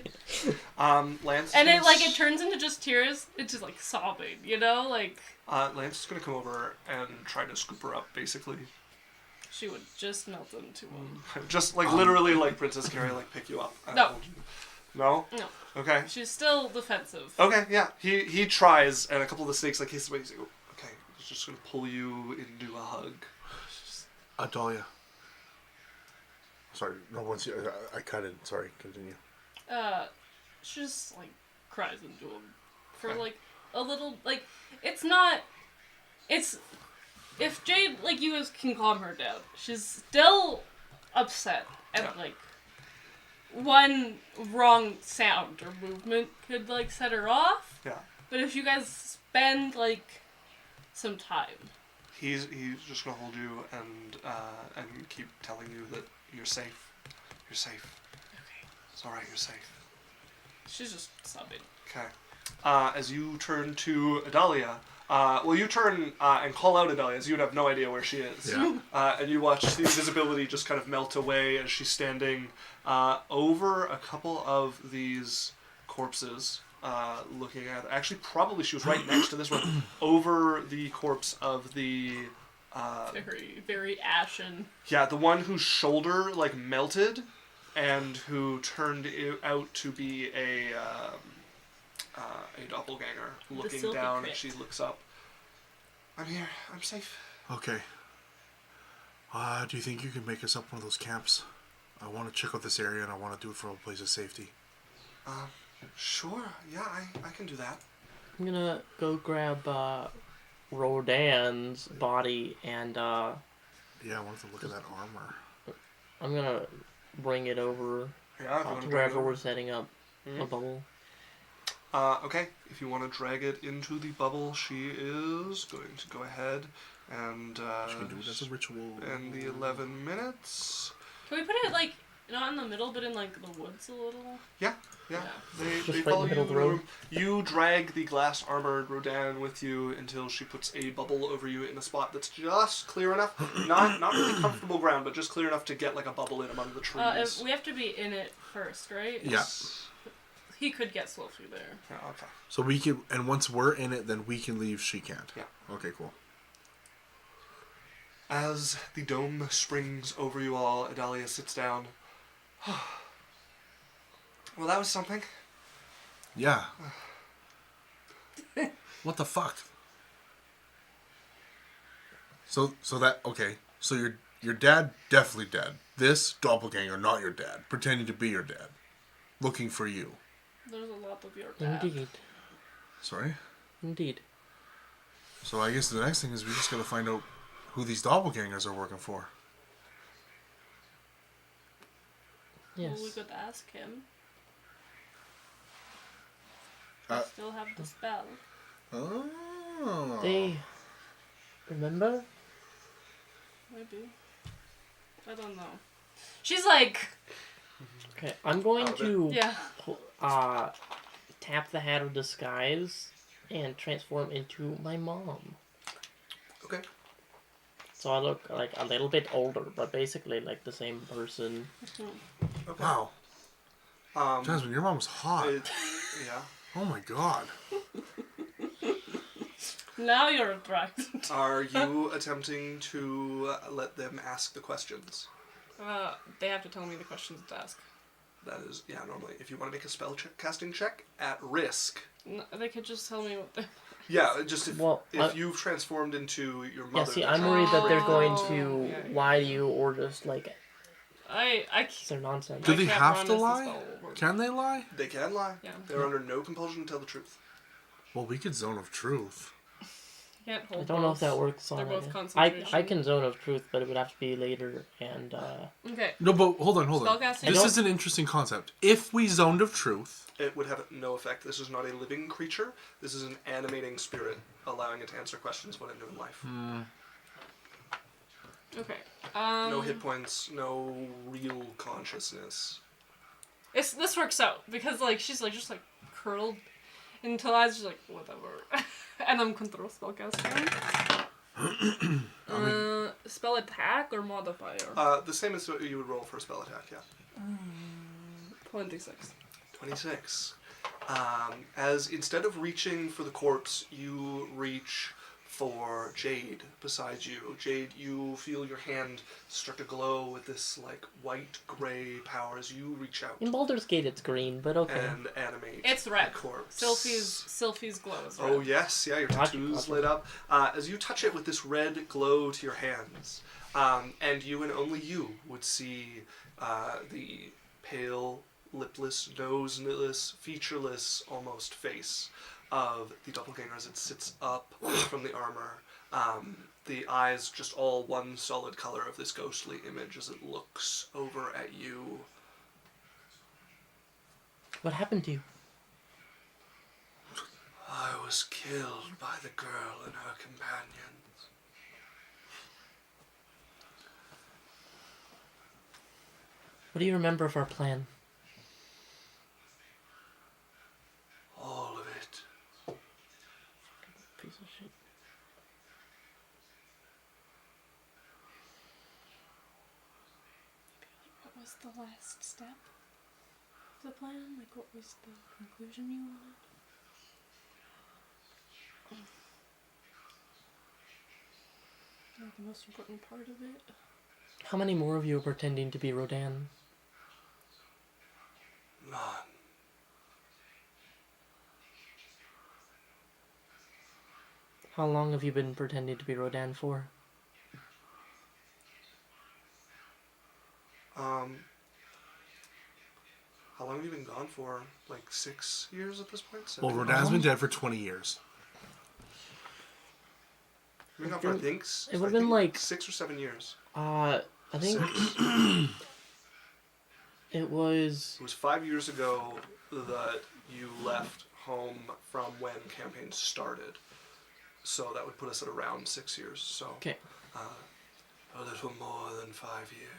[SPEAKER 2] Lance.
[SPEAKER 1] And
[SPEAKER 2] is-
[SPEAKER 1] it turns into just tears. It's just like sobbing, you know? Like,
[SPEAKER 2] Lance is gonna come over and try to scoop her up, basically.
[SPEAKER 1] she would just melt into him.
[SPEAKER 2] Just like literally like Princess Carrie, like pick you up.
[SPEAKER 1] No.
[SPEAKER 2] No?
[SPEAKER 1] No.
[SPEAKER 2] Okay.
[SPEAKER 1] She's still defensive.
[SPEAKER 2] Okay, yeah. He tries, and a couple of the snakes like hisses away. He's like, okay, he's just gonna pull you into a hug.
[SPEAKER 4] Dahlia. Sorry, no one's. I cut it. Sorry, continue.
[SPEAKER 1] She just, like, cries into him. For,
[SPEAKER 2] Okay.
[SPEAKER 1] like, a little, like, it's not, it's, if Jade, like, you guys can calm her down, she's still upset, and,
[SPEAKER 2] Yeah.
[SPEAKER 1] like, one wrong sound or movement could, like, set her off,
[SPEAKER 2] Yeah.
[SPEAKER 1] but if you guys spend, like, some time.
[SPEAKER 2] He's just gonna hold you and keep telling you that you're safe. You're safe.
[SPEAKER 1] Okay.
[SPEAKER 2] It's alright, you're safe.
[SPEAKER 1] She's just sobbing.
[SPEAKER 2] Okay. As you turn to Adalia, you turn and call out Adalia, as you would have no idea where she is.
[SPEAKER 4] Yeah.
[SPEAKER 2] And you watch the invisibility just kind of melt away as she's standing over a couple of these corpses, looking at... Actually, probably she was right next to this one. Over the corpse of the...
[SPEAKER 1] Very, very ashen.
[SPEAKER 2] Yeah, the one whose shoulder, like, melted, and who turned out to be a doppelganger, looking
[SPEAKER 1] Sylphie
[SPEAKER 2] down,
[SPEAKER 1] crit.
[SPEAKER 2] and she looks up. I'm here. I'm safe.
[SPEAKER 4] Okay. Do you think you can make us up one of those camps? I want to check out this area, and I want to do it from a place of safety.
[SPEAKER 2] Sure. Yeah, I can do that.
[SPEAKER 3] I'm gonna go grab Rodan's body and
[SPEAKER 4] Yeah, I wanted to look at that armor.
[SPEAKER 3] I'm gonna bring it over
[SPEAKER 2] Yeah, if you want
[SPEAKER 3] to
[SPEAKER 2] to drag it
[SPEAKER 3] wherever
[SPEAKER 2] over.
[SPEAKER 3] we're setting up a bubble.
[SPEAKER 2] Okay, if you want to drag it into the bubble, she is going to go ahead and
[SPEAKER 4] She can do it as a ritual.
[SPEAKER 2] and the 11 minutes.
[SPEAKER 1] Can we put it like not in the middle, but in like the woods a little?
[SPEAKER 2] Yeah. They
[SPEAKER 3] Just right in
[SPEAKER 2] follow
[SPEAKER 3] the
[SPEAKER 2] you
[SPEAKER 3] middle of the road.
[SPEAKER 2] room. You drag the glass armored Rodan with you until she puts a bubble over you in a spot that's just clear enough. Not really comfortable ground, but just clear enough to get like a bubble in among the trees.
[SPEAKER 1] We have to be in it first, right?
[SPEAKER 4] Yeah.
[SPEAKER 1] He could get Slofi there.
[SPEAKER 2] Yeah, okay.
[SPEAKER 4] So we can, and once we're in it, then we can leave. She can't.
[SPEAKER 2] Yeah.
[SPEAKER 4] Okay, cool.
[SPEAKER 2] As the dome springs over you all, Adalia sits down. Well, that was something.
[SPEAKER 4] Yeah. What the fuck? So that okay. So your dad definitely dead. This doppelganger not your dad, pretending to be your dad, looking for you.
[SPEAKER 1] There's a lot of your dad.
[SPEAKER 3] Indeed.
[SPEAKER 4] Sorry.
[SPEAKER 3] Indeed.
[SPEAKER 4] So I guess the next thing is we just gotta find out who these doppelgangers are working for.
[SPEAKER 3] Yes.
[SPEAKER 1] Well, we could ask him.
[SPEAKER 4] Uh,
[SPEAKER 1] We still have the spell.
[SPEAKER 4] Oh.
[SPEAKER 3] They remember?
[SPEAKER 1] Maybe. I don't know. She's like,
[SPEAKER 3] Okay, I'm going to
[SPEAKER 1] yeah.
[SPEAKER 3] tap the hat of disguise and transform into my mom.
[SPEAKER 2] Okay.
[SPEAKER 3] So I look like a little bit older, but basically like the same person.
[SPEAKER 2] Okay.
[SPEAKER 4] Wow. Jasmine, your mom was hot.
[SPEAKER 2] Yeah.
[SPEAKER 4] Oh my god.
[SPEAKER 1] Now you're attracted.
[SPEAKER 2] Are you attempting to let them ask the questions?
[SPEAKER 1] They have to tell me the questions to ask.
[SPEAKER 2] That is, yeah, normally. If you want to make a spell casting check at risk.
[SPEAKER 1] No, they could just tell me what they.
[SPEAKER 2] Yeah, just if,
[SPEAKER 3] Well,
[SPEAKER 2] if you've transformed into your mother.
[SPEAKER 3] Yeah, see,
[SPEAKER 2] they're
[SPEAKER 3] I'm
[SPEAKER 2] trying
[SPEAKER 3] worried that they're going
[SPEAKER 1] Oh,
[SPEAKER 3] to
[SPEAKER 1] yeah.
[SPEAKER 3] lie to you or just like
[SPEAKER 1] I
[SPEAKER 3] they're nonsense.
[SPEAKER 4] Do
[SPEAKER 1] I
[SPEAKER 4] they
[SPEAKER 1] can't
[SPEAKER 4] have to
[SPEAKER 1] promise the
[SPEAKER 4] lie?
[SPEAKER 1] spell will work.
[SPEAKER 4] Can they lie?
[SPEAKER 2] They can lie.
[SPEAKER 1] Yeah.
[SPEAKER 2] They're under no compulsion to tell the truth.
[SPEAKER 4] Well, we could zone of truth.
[SPEAKER 1] Can't hold
[SPEAKER 3] I don't know if that
[SPEAKER 1] both.
[SPEAKER 3] works on
[SPEAKER 1] They're both
[SPEAKER 3] it.
[SPEAKER 1] concentration.
[SPEAKER 3] I can zone of truth, but it would have to be later and
[SPEAKER 1] Okay.
[SPEAKER 4] No, but hold on.
[SPEAKER 1] Spellcasting?
[SPEAKER 4] This is an interesting concept. If we zoned of truth,
[SPEAKER 2] It would have no effect. This is not a living creature. This is an animating spirit, allowing it to answer questions about a new life.
[SPEAKER 1] Okay.
[SPEAKER 2] No hit points, no real consciousness.
[SPEAKER 1] This works out because like she's like just like curled until I was just like whatever, and I'm control spellcasting. Spell attack or modifier?
[SPEAKER 2] The same as what you would roll for a spell attack, yeah.
[SPEAKER 1] 26.
[SPEAKER 2] 26. As instead of reaching for the corpse, you reach for Jade beside you. Jade, you feel your hand start to glow with this like white-gray power as you reach out
[SPEAKER 3] in Baldur's Gate it's green, but okay.
[SPEAKER 2] and animate
[SPEAKER 1] It's red.
[SPEAKER 2] the corpse.
[SPEAKER 1] Sylphie's glow is red.
[SPEAKER 2] Oh yes, yeah, your
[SPEAKER 3] Gotcha,
[SPEAKER 2] tattoo's
[SPEAKER 3] gotcha.
[SPEAKER 2] lit up. As you touch it with this red glow to your hands, and you and only you would see the pale, lipless, noseless, featureless, almost face of the doppelganger as it sits up from the armor. The eyes just all one solid color of this ghostly image as it looks over at you.
[SPEAKER 3] What happened to you?
[SPEAKER 2] I was killed by the girl and her companions.
[SPEAKER 3] What do you remember of our plan?
[SPEAKER 2] All of it.
[SPEAKER 3] Piece of shit.
[SPEAKER 1] What was the last step of the plan? Like, what was the conclusion you wanted? Like, the most important part of it?
[SPEAKER 3] How many more of you are pretending to be Rodan?
[SPEAKER 2] None.
[SPEAKER 3] How long have you been pretending to be Rodan for?
[SPEAKER 2] How long have you been gone for? Like 6 years at this point?
[SPEAKER 4] Well,
[SPEAKER 2] 7?
[SPEAKER 4] Rodin's been dead for 20 years.
[SPEAKER 2] We've been gone for, I think,
[SPEAKER 3] It would've been like
[SPEAKER 2] 6 or 7 years.
[SPEAKER 3] I think
[SPEAKER 2] 6.
[SPEAKER 3] it was.
[SPEAKER 2] It was 5 years ago that you left home from when campaign started. So that would put us at around 6 years. So
[SPEAKER 3] Okay.
[SPEAKER 2] a little more than 5 years.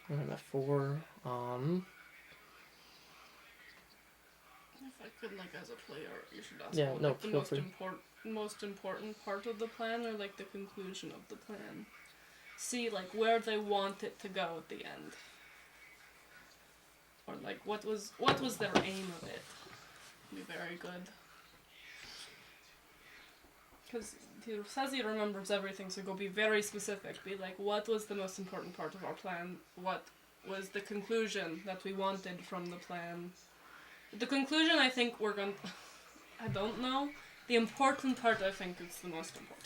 [SPEAKER 3] I'm at 4.
[SPEAKER 1] If I could, like, as a player, you should ask
[SPEAKER 3] Yeah,
[SPEAKER 1] what,
[SPEAKER 3] no,
[SPEAKER 1] like, the
[SPEAKER 3] feel
[SPEAKER 1] most
[SPEAKER 3] free.
[SPEAKER 1] most important part of the plan, or like the conclusion of the plan. See, like, where they want it to go at the end, or like what was their aim of it. Be very good. Because he says he remembers everything, so go be very specific. Be like, what was the most important part of our plan? What was the conclusion that we wanted from the plan? The conclusion, I think we're going to... I don't know. The important part, I think, is the most important.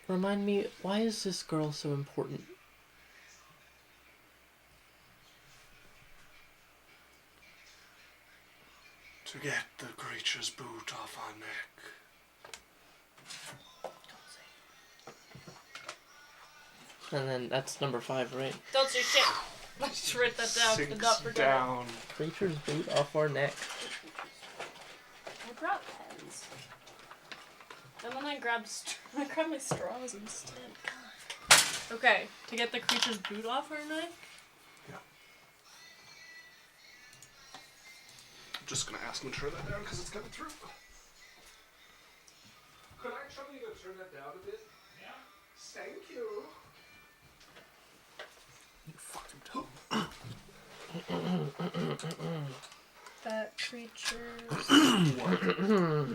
[SPEAKER 3] Remind me, why is this girl so important?
[SPEAKER 2] To get the creature's boot off our neck.
[SPEAKER 3] And then that's number 5, right?
[SPEAKER 1] Don't say shit! I just write that down to not
[SPEAKER 2] Sinks
[SPEAKER 1] forget.
[SPEAKER 2] down.
[SPEAKER 3] Creature's boot off our neck.
[SPEAKER 1] I brought pens. And then I grabbed my straws instead. Okay, to get the creature's boot off our neck?
[SPEAKER 2] I'm just going to ask him to turn that down because it's coming through. Could I trouble you to turn that down a bit? Yeah. Thank you.
[SPEAKER 4] You fucking toe.
[SPEAKER 1] That creature's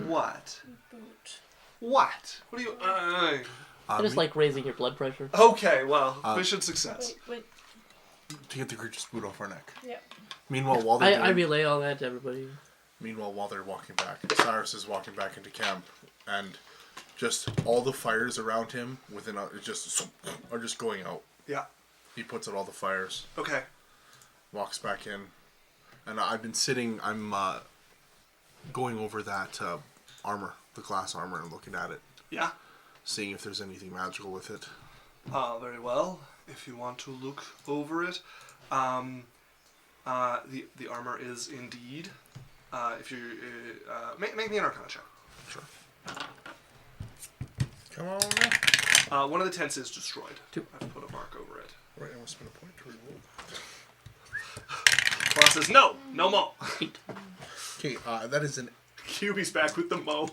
[SPEAKER 2] What?
[SPEAKER 1] boot.
[SPEAKER 2] What? What are you...
[SPEAKER 3] I just like raising your blood pressure.
[SPEAKER 2] Okay, well, mission success.
[SPEAKER 1] Wait.
[SPEAKER 4] To get the creature's boot off our neck.
[SPEAKER 1] Yeah.
[SPEAKER 4] Meanwhile, while they're
[SPEAKER 3] I relay all that to everybody.
[SPEAKER 4] Meanwhile, while they're walking back, Cyrus is walking back into camp, and just all the fires around him within are just going out.
[SPEAKER 2] Yeah.
[SPEAKER 4] He puts out all the fires,
[SPEAKER 2] Okay.
[SPEAKER 4] walks back in, and I've been sitting. I'm going over that armor, the glass armor, and looking at it,
[SPEAKER 2] Yeah.
[SPEAKER 4] seeing if there's anything magical with it.
[SPEAKER 2] Very well. If you want to look over it, the armor is indeed. If you make me an Arcana check.
[SPEAKER 4] Sure.
[SPEAKER 5] Come on.
[SPEAKER 2] One of the tents is destroyed.
[SPEAKER 3] 2.
[SPEAKER 2] I've put a mark over it.
[SPEAKER 5] Right, I must spend a point to reroll.
[SPEAKER 2] Boss says no more.
[SPEAKER 3] 8.
[SPEAKER 5] Okay, that is an
[SPEAKER 2] QB's back with the mo.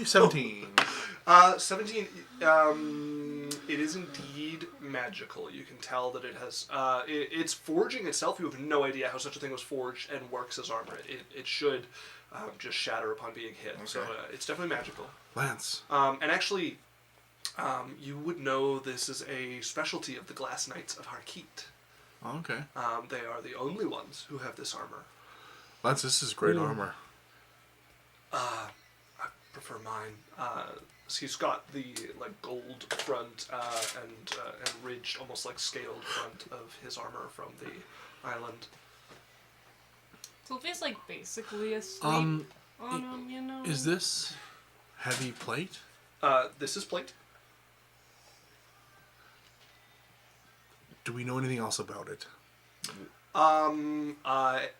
[SPEAKER 4] 17.
[SPEAKER 2] 17. It is indeed magical. You can tell that it has. It's forging itself. You have no idea how such a thing was forged and works as armor. It should just shatter upon being hit.
[SPEAKER 4] Okay.
[SPEAKER 2] So it's definitely magical.
[SPEAKER 4] Lance.
[SPEAKER 2] And actually, you would know this is a specialty of the Glass Knights of Harkeet.
[SPEAKER 4] Oh, okay.
[SPEAKER 2] They are the only ones who have this armor.
[SPEAKER 4] Lance, this is great
[SPEAKER 3] Ooh.
[SPEAKER 4] armor.
[SPEAKER 2] I prefer mine. He's got the like gold front and ridged, almost like scaled front of his armor from the island.
[SPEAKER 1] So it feels like basically asleep
[SPEAKER 4] Um,
[SPEAKER 1] on him, you know?
[SPEAKER 4] Is this heavy plate?
[SPEAKER 2] This is plate.
[SPEAKER 4] Do we know anything else about it?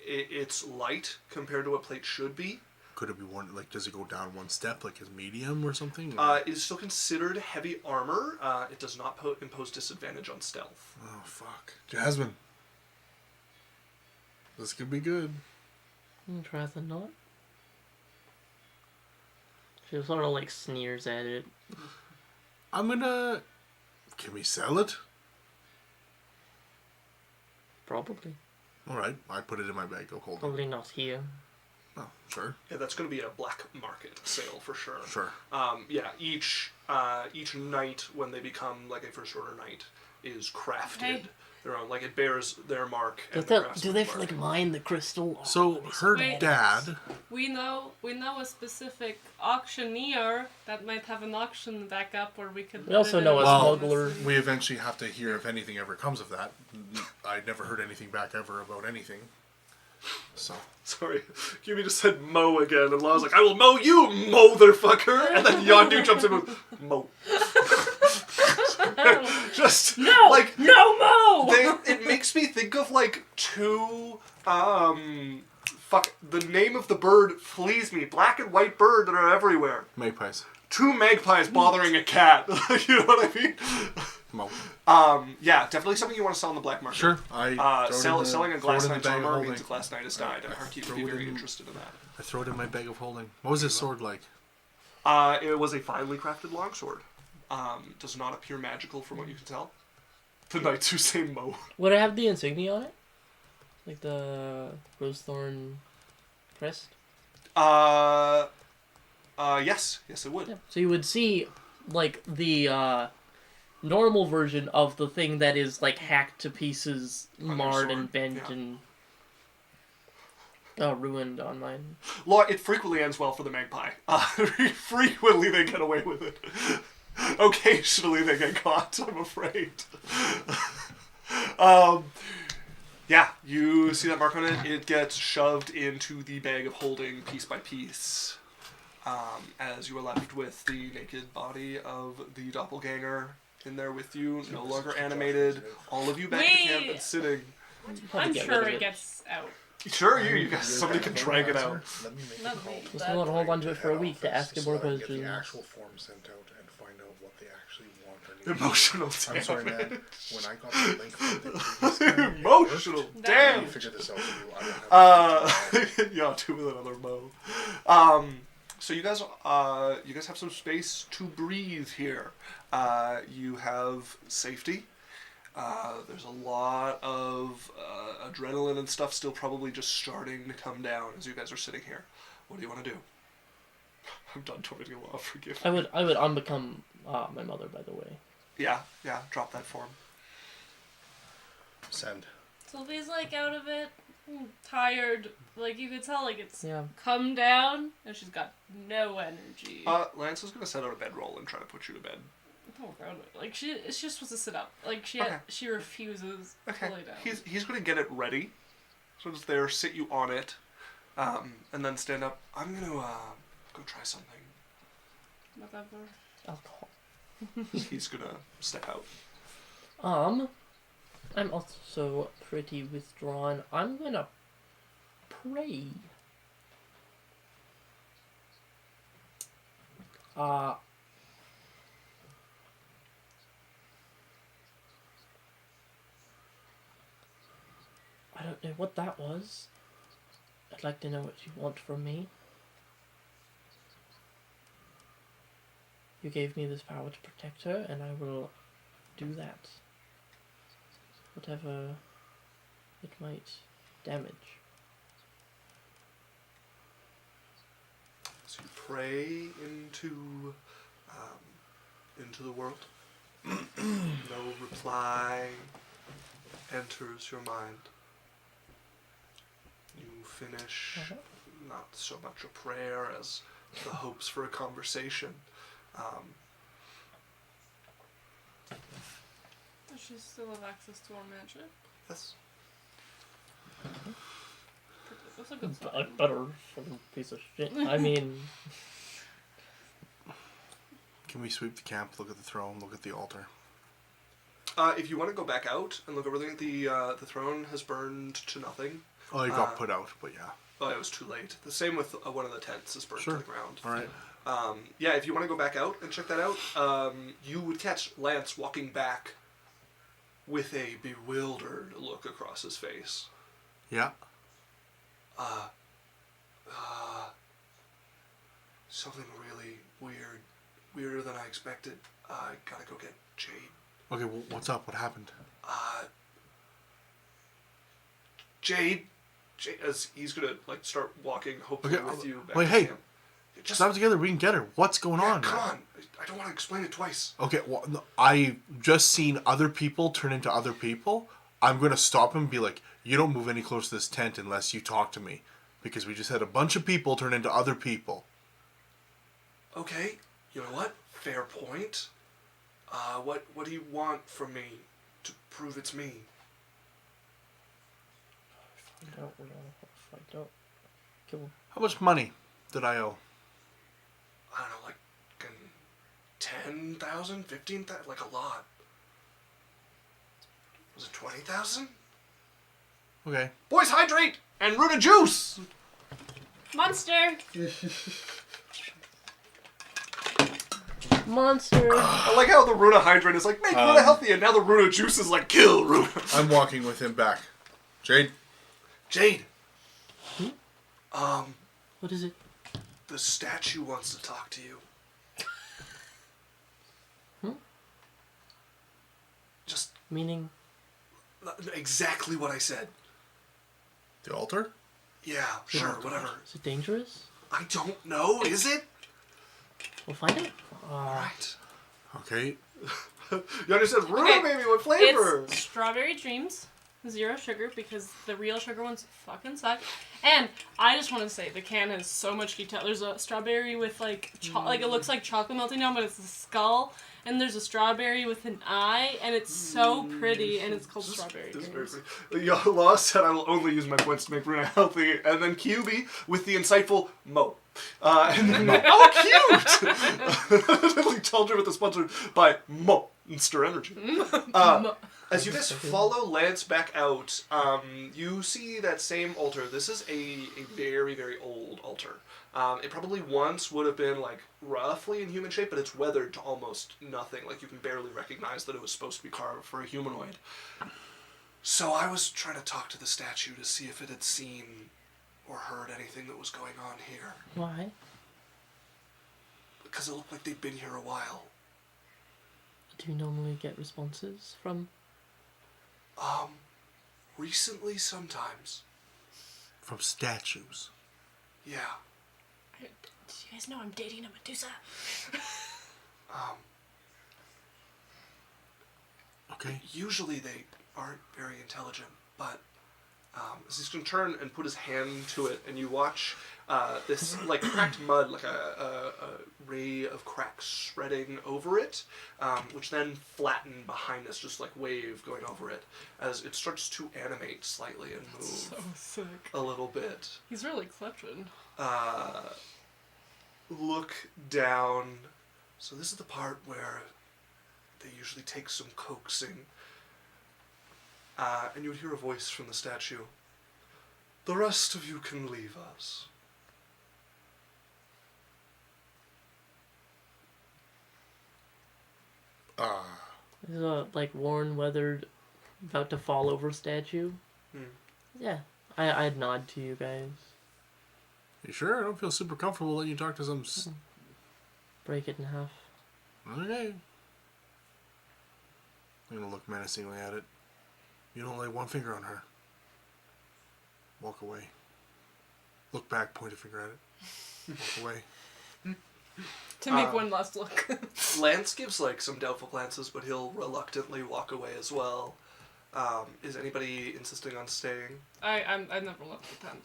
[SPEAKER 2] It's light compared to what plate should be.
[SPEAKER 4] Could it be one, like, does it go down one step, like as medium or something? Or?
[SPEAKER 2] It is still considered heavy armor. It does not impose disadvantage on stealth.
[SPEAKER 4] Oh, fuck. Jasmine. This could be good.
[SPEAKER 3] Try the knot. She sort of like sneers at it.
[SPEAKER 4] I'm gonna... Can we sell it?
[SPEAKER 3] Probably.
[SPEAKER 2] Uh-huh.
[SPEAKER 4] Alright, I put it in my bag. I'll hold it.
[SPEAKER 3] Probably not here.
[SPEAKER 4] Oh, sure.
[SPEAKER 2] Yeah, that's going to be a black market sale for sure.
[SPEAKER 4] Sure.
[SPEAKER 2] Yeah, each knight, when they become like a first order knight, is crafted.
[SPEAKER 1] Hey.
[SPEAKER 2] Their own, like it bears their mark.
[SPEAKER 3] Do
[SPEAKER 2] And
[SPEAKER 3] they,
[SPEAKER 2] the
[SPEAKER 3] do
[SPEAKER 2] craftsman's
[SPEAKER 3] they
[SPEAKER 2] mark.
[SPEAKER 3] like mine the crystal?
[SPEAKER 4] So her
[SPEAKER 1] Wait.
[SPEAKER 4] dad.
[SPEAKER 1] We know a specific auctioneer that might have an auction back up where we could.
[SPEAKER 3] We also know a
[SPEAKER 4] Well,
[SPEAKER 3] smuggler.
[SPEAKER 4] We eventually have to hear if anything ever comes of that. I never heard anything back ever about anything. So
[SPEAKER 2] Sorry, Yumi just said Mo again, and Law's like, I will mow you, motherfucker! And then Yondu jumps in with Mo. Just,
[SPEAKER 1] No!
[SPEAKER 2] like,
[SPEAKER 1] No mo!
[SPEAKER 2] it makes me think of, like, two, the name of the bird flees me. Black and white bird that are everywhere.
[SPEAKER 4] magpies.
[SPEAKER 2] Two magpies bothering a cat. You know what I mean?
[SPEAKER 4] Mo.
[SPEAKER 2] Yeah, definitely something you want to sell on the black market.
[SPEAKER 4] Sure. I throw it in the-
[SPEAKER 2] Selling a
[SPEAKER 4] throw it
[SPEAKER 2] glass
[SPEAKER 4] in the
[SPEAKER 2] knight's
[SPEAKER 4] bag of
[SPEAKER 2] armor
[SPEAKER 4] holding.
[SPEAKER 2] means a glass knight has died, and Harkeet would be
[SPEAKER 4] throw it
[SPEAKER 2] very
[SPEAKER 4] in-
[SPEAKER 2] interested in that.
[SPEAKER 4] I throw it in my bag of holding. What was his sword like?
[SPEAKER 2] It was a finely crafted longsword. Does not appear magical from what you can tell. The knights who say Mo.
[SPEAKER 3] Would it have the insignia on it? Like the rosethorn crest?
[SPEAKER 2] Yes. Yes, it would.
[SPEAKER 3] Yeah. So you would see, like, the normal version of the thing that is, like, hacked to pieces,
[SPEAKER 2] On your
[SPEAKER 3] marred
[SPEAKER 2] sword,
[SPEAKER 3] and bent
[SPEAKER 2] yeah.
[SPEAKER 3] and ruined on mine.
[SPEAKER 2] Law, it frequently ends well for the magpie. Frequently they get away with it. Occasionally they get caught, I'm afraid. Yeah, you see that mark on it? It gets shoved into the bag of holding piece by piece. As you are left with the naked body of the doppelganger in there with you, no longer animated. All of you back to camp and sitting.
[SPEAKER 3] Probably
[SPEAKER 1] I'm
[SPEAKER 3] get
[SPEAKER 1] sure
[SPEAKER 3] rid of
[SPEAKER 1] it gets out.
[SPEAKER 2] Sure, you guys, somebody can drag it out.
[SPEAKER 5] Let me make
[SPEAKER 1] Not
[SPEAKER 5] a call.
[SPEAKER 1] me.
[SPEAKER 3] Just want to hold on to it for a week to ask him more
[SPEAKER 5] so I can get
[SPEAKER 3] questions.
[SPEAKER 5] the actual form sent out and find out what they actually want or need.
[SPEAKER 2] Emotional
[SPEAKER 5] I'm sorry, man.
[SPEAKER 2] damage.
[SPEAKER 5] When I got the link for the previous time, it
[SPEAKER 2] Emotional
[SPEAKER 5] worked.
[SPEAKER 1] Damn.
[SPEAKER 5] Let me
[SPEAKER 2] damage.
[SPEAKER 5] figure this out for you. I don't have
[SPEAKER 2] Yeah, two with another Mo. So you guys have some space to breathe here. You have safety. There's a lot of adrenaline and stuff still probably just starting to come down as you guys are sitting here. What do you want to do? I'm done tormenting Law, forgive me.
[SPEAKER 3] I would unbecome my mother, by the way.
[SPEAKER 2] Yeah, drop that form.
[SPEAKER 5] Send.
[SPEAKER 1] Sylvie's like out of it, tired. Like you could tell, like it's
[SPEAKER 3] Yeah.
[SPEAKER 1] come down, and she's got no energy.
[SPEAKER 2] Lance is gonna set out a bedroll and try to put you to bed.
[SPEAKER 1] Oh, God. Like she's just supposed to sit up. Like
[SPEAKER 2] Okay.
[SPEAKER 1] she refuses
[SPEAKER 2] Okay.
[SPEAKER 1] to lay down.
[SPEAKER 2] He's gonna get it ready. So just there, sit you on it, and then stand up. I'm gonna go try something.
[SPEAKER 1] Whatever.
[SPEAKER 3] Alcohol.
[SPEAKER 2] He's gonna step out.
[SPEAKER 3] I'm also pretty withdrawn. I'm gonna pray. I don't know what that was. I'd like to know what you want from me. You gave me this power to protect her, and I will do that. Whatever it might damage.
[SPEAKER 2] So you pray into the world. No reply enters your mind. You finish not so much a prayer as the hopes for a conversation.
[SPEAKER 1] Does she still have access to our magic?
[SPEAKER 2] Yes.
[SPEAKER 1] That's a good
[SPEAKER 3] A
[SPEAKER 1] sign.
[SPEAKER 3] better fucking piece of shit. I mean,
[SPEAKER 4] Can we sweep the camp, look at the throne, look at the altar?
[SPEAKER 2] If you want to go back out and look over everything, the throne has burned to nothing.
[SPEAKER 4] Oh, it got put out, but yeah.
[SPEAKER 2] Oh, it was too late. The same with one of the tents is burned
[SPEAKER 4] Sure.
[SPEAKER 2] to the ground.
[SPEAKER 4] All right.
[SPEAKER 2] Yeah, if you want to go back out and check that out, you would catch Lance walking back with a bewildered look across his face.
[SPEAKER 4] Yeah.
[SPEAKER 2] Something really weird. Weirder than I expected. I gotta go get Jade.
[SPEAKER 4] Okay, well, what's up? What happened?
[SPEAKER 2] Jade, as he's gonna like start walking, hopefully
[SPEAKER 4] Okay,
[SPEAKER 2] with you back
[SPEAKER 4] wait,
[SPEAKER 2] to
[SPEAKER 4] hey.
[SPEAKER 2] camp. Just
[SPEAKER 4] Stop together. We can get her. What's going on?
[SPEAKER 2] come
[SPEAKER 4] man?
[SPEAKER 2] on. I don't want to explain it twice.
[SPEAKER 4] Okay, well, no, I just seen other people turn into other people. I'm going to stop him and be like, you don't move any closer to this tent unless you talk to me. Because we just had a bunch of people turn into other people.
[SPEAKER 2] Okay, you know what? Fair point. What do you want from me to prove it's me?
[SPEAKER 4] How much money did I owe?
[SPEAKER 2] I don't know, like 10,000, 15,000, like a lot. Was it 20,000?
[SPEAKER 4] Okay.
[SPEAKER 2] Boys, hydrate and Runa juice.
[SPEAKER 1] Monster!
[SPEAKER 3] Monster.
[SPEAKER 2] I like how the Runa hydrate is like make Runa healthy, and now the Runa juice is like kill Runa.
[SPEAKER 4] I'm walking with him back. Jade?
[SPEAKER 2] Jade.
[SPEAKER 3] What is it?
[SPEAKER 2] The statue wants to talk to you. Just
[SPEAKER 3] Meaning?
[SPEAKER 2] exactly what I said.
[SPEAKER 4] The altar?
[SPEAKER 2] Yeah, sure, whatever.
[SPEAKER 3] Is it dangerous?
[SPEAKER 2] I don't know, is it?
[SPEAKER 3] We'll find out.
[SPEAKER 2] Right.
[SPEAKER 4] Okay.
[SPEAKER 2] You understand? Runa,
[SPEAKER 1] Okay,
[SPEAKER 2] baby, what flavor?
[SPEAKER 1] It's strawberry dreams, 0 sugar, because the real sugar ones fucking suck. And I just want to say the can has so much detail. There's a strawberry with like like it looks like chocolate melting down, but it's a skull. And there's a strawberry with an eye, and it's so pretty, and it's called strawberry
[SPEAKER 2] This is very
[SPEAKER 1] dreams.
[SPEAKER 2] pretty. Law said I will only use my points to make Runa healthy, and then QB with the insightful Mo. And then, oh, cute! Literally told you with the sponsored by Monster Energy. As you guys follow Lance back out, you see that same altar. This is a very, very old altar. It probably once would have been like roughly in human shape, but it's weathered to almost nothing. Like you can barely recognize that it was supposed to be carved for a humanoid. So I was trying to talk to the statue to see if it had seen or heard anything that was going on here.
[SPEAKER 3] Why?
[SPEAKER 2] Because it looked like they'd been here a while.
[SPEAKER 3] Do you normally get responses from?
[SPEAKER 2] Recently sometimes.
[SPEAKER 4] From statues.
[SPEAKER 2] Yeah.
[SPEAKER 1] Do you guys know I'm dating a Medusa?
[SPEAKER 4] Okay.
[SPEAKER 2] Usually they aren't very intelligent, but as he's going to turn and put his hand to it, and you watch this like cracked mud, like a ray of cracks spreading over it, which then flatten behind this, just like wave going over it, as it starts to animate slightly and move
[SPEAKER 1] So sick.
[SPEAKER 2] a little bit.
[SPEAKER 1] He's really clutching.
[SPEAKER 2] Look down. So this is the part where they usually take some coaxing. And you would hear a voice from the statue. The rest of you can leave us.
[SPEAKER 3] This is a like worn, weathered, about to fall over statue. Yeah, I'd nod to you guys.
[SPEAKER 4] You sure? I don't feel super comfortable letting you talk to some...
[SPEAKER 3] Break it in half.
[SPEAKER 4] Okay. I'm gonna look menacingly at it. You don't lay one finger on her. Walk away. Look back, point a finger at it. Walk away.
[SPEAKER 1] To make one last look.
[SPEAKER 2] Lance gives like some doubtful glances, but he'll reluctantly walk away as well. Is anybody insisting on staying?
[SPEAKER 1] I never left the tent.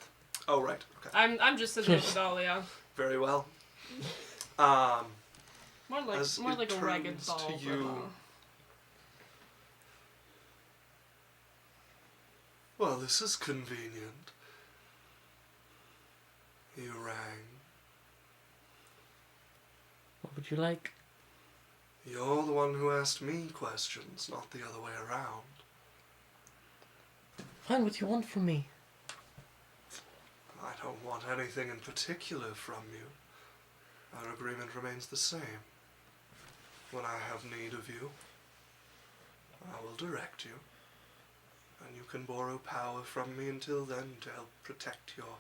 [SPEAKER 2] Oh, right. Okay.
[SPEAKER 1] I'm just sitting with Dahlia.
[SPEAKER 2] Very well.
[SPEAKER 1] More
[SPEAKER 2] As
[SPEAKER 1] like
[SPEAKER 2] it
[SPEAKER 1] a ragged
[SPEAKER 2] turns
[SPEAKER 1] doll.
[SPEAKER 2] to
[SPEAKER 1] but,
[SPEAKER 2] you. Well, this is convenient. You rang.
[SPEAKER 3] What would you like?
[SPEAKER 2] You're the one who asked me questions, not the other way around.
[SPEAKER 3] Fine, what you want from me?
[SPEAKER 2] I don't want anything in particular from you. Our agreement remains the same. When I have need of you, I will direct you. And you can borrow power from me until then to help protect your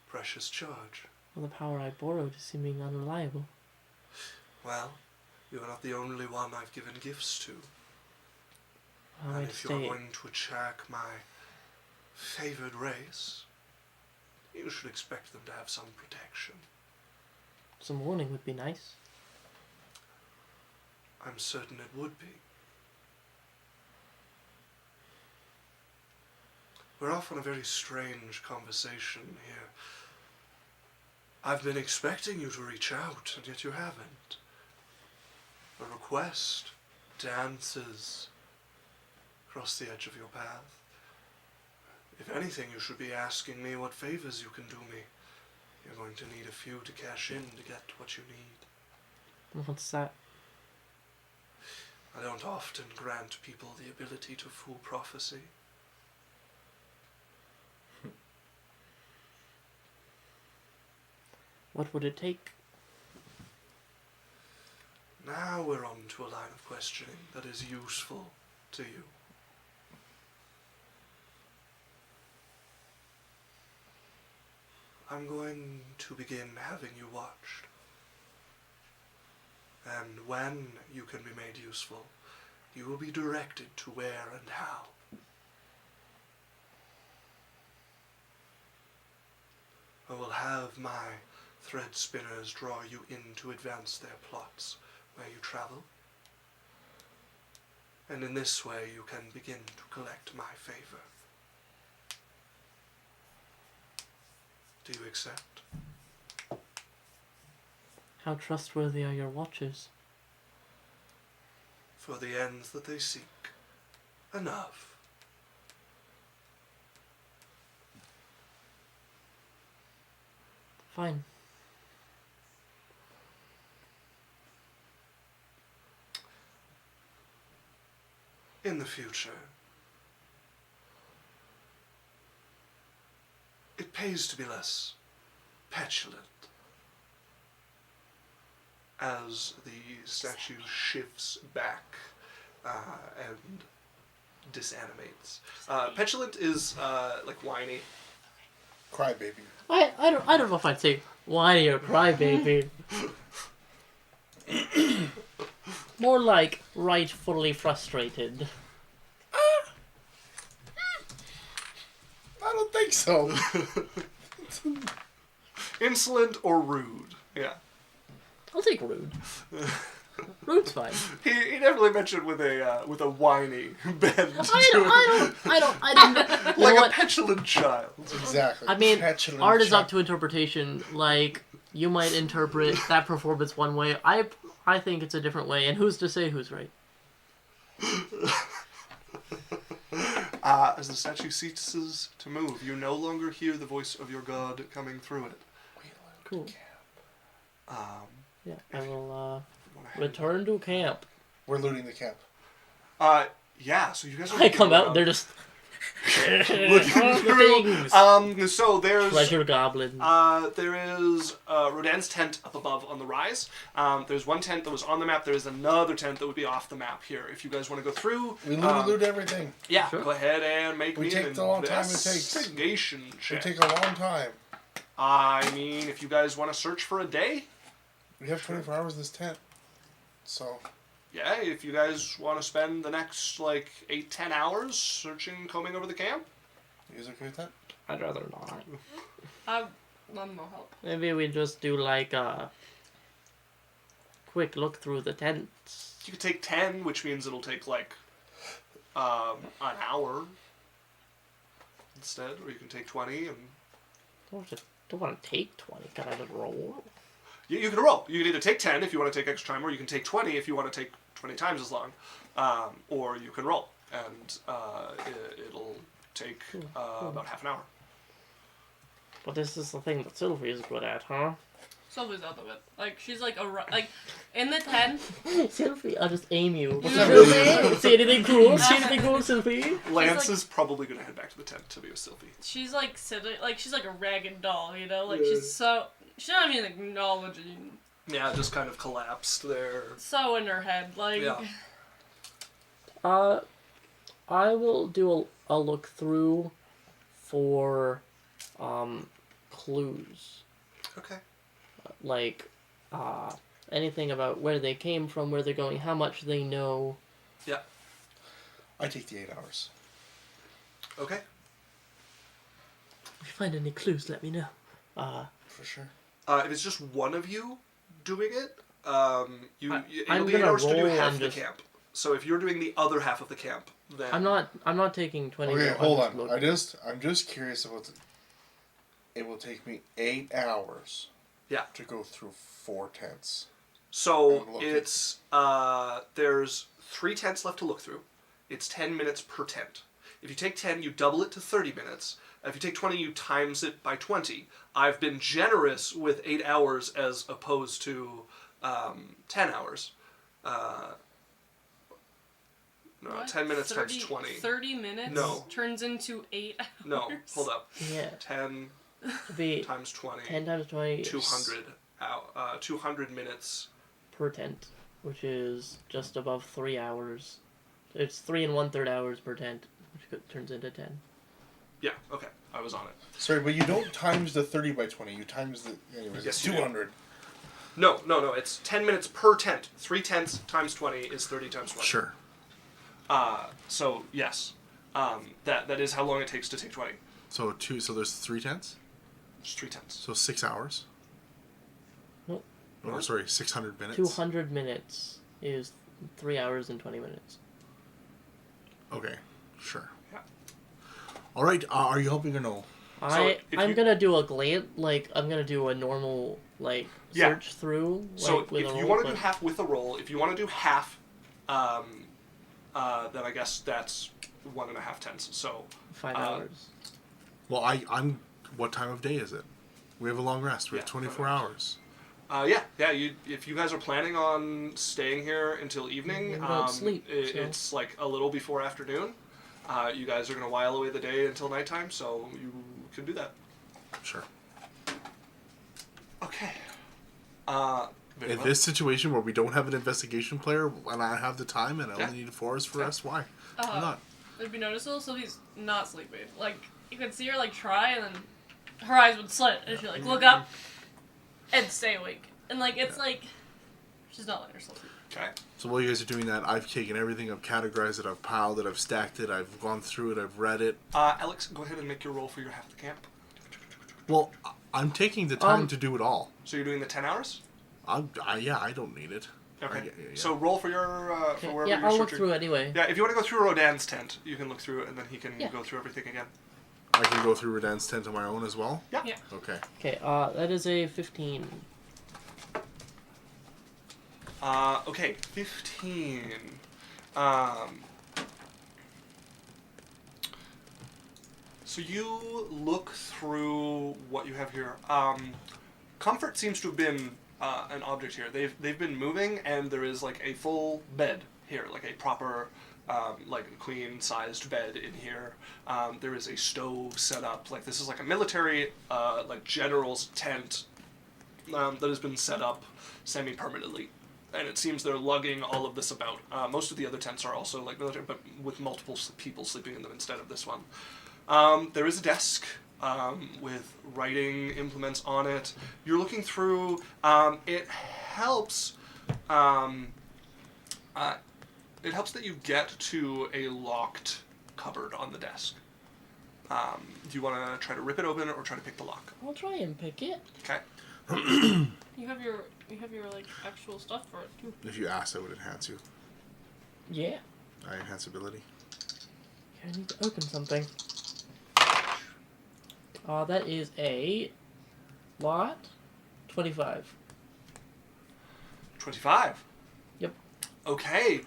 [SPEAKER 2] precious charge.
[SPEAKER 3] Well, the power I borrowed is seeming unreliable.
[SPEAKER 2] Well, you're not the only one I've given gifts to.
[SPEAKER 3] How
[SPEAKER 2] And
[SPEAKER 3] I'd
[SPEAKER 2] if you're
[SPEAKER 3] stay.
[SPEAKER 2] going to attack my favored race, you should expect them to have some protection.
[SPEAKER 3] Some warning would be nice.
[SPEAKER 2] I'm certain it would be. We're off on a very strange conversation here. I've been expecting you to reach out, and yet you haven't. A request, dances, across the edge of your path. If anything, you should be asking me what favors you can do me. You're going to need a few to cash in to get what you need.
[SPEAKER 3] What's that?
[SPEAKER 2] I don't often grant people the ability to fool prophecy.
[SPEAKER 3] What would it take?
[SPEAKER 2] Now we're on to a line of questioning that is useful to you. I'm going to begin having you watched. And when you can be made useful, you will be directed to where and how. I will have my thread spinners draw you in to advance their plots where you travel. And in this way you can begin to collect my favor. Do you accept?
[SPEAKER 3] How trustworthy are your watches?
[SPEAKER 2] For the ends that they seek, enough.
[SPEAKER 3] Fine.
[SPEAKER 2] In the future, it pays to be less petulant. As the statue shifts back and disanimates. Petulant is like whiny.
[SPEAKER 5] Crybaby.
[SPEAKER 3] I don't know if I'd say whiny or crybaby. More like rightfully frustrated.
[SPEAKER 5] I don't think so.
[SPEAKER 2] Insolent or rude. Yeah.
[SPEAKER 3] I'll take rude. Rude's fine.
[SPEAKER 2] He definitely mentioned with a whiny bend.
[SPEAKER 3] I don't.
[SPEAKER 2] Like
[SPEAKER 3] what?
[SPEAKER 2] a petulant child.
[SPEAKER 5] Exactly.
[SPEAKER 3] I mean,
[SPEAKER 5] Petulant
[SPEAKER 3] art is up
[SPEAKER 5] chuck.
[SPEAKER 3] to interpretation. Like, you might interpret that performance one way. I think it's a different way, and who's to say who's right?
[SPEAKER 2] As the statue ceases to move, you no longer hear the voice of your god coming through it.
[SPEAKER 3] Cool.
[SPEAKER 2] Um,
[SPEAKER 3] Yeah, I will
[SPEAKER 2] wanna head-
[SPEAKER 3] return to camp.
[SPEAKER 5] We're looting the camp.
[SPEAKER 2] Yeah, so you guys are
[SPEAKER 3] I come
[SPEAKER 2] looking
[SPEAKER 3] out,
[SPEAKER 2] around.
[SPEAKER 3] they're just
[SPEAKER 2] Looking
[SPEAKER 3] all the
[SPEAKER 2] through.
[SPEAKER 3] things.
[SPEAKER 2] So there's
[SPEAKER 3] Treasure goblin.
[SPEAKER 2] there is Rodan's tent up above on the rise. There's one tent that was on the map. There is another tent that would be off the map here. If you guys want to go through,
[SPEAKER 5] We loot everything.
[SPEAKER 2] yeah,
[SPEAKER 3] Sure.
[SPEAKER 2] go ahead and make
[SPEAKER 5] We
[SPEAKER 2] me
[SPEAKER 5] take
[SPEAKER 2] an
[SPEAKER 5] the long time it takes.
[SPEAKER 2] investigation
[SPEAKER 5] It
[SPEAKER 2] check.
[SPEAKER 5] take a long time.
[SPEAKER 2] I mean, if you guys want to search for a day,
[SPEAKER 5] We have 24 hours in this tent. So,
[SPEAKER 2] yeah, if you guys want to spend the next like 8-10 hours searching, combing over the camp,
[SPEAKER 5] you guys okay with that?
[SPEAKER 3] I'd rather not.
[SPEAKER 1] None will help.
[SPEAKER 3] Maybe we just do like a quick look through the tents.
[SPEAKER 2] you could take 10, which means it'll take like an hour instead, or you can take 20 and.
[SPEAKER 3] Don't want to take 20. Can I just roll?
[SPEAKER 2] You can roll. You can either take 10 if you want to take extra time, or you can take 20 if you want to take 20 times as long. Or you can roll, and it'll take about half an hour.
[SPEAKER 3] But this is the thing that Sylvie is good at, huh?
[SPEAKER 1] Sylvie's out of it. Like, she's like like in the tent.
[SPEAKER 3] Sylvie, I'll just aim you.
[SPEAKER 5] What's up,
[SPEAKER 3] Sylvie? See anything cool? See anything cool, Sylvie?
[SPEAKER 2] Lance
[SPEAKER 1] like-
[SPEAKER 2] is probably going to head back to the tent to be with Sylvie.
[SPEAKER 1] She's like sitting, like she's like a ragged doll, you know? Like she's not even acknowledging.
[SPEAKER 2] Yeah, just kind of collapsed there.
[SPEAKER 1] So in her head, like.
[SPEAKER 2] Yeah.
[SPEAKER 3] I will do a look through for clues.
[SPEAKER 2] Okay.
[SPEAKER 3] Like, anything about where they came from, where they're going, how much they know.
[SPEAKER 2] Yeah.
[SPEAKER 5] I take the 8 hours.
[SPEAKER 2] Okay.
[SPEAKER 3] If you find any clues, let me know.
[SPEAKER 5] For sure.
[SPEAKER 2] If it's just one of you doing it, it'll be 8
[SPEAKER 3] gonna
[SPEAKER 2] hours to do
[SPEAKER 3] roll
[SPEAKER 2] half
[SPEAKER 3] and
[SPEAKER 2] the
[SPEAKER 3] just-
[SPEAKER 2] camp. So if you're doing the other half of the camp, then
[SPEAKER 3] I'm not taking 20.
[SPEAKER 5] Okay,
[SPEAKER 3] I'm
[SPEAKER 5] hold
[SPEAKER 3] just
[SPEAKER 5] on.
[SPEAKER 3] looking.
[SPEAKER 5] I'm just curious about. It will take me 8 hours.
[SPEAKER 2] Yeah.
[SPEAKER 5] To go through 4 tents.
[SPEAKER 2] So
[SPEAKER 5] I'm looking.
[SPEAKER 2] it's there's 3 tents left to look through. It's 10 minutes per tent. If you take 10, you double it to 30 minutes. If you take 20, you times it by 20. I've been generous with 8 hours as opposed to 10 hours. No,
[SPEAKER 1] What?
[SPEAKER 2] 10 minutes
[SPEAKER 1] 30,
[SPEAKER 2] times 20.
[SPEAKER 1] 30 minutes
[SPEAKER 2] No.
[SPEAKER 1] turns into 8 hours?
[SPEAKER 2] No, hold up.
[SPEAKER 3] Yeah.
[SPEAKER 2] 10
[SPEAKER 3] It'd be
[SPEAKER 2] times 20.
[SPEAKER 3] 10 times 20 is
[SPEAKER 2] 200 minutes.
[SPEAKER 3] per tent, which is just above 3 hours. It's 3 1/3 hours per tent, which turns into 10.
[SPEAKER 2] Yeah, okay. I was on it.
[SPEAKER 5] Sorry, but you don't times the 30 by 20. You times the. Anyways,
[SPEAKER 2] Yes,
[SPEAKER 5] it's
[SPEAKER 2] you do.
[SPEAKER 5] 200.
[SPEAKER 2] No. It's 10 minutes per tent. 3 tents times 20 is 30 times 20.
[SPEAKER 4] Sure.
[SPEAKER 2] So, yes. That is how long it takes to take 20.
[SPEAKER 4] So there's 3 tents?
[SPEAKER 2] Just 3 tents.
[SPEAKER 4] So 6 hours?
[SPEAKER 3] Nope.
[SPEAKER 4] Or sorry, 600 minutes?
[SPEAKER 3] 200 minutes is 3 hours and 20 minutes.
[SPEAKER 4] Okay, sure.
[SPEAKER 2] Yeah.
[SPEAKER 4] All right, are you helping or no?
[SPEAKER 2] if
[SPEAKER 3] I'm
[SPEAKER 2] you-
[SPEAKER 3] gonna do a glance, I'm gonna do a normal,
[SPEAKER 2] Yeah.
[SPEAKER 3] search through,
[SPEAKER 2] So,
[SPEAKER 3] with
[SPEAKER 2] if
[SPEAKER 3] a
[SPEAKER 2] you
[SPEAKER 3] roll,
[SPEAKER 2] want to do
[SPEAKER 3] but-
[SPEAKER 2] half with a roll, if you want to do half, then I guess that's 1.5 tents. So,
[SPEAKER 3] 5 hours.
[SPEAKER 4] Well, I'm. What time of day is it? We have a long rest. We have
[SPEAKER 2] Yeah,
[SPEAKER 4] 24 hours.
[SPEAKER 2] yeah. If you guys are planning on staying here until evening,
[SPEAKER 3] We don't sleep, so-
[SPEAKER 2] it's like a little before afternoon. You guys are going to while away the day until nighttime, so you can do that.
[SPEAKER 4] Sure.
[SPEAKER 2] Okay. Very
[SPEAKER 4] In
[SPEAKER 2] well.
[SPEAKER 4] this situation where we don't have an investigation player and I have the time and I
[SPEAKER 2] Yeah.
[SPEAKER 4] only need 4 hours for
[SPEAKER 2] Yeah.
[SPEAKER 4] rest, why? I'm not.
[SPEAKER 1] It'd be noticeable, Sylvie's not sleeping. Like, you could see her, try, and then her eyes would slit, and she'd, look up and stay awake. And, she's not letting herself sleep.
[SPEAKER 2] Okay.
[SPEAKER 4] So while you guys are doing that, I've taken everything, I've categorized it, I've piled it, I've stacked it, I've gone through it, I've read it.
[SPEAKER 2] Alex, go ahead and make your roll for your half the camp.
[SPEAKER 4] Well, I'm taking the time to do it all.
[SPEAKER 2] So you're doing the 10 hours?
[SPEAKER 4] Yeah, I don't need it.
[SPEAKER 2] Okay.
[SPEAKER 4] Yeah.
[SPEAKER 2] So roll for your for
[SPEAKER 3] Okay,
[SPEAKER 2] wherever
[SPEAKER 3] yeah,
[SPEAKER 2] you're
[SPEAKER 3] I'll look
[SPEAKER 2] searching.
[SPEAKER 3] through anyway.
[SPEAKER 2] Yeah, if you want to go through Rodan's tent, you can look through it, and then he can
[SPEAKER 3] Yeah.
[SPEAKER 2] go through everything again.
[SPEAKER 4] I can go through Redan's tent on my own as well?
[SPEAKER 2] Yeah.
[SPEAKER 1] Yeah.
[SPEAKER 4] Okay.
[SPEAKER 3] Okay, that is a 15.
[SPEAKER 2] Okay, 15. So you look through what you have here. Comfort seems to have been an object here. They've been moving, and there is a full bed here, a proper queen-sized bed in here. There is a stove set up. This is a military general's tent that has been set up semi-permanently. And it seems they're lugging all of this about. Most of the other tents are also military, but with multiple people sleeping in them instead of this one. There is a desk with writing implements on it. You're looking through. It helps. It helps that you get to a locked cupboard on the desk. Do you want to try to rip it open or try to pick the lock?
[SPEAKER 3] I'll try and pick it.
[SPEAKER 2] Okay.
[SPEAKER 1] You have your actual stuff for it too.
[SPEAKER 4] If you asked, I would enhance you.
[SPEAKER 3] Yeah.
[SPEAKER 4] I enhance ability.
[SPEAKER 3] Okay, I need to open something. That is a lot. 25.
[SPEAKER 2] 25.
[SPEAKER 3] Yep.
[SPEAKER 2] Okay.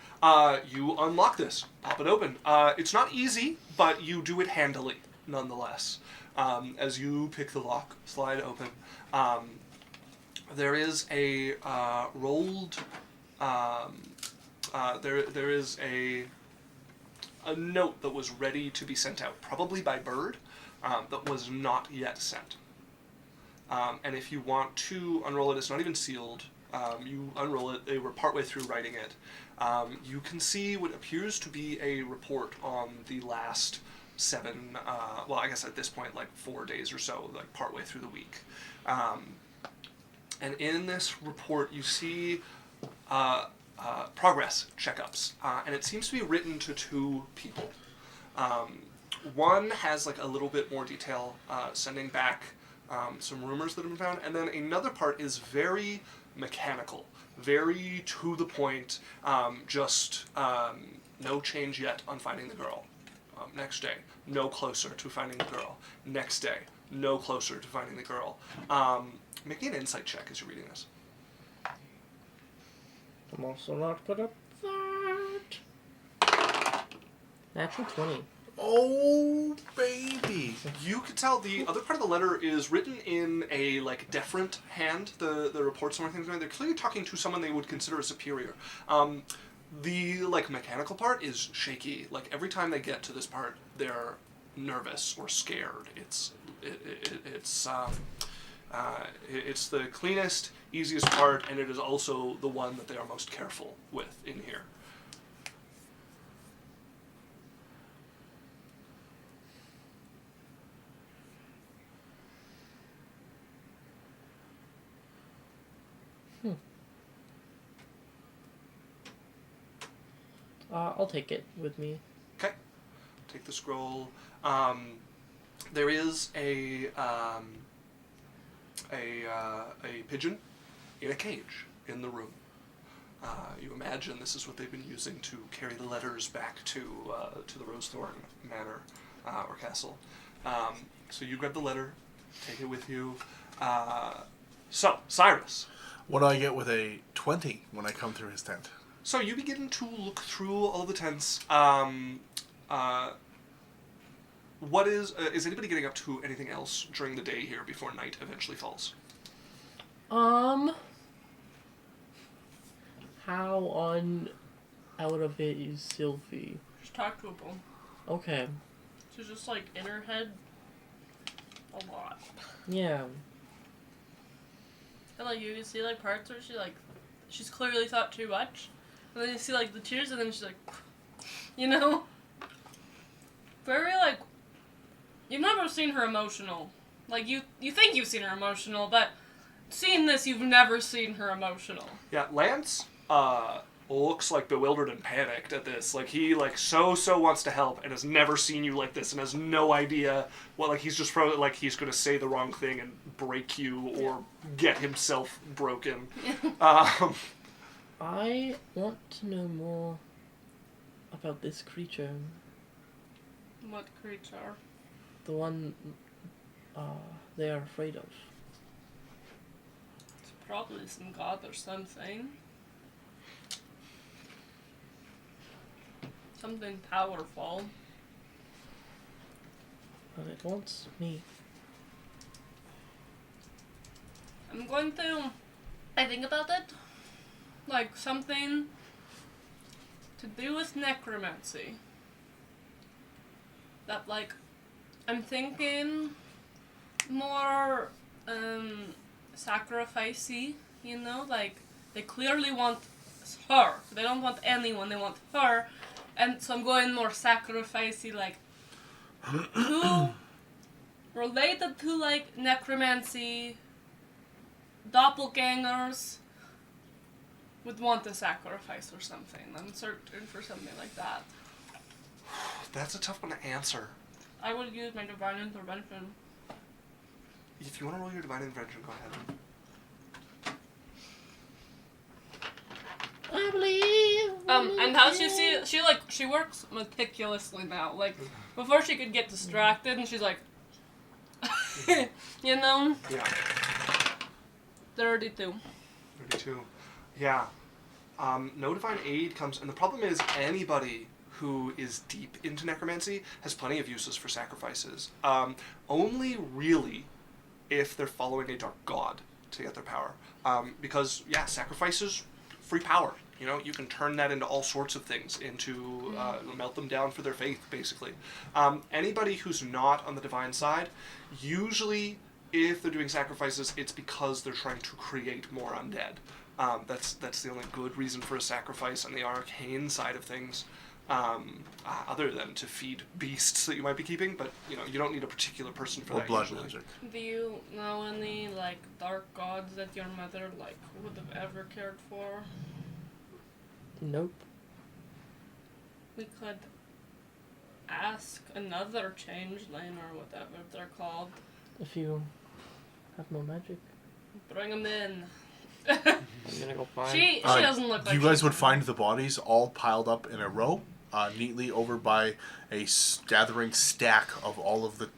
[SPEAKER 2] You unlock this. Pop it open. It's not easy, but you do it handily, nonetheless. As you pick the lock, slide open. There is a rolled. There is a note that was ready to be sent out, probably by bird, that was not yet sent. And if you want to unroll it, it's not even sealed. You unroll it. They were partway through writing it. You can see what appears to be a report on the last 7. Well, I guess at this point, 4 days or so, partway through the week. And in this report, you see progress checkups, and it seems to be written to 2 people. One has a little bit more detail, sending back some rumors that have been found, and then another part is very mechanical, very to the point, no change yet on finding the girl. Next day, no closer to finding the girl. Next day, no closer to finding the girl. Make me an insight check as you're reading this.
[SPEAKER 3] I'm also not good at that. Natural 20.
[SPEAKER 4] Oh, baby.
[SPEAKER 2] You could tell the other part of the letter is written in a deferent hand. The reports and everything. They're clearly talking to someone they would consider a superior. The mechanical part is shaky. Every time they get to this part, they're nervous or scared. It's the cleanest, easiest part, and it is also the one that they are most careful with in here.
[SPEAKER 3] I'll take it with me.
[SPEAKER 2] Okay. Take the scroll. There is a pigeon in a cage in the room. You imagine this is what they've been using to carry the letters back to the Rosethorn Manor or castle. So you grab the letter, take it with you. So, Cyrus.
[SPEAKER 4] What do I get with a 20 when I come through his tent?
[SPEAKER 2] So you begin to look through all the tents. What is anybody getting up to anything else during the day here before night eventually falls?
[SPEAKER 3] How out of it is Sylvie?
[SPEAKER 1] Just talk to people.
[SPEAKER 3] Okay.
[SPEAKER 1] She's just in her head a lot.
[SPEAKER 3] Yeah.
[SPEAKER 1] And you see parts where she's clearly thought too much. And then you see the tears and then she's very you've never seen her emotional. You think you've seen her emotional, but seeing this you've never seen her emotional.
[SPEAKER 2] Yeah, Lance looks bewildered and panicked at this. He so wants to help and has never seen you like this and has no idea what he's just probably he's gonna say the wrong thing and break you or get himself broken.
[SPEAKER 3] I want to know more about this creature.
[SPEAKER 1] What creature?
[SPEAKER 3] The one they are afraid of.
[SPEAKER 1] It's probably some god or something. Something powerful.
[SPEAKER 3] But it wants me.
[SPEAKER 1] I'm going to... I think about it. Something to do with necromancy. That, I'm thinking more, sacrificey, they clearly want her. They don't want anyone, they want her. And so I'm going more sacrificey, who related to, necromancy, doppelgangers, would want a sacrifice or something. I'm searching for something like that.
[SPEAKER 2] That's a tough one to answer.
[SPEAKER 1] I would use my divine intervention.
[SPEAKER 2] If you want to roll your divine intervention, go ahead.
[SPEAKER 3] I believe.
[SPEAKER 1] And how she works meticulously now. Before she could get distracted, and she's
[SPEAKER 2] Yeah.
[SPEAKER 1] 32.
[SPEAKER 2] 32. Yeah. No divine aid comes, and the problem is anybody who is deep into necromancy has plenty of uses for sacrifices. Only really if they're following a dark god to get their power. Because, sacrifices, free power. You can turn that into all sorts of things, into melt them down for their faith, basically. Anybody who's not on the divine side, usually if they're doing sacrifices, it's because they're trying to create more undead. That's the only good reason for a sacrifice on the arcane side of things, other than to feed beasts that you might be keeping. But you don't need a particular person for
[SPEAKER 4] Or
[SPEAKER 2] that.
[SPEAKER 4] blood
[SPEAKER 2] usually.
[SPEAKER 4] magic.
[SPEAKER 1] Do you know any dark gods that your mother would have ever cared for?
[SPEAKER 3] Nope.
[SPEAKER 1] We could ask another changeling or whatever they're called.
[SPEAKER 3] If you have no magic.
[SPEAKER 1] Bring them in.
[SPEAKER 3] I'm gonna go find.
[SPEAKER 1] She doesn't look like
[SPEAKER 4] You guys
[SPEAKER 1] she's-
[SPEAKER 4] would find the bodies all piled up in a row, neatly over by a gathering stack of all of the.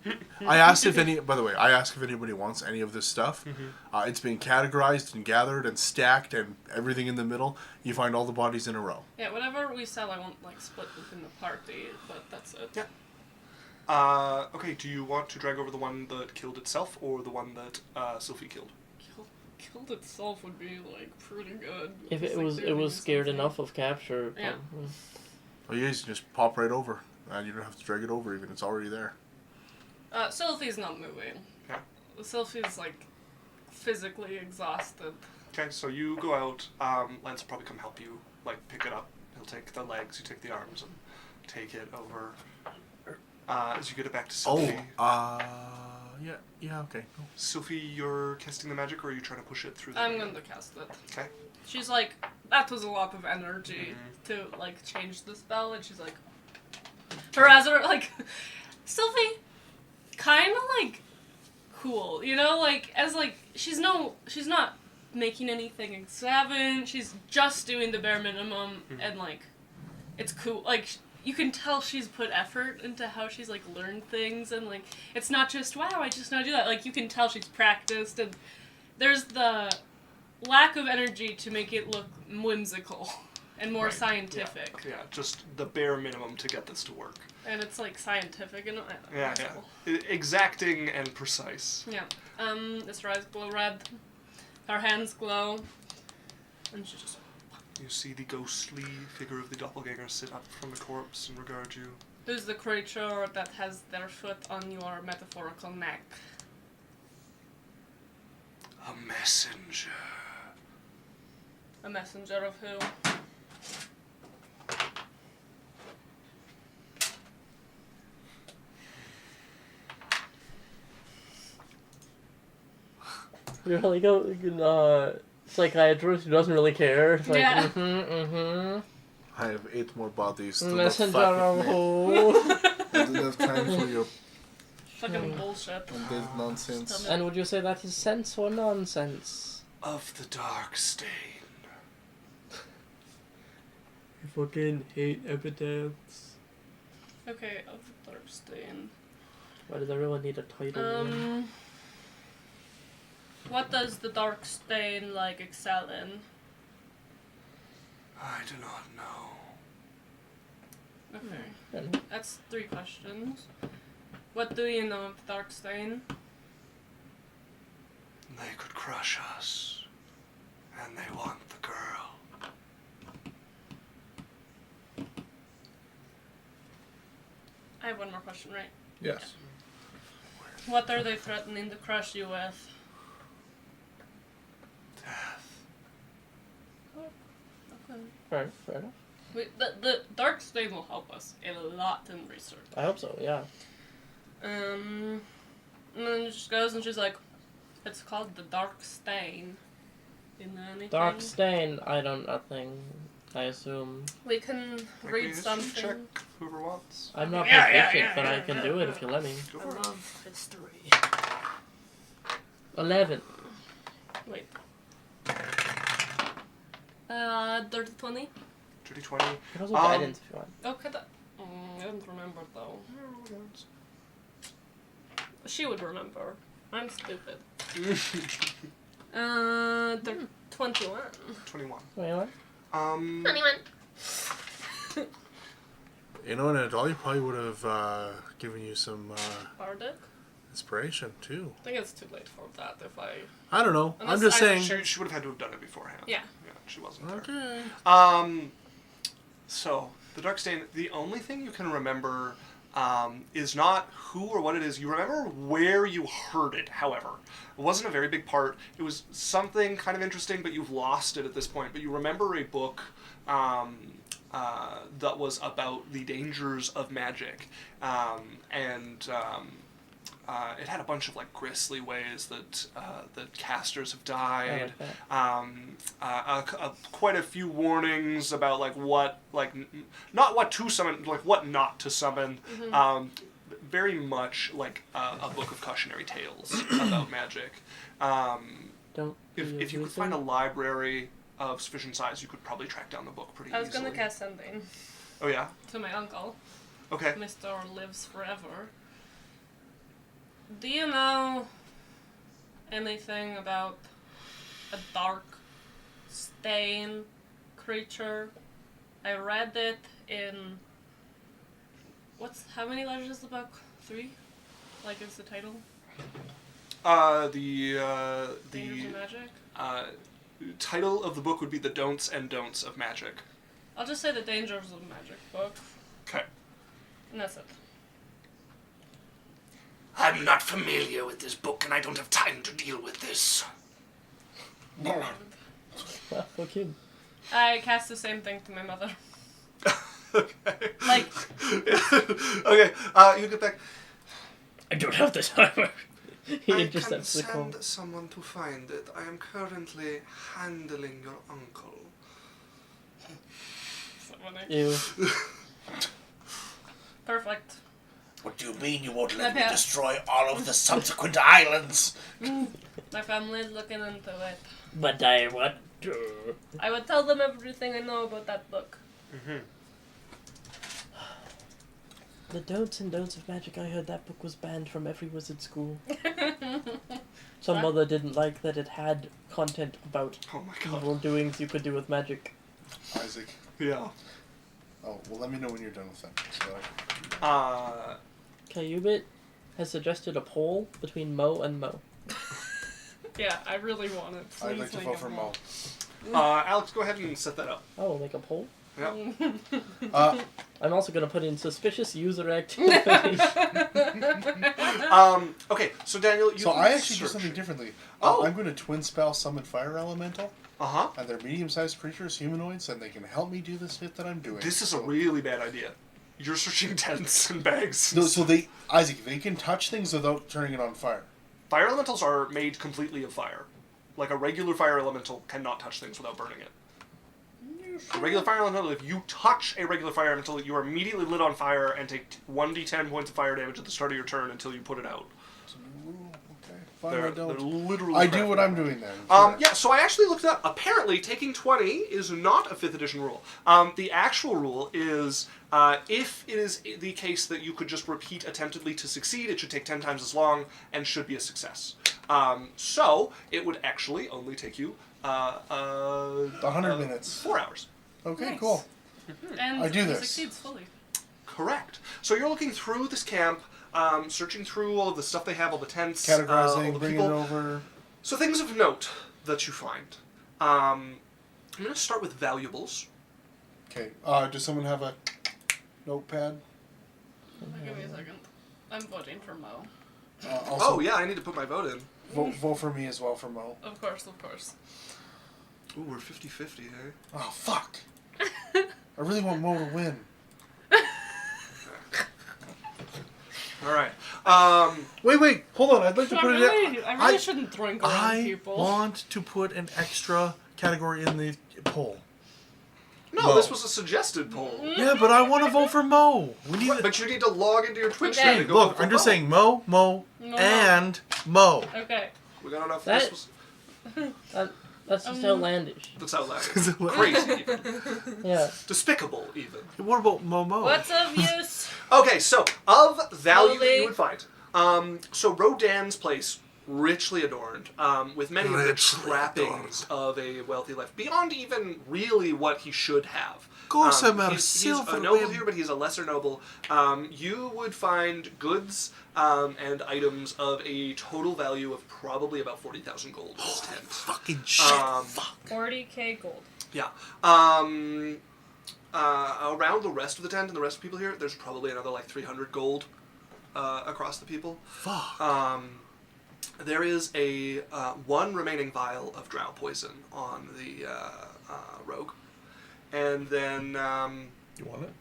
[SPEAKER 4] I asked if any. By the way, I asked if anybody wants any of this stuff. It's being categorized and gathered and stacked and everything in the middle. You find all the bodies in a row.
[SPEAKER 1] Yeah, whatever we sell, I won't like split within the party, but that's it.
[SPEAKER 2] Yeah. Okay, do you want to drag over the one that killed itself or the one that Sophie killed?
[SPEAKER 1] Killed itself would be like pretty good.
[SPEAKER 3] If
[SPEAKER 1] It's,
[SPEAKER 3] it
[SPEAKER 1] like,
[SPEAKER 3] was
[SPEAKER 1] doing
[SPEAKER 3] scared
[SPEAKER 1] something.
[SPEAKER 3] enough of capture.
[SPEAKER 1] Yeah.
[SPEAKER 4] Well, you guys just pop right over, and you don't have to drag it over even. It's already there.
[SPEAKER 1] Sylphie's not moving.
[SPEAKER 2] Yeah.
[SPEAKER 1] Sylphie's like physically exhausted.
[SPEAKER 2] Okay, so you go out. Lance will probably come help you, like pick it up. He'll take the legs, you take the arms, and take it over. As you get it back to Sophie.
[SPEAKER 4] Yeah, okay. Cool.
[SPEAKER 2] Sophie, you're casting the magic, or are you trying to push it through the
[SPEAKER 1] I'm going to cast it.
[SPEAKER 2] Okay.
[SPEAKER 1] She's like, that was a lot of energy to like change the spell, and she's like, like, Sylphie, kind of like cool, you know, like as like she's not making anything extravagant. She's just doing the bare minimum, and like, it's cool. Like you can tell she's put effort into how she's like learned things, and like it's not just wow, I just know how to do that. Like you can tell she's practiced, and there's the lack of energy to make it look whimsical and more
[SPEAKER 2] Right.
[SPEAKER 1] scientific.
[SPEAKER 2] Yeah, just the bare minimum to get this to work.
[SPEAKER 1] And it's like scientific and
[SPEAKER 2] Yeah. Exacting and precise.
[SPEAKER 1] Yeah. This her eyes glow red. Her hands glow. And she just
[SPEAKER 2] You see the ghostly figure of the doppelganger sit up from the corpse and regard you.
[SPEAKER 1] who's the creature that has their foot on your metaphorical neck?
[SPEAKER 2] A messenger.
[SPEAKER 1] A messenger of who?
[SPEAKER 3] You're like a psychiatrist who doesn't really care. It's like,
[SPEAKER 1] Yeah.
[SPEAKER 4] I have 8 more bodies to
[SPEAKER 3] Messenger
[SPEAKER 4] look
[SPEAKER 3] of
[SPEAKER 4] fuck with me.
[SPEAKER 3] who?
[SPEAKER 5] I don't have time for your
[SPEAKER 1] Fucking bullshit.
[SPEAKER 5] this nonsense.
[SPEAKER 3] And would you say that is sense or nonsense?
[SPEAKER 2] Of the dark stain.
[SPEAKER 3] I fucking hate epithets.
[SPEAKER 1] Okay, of the dark stain.
[SPEAKER 3] Why does everyone need a title?
[SPEAKER 1] What does the dark stain like excel in?
[SPEAKER 2] I do not know.
[SPEAKER 1] Okay.
[SPEAKER 3] Then
[SPEAKER 1] That's 3 questions. What do you know of the dark stain?
[SPEAKER 2] They could crush us. And they want the girl.
[SPEAKER 1] I have one more question, right?
[SPEAKER 5] Yes.
[SPEAKER 1] What are they threatening to crush you with?
[SPEAKER 2] Death.
[SPEAKER 1] Okay.
[SPEAKER 3] fair enough.
[SPEAKER 1] The dark stain will help us a lot in research.
[SPEAKER 3] I hope so. Yeah.
[SPEAKER 1] And then she just goes and she's like, it's called the dark stain. You know anything?
[SPEAKER 3] Dark stain. I don't. Nothing. I assume.
[SPEAKER 1] We can
[SPEAKER 2] Make me a
[SPEAKER 1] read
[SPEAKER 2] history
[SPEAKER 1] something.
[SPEAKER 2] check, whoever wants.
[SPEAKER 3] I'm not
[SPEAKER 1] Yeah, yeah,
[SPEAKER 3] proficient,
[SPEAKER 1] yeah,
[SPEAKER 3] but I
[SPEAKER 1] yeah,
[SPEAKER 3] can
[SPEAKER 1] yeah,
[SPEAKER 3] do it
[SPEAKER 1] yeah.
[SPEAKER 3] if you let me.
[SPEAKER 2] Go
[SPEAKER 1] I
[SPEAKER 2] for it.
[SPEAKER 1] love history.
[SPEAKER 3] 11.
[SPEAKER 1] Wait. Dirty 20?
[SPEAKER 2] Dirty 20.
[SPEAKER 3] You can also
[SPEAKER 2] Um,
[SPEAKER 3] guidance if you want.
[SPEAKER 1] Okay, that. I don't remember though. She would remember. I'm stupid. 21.
[SPEAKER 2] 21.
[SPEAKER 3] Wait, what?
[SPEAKER 1] 21.
[SPEAKER 4] You know, and Adali probably would have given you some
[SPEAKER 1] Bardic?
[SPEAKER 4] inspiration too.
[SPEAKER 1] I think it's too late for that if I.
[SPEAKER 4] I don't know. I'm
[SPEAKER 1] Unless
[SPEAKER 4] just
[SPEAKER 1] I-
[SPEAKER 4] saying.
[SPEAKER 2] She would have had to have done it beforehand.
[SPEAKER 1] Yeah.
[SPEAKER 2] Yeah, she wasn't there.
[SPEAKER 4] Okay.
[SPEAKER 2] So, the Dark Stain, the only thing you can remember is not who or what it is. You remember where you heard it, however. It wasn't a very big part. It was something kind of interesting, but you've lost it at this point. But you remember a book that was about the dangers of magic. It had a bunch of like grisly ways that casters have died. Quite a few warnings about like what not what to summon, like what not to summon. Very much like a book of cautionary tales about magic.
[SPEAKER 3] don't.
[SPEAKER 2] If you could find a library of sufficient size, you could probably track down the book pretty
[SPEAKER 1] I was
[SPEAKER 2] easily.
[SPEAKER 1] gonna cast something
[SPEAKER 2] Oh yeah.
[SPEAKER 1] to my uncle.
[SPEAKER 2] Okay.
[SPEAKER 1] Mr. Lives Forever. Do you know anything about a dark stain creature? I read it in... How many letters is the book? 3? Like, is the title? Dangers of Magic?
[SPEAKER 2] Title of the book would be The Don'ts and Don'ts of Magic.
[SPEAKER 1] I'll just say the Dangers of Magic book.
[SPEAKER 2] Okay.
[SPEAKER 1] And that's it.
[SPEAKER 2] I'm not familiar with this book, and I don't have time to deal with this.
[SPEAKER 3] Well, okay.
[SPEAKER 1] I cast the same thing to my mother.
[SPEAKER 2] Okay.
[SPEAKER 1] Like...
[SPEAKER 2] Okay, you get back.
[SPEAKER 3] I don't have the timer. He
[SPEAKER 2] I can
[SPEAKER 3] intercepts the call.
[SPEAKER 2] send someone to find it. I am currently handling your uncle.
[SPEAKER 3] Ew.
[SPEAKER 1] Perfect.
[SPEAKER 5] What do you mean you won't let me
[SPEAKER 1] Okay.
[SPEAKER 5] destroy all of the subsequent islands?
[SPEAKER 1] My family's looking into it.
[SPEAKER 3] But I want to.
[SPEAKER 1] I would tell them everything I know about that book.
[SPEAKER 2] Mm-hmm.
[SPEAKER 3] The Don'ts and Don'ts of Magic, I heard that book was banned from every wizard school. Some
[SPEAKER 1] What?
[SPEAKER 3] mother didn't like that it had content about
[SPEAKER 2] Oh my god.
[SPEAKER 3] evil doings you could do with magic.
[SPEAKER 5] Isaac.
[SPEAKER 2] Yeah.
[SPEAKER 5] Oh, well, let me know when you're done with that. So.
[SPEAKER 3] Kayubit has suggested a poll between Mo and Mo.
[SPEAKER 1] Yeah, I really want it.
[SPEAKER 5] I'd
[SPEAKER 1] Please
[SPEAKER 5] like to
[SPEAKER 1] make
[SPEAKER 5] vote
[SPEAKER 1] it
[SPEAKER 5] for
[SPEAKER 1] more.
[SPEAKER 5] Mo.
[SPEAKER 2] Alex, go ahead and set that up.
[SPEAKER 3] Oh, we'll make a poll?
[SPEAKER 2] Yeah.
[SPEAKER 3] I'm also going to put in suspicious user activity.
[SPEAKER 2] Okay, so Daniel, you
[SPEAKER 5] So
[SPEAKER 2] can
[SPEAKER 5] I actually do
[SPEAKER 2] search.
[SPEAKER 5] something differently.
[SPEAKER 2] Oh.
[SPEAKER 5] I'm going to twin spell summon fire elemental,
[SPEAKER 2] Uh-huh.
[SPEAKER 5] and they're medium-sized creatures, humanoids, and they can help me do this shit that I'm doing.
[SPEAKER 2] This is a
[SPEAKER 5] So-
[SPEAKER 2] really bad idea. You're searching tents and bags.
[SPEAKER 5] No, so Isaac, they can touch things without turning it on fire.
[SPEAKER 2] Fire elementals are made completely of fire. Like a regular fire elemental cannot touch things without burning it. A regular fire elemental, if you touch a regular fire elemental, you are immediately lit on fire and take 1d10 points of fire damage at the start of your turn until you put it out.
[SPEAKER 5] It's a new rule. Okay, fine,
[SPEAKER 2] They're
[SPEAKER 5] I don't.
[SPEAKER 2] literally
[SPEAKER 5] I do
[SPEAKER 2] crafted.
[SPEAKER 5] what I'm doing then.
[SPEAKER 2] Yeah, so I actually looked it up. Apparently, taking 20 is not a 5th edition rule. The actual rule is if it is the case that you could just repeat attemptedly to succeed, it should take 10 times as long and should be a success. So it would actually only take you
[SPEAKER 5] 100 minutes.
[SPEAKER 2] 4 hours.
[SPEAKER 5] Okay,
[SPEAKER 1] Nice.
[SPEAKER 5] cool.
[SPEAKER 1] And
[SPEAKER 5] I do
[SPEAKER 1] he
[SPEAKER 5] this.
[SPEAKER 1] succeeds fully.
[SPEAKER 2] Correct. So you're looking through this camp, searching through all of the stuff they have, all the tents, all
[SPEAKER 5] Categorizing,
[SPEAKER 2] the
[SPEAKER 5] bringing
[SPEAKER 2] people.
[SPEAKER 5] it over.
[SPEAKER 2] So things of note that you find. I'm going to start with valuables.
[SPEAKER 5] Okay, does someone have a notepad?
[SPEAKER 1] Give me a second. I'm voting for Mo.
[SPEAKER 5] Also,
[SPEAKER 2] Oh yeah, I need to put my vote in.
[SPEAKER 5] vote for me as well for Mo.
[SPEAKER 1] Of course, of course.
[SPEAKER 2] Ooh, we're 50-50, eh?
[SPEAKER 5] Oh, fuck. I really want Mo to win.
[SPEAKER 2] All right.
[SPEAKER 4] Wait, hold on. I'd like to
[SPEAKER 1] I
[SPEAKER 4] put it
[SPEAKER 1] really,
[SPEAKER 4] in.
[SPEAKER 1] I really shouldn't drink around
[SPEAKER 4] I
[SPEAKER 1] people.
[SPEAKER 4] want to put an extra category in the poll.
[SPEAKER 2] No,
[SPEAKER 4] Mo.
[SPEAKER 2] this was a suggested poll.
[SPEAKER 4] Yeah, but I want to vote for Mo. We need.
[SPEAKER 2] But you need to log into your Twitch
[SPEAKER 1] Okay.
[SPEAKER 2] chat
[SPEAKER 4] Hey,
[SPEAKER 2] and go
[SPEAKER 4] look,
[SPEAKER 2] vote for
[SPEAKER 4] I'm just
[SPEAKER 2] Mo.
[SPEAKER 4] saying Mo,
[SPEAKER 1] No.
[SPEAKER 4] and Mo.
[SPEAKER 1] Okay.
[SPEAKER 2] We got enough.
[SPEAKER 3] That-
[SPEAKER 2] This was
[SPEAKER 3] That's just outlandish.
[SPEAKER 2] that's outlandish. Crazy, even.
[SPEAKER 3] Yeah.
[SPEAKER 2] Despicable, even.
[SPEAKER 4] What about Momo?
[SPEAKER 1] What's of use?
[SPEAKER 2] Okay, so of value that
[SPEAKER 1] Slowly.
[SPEAKER 2] you would find. So Rodan's place, richly adorned, with many of the
[SPEAKER 4] Richly
[SPEAKER 2] trappings of a wealthy life, beyond even really what he should have.
[SPEAKER 4] Of course, I'm a
[SPEAKER 2] he's
[SPEAKER 4] silver
[SPEAKER 2] a noble
[SPEAKER 4] rim.
[SPEAKER 2] here, but he's a lesser noble. You would find goods and items of a total value of probably about 40,000 gold in this tent.
[SPEAKER 4] Fucking shit.
[SPEAKER 1] 40k gold.
[SPEAKER 2] Yeah. Around the rest of the tent and the rest of the people here, there's probably another like 300 gold across the people.
[SPEAKER 4] Fuck.
[SPEAKER 2] There is a one remaining vial of drow poison on the rogue, and then
[SPEAKER 4] You want it?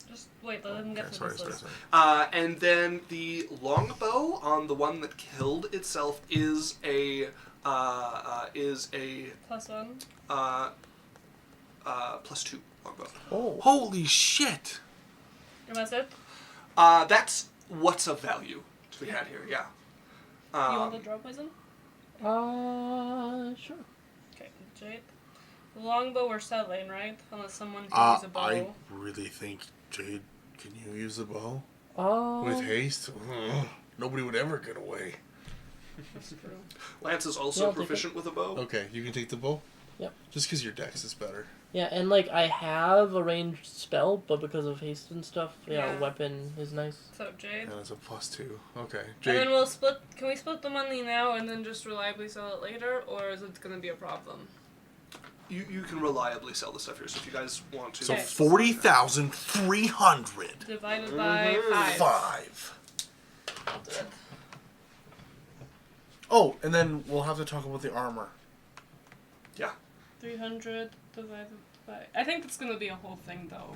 [SPEAKER 1] Just wait, let him get
[SPEAKER 4] Okay,
[SPEAKER 1] to
[SPEAKER 4] sorry,
[SPEAKER 1] this
[SPEAKER 4] sorry,
[SPEAKER 1] list.
[SPEAKER 4] sorry.
[SPEAKER 2] and then the longbow on the one that killed itself is a
[SPEAKER 1] +1.
[SPEAKER 2] +2 longbow.
[SPEAKER 3] Oh.
[SPEAKER 4] Holy shit!
[SPEAKER 1] And that's it?
[SPEAKER 2] That's what's of value to be had here. Yeah.
[SPEAKER 1] You want the draw poison?
[SPEAKER 3] Sure.
[SPEAKER 1] Okay, Jade. The longbow we're selling, right? Unless someone can use a bow.
[SPEAKER 4] I really think, Jade, can you use the bow?
[SPEAKER 3] Um,
[SPEAKER 4] With haste? Nobody would ever get away.
[SPEAKER 1] That's true.
[SPEAKER 2] Lance is
[SPEAKER 3] Yeah,
[SPEAKER 2] also
[SPEAKER 3] I'll take
[SPEAKER 2] proficient with a bow.
[SPEAKER 4] Okay, you can take the bow?
[SPEAKER 3] Yep.
[SPEAKER 4] Just because your dex is better.
[SPEAKER 3] Yeah, and like I have a ranged spell, but because of haste and stuff,
[SPEAKER 1] Yeah.
[SPEAKER 3] weapon is nice.
[SPEAKER 1] So Jade.
[SPEAKER 4] Yeah, that's a +2. Okay.
[SPEAKER 1] And
[SPEAKER 4] Jade,
[SPEAKER 1] then we'll split. Can we split the money now and then just reliably sell it later, or is it gonna be a problem?
[SPEAKER 2] You can reliably sell the stuff here, so if you guys want to.
[SPEAKER 4] so
[SPEAKER 1] Okay.
[SPEAKER 4] 40,300.
[SPEAKER 1] Divided by 5.
[SPEAKER 4] 5.
[SPEAKER 1] I'll do it.
[SPEAKER 4] Oh, and then we'll have to talk about the armor.
[SPEAKER 2] Yeah.
[SPEAKER 1] 300 divided by. I think it's gonna be a whole thing though.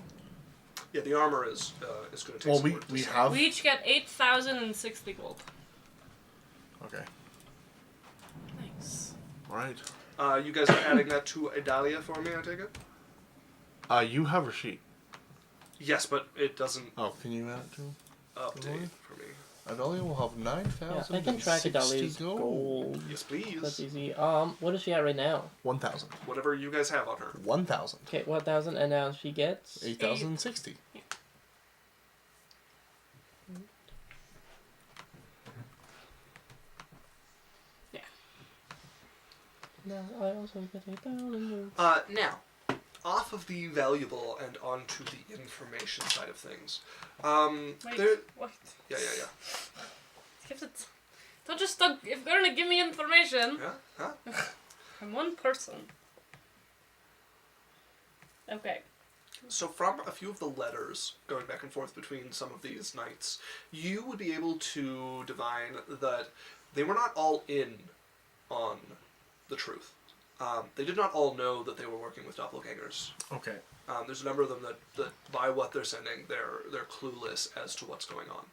[SPEAKER 2] Yeah, the armor is going to take
[SPEAKER 4] Well,
[SPEAKER 2] some work to
[SPEAKER 4] we
[SPEAKER 2] sell.
[SPEAKER 4] have...
[SPEAKER 1] We each get 8,060 gold.
[SPEAKER 4] Okay.
[SPEAKER 1] Nice.
[SPEAKER 4] Right.
[SPEAKER 2] You guys are adding that to Idalia for me, I take it?
[SPEAKER 4] You have a sheet.
[SPEAKER 2] Yes, but it doesn't
[SPEAKER 4] Oh, can you add it to
[SPEAKER 2] update for me.
[SPEAKER 4] Adalia will have 9,000.
[SPEAKER 3] Yeah, I can track Adalia's gold.
[SPEAKER 2] Yes, please.
[SPEAKER 3] That's easy. What is she at right now?
[SPEAKER 4] 1,000.
[SPEAKER 2] Whatever you guys have on her.
[SPEAKER 4] 1,000.
[SPEAKER 3] Okay, 1,000, and now she gets
[SPEAKER 4] 8,060.
[SPEAKER 3] Now I also get 8,000.
[SPEAKER 2] Now, off of the valuable and onto the information side of things.
[SPEAKER 1] Wait,
[SPEAKER 2] there.
[SPEAKER 1] what?
[SPEAKER 2] Yeah.
[SPEAKER 1] Give it. Don't just stop. If they're gonna give me information,
[SPEAKER 2] Yeah? Huh?
[SPEAKER 1] I'm one person. Okay.
[SPEAKER 2] So from a few of the letters going back and forth between some of these knights, you would be able to divine that they were not all in on the truth. They did not all know that they were working with doppelgangers.
[SPEAKER 4] Okay.
[SPEAKER 2] There's a number of them that by what they're sending, they're clueless as to what's going on.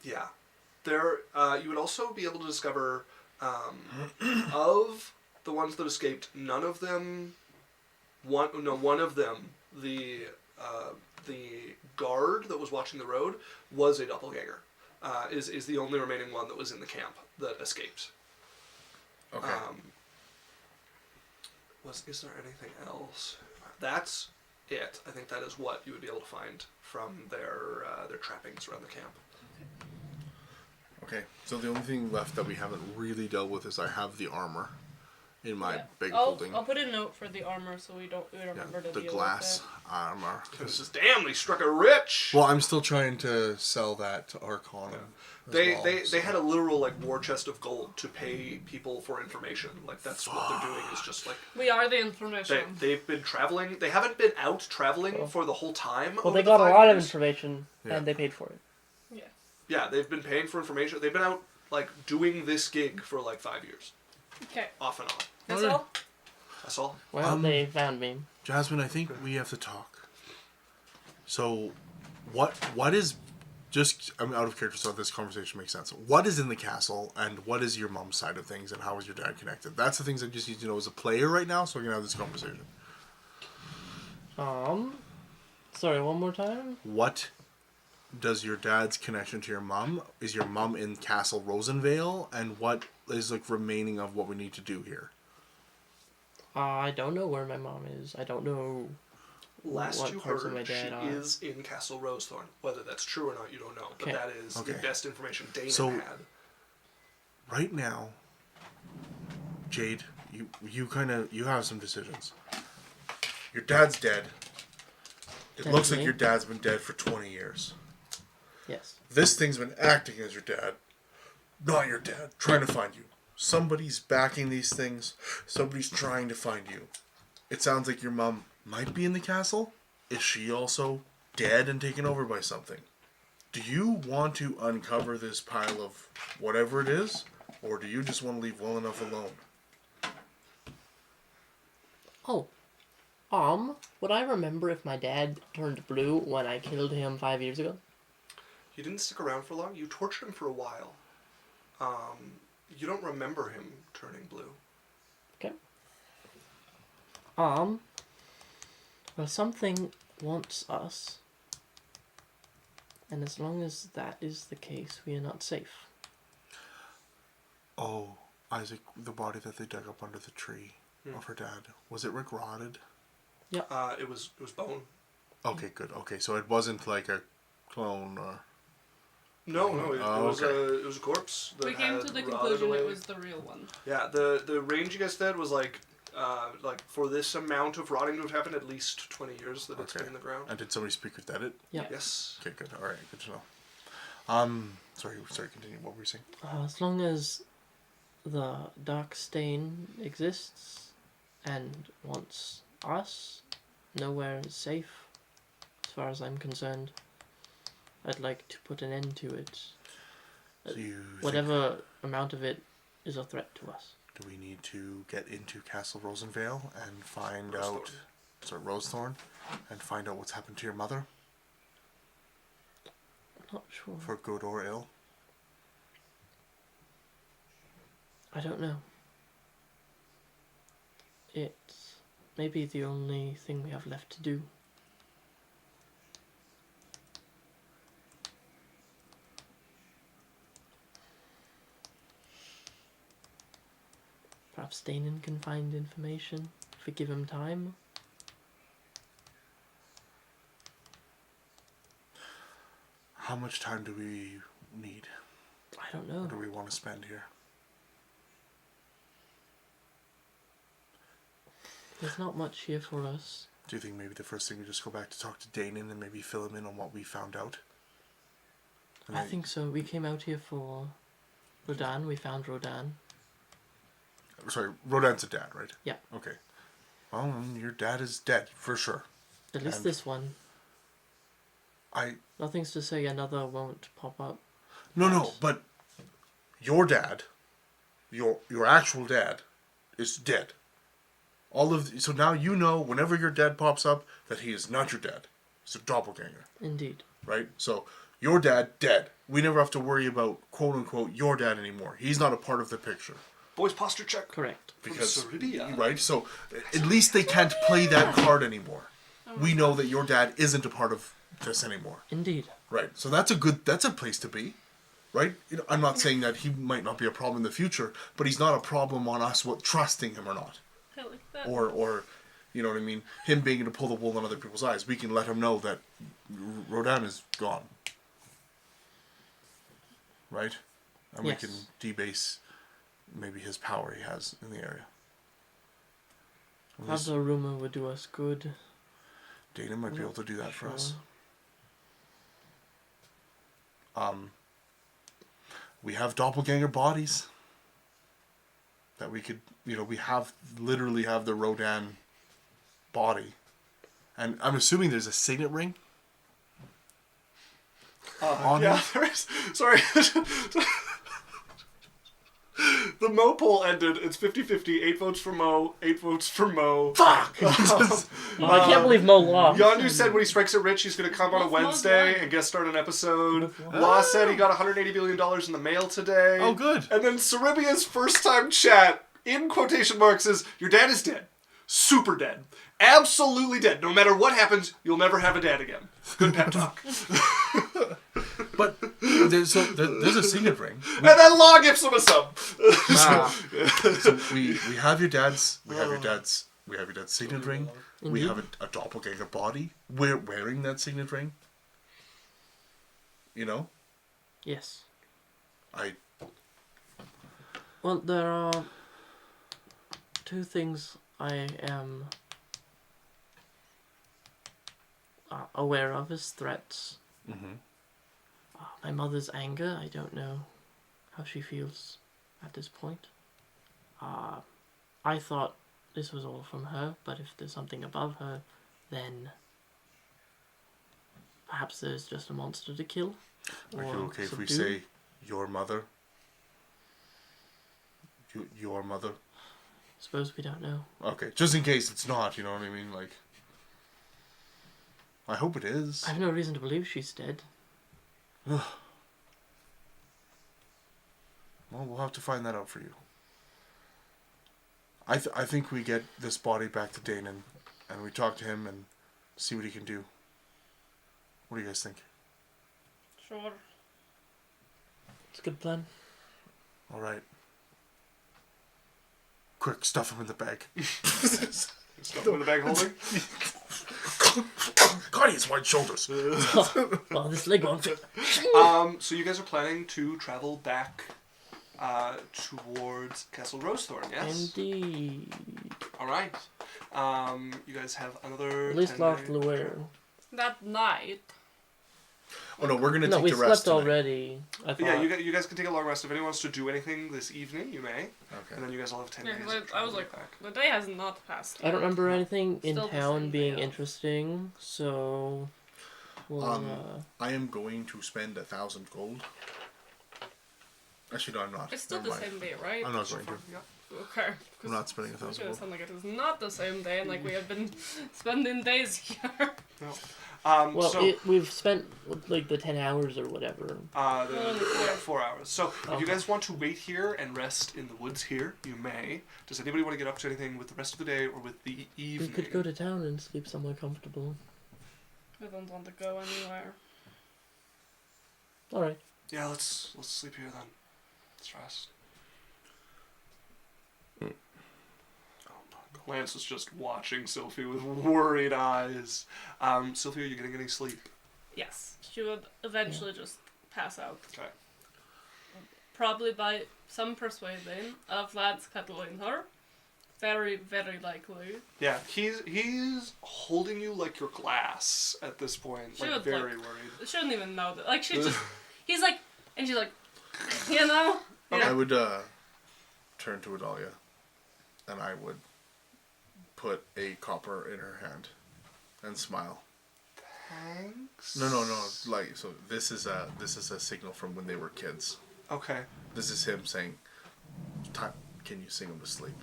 [SPEAKER 2] Yeah. There, you would also be able to discover of the ones that escaped, none of them. One of them, the guard that was watching the road, was a doppelganger. Is the only remaining one that was in the camp that escaped.
[SPEAKER 4] Okay.
[SPEAKER 2] Is there anything else? That's it. I think that is what you would be able to find from their trappings around the camp.
[SPEAKER 4] Okay. So the only thing left that we haven't really dealt with is I have the armor in my
[SPEAKER 1] Yeah.
[SPEAKER 4] big
[SPEAKER 1] I'll
[SPEAKER 4] holding.
[SPEAKER 1] put a note for the armor so we remember to
[SPEAKER 4] the
[SPEAKER 1] deal
[SPEAKER 4] glass
[SPEAKER 1] with
[SPEAKER 4] armor.
[SPEAKER 2] This is damn, they struck a rich.
[SPEAKER 4] Well, I'm still trying to sell that to Arcana.
[SPEAKER 2] They had a literal like war chest of gold to pay people for information. Like that's what they're doing is just like
[SPEAKER 1] it. We are the information.
[SPEAKER 2] they've been traveling. They haven't been out traveling for the whole time.
[SPEAKER 3] Well,
[SPEAKER 2] over
[SPEAKER 3] they
[SPEAKER 2] the
[SPEAKER 3] got a
[SPEAKER 2] 5
[SPEAKER 3] lot of
[SPEAKER 2] years.
[SPEAKER 3] information,
[SPEAKER 4] Yeah.
[SPEAKER 3] and they paid for it.
[SPEAKER 1] Yeah.
[SPEAKER 2] Yeah, they've been paying for information. They've been out like doing this gig for like 5 years,
[SPEAKER 1] Okay.
[SPEAKER 2] off and on.
[SPEAKER 1] That's
[SPEAKER 4] Okay.
[SPEAKER 1] all.
[SPEAKER 2] That's all.
[SPEAKER 3] Well, they found me.
[SPEAKER 4] Jasmine, I think we have to talk. So, what is just I'm out of character, so this conversation makes sense. What is in the castle, and what is your mom's side of things, and how is your dad connected? That's the things I just need to know as a player right now, so we can have this conversation.
[SPEAKER 3] Sorry, one more time?
[SPEAKER 4] What does your dad's connection to your mom? Is your mom in Castle Rosenvale, and what is like remaining of what we need to do here?
[SPEAKER 3] I don't know where my mom is. I don't know.
[SPEAKER 2] Last
[SPEAKER 3] What
[SPEAKER 2] you
[SPEAKER 3] parts of my
[SPEAKER 2] heard, she
[SPEAKER 3] dad are.
[SPEAKER 2] is in Castle Rosethorn. Whether that's true or not, you don't know. But
[SPEAKER 3] Okay.
[SPEAKER 2] that is the
[SPEAKER 4] Okay.
[SPEAKER 2] best information Dana
[SPEAKER 4] So-
[SPEAKER 2] had.
[SPEAKER 4] Right now, Jade, you have some decisions. Your dad's dead. It looks like
[SPEAKER 3] Technically.
[SPEAKER 4] your dad's been dead for 20 years.
[SPEAKER 3] Yes.
[SPEAKER 4] This thing's been acting as your dad. Not your dad. Trying to find you. Somebody's backing these things. Somebody's trying to find you. It sounds like your mom might be in the castle. Is she also dead and taken over by something? Do you want to uncover this pile of whatever it is? Or do you just want to leave well enough alone?
[SPEAKER 3] Oh. Would I remember if my dad turned blue when I killed him 5 years ago?
[SPEAKER 2] You didn't stick around for long. You tortured him for a while. You don't remember him turning blue.
[SPEAKER 3] Okay. Well, something wants us. And as long as that is the case, we are not safe.
[SPEAKER 4] Oh, Isaac, the body that they dug up under the tree of her dad, was it Rick rotted?
[SPEAKER 2] It was bone.
[SPEAKER 4] Okay, good. Okay, so it wasn't like a clone or...
[SPEAKER 2] No,
[SPEAKER 4] okay.
[SPEAKER 2] it was a corpse. That
[SPEAKER 1] We came
[SPEAKER 2] had
[SPEAKER 1] to the
[SPEAKER 2] rotted
[SPEAKER 1] conclusion
[SPEAKER 2] away.
[SPEAKER 1] it was the real one.
[SPEAKER 2] Yeah, the range you guys did was like for this amount of rotting to have happened, at least 20 years that it's been in the ground.
[SPEAKER 4] And did somebody speak with Dead?
[SPEAKER 3] Yeah.
[SPEAKER 2] Yes.
[SPEAKER 4] Okay, good. All right, good to know. Sorry, continue. What were you saying?
[SPEAKER 3] As long as the dark stain exists and wants us, nowhere is safe, as far as I'm concerned. I'd like to put an end to it.
[SPEAKER 4] So you
[SPEAKER 3] Whatever amount of it is a threat to us.
[SPEAKER 4] Do we need to get into Castle Rosenvale and find
[SPEAKER 2] Rosethorn.
[SPEAKER 4] out... Sorry, Rosethorn? And find out what's happened to your mother?
[SPEAKER 3] Not sure.
[SPEAKER 4] For good or ill?
[SPEAKER 3] I don't know. It's maybe the only thing we have left to do. Perhaps Danon can find information if we give him time.
[SPEAKER 4] How much time do we need?
[SPEAKER 3] I don't know.
[SPEAKER 4] What do we want to spend here?
[SPEAKER 3] There's not much here for us.
[SPEAKER 4] Do you think maybe the first thing we just go back to talk to Danon and maybe fill him in on what we found out? And
[SPEAKER 3] I think so. We came out here for Rodan. We found Rodan.
[SPEAKER 4] Sorry, Rodan's a dad, right?
[SPEAKER 3] Yeah.
[SPEAKER 4] Okay. Well, your dad is dead, for sure.
[SPEAKER 3] At least
[SPEAKER 4] And
[SPEAKER 3] this one.
[SPEAKER 4] I...
[SPEAKER 3] Nothing's to say another won't pop up.
[SPEAKER 4] No, but your dad, your actual dad, is dead. So now you know whenever your dad pops up that he is not your dad. He's a doppelganger,
[SPEAKER 3] Indeed.
[SPEAKER 4] right? So your dad dead. We never have to worry about quote unquote your dad anymore. He's not a part of the picture.
[SPEAKER 2] Boys, posture check.
[SPEAKER 3] Correct.
[SPEAKER 4] Because
[SPEAKER 2] Ceridia.
[SPEAKER 4] right, so at least they can't play that card anymore. We know that your dad isn't a part of this anymore.
[SPEAKER 3] Indeed.
[SPEAKER 4] Right. So that's a place to be. Right? You know, I'm not saying that he might not be a problem in the future, but he's not a problem on us trusting him or not.
[SPEAKER 1] I like that.
[SPEAKER 4] Or you know what I mean? Him being able to pull the wool on other people's eyes. We can let him know that Rodan is gone. Right? And
[SPEAKER 3] Yes.
[SPEAKER 4] we can debase maybe his power he has in the area.
[SPEAKER 3] Perhaps a rumor would do us good.
[SPEAKER 4] Dana might be able to do that for us.
[SPEAKER 3] Sure.
[SPEAKER 4] We have doppelganger bodies that we could, we literally have the Rodan body. And I'm assuming there's a signet ring on
[SPEAKER 2] Yeah,
[SPEAKER 4] him.
[SPEAKER 2] there is. Sorry. The Mo poll ended. It's 50-50. 8 votes for Mo, 8 votes for Mo.
[SPEAKER 4] Fuck!
[SPEAKER 3] I can't believe Mo lost.
[SPEAKER 2] Yondu said when he strikes it rich, he's going to come on a
[SPEAKER 1] What's Mo's
[SPEAKER 2] Wednesday
[SPEAKER 1] line?
[SPEAKER 2] and guest start an episode. Law said he got $180 billion in the mail today.
[SPEAKER 4] Oh, good.
[SPEAKER 2] And then Cerebia's first time chat, in quotation marks, is, your dad is dead. Super dead. Absolutely dead. No matter what happens, you'll never have a dad again. Good pep talk.
[SPEAKER 4] But there's a signet ring.
[SPEAKER 2] And then Law gives him a sub.
[SPEAKER 4] So we have your dad's signet ring. We have a doppelganger body. We're wearing that signet ring. You know?
[SPEAKER 3] Yes.
[SPEAKER 4] Well,
[SPEAKER 3] there are two things I am aware of as threats.
[SPEAKER 4] Mm-hmm.
[SPEAKER 3] My mother's anger, I don't know how she feels at this point. I thought this was all from her, but if there's something above her, then perhaps there's just a monster to kill.
[SPEAKER 4] Are you okay if we
[SPEAKER 3] subdue.
[SPEAKER 4] say your mother? Your mother?
[SPEAKER 3] Suppose we don't know.
[SPEAKER 4] Okay, just in case it's not, you know what I mean? Like, I hope it is.
[SPEAKER 3] I have no reason to believe she's dead.
[SPEAKER 4] Well, we'll have to find that out for you. I think we get this body back to Danon, and we talk to him and see what he can do. What do you guys think?
[SPEAKER 1] Sure.
[SPEAKER 3] It's a good plan.
[SPEAKER 4] All right. Quick, stuff him in the bag.
[SPEAKER 2] Stuff him in the bag holding.
[SPEAKER 4] God, he has wide shoulders.
[SPEAKER 3] Well, this leg won't fit.
[SPEAKER 2] So you guys are planning to travel back towards Castle Rosethorn, yes?
[SPEAKER 3] Indeed.
[SPEAKER 2] All right. You guys have another.
[SPEAKER 3] At least
[SPEAKER 2] 10
[SPEAKER 3] lost
[SPEAKER 2] day
[SPEAKER 3] Luer.
[SPEAKER 2] travel.
[SPEAKER 1] That night.
[SPEAKER 4] Oh no, we're gonna
[SPEAKER 3] No,
[SPEAKER 4] take
[SPEAKER 3] we
[SPEAKER 4] the rest
[SPEAKER 3] slept
[SPEAKER 4] tonight.
[SPEAKER 3] already. I thought.
[SPEAKER 2] Yeah, you guys can take a long rest. If anyone wants to do anything this evening, you may.
[SPEAKER 4] Okay.
[SPEAKER 2] And then you guys all have 10
[SPEAKER 1] Yeah,
[SPEAKER 2] days.
[SPEAKER 1] 'cause
[SPEAKER 2] to
[SPEAKER 1] I
[SPEAKER 2] travel
[SPEAKER 1] was like,
[SPEAKER 2] back.
[SPEAKER 1] the day has not passed.
[SPEAKER 3] I don't remember anything in
[SPEAKER 1] Still the
[SPEAKER 3] town
[SPEAKER 1] same
[SPEAKER 3] being
[SPEAKER 1] day.
[SPEAKER 3] interesting, so we'll.
[SPEAKER 4] I am going to spend 1,000 gold. Actually, no, I'm not.
[SPEAKER 1] It's still
[SPEAKER 4] Never
[SPEAKER 1] the
[SPEAKER 4] mind.
[SPEAKER 1] same day, right?
[SPEAKER 4] I'm not
[SPEAKER 2] So
[SPEAKER 4] going to.
[SPEAKER 2] far, yeah.
[SPEAKER 1] Okay.
[SPEAKER 4] I'm not spending
[SPEAKER 1] It's
[SPEAKER 4] 1,000
[SPEAKER 1] gonna
[SPEAKER 4] gold.
[SPEAKER 1] sound like it is not the same day, and like we have been spending days here.
[SPEAKER 2] No.
[SPEAKER 3] well,
[SPEAKER 2] so
[SPEAKER 3] we've spent like the 10 hours or whatever.
[SPEAKER 2] yeah, 4 hours. So if you
[SPEAKER 3] Okay.
[SPEAKER 2] guys want to wait here and rest in the woods here, you may. Does anybody want to get up to anything with the rest of the day or with the
[SPEAKER 3] We
[SPEAKER 2] evening?
[SPEAKER 3] could go to town and sleep somewhere comfortable.
[SPEAKER 1] I don't want to go anywhere.
[SPEAKER 3] All right.
[SPEAKER 2] Yeah, let's sleep here then. Let's rest. Lance is just watching Sylphie with worried eyes. Sylphie, are you getting any sleep?
[SPEAKER 1] Yes, she would eventually just pass out.
[SPEAKER 2] Okay.
[SPEAKER 1] Probably by some persuading of Lance cuddling her. Very, very likely.
[SPEAKER 2] Yeah, he's holding you like your glass at this point.
[SPEAKER 1] She
[SPEAKER 2] Like
[SPEAKER 1] would,
[SPEAKER 2] very
[SPEAKER 1] like-
[SPEAKER 2] worried.
[SPEAKER 1] She shouldn't even know that. Like, she just... He's like... And she's like... You know?
[SPEAKER 4] I would turn to Adalia, and I would put a copper in her hand, and smile.
[SPEAKER 2] Thanks.
[SPEAKER 4] No. Like, so this is a signal from when they were kids.
[SPEAKER 2] Okay.
[SPEAKER 4] This is him saying, "Time, can you sing him to sleep?"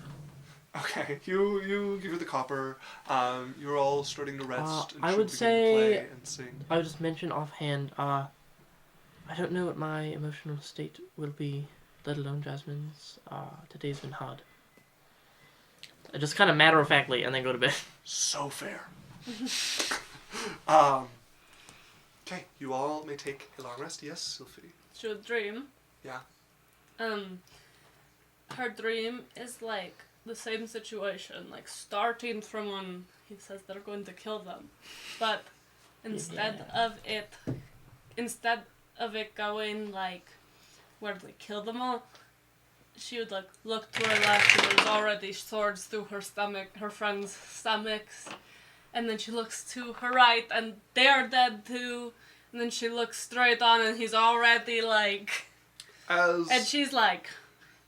[SPEAKER 2] Okay. You give her the copper. You're all starting to rest. And
[SPEAKER 3] I
[SPEAKER 2] she'll
[SPEAKER 3] would
[SPEAKER 2] begin to
[SPEAKER 3] say-
[SPEAKER 2] play and sing.
[SPEAKER 3] I would just mention offhand, I don't know what my emotional state will be, let alone Jasmine's. Today's been hard. Just kind of matter-of-factly, and then go to bed.
[SPEAKER 2] So fair. Okay, you all may take a long rest. Yes, Sylphie.
[SPEAKER 1] She would dream.
[SPEAKER 2] Yeah.
[SPEAKER 1] Her dream is like the same situation, like starting from when he says they're going to kill them, but instead of it going like where they kill them all, she would like look to her left and there's already swords through her stomach, her friends' stomachs, and then she looks to her right and they're dead too, and then she looks straight on and he's already like. And she's like,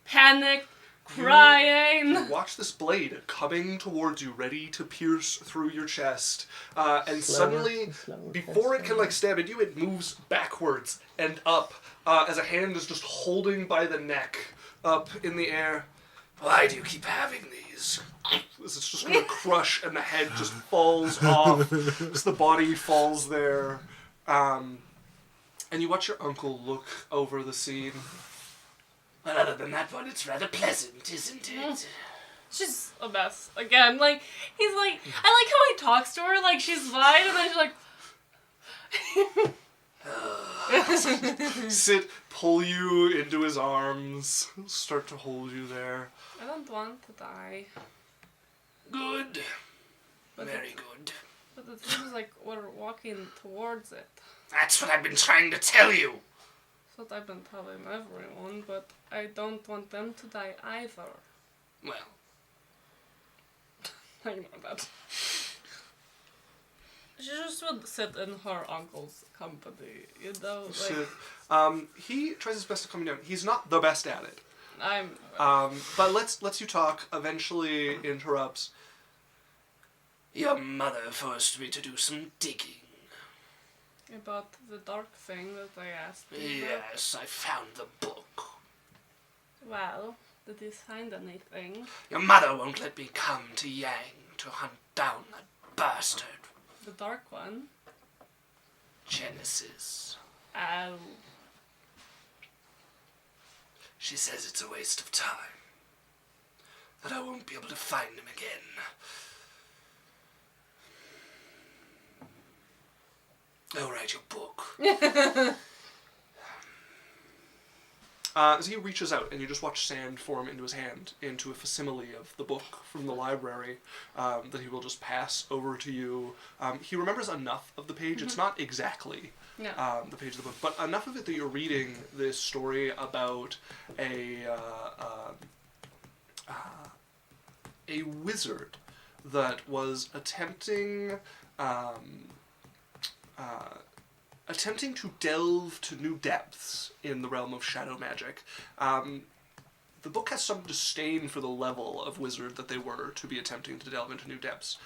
[SPEAKER 1] panicked, crying.
[SPEAKER 2] You watch this blade coming towards you, ready to pierce through your chest, and suddenly, before it can like stab at you, it moves backwards and up as a hand is just holding by the neck up in the air. Why do you keep having these? It's just gonna crush, and the head just falls off. Just the body falls there. And you watch your uncle look over the scene. Well, other than that one, it's rather pleasant, isn't it?
[SPEAKER 1] She's a mess. Again, like, he's like, I like how he talks to her, like she's fine, and then she's like...
[SPEAKER 2] Pull you into his arms, start to hold you there.
[SPEAKER 1] I don't want to die.
[SPEAKER 2] Good.
[SPEAKER 1] But
[SPEAKER 2] Very good.
[SPEAKER 1] But it seems like we're walking towards it.
[SPEAKER 2] That's what I've been trying to tell you.
[SPEAKER 1] That's what I've been telling everyone, but I don't want them to die either.
[SPEAKER 2] Well,
[SPEAKER 1] I know that. She just would sit in her uncle's company, you know? Like,
[SPEAKER 2] so, he tries his best to calm you down. He's not the best at it. But lets you talk, eventually interrupts. Your mother forced me to do some digging.
[SPEAKER 1] About the dark thing that I asked you about.
[SPEAKER 2] Yes, I found the book.
[SPEAKER 1] Well, did you find anything?
[SPEAKER 2] Your mother won't let me come to Yang to hunt down that bastard.
[SPEAKER 1] The dark one?
[SPEAKER 2] Genesis.
[SPEAKER 1] Oh.
[SPEAKER 2] She says it's a waste of time. that I won't be able to find him again. Oh, write your book. As he reaches out, and you just watch sand form into his hand, into a facsimile of the book from the library, that he will just pass over to you. He remembers enough of the page. It's not exactly the page of the book, but enough of it that you're reading this story about a wizard that was attempting to delve to new depths in the realm of shadow magic. The book has some disdain for the level of wizard that they were to be attempting to delve into new depths.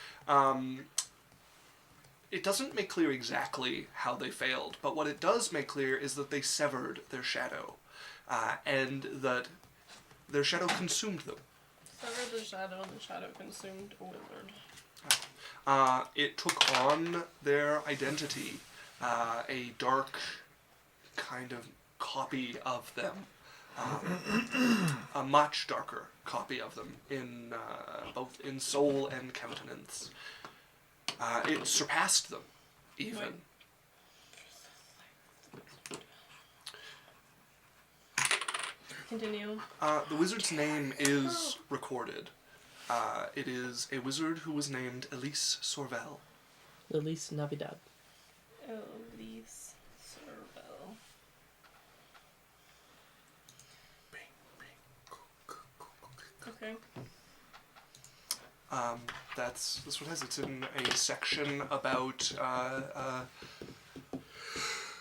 [SPEAKER 2] It doesn't make clear exactly how they failed, but what it does make clear is that they severed their shadow, and that their shadow consumed them.
[SPEAKER 1] Severed the shadow, and the shadow consumed a wizard.
[SPEAKER 2] It took on their identity, a dark kind of copy of them, a much darker copy of them in both in soul and countenance. It surpassed them, even.
[SPEAKER 1] Wait. Continue.
[SPEAKER 2] The wizard's name is recorded. It is a wizard who was named Elise Sorvel.
[SPEAKER 3] Elise Navidad.
[SPEAKER 1] Elise Sorvel. Okay.
[SPEAKER 2] That's what it has. It's in a section about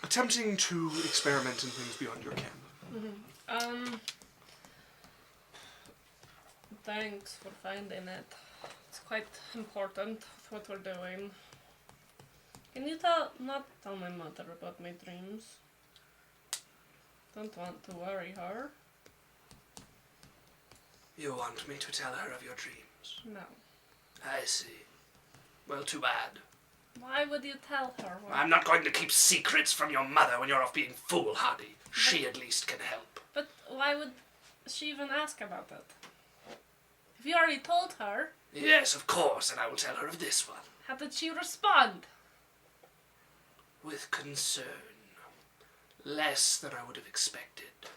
[SPEAKER 2] attempting to experiment in things beyond your ken.
[SPEAKER 1] Thanks for finding it. It's quite important what we're doing. Can you not tell my mother about my dreams? Don't want to worry her.
[SPEAKER 2] You want me to tell her of your dreams?
[SPEAKER 1] No.
[SPEAKER 2] I see. Well, too bad.
[SPEAKER 1] Why would you tell her?
[SPEAKER 2] I'm not going to keep secrets from your mother when you're off being foolhardy. She at least can help.
[SPEAKER 1] But why would she even ask about it? If you already told her...
[SPEAKER 2] Yes, of course, and I will tell her of this one.
[SPEAKER 1] How did she respond?
[SPEAKER 2] With concern. Less than I would have expected.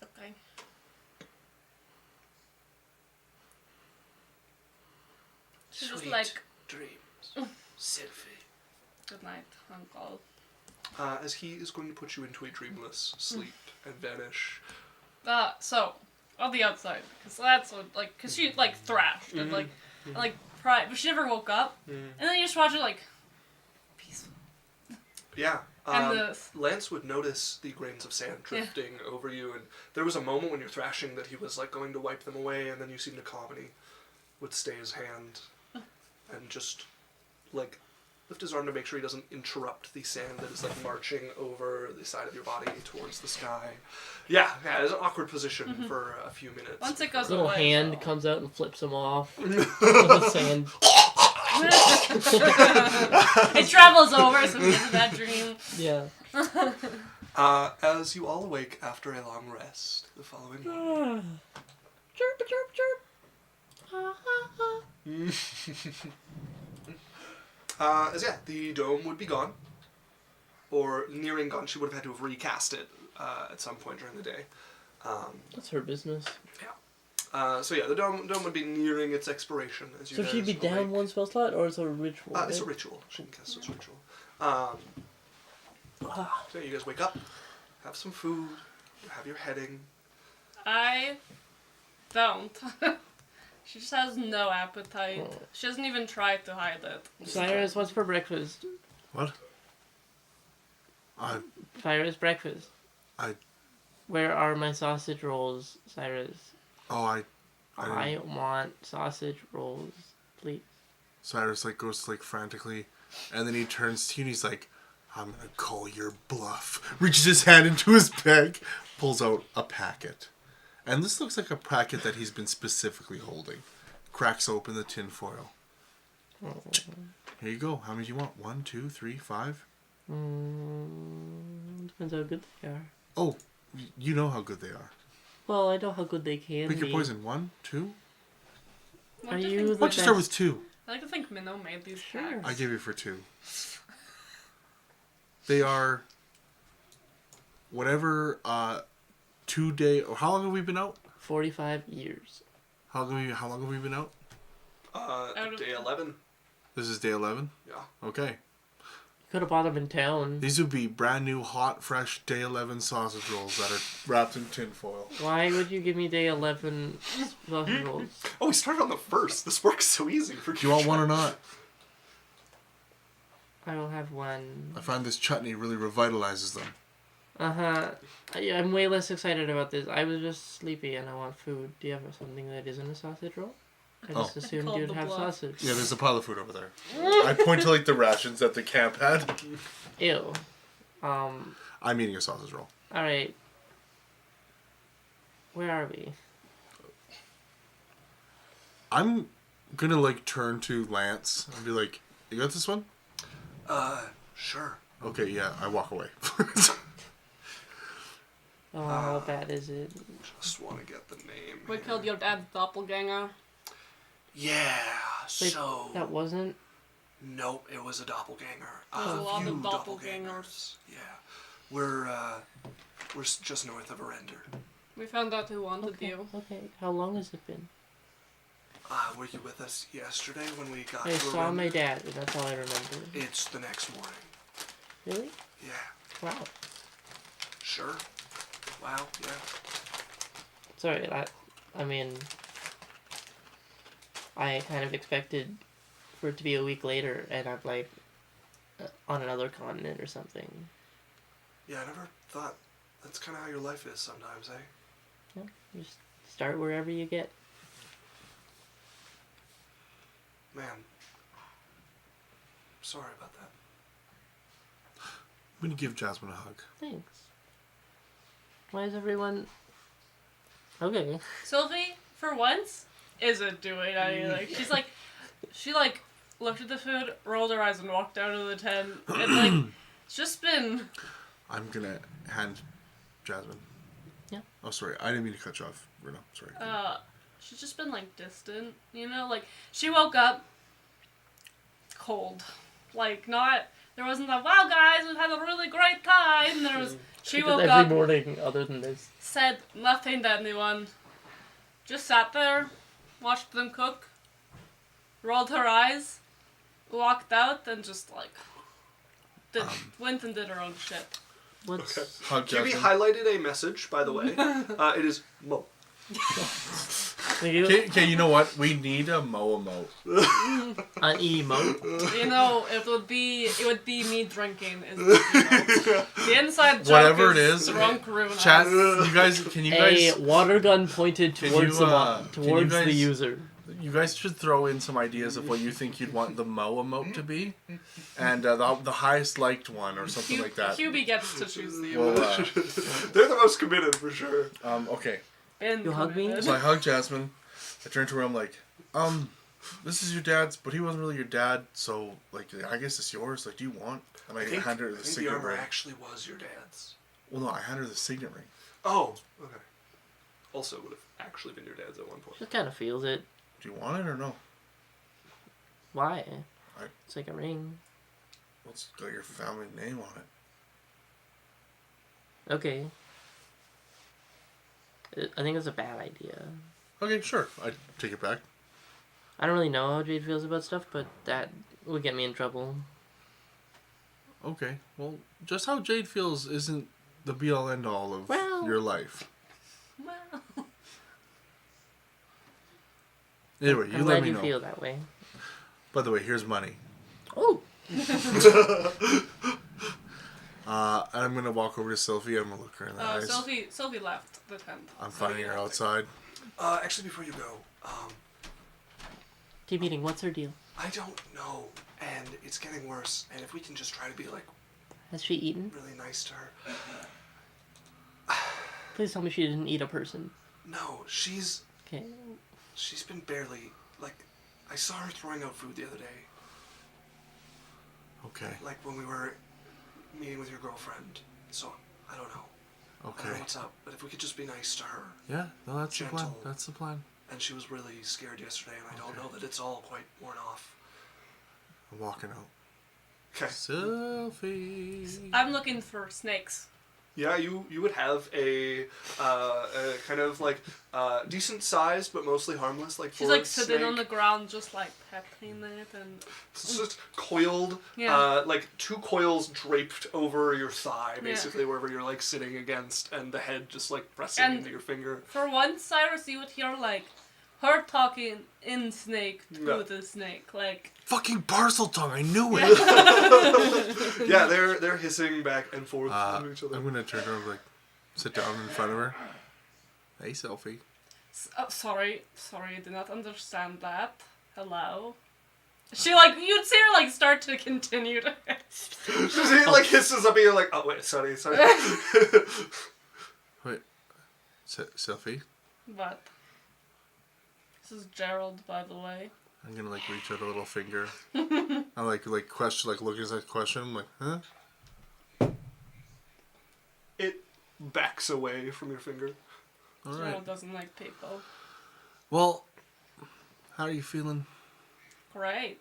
[SPEAKER 1] Okay. She was
[SPEAKER 2] Sweet
[SPEAKER 1] like,
[SPEAKER 2] dreams. Sylphie.
[SPEAKER 1] good night, Uncle.
[SPEAKER 2] As he is going to put you into a dreamless sleep and vanish.
[SPEAKER 1] So, on the outside, because that's what, like, because she, like, thrashed and, like, cried, but she never woke up. And then you just watch her, like, peaceful.
[SPEAKER 2] Yeah.
[SPEAKER 1] And
[SPEAKER 2] Lance would notice the grains of sand drifting over you, and there was a moment when you're thrashing that he was, like, going to wipe them away, and then you seemed to calm, and he would stay his hand and just, like, lift his arm to make sure he doesn't interrupt the sand that is, like, marching over the side of your body towards the sky. Yeah, it's an awkward position for a few minutes.
[SPEAKER 1] Once it goes
[SPEAKER 3] His little
[SPEAKER 1] away,
[SPEAKER 3] hand
[SPEAKER 1] so.
[SPEAKER 3] comes out and flips him off. With the sand.
[SPEAKER 1] It travels over, so we get to that dream.
[SPEAKER 3] Yeah.
[SPEAKER 2] As you all awake after a long rest the following morning.
[SPEAKER 3] Chirp, chirp, chirp. Ha, ha, ha.
[SPEAKER 2] The dome would be gone. Or nearing gone. She would have had to have recast it at some point during the day.
[SPEAKER 3] That's her business.
[SPEAKER 2] The dome would be nearing its expiration. As you
[SPEAKER 3] So she'd be
[SPEAKER 2] guys
[SPEAKER 3] down
[SPEAKER 2] awake.
[SPEAKER 3] one spell slot, or it's a ritual?
[SPEAKER 2] It's a
[SPEAKER 3] right?
[SPEAKER 2] ritual. She can cast it as a ritual. So you guys wake up, have some food, have your heading.
[SPEAKER 1] I don't. She just has no appetite.
[SPEAKER 3] Oh.
[SPEAKER 1] She doesn't even try to hide it.
[SPEAKER 3] Cyrus, what's for breakfast?
[SPEAKER 4] What?
[SPEAKER 3] Cyrus, breakfast.
[SPEAKER 4] I-
[SPEAKER 3] Where are my sausage rolls, Cyrus?
[SPEAKER 4] I
[SPEAKER 3] I want sausage rolls, please.
[SPEAKER 4] Cyrus like goes like frantically, and then he turns to you and he's like, "I'm gonna call your bluff." Reaches his hand into his bag, pulls out a packet, and this looks like a packet that he's been specifically holding. Cracks open the tin foil.
[SPEAKER 3] Oh.
[SPEAKER 4] Here you go. How many do you want? 1, 2, 3, 5?
[SPEAKER 3] Depends how good they are.
[SPEAKER 4] Oh, you know how good they are.
[SPEAKER 3] Well, I know how good they can
[SPEAKER 4] Pick
[SPEAKER 3] be.
[SPEAKER 4] your poison. 1, 2.
[SPEAKER 1] I
[SPEAKER 3] Are
[SPEAKER 1] like to
[SPEAKER 3] you
[SPEAKER 1] think-
[SPEAKER 3] the
[SPEAKER 4] Why don't you start with
[SPEAKER 3] best?
[SPEAKER 4] 2?
[SPEAKER 1] I like to think Minnow made these
[SPEAKER 3] Sure.
[SPEAKER 1] packs.
[SPEAKER 4] I give you for 2. They are whatever 2-day or how long have we been out?
[SPEAKER 3] 45 years.
[SPEAKER 4] How long have we been out?
[SPEAKER 1] Out of
[SPEAKER 2] Day
[SPEAKER 1] the-
[SPEAKER 2] 11.
[SPEAKER 4] This is day 11.
[SPEAKER 2] Yeah.
[SPEAKER 4] Okay.
[SPEAKER 3] Could have bought them in town.
[SPEAKER 4] These would be brand new, hot, fresh day 11 sausage rolls that are wrapped in tin foil.
[SPEAKER 3] Why would you give me day 11 sausage rolls?
[SPEAKER 2] Oh, we started on the 1st. This works so easy for
[SPEAKER 4] Do you want one or not?
[SPEAKER 3] I will have one.
[SPEAKER 4] I find this chutney really revitalizes them.
[SPEAKER 3] Uh-huh. I'm way less excited about this. I was just sleepy and I want food. Do you have something that isn't a sausage roll? I just assumed
[SPEAKER 1] Called
[SPEAKER 3] you'd
[SPEAKER 1] the
[SPEAKER 3] have
[SPEAKER 1] bluff.
[SPEAKER 3] sausage.
[SPEAKER 4] Yeah, there's a pile of food over there. I point to like the rations that the camp had.
[SPEAKER 3] Ew.
[SPEAKER 4] I'm eating a sausage roll.
[SPEAKER 3] Alright. Where are we?
[SPEAKER 4] I'm gonna like turn to Lance and be like, "You got this one?"
[SPEAKER 2] Sure.
[SPEAKER 4] Okay, yeah. I walk away.
[SPEAKER 3] Oh, how bad is it?
[SPEAKER 2] Just want to get the name.
[SPEAKER 1] We
[SPEAKER 2] here.
[SPEAKER 1] killed your dad's doppelganger.
[SPEAKER 2] Yeah,
[SPEAKER 3] Wait,
[SPEAKER 2] so...
[SPEAKER 3] that wasn't...
[SPEAKER 2] Nope, it was a doppelganger.
[SPEAKER 1] There's a lot of
[SPEAKER 2] few
[SPEAKER 1] doppelgangers.
[SPEAKER 2] Yeah. We're just north of Arender.
[SPEAKER 1] We found out who wanted
[SPEAKER 3] Okay,
[SPEAKER 1] you.
[SPEAKER 3] okay. How long has it been?
[SPEAKER 2] Were you with us yesterday when we got
[SPEAKER 3] I
[SPEAKER 2] to
[SPEAKER 3] saw my
[SPEAKER 2] Arender?
[SPEAKER 3] dad, and that's all I remember.
[SPEAKER 2] It's the next morning.
[SPEAKER 3] Really?
[SPEAKER 2] Yeah.
[SPEAKER 3] Wow.
[SPEAKER 2] Sure. Wow, yeah.
[SPEAKER 3] Sorry, I mean... I kind of expected for it to be a week later, and I'm like... on another continent or something.
[SPEAKER 2] Yeah, I never thought that's kind of how your life is sometimes, eh?
[SPEAKER 3] Yeah, just start wherever you get.
[SPEAKER 2] Man. Sorry about that.
[SPEAKER 4] I'm gonna give Jasmine a hug.
[SPEAKER 3] Thanks. Why is everyone... Okay.
[SPEAKER 1] Sylvie, for once, isn't doing anything. Like, she looked at the food, rolled her eyes, and walked out of the tent. And like, it's just been.
[SPEAKER 4] I'm gonna hand Jasmine.
[SPEAKER 3] Yeah.
[SPEAKER 4] Oh, sorry. I didn't mean to cut you off, Bruno. Sorry.
[SPEAKER 1] She's just been like distant, you know. Like she woke up cold, like not. There wasn't that wow guys, we've had a really great time. There was. She woke
[SPEAKER 3] every
[SPEAKER 1] up.
[SPEAKER 3] morning other than this.
[SPEAKER 1] Said nothing to anyone. Just sat there, watched them cook, rolled her eyes, walked out, and just like went and did her own shit.
[SPEAKER 3] What's...
[SPEAKER 2] Okay.
[SPEAKER 4] Hug
[SPEAKER 2] QB
[SPEAKER 4] Jasmine.
[SPEAKER 2] highlighted a message, by the way. It is Mo.
[SPEAKER 3] Thank you.
[SPEAKER 4] Okay, you know what? We need a Mo emote.
[SPEAKER 3] An emote.
[SPEAKER 1] You know, it would be me drinking is the emote. The inside joke
[SPEAKER 4] Whatever it is,
[SPEAKER 1] drunk Runa.
[SPEAKER 4] Chat, you guys, can you guys...
[SPEAKER 3] A water gun pointed
[SPEAKER 4] Can
[SPEAKER 3] towards
[SPEAKER 4] you,
[SPEAKER 3] the
[SPEAKER 4] can you
[SPEAKER 3] the
[SPEAKER 4] guys-
[SPEAKER 3] user.
[SPEAKER 4] You guys should throw in some ideas of what you think you'd want the Mo emote to be, and the highest liked one or something like that.
[SPEAKER 1] QB gets to choose the
[SPEAKER 4] Well,
[SPEAKER 1] emote.
[SPEAKER 2] They're the most committed, for sure.
[SPEAKER 4] Okay.
[SPEAKER 1] Been
[SPEAKER 3] You hug me?
[SPEAKER 1] committed.
[SPEAKER 4] So I hug Jasmine. I turn to her. I'm like, this is your dad's, but he wasn't really your dad. So like, I guess it's yours. Like, do you want? And I hand her
[SPEAKER 2] I
[SPEAKER 4] the
[SPEAKER 2] think the
[SPEAKER 4] signet
[SPEAKER 2] armor
[SPEAKER 4] ring.
[SPEAKER 2] actually was your dad's.
[SPEAKER 4] Well, no, I hand her the signet ring.
[SPEAKER 2] Oh, okay. Also would have actually been your dad's at one point.
[SPEAKER 3] Just kind of feels it.
[SPEAKER 4] Do you want it or no?
[SPEAKER 3] Why?
[SPEAKER 4] I-
[SPEAKER 3] It's like a ring.
[SPEAKER 4] Well, it's got your family name on it.
[SPEAKER 3] Okay. I think it's a bad idea.
[SPEAKER 4] Okay, sure. I take it back.
[SPEAKER 3] I don't really know how Jade feels about stuff, but that would get me in trouble.
[SPEAKER 4] Okay. Well, just how Jade feels isn't the be all end all of
[SPEAKER 3] Well-
[SPEAKER 4] your life.
[SPEAKER 1] Well,
[SPEAKER 4] Anyway, you
[SPEAKER 3] I'm
[SPEAKER 4] let
[SPEAKER 3] glad
[SPEAKER 4] me
[SPEAKER 3] you
[SPEAKER 4] know.
[SPEAKER 3] feel that way.
[SPEAKER 4] By the way, here's money.
[SPEAKER 3] Oh!
[SPEAKER 4] And I'm gonna walk over to Sylvie. I'm gonna look her in the eyes.
[SPEAKER 1] Sylvie left the tent.
[SPEAKER 4] I'm
[SPEAKER 1] So
[SPEAKER 4] finding
[SPEAKER 1] you
[SPEAKER 4] her
[SPEAKER 1] don't
[SPEAKER 4] outside.
[SPEAKER 2] Actually, before you go,
[SPEAKER 3] Team meeting, what's her deal?
[SPEAKER 2] I don't know, and it's getting worse. And if we can just try to be like
[SPEAKER 3] Has she eaten?
[SPEAKER 2] really nice to her.
[SPEAKER 3] Please tell me she didn't eat a person.
[SPEAKER 2] No, she's
[SPEAKER 3] Okay.
[SPEAKER 2] been barely like. I saw her throwing out food the other day,
[SPEAKER 4] Okay.
[SPEAKER 2] like when we were meeting with your girlfriend. So I don't know. I don't
[SPEAKER 4] Okay.
[SPEAKER 2] know what's up, but if we could just be nice to her.
[SPEAKER 4] Yeah, no, that's the plan.
[SPEAKER 2] Gentle.
[SPEAKER 4] That's the plan.
[SPEAKER 2] And she was really scared yesterday, and I don't know that it's all quite worn off.
[SPEAKER 4] I'm walking out.
[SPEAKER 2] Okay.
[SPEAKER 4] Selfie.
[SPEAKER 1] I'm looking for snakes.
[SPEAKER 2] Yeah, you would have a kind of like decent size, but mostly harmless, like
[SPEAKER 1] She's
[SPEAKER 2] forest
[SPEAKER 1] like sitting
[SPEAKER 2] snake.
[SPEAKER 1] on the ground, just like petting it, and
[SPEAKER 2] It's just coiled,
[SPEAKER 1] Yeah.
[SPEAKER 2] like 2 coils draped over your thigh,
[SPEAKER 1] Yeah.
[SPEAKER 2] basically, wherever you're like sitting against, and the head just like pressing
[SPEAKER 1] And-
[SPEAKER 2] into your finger.
[SPEAKER 1] for once, Cyrus, you would hear like her talking in snake to
[SPEAKER 2] Yeah.
[SPEAKER 1] the snake, like
[SPEAKER 4] Fucking parcel tongue, I knew it!
[SPEAKER 2] Yeah, they're hissing back and forth from each other.
[SPEAKER 4] I'm gonna turn over, like, sit down in front of her. Hey, Selfie.
[SPEAKER 1] Sorry, I did not understand that. Hello. She like you'd see her like start to continue to.
[SPEAKER 2] She like hisses up at you like, oh wait, sorry.
[SPEAKER 4] Wait. Selfie?
[SPEAKER 1] But this is Gerald, by the way.
[SPEAKER 4] I'm gonna, like, reach out a little finger. I like question, like, looking at that question. I'm like, huh?
[SPEAKER 2] It backs away from your finger.
[SPEAKER 4] Alright.
[SPEAKER 1] Gerald doesn't like people.
[SPEAKER 4] Well, how are you feeling?
[SPEAKER 1] Great.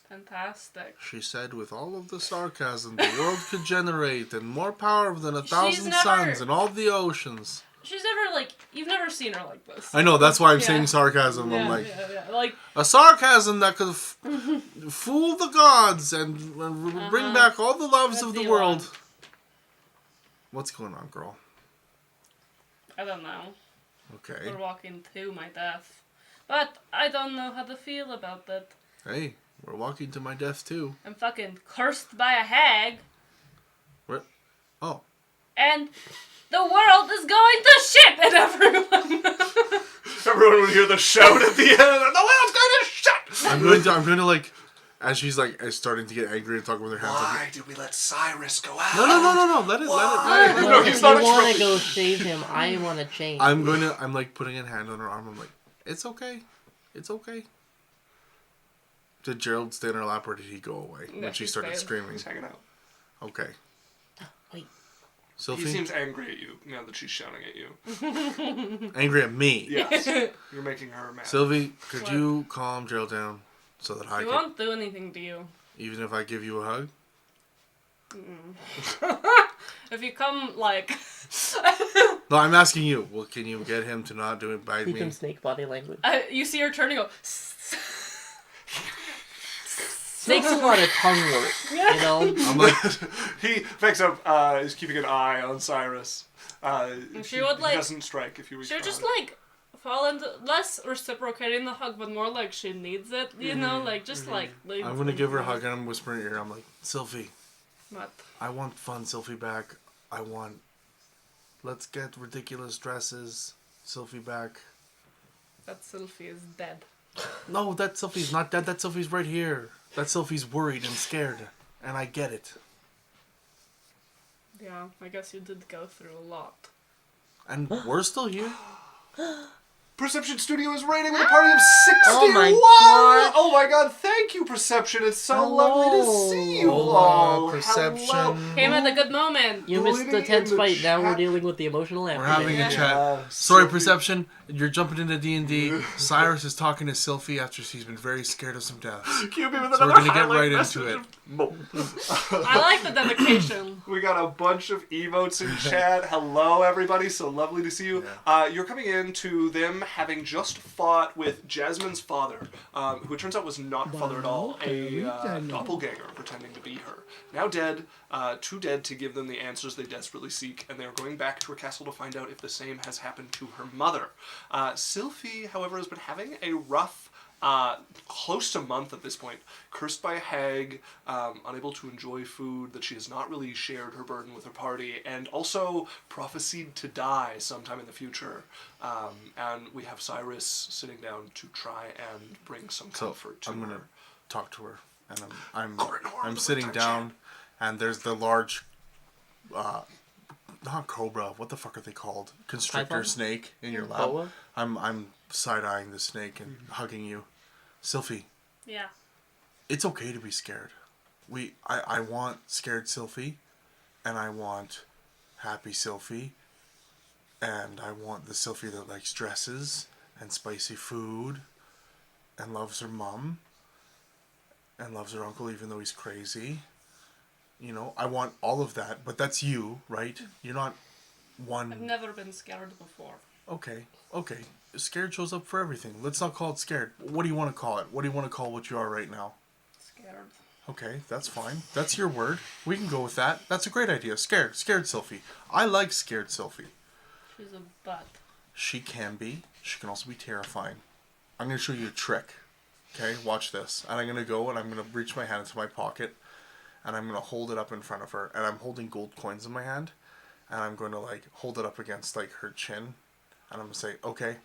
[SPEAKER 1] Fantastic.
[SPEAKER 4] She said with all of the sarcasm the world could generate and more power than 1,000
[SPEAKER 1] never-
[SPEAKER 4] suns and all the oceans.
[SPEAKER 1] She's never like you've never seen her like this.
[SPEAKER 4] I know, that's why I'm
[SPEAKER 1] Yeah.
[SPEAKER 4] saying sarcasm. I'm like,
[SPEAKER 1] yeah. Like
[SPEAKER 4] a sarcasm that could fool the gods and bring back all the loves
[SPEAKER 1] What
[SPEAKER 4] of
[SPEAKER 1] do
[SPEAKER 4] the
[SPEAKER 1] you
[SPEAKER 4] world.
[SPEAKER 1] want?
[SPEAKER 4] What's going on, girl?
[SPEAKER 1] I don't know.
[SPEAKER 4] Okay.
[SPEAKER 1] We're walking to my death. But I don't know how to feel about that.
[SPEAKER 4] Hey, we're walking to my death too.
[SPEAKER 1] I'm fucking cursed by a hag.
[SPEAKER 4] What? Oh.
[SPEAKER 1] And the world is going to shit at everyone.
[SPEAKER 2] Everyone would hear the shout at the end. The world's going to shut.
[SPEAKER 4] I'm going to like, as she's like starting to get angry and talking with her hands.
[SPEAKER 2] Why did we let Cyrus go out?
[SPEAKER 4] No. Let it.
[SPEAKER 2] No,
[SPEAKER 3] Well,
[SPEAKER 2] he's
[SPEAKER 3] if
[SPEAKER 2] not
[SPEAKER 3] you
[SPEAKER 2] a
[SPEAKER 3] want
[SPEAKER 2] trophy.
[SPEAKER 3] to go save him, I want to change.
[SPEAKER 4] I'm like putting a hand on her arm. I'm like, it's okay. It's okay. Did Gerald stay in her lap or did he go away
[SPEAKER 1] No,
[SPEAKER 4] when she
[SPEAKER 1] he
[SPEAKER 4] started
[SPEAKER 1] stayed.
[SPEAKER 4] screaming?
[SPEAKER 2] He's hanging out.
[SPEAKER 4] Okay.
[SPEAKER 3] Wait.
[SPEAKER 4] Sophie?
[SPEAKER 2] He seems angry at you now that she's shouting at you.
[SPEAKER 4] Angry at me.
[SPEAKER 2] Yes. You're making her mad.
[SPEAKER 4] Sylvie, could
[SPEAKER 1] What?
[SPEAKER 4] you calm Gerald down so that I
[SPEAKER 1] He
[SPEAKER 4] can,
[SPEAKER 1] won't do anything to you.
[SPEAKER 4] even if I give you a hug?
[SPEAKER 1] If you come, like...
[SPEAKER 4] No, I'm asking you. Well, can you get him to not do it by
[SPEAKER 3] Teach
[SPEAKER 4] me?
[SPEAKER 3] him snake body language.
[SPEAKER 1] you see her turn and go...
[SPEAKER 3] Snake's a lot of tongue work, you know?
[SPEAKER 4] I'm like,
[SPEAKER 2] He, thanks up, is keeping an eye on Cyrus.
[SPEAKER 1] She would, like-
[SPEAKER 2] He doesn't strike if you reach
[SPEAKER 1] She'll just,
[SPEAKER 2] out.
[SPEAKER 1] like, fall into... Less reciprocating the hug, but more like she needs it, you know? Like, just, like...
[SPEAKER 4] I'm going to give her a hug and I'm whispering in her ear. I'm like, Sylvie,
[SPEAKER 1] What?
[SPEAKER 4] I want fun Sylvie back. I want... Let's get ridiculous dresses. Sylvie back.
[SPEAKER 1] That Sylphie is dead.
[SPEAKER 4] No, that Sylvie's not dead. That Sylvie's right here. That Sylvie's worried and scared. And I get it.
[SPEAKER 1] Yeah, I guess you did go through a lot.
[SPEAKER 4] And we're still here.
[SPEAKER 2] Perception Studio is rating with a party of 61!
[SPEAKER 3] Oh my God.
[SPEAKER 2] Oh my god, thank you, Perception. It's so
[SPEAKER 3] Hello.
[SPEAKER 2] lovely to see you
[SPEAKER 4] Hola,
[SPEAKER 2] all.
[SPEAKER 4] Perception.
[SPEAKER 2] Hello.
[SPEAKER 1] Came at a good moment.
[SPEAKER 3] You missed the
[SPEAKER 2] Bleeding
[SPEAKER 3] tense
[SPEAKER 2] in the
[SPEAKER 3] fight, now we're
[SPEAKER 2] chat.
[SPEAKER 3] dealing with the emotional
[SPEAKER 4] We're
[SPEAKER 3] aftermath.
[SPEAKER 4] having
[SPEAKER 1] Yeah.
[SPEAKER 4] a chat.
[SPEAKER 2] Yeah,
[SPEAKER 4] Sorry,
[SPEAKER 2] Sylvie.
[SPEAKER 4] Perception. You're jumping into D&D. Cyrus is talking to Sylphie after she's been very scared of some deaths.
[SPEAKER 2] Cue me with
[SPEAKER 4] So we're
[SPEAKER 2] another
[SPEAKER 4] gonna get
[SPEAKER 2] highlight
[SPEAKER 4] right into
[SPEAKER 2] message
[SPEAKER 4] it.
[SPEAKER 2] of Mo.
[SPEAKER 1] I like the dedication.
[SPEAKER 2] We got a bunch of emotes in chat. Hello, everybody. So lovely to see you. You're coming into them having just fought with Jasmine's father, who it turns out was not father at all, a doppelganger pretending to be her. Now dead, too dead to give them the answers they desperately seek, and they are going back to her castle to find out if the same has happened to her mother. Sylphie, however, has been having a rough close to a month at this point, cursed by a hag, unable to enjoy food, that she has not really shared her burden with her party, and also prophesied to die sometime in the future. And we have Cyrus sitting down to try and bring some
[SPEAKER 4] So
[SPEAKER 2] comfort to
[SPEAKER 4] I'm
[SPEAKER 2] her.
[SPEAKER 4] gonna talk to her, and I'm
[SPEAKER 2] Corridor,
[SPEAKER 4] sitting
[SPEAKER 2] the
[SPEAKER 4] down, and there's the large, not cobra. What the fuck are they called? Constrictor
[SPEAKER 3] Python?
[SPEAKER 4] snake in your lap.
[SPEAKER 3] Boa?
[SPEAKER 4] I'm side eyeing the snake and hugging you, Sylphie.
[SPEAKER 1] Yeah.
[SPEAKER 4] It's okay to be scared. I want scared Sylphie, and I want happy Sylphie. And I want the Sylphie that likes dresses and spicy food and loves her mum and loves her uncle even though he's crazy. You know, I want all of that, but that's you, right? You're not one...
[SPEAKER 1] I've never been scared before.
[SPEAKER 4] Okay. Scared shows up for everything. Let's not call it scared. What do you want to call it? What do you want to call what you are right now?
[SPEAKER 1] Scared.
[SPEAKER 4] Okay, that's fine. That's your word. We can go with that. That's a great idea. Scared Sylphie. I like scared Sylphie.
[SPEAKER 1] She's a butt.
[SPEAKER 4] She can be. She can also be terrifying. I'm going to show you a trick. Okay, watch this. And I'm going to go and I'm going to reach my hand into my pocket and I'm going to hold it up in front of her. And I'm holding gold coins in my hand. And I'm going to like hold it up against like her chin. And I'm going to say, okay,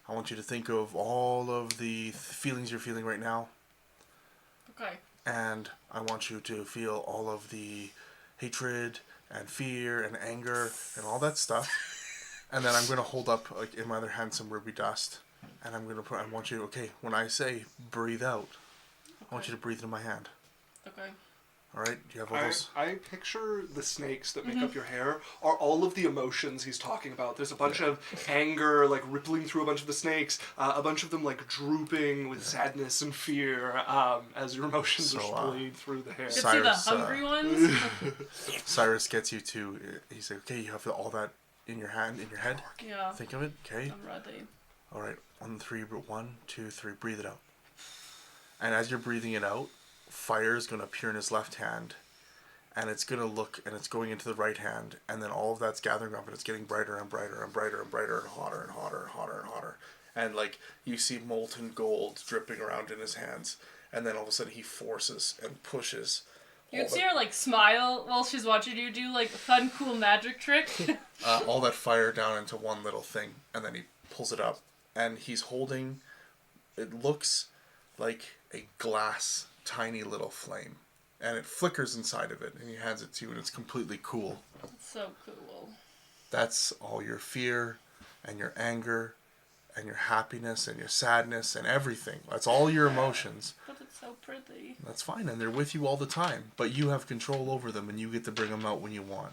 [SPEAKER 4] I want you to think of all of the feelings you're feeling right now.
[SPEAKER 1] Okay.
[SPEAKER 4] And I want you to feel all of the hatred and fear and anger and all that stuff. And then I'm going to hold up, like, in my other hand some ruby dust. And I'm going to I want you, okay, when I say breathe out, I want you to breathe into my hand.
[SPEAKER 1] Okay.
[SPEAKER 4] All right? Do you have all those?
[SPEAKER 2] I picture the snakes that make up your hair are all of the emotions he's talking about. There's a bunch of anger, like, rippling through a bunch of the snakes. A bunch of them, like, drooping with sadness and fear as your emotions
[SPEAKER 4] So,
[SPEAKER 2] are splayed through the hair.
[SPEAKER 1] Let's see the
[SPEAKER 4] Cyrus,
[SPEAKER 1] hungry ones.
[SPEAKER 4] Cyrus gets you to, he's like, okay, you have all that in your hand, in your head.
[SPEAKER 1] Yeah.
[SPEAKER 4] Think of it, okay?
[SPEAKER 1] I'm ready.
[SPEAKER 4] All right, 1, 3, 1, 2, 3, breathe it out. And as you're breathing it out, fire is going to appear in his left hand, and it's going to look, and it's going into the right hand, and then all of that's gathering up, and it's getting brighter and brighter and brighter and brighter and hotter and hotter and hotter and hotter. And like you see molten gold dripping around in his hands, and then all of a sudden he forces and pushes.
[SPEAKER 1] You can see her like smile while she's watching you do like a fun, cool magic trick.
[SPEAKER 4] All that fire down into one little thing, and then he pulls it up, and he's holding, it looks like a glass tiny little flame, and it flickers inside of it, and he hands it to you, and it's completely cool.
[SPEAKER 1] That's so cool.
[SPEAKER 4] That's all your fear and your anger and your happiness and your sadness and everything. That's all your emotions.
[SPEAKER 1] But it's so pretty.
[SPEAKER 4] That's fine, and they're with you all the time, but you have control over them, and you get to bring them out when you want.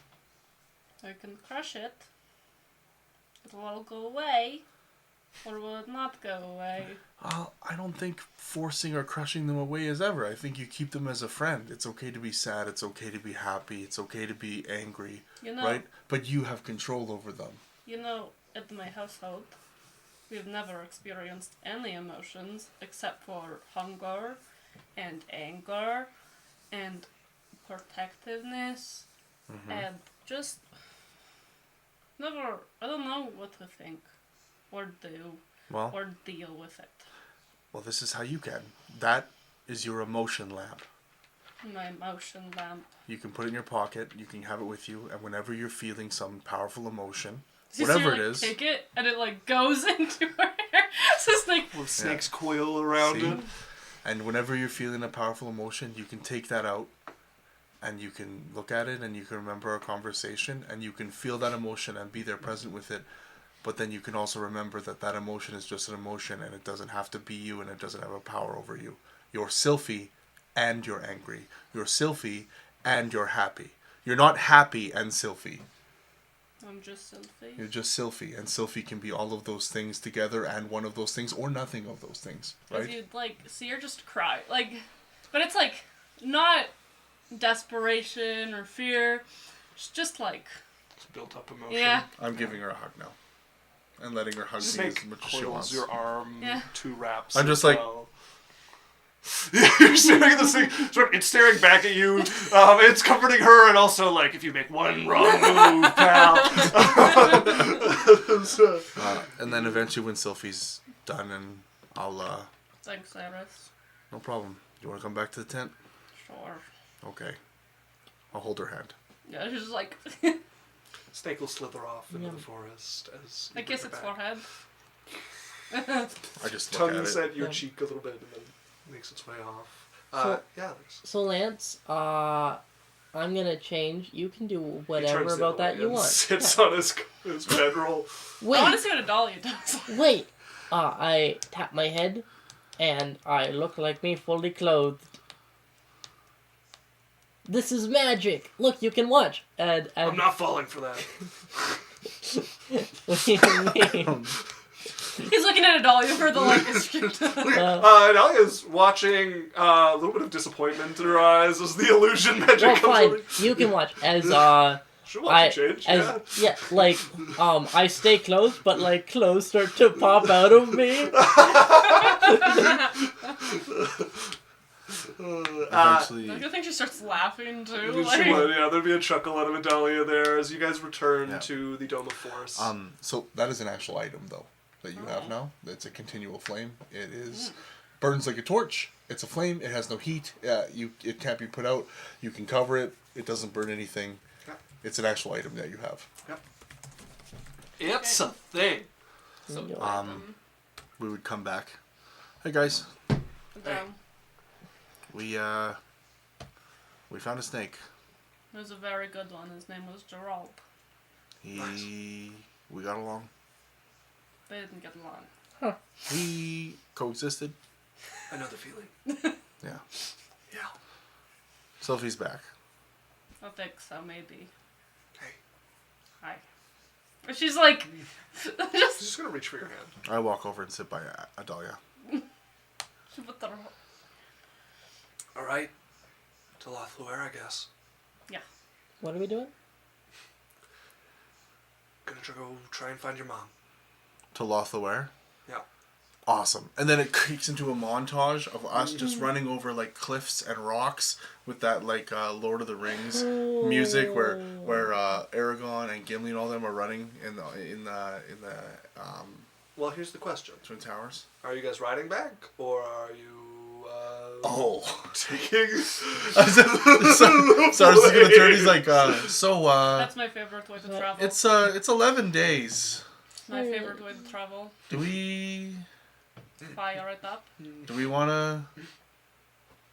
[SPEAKER 1] I can crush it. It will all go away. Or will it not go away?
[SPEAKER 4] I don't think forcing or crushing them away is ever. I think you keep them as a friend. It's okay to be sad. It's okay to be happy. It's okay to be angry.
[SPEAKER 1] You know,
[SPEAKER 4] right? But you have control over them.
[SPEAKER 1] You know, at my household, we've never experienced any emotions except for hunger and anger and protectiveness and just never, I don't know what to think or do
[SPEAKER 4] Well,
[SPEAKER 1] or deal with it.
[SPEAKER 4] well, this is how you can. That is your emotion lamp.
[SPEAKER 1] My emotion lamp.
[SPEAKER 4] You can put it in your pocket. You can have it with you, and whenever you're feeling some powerful emotion,
[SPEAKER 1] So you
[SPEAKER 4] whatever
[SPEAKER 1] see her,
[SPEAKER 4] it
[SPEAKER 1] like,
[SPEAKER 4] is,
[SPEAKER 1] take it and it like goes into her hair. So it's like
[SPEAKER 2] With snakes coil around
[SPEAKER 4] See?
[SPEAKER 2] it.
[SPEAKER 4] And whenever you're feeling a powerful emotion, you can take that out and you can look at it and you can remember our conversation and you can feel that emotion and be there present with it. But then you can also remember that that emotion is just an emotion and it doesn't have to be you and it doesn't have a power over you. You're Sylphie and you're angry. You're Sylphie and you're happy. You're not happy and Sylphie.
[SPEAKER 1] I'm just Sylphie.
[SPEAKER 4] You're just Sylphie, and Sylphie can be all of those things together and one of those things or nothing of those things,
[SPEAKER 1] If
[SPEAKER 4] right?
[SPEAKER 1] you'd like see her just cry. Like, but it's like not desperation or fear. It's just like,
[SPEAKER 2] It's built up emotion.
[SPEAKER 1] yeah.
[SPEAKER 4] I'm giving her a hug now. And letting her hug me
[SPEAKER 2] Snake
[SPEAKER 4] as much as she
[SPEAKER 2] coils
[SPEAKER 4] wants.
[SPEAKER 2] your arm,
[SPEAKER 1] Yeah.
[SPEAKER 2] 2 wraps.
[SPEAKER 4] I'm
[SPEAKER 2] as
[SPEAKER 4] just like-
[SPEAKER 2] well. You're staring at this thing. It's staring back at you. It's comforting her, and also like if you make one wrong move, pal.
[SPEAKER 4] And then eventually when Sylphie's done, and I'll,
[SPEAKER 1] Thanks, Cyrus.
[SPEAKER 4] no problem. You want to come back to the tent?
[SPEAKER 1] Sure.
[SPEAKER 4] Okay. I'll hold her hand.
[SPEAKER 1] Yeah, she's just like,
[SPEAKER 2] Snake will slither off into the forest as you
[SPEAKER 1] I kiss
[SPEAKER 2] bring
[SPEAKER 1] its
[SPEAKER 2] her back.
[SPEAKER 1] forehead.
[SPEAKER 4] I just look at
[SPEAKER 2] Tongues
[SPEAKER 4] it.
[SPEAKER 2] at your
[SPEAKER 3] Yeah.
[SPEAKER 2] cheek a little bit, and then makes its way off.
[SPEAKER 3] So-
[SPEAKER 2] Yeah, there's.
[SPEAKER 3] So Lance, I'm gonna change. You can do
[SPEAKER 2] He
[SPEAKER 3] whatever
[SPEAKER 2] turns
[SPEAKER 3] about
[SPEAKER 2] the other
[SPEAKER 3] that
[SPEAKER 2] way
[SPEAKER 3] you
[SPEAKER 2] and
[SPEAKER 3] want.
[SPEAKER 2] Sits
[SPEAKER 3] Yeah.
[SPEAKER 2] on his bedroll.
[SPEAKER 1] I want to
[SPEAKER 3] Wait,
[SPEAKER 1] see what a Dahlia does.
[SPEAKER 3] wait. I tap my head, and I look like me fully clothed. This is magic. Look, you can watch. And
[SPEAKER 2] I'm not falling for that.
[SPEAKER 3] what do you mean?
[SPEAKER 1] He's looking at Adalia for the like.
[SPEAKER 2] Adalia's watching a little bit of disappointment in her eyes as the illusion magic
[SPEAKER 3] Well,
[SPEAKER 2] comes
[SPEAKER 3] fine.
[SPEAKER 2] over.
[SPEAKER 3] You can watch as
[SPEAKER 2] She'll watch you change, yeah.
[SPEAKER 3] like I stay close, but like clothes start to pop out of me.
[SPEAKER 4] Eventually,
[SPEAKER 1] I think she starts laughing too.
[SPEAKER 2] She
[SPEAKER 1] Like,
[SPEAKER 2] would, yeah, there'd be a chuckle out of Adalia there as you guys return
[SPEAKER 4] Yeah.
[SPEAKER 2] to the Dome of Force.
[SPEAKER 4] so that is an actual item though that you have now. It's a continual flame. It is burns like a torch. It's a flame. It has no heat. It can't be put out. You can cover it. It doesn't burn anything.
[SPEAKER 2] Yeah.
[SPEAKER 4] It's an actual item that you have.
[SPEAKER 2] Yep. It's a thing.
[SPEAKER 1] so
[SPEAKER 4] We would come back. Hey guys,
[SPEAKER 1] down.
[SPEAKER 4] we found a snake.
[SPEAKER 1] It was a very good one. His name was Gerald.
[SPEAKER 4] We got along.
[SPEAKER 1] They didn't get along.
[SPEAKER 4] We coexisted.
[SPEAKER 2] I know the feeling.
[SPEAKER 4] Yeah.
[SPEAKER 2] Yeah.
[SPEAKER 4] Sophie's back.
[SPEAKER 1] I think so, maybe.
[SPEAKER 2] Hey.
[SPEAKER 1] Hi. But she's like,
[SPEAKER 2] I'm
[SPEAKER 1] just
[SPEAKER 2] just gonna reach for your hand.
[SPEAKER 4] I walk over and sit by Adalia.
[SPEAKER 1] she put the.
[SPEAKER 2] Alright. To Lothluer, I guess.
[SPEAKER 3] What are we doing?
[SPEAKER 2] Gonna go try and find your mom.
[SPEAKER 4] To Lothluer.
[SPEAKER 2] Yeah.
[SPEAKER 4] Awesome. And then it creaks into a montage of us just running over like cliffs and rocks with that like Lord of the Rings music where Aragorn and Gimli and all them are running in the
[SPEAKER 2] Well, here's the question.
[SPEAKER 4] Twin Towers.
[SPEAKER 2] Are you guys riding back, or are you, taking...
[SPEAKER 4] So I was thinking the journey's like,
[SPEAKER 1] That's my favorite way to travel.
[SPEAKER 4] it's 11 days.
[SPEAKER 1] my favorite way to travel.
[SPEAKER 4] Do we
[SPEAKER 1] Fire it up.
[SPEAKER 4] wanna?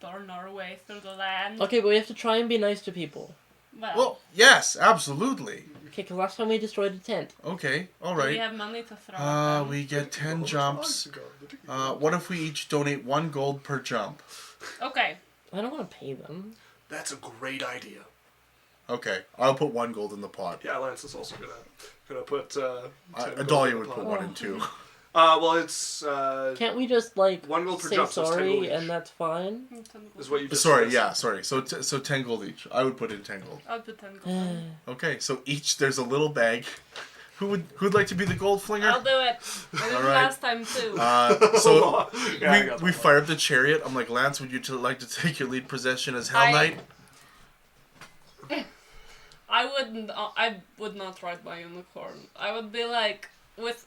[SPEAKER 1] Burn our way through the land.
[SPEAKER 3] Okay, but we have to try and be nice to people.
[SPEAKER 4] Well, yes, absolutely.
[SPEAKER 3] Okay, because last time we destroyed a tent.
[SPEAKER 4] Okay, all
[SPEAKER 1] do we
[SPEAKER 4] right.
[SPEAKER 1] have money to throw at them?
[SPEAKER 4] We get 10 jumps. What if we each donate 1 gold per jump?
[SPEAKER 1] Okay.
[SPEAKER 3] I don't want to pay them.
[SPEAKER 2] That's a great idea.
[SPEAKER 4] Okay, I'll put 1 gold in the pot.
[SPEAKER 2] Yeah, Lance is also gonna put, 10 gold
[SPEAKER 4] Adalia
[SPEAKER 2] in
[SPEAKER 4] would
[SPEAKER 2] the
[SPEAKER 4] put
[SPEAKER 2] pot.
[SPEAKER 4] 1 and 2.
[SPEAKER 2] Well, it's,
[SPEAKER 3] Can't we just, like,
[SPEAKER 2] 1 gold per
[SPEAKER 3] say
[SPEAKER 2] jump, so it's 10 gold
[SPEAKER 3] sorry
[SPEAKER 2] each.
[SPEAKER 3] and that's fine?
[SPEAKER 2] Is what you just
[SPEAKER 4] Sorry,
[SPEAKER 2] said.
[SPEAKER 4] yeah, sorry. So 10 gold each. I would put in 10 gold.
[SPEAKER 1] I'll put 10 gold.
[SPEAKER 4] Okay, so each there's a little bag. Who'd like to be the gold flinger?
[SPEAKER 1] I'll do it. I did
[SPEAKER 4] All
[SPEAKER 1] it
[SPEAKER 4] right.
[SPEAKER 1] last time too.
[SPEAKER 4] So
[SPEAKER 2] Yeah, I got
[SPEAKER 4] we
[SPEAKER 2] that
[SPEAKER 4] fire up the chariot. I'm like, Lance, would you like to take your lead possession as Hell Knight?
[SPEAKER 1] I would not ride my unicorn. I would be like with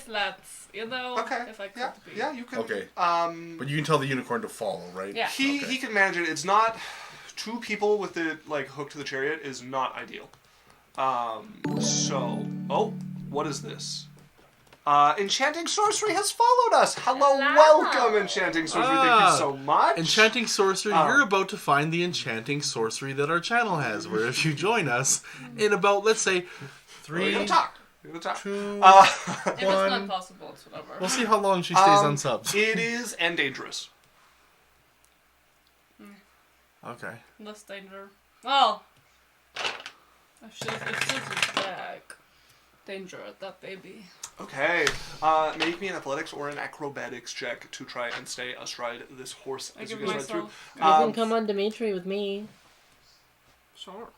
[SPEAKER 1] lads, you know.
[SPEAKER 2] Okay.
[SPEAKER 1] If I could
[SPEAKER 2] Yeah,
[SPEAKER 1] be.
[SPEAKER 2] yeah, you can.
[SPEAKER 4] Okay. But you can tell the unicorn to follow, right?
[SPEAKER 1] Yeah.
[SPEAKER 2] He
[SPEAKER 4] Okay.
[SPEAKER 2] he can manage it. It's not 2 people with it like hooked to the chariot is not ideal. What is this? Enchanting Sorcery has followed us. Hello,
[SPEAKER 1] Hello.
[SPEAKER 2] welcome, Enchanting Sorcery. Thank you so much.
[SPEAKER 4] Enchanting Sorcery, you're about to find the enchanting sorcery that our channel has, where if you join us in about, let's say,
[SPEAKER 2] We're
[SPEAKER 4] 3,
[SPEAKER 2] gonna talk. We're gonna talk.
[SPEAKER 4] 2,
[SPEAKER 1] If it's not
[SPEAKER 4] 1.
[SPEAKER 1] possible, it's whatever.
[SPEAKER 4] We'll see how long she stays on subs.
[SPEAKER 2] It is and dangerous.
[SPEAKER 4] Okay.
[SPEAKER 1] Less danger. Well, if Susie's back, danger at that baby.
[SPEAKER 2] Okay. Make me an athletics or an acrobatics check to try and stay astride this horse
[SPEAKER 1] I
[SPEAKER 2] as you
[SPEAKER 1] give
[SPEAKER 2] guys ride through.
[SPEAKER 1] myself.
[SPEAKER 3] You can come on Dimitri with me.
[SPEAKER 1] Sure.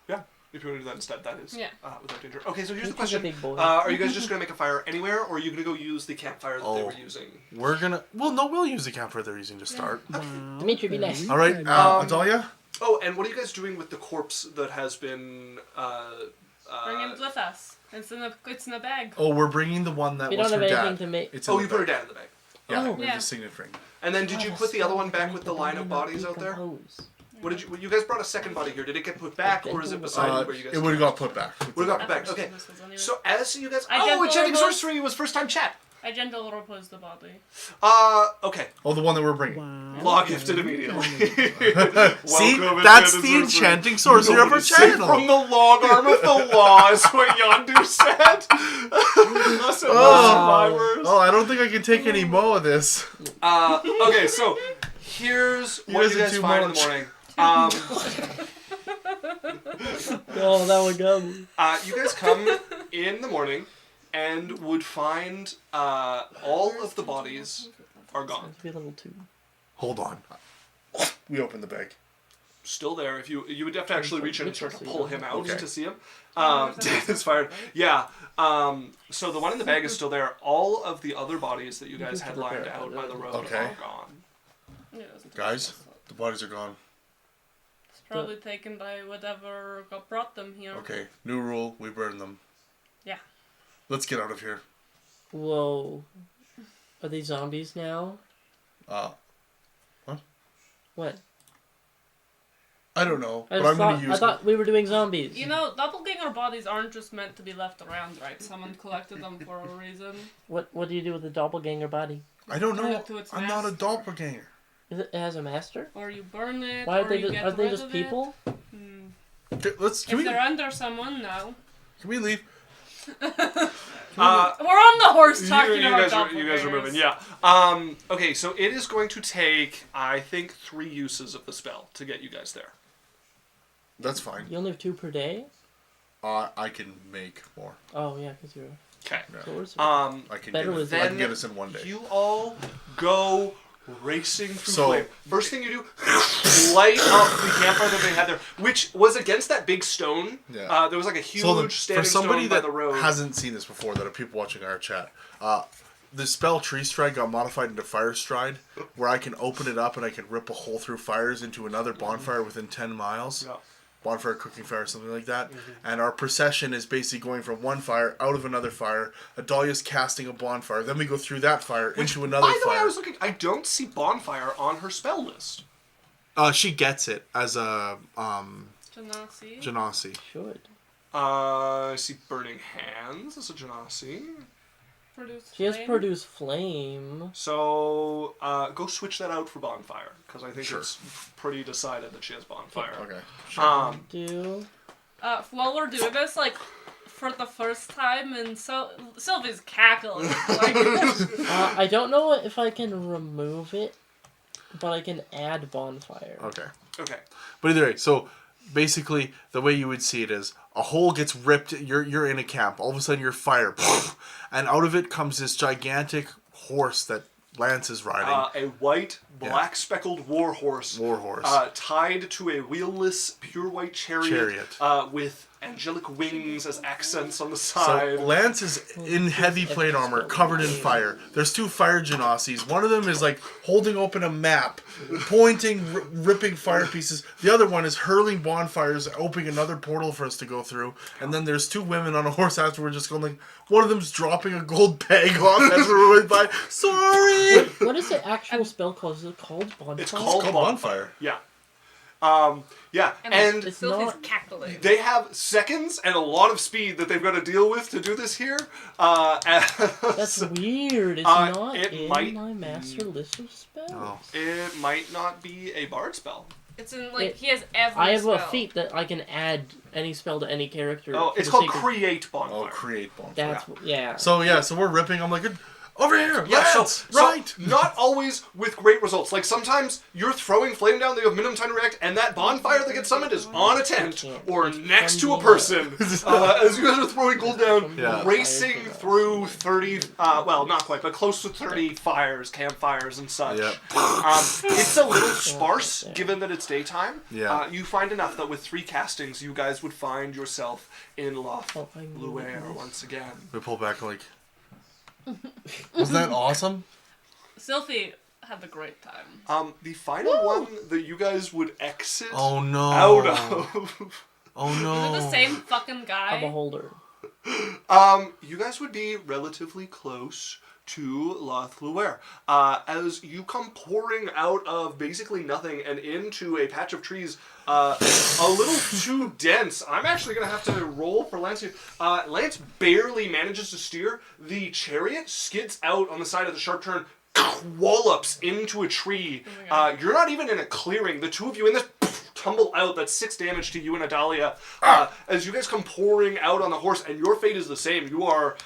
[SPEAKER 2] Yeah, if you want to do that instead, that is
[SPEAKER 1] Yeah.
[SPEAKER 2] without danger. Okay, so here's
[SPEAKER 3] He's
[SPEAKER 2] the question:
[SPEAKER 3] a big boy.
[SPEAKER 2] Are you guys just gonna make a fire anywhere, or are you gonna go use the campfire that they
[SPEAKER 4] Oh.
[SPEAKER 2] were using?
[SPEAKER 4] We'll use the campfire they're using to start.
[SPEAKER 3] Dimitri, be nice.
[SPEAKER 4] All right, Adalia?
[SPEAKER 2] Oh, and what are you guys doing with the corpse that has been?
[SPEAKER 1] Bring it with us. It's in a bag.
[SPEAKER 4] Oh, we're bringing the one that
[SPEAKER 3] We
[SPEAKER 4] was
[SPEAKER 3] don't
[SPEAKER 4] her
[SPEAKER 3] have
[SPEAKER 4] dad.
[SPEAKER 3] anything to make.
[SPEAKER 4] It's in
[SPEAKER 2] Oh,
[SPEAKER 4] the
[SPEAKER 2] you put her
[SPEAKER 4] bag.
[SPEAKER 2] dad in the bag.
[SPEAKER 4] Yeah,
[SPEAKER 3] Oh.
[SPEAKER 4] with
[SPEAKER 1] Yeah.
[SPEAKER 4] the signet ring.
[SPEAKER 2] And then did you put the other one back with the line of bodies out there? What did you guys brought a second body here? Did it get put back, or is it beside where you guys?
[SPEAKER 4] It would have got put back.
[SPEAKER 2] Would have got
[SPEAKER 1] I
[SPEAKER 2] back.
[SPEAKER 1] thought
[SPEAKER 2] Okay.
[SPEAKER 1] this was anyway.
[SPEAKER 2] So as you guys,
[SPEAKER 1] I gentle
[SPEAKER 2] Enchanting
[SPEAKER 1] reverse-
[SPEAKER 2] Sorcery was first time chat.
[SPEAKER 1] I gentle repose the body.
[SPEAKER 2] Okay.
[SPEAKER 4] Oh, the one that we're bringing.
[SPEAKER 2] Law gifted immediately.
[SPEAKER 4] See,
[SPEAKER 2] Welcome,
[SPEAKER 4] that's
[SPEAKER 2] Enchanted
[SPEAKER 4] the enchanting sorcery of our
[SPEAKER 2] Sing
[SPEAKER 4] channel.
[SPEAKER 2] from the long arm of the law is what Yondu said. Us and survivors.
[SPEAKER 4] Oh, I don't think I can take any more of this.
[SPEAKER 2] Okay, so here's what
[SPEAKER 4] guys
[SPEAKER 2] you
[SPEAKER 4] are
[SPEAKER 2] guys
[SPEAKER 4] too
[SPEAKER 2] find in
[SPEAKER 4] much.
[SPEAKER 2] the morning.
[SPEAKER 3] Oh, that would go.
[SPEAKER 2] You guys come in the morning and would find all of the bodies are gone.
[SPEAKER 3] That'd be a little too.
[SPEAKER 4] Hold on. We open the bag.
[SPEAKER 2] Still there. If you would have to actually reach in and start to pull him out
[SPEAKER 4] Okay.
[SPEAKER 2] to see him. It's fired. Yeah. So the one in the bag is still there. All of the other bodies that you guys had lined out by the road
[SPEAKER 4] Okay.
[SPEAKER 2] are gone.
[SPEAKER 4] Guys, the bodies are gone.
[SPEAKER 1] It's probably taken by whatever brought them here.
[SPEAKER 4] Okay, new rule, we burn them.
[SPEAKER 1] Yeah.
[SPEAKER 4] Let's get out of here.
[SPEAKER 3] Whoa. Are they zombies now? What?
[SPEAKER 4] I don't know,
[SPEAKER 3] I
[SPEAKER 4] but I'm
[SPEAKER 3] thought,
[SPEAKER 4] gonna use.
[SPEAKER 3] I thought we were doing zombies.
[SPEAKER 1] You know, doppelganger bodies aren't just meant to be left around, right? Someone collected them for a reason.
[SPEAKER 3] What do you do with the doppelganger body?
[SPEAKER 4] I don't
[SPEAKER 1] Turn
[SPEAKER 4] know.
[SPEAKER 1] it to its
[SPEAKER 4] I'm not a
[SPEAKER 1] master.
[SPEAKER 4] doppelganger.
[SPEAKER 3] It has a master?
[SPEAKER 1] Or you burn it,
[SPEAKER 3] Why
[SPEAKER 1] or
[SPEAKER 3] are they
[SPEAKER 1] you
[SPEAKER 3] just,
[SPEAKER 1] get
[SPEAKER 3] are they
[SPEAKER 1] rid
[SPEAKER 3] just
[SPEAKER 1] of
[SPEAKER 3] people?
[SPEAKER 1] It.
[SPEAKER 4] Okay,
[SPEAKER 1] If they're under someone, no.
[SPEAKER 4] Can we leave?
[SPEAKER 1] We're on the horse talking
[SPEAKER 2] you
[SPEAKER 1] about
[SPEAKER 2] guys you guys are
[SPEAKER 1] doppelgangers.
[SPEAKER 2] moving, yeah. Okay, so it is going to take, I think, 3 uses of the spell to get you guys there.
[SPEAKER 4] That's fine.
[SPEAKER 3] You only have 2 per day?
[SPEAKER 4] I can make more.
[SPEAKER 3] Oh, yeah, because you're
[SPEAKER 2] Okay.
[SPEAKER 3] swords.
[SPEAKER 4] I can
[SPEAKER 3] Better
[SPEAKER 4] get,
[SPEAKER 3] with
[SPEAKER 4] I can
[SPEAKER 2] then
[SPEAKER 4] get us in one day.
[SPEAKER 2] You all go racing through
[SPEAKER 4] So-
[SPEAKER 2] flame. First thing you do, light up the campfire that they had there, which was against that big stone.
[SPEAKER 4] Yeah.
[SPEAKER 2] There was like a huge
[SPEAKER 4] So for
[SPEAKER 2] standing
[SPEAKER 4] somebody
[SPEAKER 2] stone by
[SPEAKER 4] that
[SPEAKER 2] the road.
[SPEAKER 4] hasn't seen this before, that are people watching our chat, the spell Tree Stride got modified into Fire Stride, where I can open it up and I can rip a hole through fires into another bonfire within 10 miles.
[SPEAKER 2] Yeah.
[SPEAKER 4] Bonfire, cooking fire, something like that. And our procession is basically going from one fire out of another fire. Adalia's casting a bonfire. Then we go through that fire into another
[SPEAKER 2] By the way,
[SPEAKER 4] fire.
[SPEAKER 2] I was looking. I don't see bonfire on her spell list.
[SPEAKER 4] She gets it as a
[SPEAKER 1] Genasi.
[SPEAKER 4] Genasi.
[SPEAKER 3] Should.
[SPEAKER 2] I see burning hands as a genasi.
[SPEAKER 1] Produce
[SPEAKER 3] She has
[SPEAKER 1] flame.
[SPEAKER 3] produce flame.
[SPEAKER 2] So go switch that out for bonfire because I think
[SPEAKER 4] Sure.
[SPEAKER 2] it's pretty decided that she has bonfire.
[SPEAKER 4] Okay.
[SPEAKER 3] Do.
[SPEAKER 1] While we're doing this, like, for the first time, and so Sylvie's cackling. Like,
[SPEAKER 3] I don't know if I can remove it, but I can add bonfire.
[SPEAKER 4] Okay.
[SPEAKER 2] Okay.
[SPEAKER 4] But either way, so basically the way you would see it is a hole gets ripped. You're in a camp. All of a sudden you're fire, and out of it comes this gigantic horse that Lance is riding.
[SPEAKER 2] A white, black speckled war horse. Tied to a wheelless, pure white chariot. With angelic wings as accents on the side.
[SPEAKER 4] So Lance is in heavy plate armor, covered in fire. There's 2 fire Genasis. One of them is like holding open a map, pointing, ripping fire pieces. The other one is hurling bonfires, opening another portal for us to go through. And then there's 2 women on a horse afterward, just going like, one of them's dropping a gold bag off as we're going by. Sorry.
[SPEAKER 3] What is the actual spell called? Is it called bonfire?
[SPEAKER 2] It's called
[SPEAKER 4] bonfire.
[SPEAKER 2] Yeah. Yeah.
[SPEAKER 1] and
[SPEAKER 2] And
[SPEAKER 3] It's
[SPEAKER 1] Sylvie's
[SPEAKER 3] not-
[SPEAKER 1] cackling.
[SPEAKER 2] they have seconds and a lot of speed that they've got to deal with to do this here.
[SPEAKER 3] That's weird. It's not
[SPEAKER 2] it
[SPEAKER 3] in
[SPEAKER 2] might-
[SPEAKER 3] my master list of spells.
[SPEAKER 4] Oh.
[SPEAKER 2] It might not be a bard spell.
[SPEAKER 1] It's in, like,
[SPEAKER 3] It-
[SPEAKER 1] he has every
[SPEAKER 3] I have
[SPEAKER 1] spell.
[SPEAKER 3] a feat that I can add any spell to any character.
[SPEAKER 2] Oh,
[SPEAKER 3] for
[SPEAKER 2] it's
[SPEAKER 3] the
[SPEAKER 2] called
[SPEAKER 3] sake of-
[SPEAKER 2] Create Bonfire.
[SPEAKER 4] Oh, create bonfire.
[SPEAKER 3] That's yeah.
[SPEAKER 4] So we're ripping. I'm like, over here,
[SPEAKER 2] Yeah,
[SPEAKER 4] Lance,
[SPEAKER 2] so
[SPEAKER 4] right.
[SPEAKER 2] not always with great results. Like sometimes you're throwing flame down, they have minimum time to react, and that bonfire that gets summoned is on a tent or next to a person. As you guys are throwing gold down,
[SPEAKER 4] Yeah.
[SPEAKER 2] racing through 30, well, not quite, but close to 30 fires, campfires, and such.
[SPEAKER 4] Yep.
[SPEAKER 2] It's a little sparse, given that it's daytime.
[SPEAKER 4] Yeah.
[SPEAKER 2] You find enough that with 3 castings, you guys would find yourself in Loth
[SPEAKER 3] Oh, I knew
[SPEAKER 2] Luaire
[SPEAKER 3] this.
[SPEAKER 2] once again.
[SPEAKER 4] We pull back like, wasn't that awesome?
[SPEAKER 1] Sylvie had a great time.
[SPEAKER 2] The final one that you guys would exit
[SPEAKER 4] Oh no.
[SPEAKER 2] out of,
[SPEAKER 4] Oh
[SPEAKER 1] Is it
[SPEAKER 4] no.
[SPEAKER 1] the same fucking
[SPEAKER 3] A
[SPEAKER 1] guy?
[SPEAKER 3] beholder.
[SPEAKER 2] you guys would be relatively close to Loth Luaire. As you come pouring out of basically nothing and into a patch of trees a little too dense. I'm actually going to have to roll for Lance here. Lance barely manages to steer. The chariot skids out on the side of the sharp turn, wallops into a tree. You're not even in a clearing. The 2 of you in this tumble out. That's 6 damage to you and Adalia. As you guys come pouring out on the horse, and your fate is the same. You are,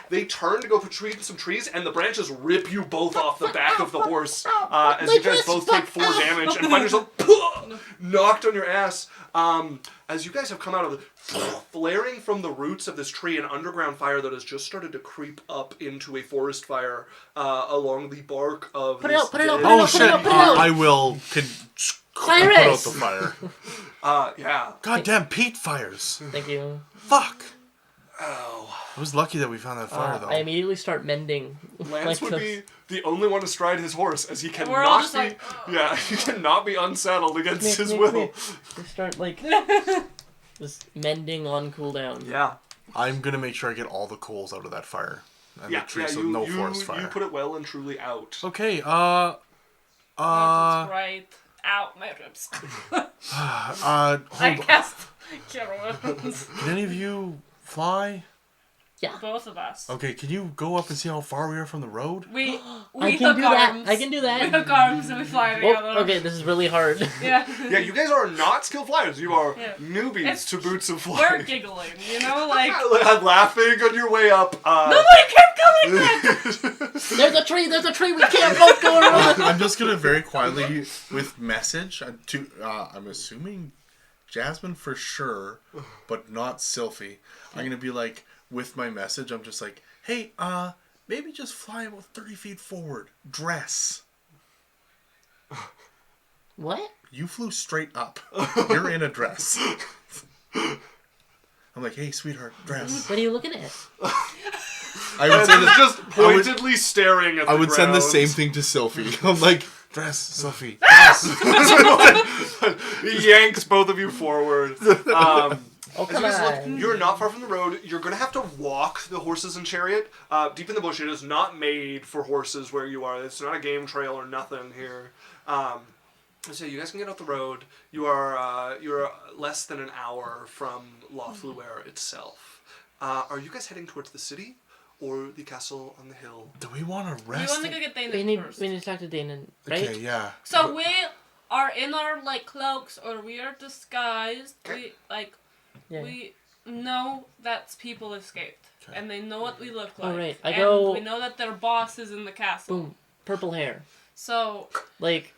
[SPEAKER 2] they turn to go between some trees, and the branches rip you both off the back of the horse, as you guys both take 4 damage, and find yourself knocked on your ass. As you guys have come out of the flaring from the roots of this tree, an underground fire that has just started to creep up into a forest fire along the bark of
[SPEAKER 1] Put it
[SPEAKER 2] this
[SPEAKER 1] out, put it out,
[SPEAKER 2] dead
[SPEAKER 1] put it
[SPEAKER 4] Oh
[SPEAKER 1] out,
[SPEAKER 4] shit!
[SPEAKER 1] put it out.
[SPEAKER 4] I will put out
[SPEAKER 1] Cyrus!
[SPEAKER 4] the fire.
[SPEAKER 2] Yeah.
[SPEAKER 4] Goddamn peat fires!
[SPEAKER 3] Thank you.
[SPEAKER 4] Fuck!
[SPEAKER 2] Oh.
[SPEAKER 4] I was lucky that we found that fire though.
[SPEAKER 3] I immediately start mending.
[SPEAKER 2] Lance would be the only one to stride his horse, as he
[SPEAKER 1] we're all
[SPEAKER 2] cannot
[SPEAKER 1] just
[SPEAKER 2] be.
[SPEAKER 1] like,
[SPEAKER 2] Yeah, he cannot be unsaddled against his
[SPEAKER 3] Come
[SPEAKER 2] will.
[SPEAKER 3] here. We start like just mending on cooldown.
[SPEAKER 2] Yeah.
[SPEAKER 4] I'm gonna make sure I get all the coals out of that fire and
[SPEAKER 2] Yeah,
[SPEAKER 4] the tree,
[SPEAKER 2] yeah,
[SPEAKER 4] so
[SPEAKER 2] you,
[SPEAKER 4] no
[SPEAKER 2] you,
[SPEAKER 4] forest fire.
[SPEAKER 2] you put it well and truly out.
[SPEAKER 4] Okay.
[SPEAKER 1] Jesus right out my ribs. I
[SPEAKER 4] Hold.
[SPEAKER 1] cast Carowinds.
[SPEAKER 4] Can any of you fly?
[SPEAKER 1] Both of us.
[SPEAKER 4] Okay. Can you go up and see how far we are from the road?
[SPEAKER 1] We
[SPEAKER 3] I can
[SPEAKER 1] hook
[SPEAKER 3] do that.
[SPEAKER 1] arms.
[SPEAKER 3] I can do
[SPEAKER 1] We
[SPEAKER 3] that.
[SPEAKER 1] hook arms and we fly
[SPEAKER 3] Oh,
[SPEAKER 1] together.
[SPEAKER 3] okay, this is really hard.
[SPEAKER 1] Yeah.
[SPEAKER 2] Yeah, you guys are not skilled flyers. You are
[SPEAKER 1] Yeah.
[SPEAKER 2] newbies
[SPEAKER 1] It's-
[SPEAKER 2] to boots of
[SPEAKER 1] We're
[SPEAKER 2] flying.
[SPEAKER 1] giggling, you know, like
[SPEAKER 2] Laughing on your way up.
[SPEAKER 1] nobody kept going back.
[SPEAKER 3] There's a tree. There's a tree. We can't both go around.
[SPEAKER 4] I'm just gonna very quietly with message to. I'm assuming Jasmine for sure, but not Sylphie. I'm gonna be like with my message. I'm just like, hey, maybe just fly about 30 feet forward. Dress.
[SPEAKER 3] What?
[SPEAKER 4] You flew straight up. You're in a dress. I'm like, hey, sweetheart, dress.
[SPEAKER 3] What are you looking at?
[SPEAKER 4] I would say
[SPEAKER 2] And
[SPEAKER 4] the,
[SPEAKER 2] just pointedly staring at the
[SPEAKER 4] I would send the
[SPEAKER 2] ground.
[SPEAKER 4] same thing to Sylphie. I'm like, dress, Sylphie.
[SPEAKER 2] He yanks both of you forward.
[SPEAKER 3] Oh,
[SPEAKER 2] As you
[SPEAKER 3] come
[SPEAKER 2] guys look,
[SPEAKER 3] on.
[SPEAKER 2] you're not far from the road. You're going to have to walk the horses and chariot deep in the bush. It is not made for horses where you are. It's not a game trail or nothing here. So you guys can get off the road. You're less than an hour from Lothluer itself. Are you guys heading towards the city or the castle on the hill?
[SPEAKER 4] Do we want to
[SPEAKER 1] We
[SPEAKER 4] rest?
[SPEAKER 1] want to go get
[SPEAKER 3] We
[SPEAKER 1] Dana
[SPEAKER 3] need
[SPEAKER 1] first.
[SPEAKER 3] to talk to Dana, right?
[SPEAKER 4] Okay, yeah.
[SPEAKER 1] So we are in our like cloaks, or we are disguised. We like
[SPEAKER 3] Yeah.
[SPEAKER 1] we know that people escaped,
[SPEAKER 4] Okay.
[SPEAKER 1] and they know what we look like.
[SPEAKER 3] All right, I
[SPEAKER 1] and
[SPEAKER 3] go-
[SPEAKER 1] we know that their boss is in the castle.
[SPEAKER 3] Boom. Purple hair.
[SPEAKER 1] So
[SPEAKER 3] Like,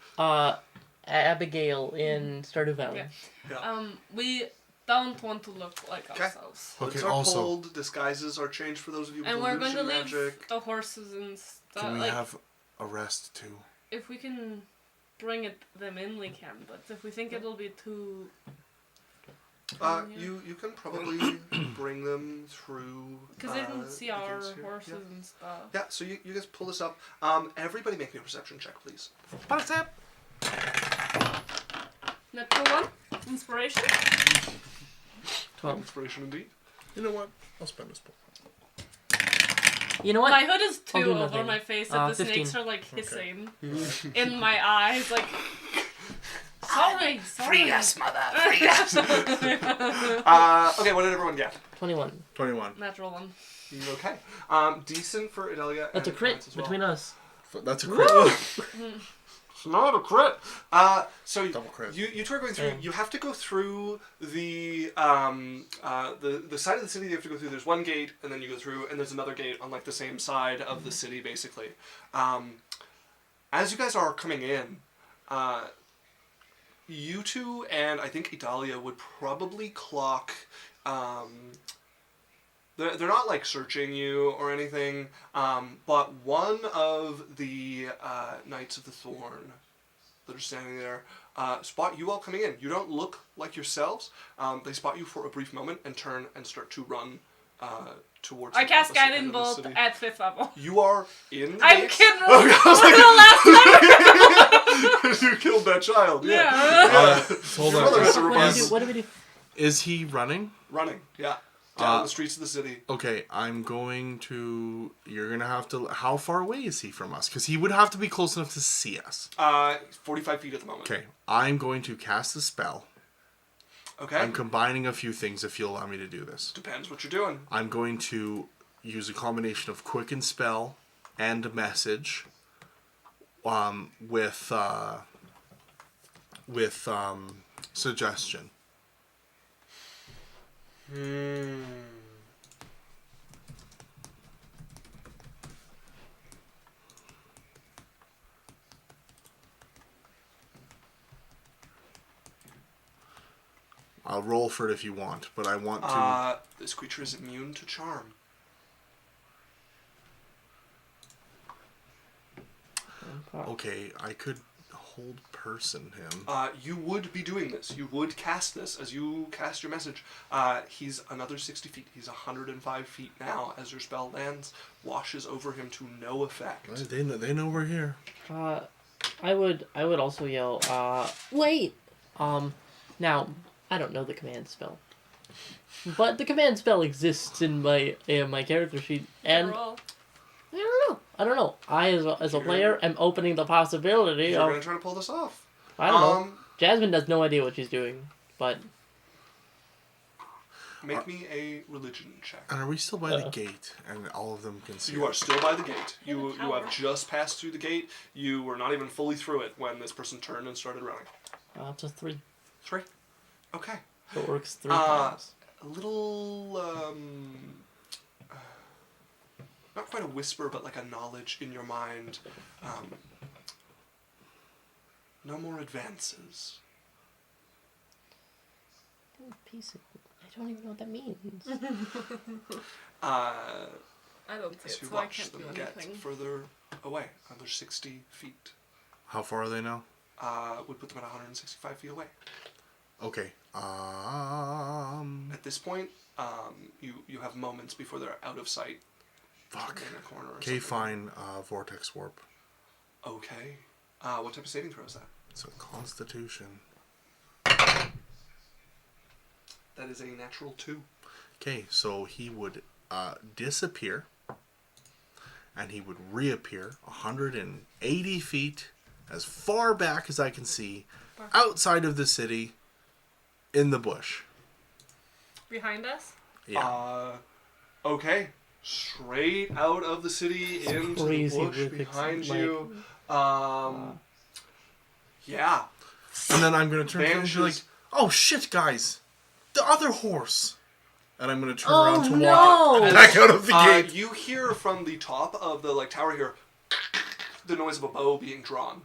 [SPEAKER 3] Abigail in Stardew Valley.
[SPEAKER 1] Yeah. We don't want to look like
[SPEAKER 2] Okay.
[SPEAKER 1] ourselves.
[SPEAKER 4] Okay,
[SPEAKER 2] Hoods are
[SPEAKER 4] also-
[SPEAKER 2] pulled, disguises are changed for those of you with
[SPEAKER 1] And we're going to
[SPEAKER 2] illusion
[SPEAKER 1] leave
[SPEAKER 2] magic.
[SPEAKER 1] the horses and stuff.
[SPEAKER 4] Can we
[SPEAKER 1] Like,
[SPEAKER 4] have a rest too?
[SPEAKER 1] if we can bring them in, we can. But if we think it'll be too... Yeah.
[SPEAKER 2] You can probably bring them through.
[SPEAKER 1] Because they can see our
[SPEAKER 2] gates here.
[SPEAKER 1] horses
[SPEAKER 2] Yeah.
[SPEAKER 1] and stuff.
[SPEAKER 2] Yeah, so you guys pull this up. Everybody make me a perception check, please.
[SPEAKER 1] Natural one? Inspiration?
[SPEAKER 3] 12.
[SPEAKER 2] Inspiration indeed.
[SPEAKER 4] You know what? I'll spend this book.
[SPEAKER 3] You know what?
[SPEAKER 1] My hood is
[SPEAKER 3] I'll
[SPEAKER 1] 2
[SPEAKER 3] do
[SPEAKER 1] over
[SPEAKER 3] nothing.
[SPEAKER 1] my face, and the
[SPEAKER 3] 15.
[SPEAKER 1] snakes are like hissing in my eyes, like. Sorry.
[SPEAKER 2] Free us, mother! Free us! Okay, what did everyone get?
[SPEAKER 3] 21.
[SPEAKER 4] 21.
[SPEAKER 1] Natural one.
[SPEAKER 2] Okay. Decent for Idalia.
[SPEAKER 3] That's a
[SPEAKER 2] and
[SPEAKER 3] crit
[SPEAKER 2] Lance as well.
[SPEAKER 3] between us.
[SPEAKER 4] That's a crit.
[SPEAKER 2] It's not a crit. So
[SPEAKER 4] Double crit.
[SPEAKER 2] you two are going through.
[SPEAKER 3] Yeah.
[SPEAKER 2] You have to go through the side of the city. You have to go through. There's one gate, and then you go through, and there's another gate on like the same side of the city, basically. As you guys are coming in, you two and I think Idalia would probably clock. They're not like searching you or anything, but one of the Knights of the Thorn that are standing there spot you all coming in. You don't look like yourselves. They spot you for a brief moment and turn and start to run towards.
[SPEAKER 1] I
[SPEAKER 2] the
[SPEAKER 1] cast
[SPEAKER 2] opposite end
[SPEAKER 1] Guiding
[SPEAKER 2] of the
[SPEAKER 1] Bolt
[SPEAKER 2] city.
[SPEAKER 1] at 5th level.
[SPEAKER 2] You are in the
[SPEAKER 1] I'm
[SPEAKER 2] gates.
[SPEAKER 1] kidding.
[SPEAKER 2] Okay, I was
[SPEAKER 1] For the last time.
[SPEAKER 2] you killed that child. Yeah.
[SPEAKER 1] Yeah.
[SPEAKER 4] Hold
[SPEAKER 2] Your
[SPEAKER 4] on.
[SPEAKER 2] brother
[SPEAKER 3] What do we
[SPEAKER 2] survived.
[SPEAKER 3] do? What do we do?
[SPEAKER 4] Is he running?
[SPEAKER 2] Running. Yeah. Down the streets of the city.
[SPEAKER 4] Okay, I'm going to. You're gonna have to. How far away is he from us? Because he would have to be close enough to see us.
[SPEAKER 2] 45 feet at the moment.
[SPEAKER 4] Okay, I'm going to cast a spell.
[SPEAKER 2] Okay.
[SPEAKER 4] I'm combining a few things if you'll allow me to do this.
[SPEAKER 2] Depends what you're doing.
[SPEAKER 4] I'm going to use a combination of Quicken Spell and Message with with suggestion. I'll roll for it if you want, but I want to...
[SPEAKER 2] This creature is immune to charm.
[SPEAKER 4] Okay, I could hold person him.
[SPEAKER 2] You would be doing this. You would cast this as you cast your message. He's another 60 feet. He's 105 feet now as your spell lands, washes over him to no effect.
[SPEAKER 4] Right, they know we're here.
[SPEAKER 3] I would also yell, wait! Now, I don't know the command spell. But the command spell exists in my character sheet, and I don't know. I, as a player, am opening the possibility
[SPEAKER 2] You're
[SPEAKER 3] of...
[SPEAKER 2] going to try to pull this off.
[SPEAKER 3] I don't know. Jasmine has no idea what she's doing, but...
[SPEAKER 2] Make me a religion check.
[SPEAKER 4] And are we still by the gate? And all of them can see.
[SPEAKER 2] You are still by the gate. You have just passed through the gate. You were not even fully through it when this person turned and started running.
[SPEAKER 3] It's a 3.
[SPEAKER 2] 3? Okay.
[SPEAKER 3] So it works 3 times.
[SPEAKER 2] A little, not quite a whisper, but like a knowledge in your mind. No more advances.
[SPEAKER 3] Piece of... I don't even know what that means.
[SPEAKER 1] I don't see
[SPEAKER 2] As
[SPEAKER 1] it,
[SPEAKER 2] you
[SPEAKER 1] so I
[SPEAKER 2] watch
[SPEAKER 1] can't do
[SPEAKER 2] them get
[SPEAKER 1] anything.
[SPEAKER 2] further away, another 60 feet.
[SPEAKER 4] How far are they now?
[SPEAKER 2] Would put them at 165 feet away.
[SPEAKER 4] Okay.
[SPEAKER 2] At this point, you have moments before they're out of sight.
[SPEAKER 4] Fuck.
[SPEAKER 2] In a corner or
[SPEAKER 4] Okay,
[SPEAKER 2] something.
[SPEAKER 4] fine. Vortex warp.
[SPEAKER 2] Okay. What type of saving throw is that?
[SPEAKER 4] It's a Constitution.
[SPEAKER 2] That is a natural 2.
[SPEAKER 4] Okay, so he would disappear, and he would reappear 180 feet, as far back as I can see, outside of the city, in the bush.
[SPEAKER 1] Behind us?
[SPEAKER 4] Yeah.
[SPEAKER 2] Okay. Straight out of the city into the bush behind you. Yeah.
[SPEAKER 4] And then I'm going to turn to him and be like,
[SPEAKER 2] Vanishes.
[SPEAKER 4] oh shit, guys! The other horse! And I'm going to turn
[SPEAKER 3] Oh,
[SPEAKER 4] around to
[SPEAKER 3] no!
[SPEAKER 4] walk back out of the gate.
[SPEAKER 2] You hear from the top of the tower here the noise of a bow being drawn.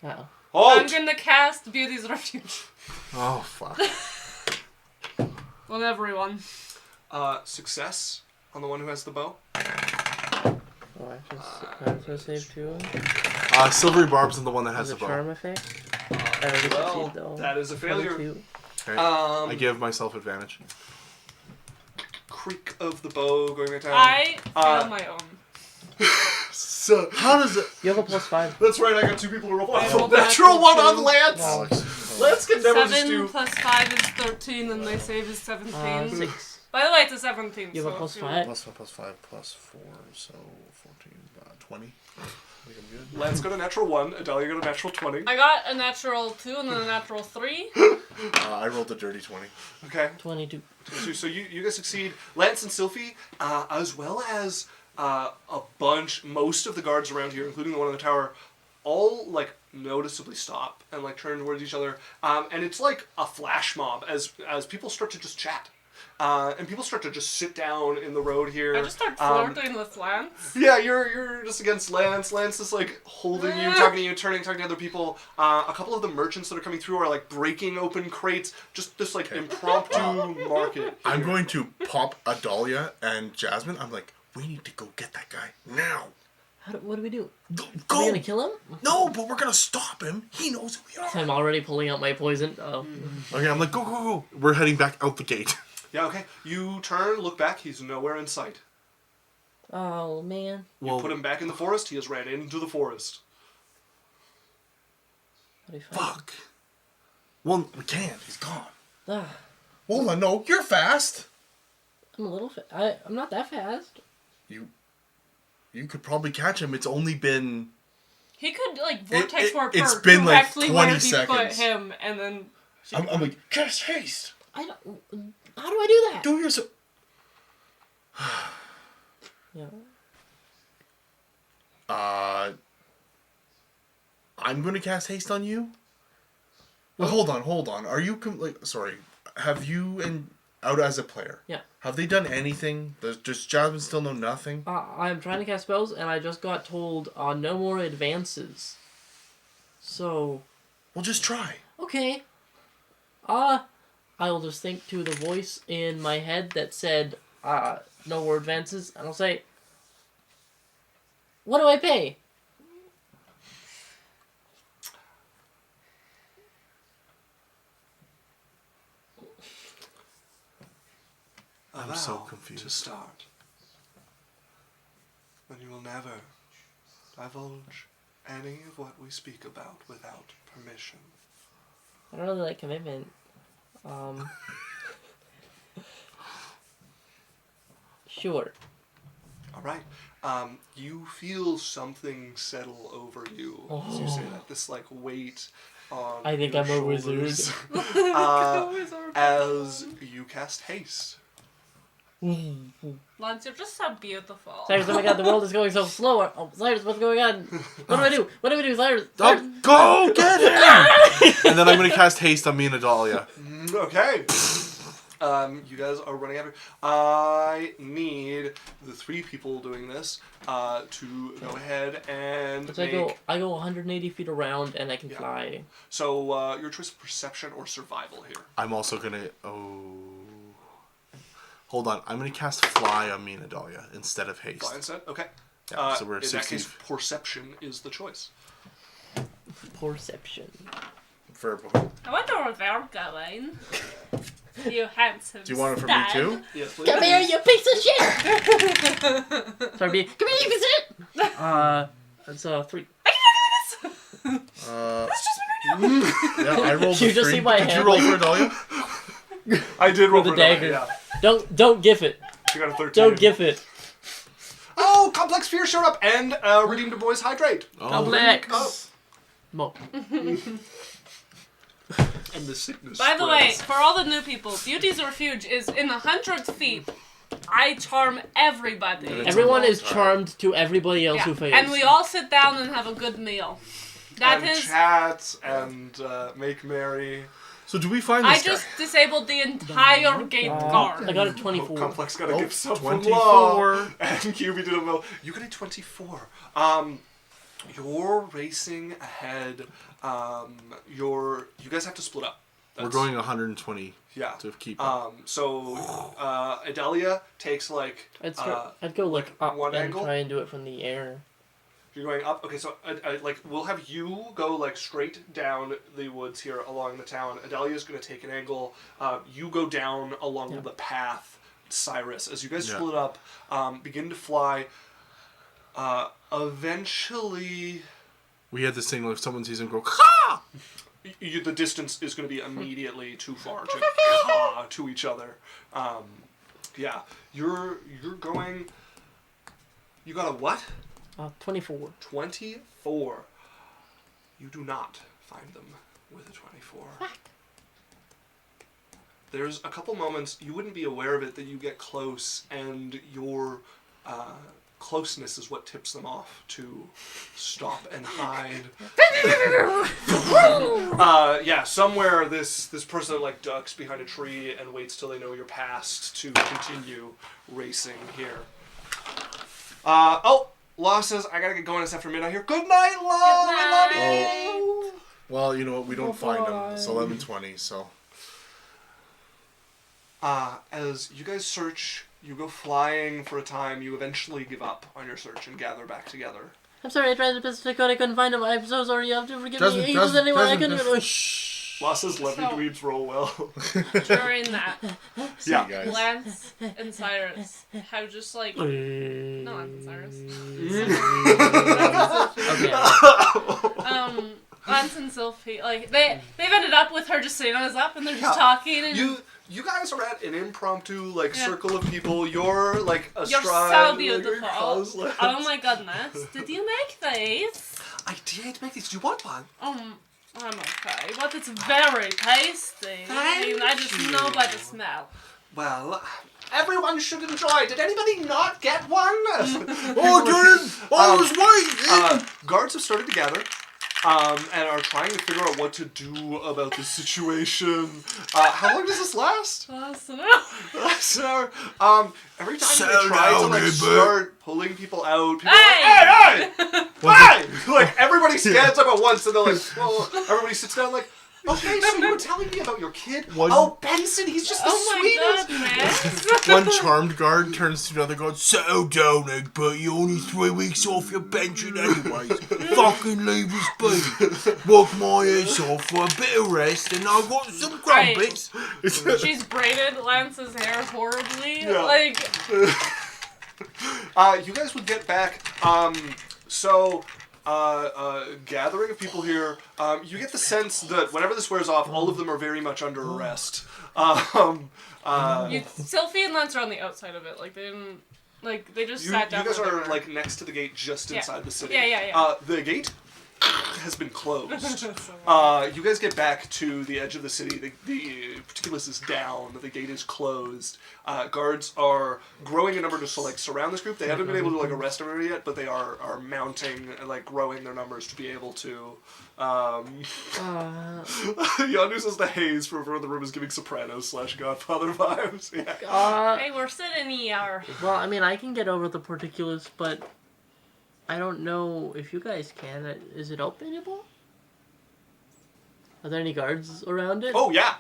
[SPEAKER 3] Uh-oh.
[SPEAKER 1] I'm
[SPEAKER 2] Halt!
[SPEAKER 1] gonna cast Beauty's Refuge
[SPEAKER 4] Oh, fuck.
[SPEAKER 1] on everyone.
[SPEAKER 2] Success on the one who has the bow.
[SPEAKER 3] Oh, I have to save 2.
[SPEAKER 4] Silvery Barb's the one that has
[SPEAKER 3] Has
[SPEAKER 4] the
[SPEAKER 3] a
[SPEAKER 4] bow.
[SPEAKER 3] charm effect? I already
[SPEAKER 2] Well,
[SPEAKER 3] succeed, though.
[SPEAKER 2] that is a failure.
[SPEAKER 3] 22.
[SPEAKER 4] Okay. I give myself advantage.
[SPEAKER 2] Creak of the bow going back down.
[SPEAKER 1] I fail my own.
[SPEAKER 2] So,
[SPEAKER 4] How does it...
[SPEAKER 3] You have a +5.
[SPEAKER 2] that's right, I got 2 people to roll.
[SPEAKER 1] I rolled
[SPEAKER 2] Natural
[SPEAKER 1] natural
[SPEAKER 2] 1 on
[SPEAKER 1] two.
[SPEAKER 2] Lance! Lance can never just
[SPEAKER 1] 7
[SPEAKER 2] do...
[SPEAKER 1] plus 5 is 13, and my save is 17.
[SPEAKER 3] 6.
[SPEAKER 1] By the way, it's a 17.
[SPEAKER 3] You have a
[SPEAKER 1] so if
[SPEAKER 3] +5?
[SPEAKER 4] +5 +4, so 14, 20. I think I'm good.
[SPEAKER 2] Lance got a natural 1, Adalia got a natural 20.
[SPEAKER 1] I got a natural 2 and then a natural 3.
[SPEAKER 4] I rolled a dirty 20.
[SPEAKER 2] Okay.
[SPEAKER 3] 22.
[SPEAKER 2] So you guys succeed. Lance and Sylphie, as well as most of the guards around here, including the one in the tower, all noticeably stop and turn towards each other. And it's like a flash mob as people start to just chat. And people start to just sit down in the road here.
[SPEAKER 1] I just start flirting with Lance.
[SPEAKER 2] Yeah, you're just against Lance. Lance is holding you, talking to you, talking to other people. A couple of the merchants that are coming through are breaking open crates. Just this impromptu market.
[SPEAKER 4] I'm going to pop Adalia and Jasmine. I'm like, we need to go get that guy now.
[SPEAKER 3] What do we do?
[SPEAKER 4] Go!
[SPEAKER 3] Are we gonna kill him?
[SPEAKER 4] No, but we're gonna stop him. He knows who we are.
[SPEAKER 3] I'm already pulling out my poison. Oh.
[SPEAKER 4] Okay, I'm like, go. We're heading back out the gate.
[SPEAKER 2] Yeah, okay. You turn, look back. He's nowhere in sight.
[SPEAKER 3] Oh, man.
[SPEAKER 2] You put him back in the forest. He has ran into the forest.
[SPEAKER 3] How do you find him?
[SPEAKER 4] Fuck. Well, we can't. He's gone.
[SPEAKER 3] Ah,
[SPEAKER 4] Well, no, you're fast.
[SPEAKER 3] I'm a little I'm not that fast.
[SPEAKER 4] You could probably catch him. It's only been...
[SPEAKER 1] He could vortex warp
[SPEAKER 4] it's
[SPEAKER 1] her
[SPEAKER 4] been,
[SPEAKER 1] directly
[SPEAKER 4] 20
[SPEAKER 1] where he
[SPEAKER 4] seconds.
[SPEAKER 1] put him, and then
[SPEAKER 4] I'm like, cast haste.
[SPEAKER 3] I don't... How do I do that?
[SPEAKER 4] Do yourself...
[SPEAKER 3] Yeah.
[SPEAKER 4] I'm going to cast haste on you. Well, hold on. Are you sorry? Have you out as a player?
[SPEAKER 3] Yeah.
[SPEAKER 4] Have they done anything? Does Jasmine still know nothing?
[SPEAKER 3] I'm trying to cast spells, and I just got told no more advances. So.
[SPEAKER 4] Well, just try.
[SPEAKER 3] Okay. I'll just think to the voice in my head that said, no more advances, and I'll say, what do I pay?
[SPEAKER 4] I'm so
[SPEAKER 2] Allow
[SPEAKER 4] confused.
[SPEAKER 2] to start. Then you will never divulge any of what we speak about without permission.
[SPEAKER 3] I don't really like commitment. Sure.
[SPEAKER 2] All right. You feel something settle over you as you say that. This like weight on
[SPEAKER 3] I think
[SPEAKER 2] your
[SPEAKER 3] I'm a wizard.
[SPEAKER 2] shoulders, as you cast haste.
[SPEAKER 1] Lance, you're just so beautiful.
[SPEAKER 3] Cyrus, oh my god, the world is going so slow. Oh, Cyrus, what's going on? What do I do? What do we do, Cyrus? Cyrus?
[SPEAKER 4] Go get him! And then I'm gonna cast haste on me and Adalia.
[SPEAKER 2] Okay. You guys are running after. I need the 3 people doing this to go ahead and
[SPEAKER 3] So I go 180 feet around and I can fly.
[SPEAKER 2] So your choice of perception or survival here.
[SPEAKER 4] I'm also gonna. Hold on. I'm gonna cast fly on me and Adalia instead of haste.
[SPEAKER 2] Fly instead? Okay.
[SPEAKER 4] Yeah, so we're at
[SPEAKER 2] in
[SPEAKER 4] 60.
[SPEAKER 2] that case, perception is the choice.
[SPEAKER 3] Perception.
[SPEAKER 1] I wonder where they're going. You handsome
[SPEAKER 4] Do you want it from me
[SPEAKER 1] stud.
[SPEAKER 4] too?
[SPEAKER 2] Yes, please.
[SPEAKER 3] Come here, you piece of shit! Sorry, B. Come here, you piece of shit! That's 3.
[SPEAKER 1] That's just what you're doing.
[SPEAKER 4] Yeah, I rolled
[SPEAKER 3] You
[SPEAKER 4] a
[SPEAKER 3] just
[SPEAKER 4] 3.
[SPEAKER 3] see my
[SPEAKER 4] Did
[SPEAKER 3] hand,
[SPEAKER 4] you roll
[SPEAKER 3] like-
[SPEAKER 4] for Adalia?
[SPEAKER 2] I did roll
[SPEAKER 3] With
[SPEAKER 2] for
[SPEAKER 3] the dagger.
[SPEAKER 2] Yeah.
[SPEAKER 3] Don't gif it.
[SPEAKER 2] She got a 13.
[SPEAKER 3] Don't gif it.
[SPEAKER 2] Oh, Complex Fear showed up and redeemed a boy's hydrate.
[SPEAKER 3] Complex.
[SPEAKER 2] Oh.
[SPEAKER 3] Mo.
[SPEAKER 2] And the sickness.
[SPEAKER 1] By the way,
[SPEAKER 2] spreads.
[SPEAKER 1] for all the new people, Beauty's Refuge is in the 100th feet. I charm everybody.
[SPEAKER 4] It's
[SPEAKER 3] Everyone
[SPEAKER 4] a long
[SPEAKER 3] is
[SPEAKER 4] time.
[SPEAKER 3] charmed to everybody else
[SPEAKER 1] Yeah.
[SPEAKER 3] who fails.
[SPEAKER 1] And we all sit down and have a good meal. That
[SPEAKER 2] and
[SPEAKER 1] is.
[SPEAKER 2] chat and make merry.
[SPEAKER 4] So do we find this
[SPEAKER 1] I just disabled the entire gate guard.
[SPEAKER 3] I got a 24.
[SPEAKER 2] Complex got to give some
[SPEAKER 4] 24.
[SPEAKER 2] And QB did a well. You got a 24. You're racing ahead. You guys have to split up.
[SPEAKER 4] We're going 120
[SPEAKER 2] Yeah.
[SPEAKER 4] to keep up.
[SPEAKER 2] So Adalia takes like
[SPEAKER 3] I'd go like up
[SPEAKER 2] one
[SPEAKER 3] and
[SPEAKER 2] angle?
[SPEAKER 3] try and do it from the air.
[SPEAKER 2] you're going up. Okay, so like we'll have you go like straight down the woods here along the town. Adalia's going to take an angle. You go down along the path. Cyrus, as you guys
[SPEAKER 4] Yeah.
[SPEAKER 2] split up, begin to fly. Eventually,
[SPEAKER 4] We had this thing where if someone sees him go, ha!
[SPEAKER 2] the distance is going to be immediately too far to to each other. Yeah, you're going. You got a what?
[SPEAKER 3] 24.
[SPEAKER 2] 24. You do not find them with a 24.
[SPEAKER 3] What?
[SPEAKER 2] There's a couple moments you wouldn't be aware of it that you get close, and your closeness is what tips them off to stop and hide. Yeah, somewhere this person like ducks behind a tree and waits till they know you're past to continue racing here. Law says I gotta get going this after midnight here. Good night, Law.
[SPEAKER 1] Good
[SPEAKER 2] I love
[SPEAKER 1] night.
[SPEAKER 2] you.
[SPEAKER 4] Well, you know what? We don't find them. It's 11:20, so.
[SPEAKER 2] As you guys search, you go flying for a time. You eventually give up on your search and gather back together.
[SPEAKER 3] I'm sorry, I tried the best I could. I couldn't find him. I'm so sorry. You have to forgive me. He was anywhere. I couldn't even.
[SPEAKER 4] Shh.
[SPEAKER 2] Law says levy
[SPEAKER 1] So-
[SPEAKER 2] dweebs roll well.
[SPEAKER 1] During that,
[SPEAKER 4] See
[SPEAKER 2] Yeah.
[SPEAKER 4] you guys.
[SPEAKER 1] Lance and Cyrus have just like. No, Lance and Cyrus.
[SPEAKER 3] Okay.
[SPEAKER 1] Lance and Sylphie, like they've ended up with her just sitting on his lap and they're just
[SPEAKER 2] Yeah.
[SPEAKER 1] talking and
[SPEAKER 2] You guys are at an impromptu like
[SPEAKER 1] Yeah.
[SPEAKER 2] circle of people. You're like
[SPEAKER 1] you're
[SPEAKER 2] astride.
[SPEAKER 1] so
[SPEAKER 2] like,
[SPEAKER 1] beautiful.
[SPEAKER 2] your cousins.
[SPEAKER 1] Oh my goodness. Did you make these?
[SPEAKER 2] I did make these. Do you want one?
[SPEAKER 1] I'm okay, but it's very tasty. I just know by the smell.
[SPEAKER 2] Well, everyone should enjoy. Did anybody not get one?
[SPEAKER 4] Oh, dude! Oh, it was white!
[SPEAKER 2] Guards have started to gather. and are trying to figure out what to do about the situation. How long does this last?
[SPEAKER 1] Last an
[SPEAKER 2] Last an hour. Every time
[SPEAKER 4] So
[SPEAKER 2] they try to
[SPEAKER 4] long,
[SPEAKER 2] like
[SPEAKER 4] but-
[SPEAKER 2] start pulling people out, people are
[SPEAKER 1] Hey!
[SPEAKER 2] like, hey! Like everybody stands up at once, and they're like, well, everybody sits down like. Okay, so you were telling me about your kid?
[SPEAKER 4] One-
[SPEAKER 2] Oh, Benson, he's just the
[SPEAKER 1] Oh
[SPEAKER 2] sweetest.
[SPEAKER 1] my god, man.
[SPEAKER 4] One charmed guard turns to another guard. Settle down, Egbert. You're only 3 weeks off your pension anyways. Fucking leave us be. Work my ass off for a bit of rest, and I've got some
[SPEAKER 1] Right.
[SPEAKER 4] crumpets.
[SPEAKER 1] She's braided Lance's hair horribly.
[SPEAKER 2] Yeah.
[SPEAKER 1] Like,
[SPEAKER 2] You guys would get back. Gathering of people here. You get the sense that whenever this wears off, all of them are very much under arrest.
[SPEAKER 1] Sylphie and Lance are on the outside of it. Like, they didn't. Like, they just
[SPEAKER 2] You
[SPEAKER 1] sat down.
[SPEAKER 2] guys
[SPEAKER 1] where they
[SPEAKER 2] are
[SPEAKER 1] were.
[SPEAKER 2] like next to the gate, just
[SPEAKER 1] Yeah.
[SPEAKER 2] inside the city.
[SPEAKER 1] Yeah.
[SPEAKER 2] The gate has been closed.
[SPEAKER 1] So-
[SPEAKER 2] You guys get back to the edge of the city. The Particulus is down. The gate is closed. Guards are growing in number to like surround this group. They haven't been able to like arrest everybody yet, but they are mounting and like growing their numbers to be able to. Yondu says the haze from the room is giving Sopranos / Godfather vibes. Yeah.
[SPEAKER 1] Hey, we're sitting here.
[SPEAKER 3] Well, I mean, I can get over the Particulus, but I don't know if you guys can. Is it openable? Are there any guards around it?
[SPEAKER 2] Oh yeah,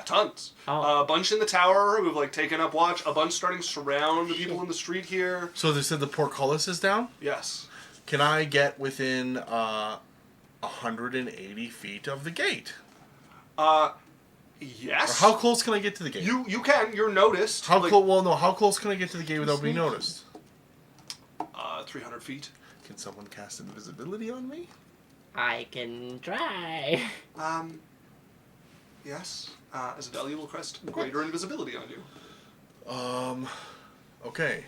[SPEAKER 2] tons.
[SPEAKER 3] Oh.
[SPEAKER 2] A bunch in the tower who've like taken up watch. A bunch starting to surround the people in the street here.
[SPEAKER 4] So they said the portcullis is down?
[SPEAKER 2] Yes.
[SPEAKER 4] Can I get within 180 feet of the gate?
[SPEAKER 2] Yes.
[SPEAKER 4] Or how close can I get to the gate?
[SPEAKER 2] You can. You're noticed.
[SPEAKER 4] How
[SPEAKER 2] like,
[SPEAKER 4] close? Well, no. How close can I get to the gate without being noticed?
[SPEAKER 2] 300 feet.
[SPEAKER 4] Can someone cast invisibility on me?
[SPEAKER 3] I can try.
[SPEAKER 2] Yes. As Adelia will crest greater invisibility on you.
[SPEAKER 4] Okay.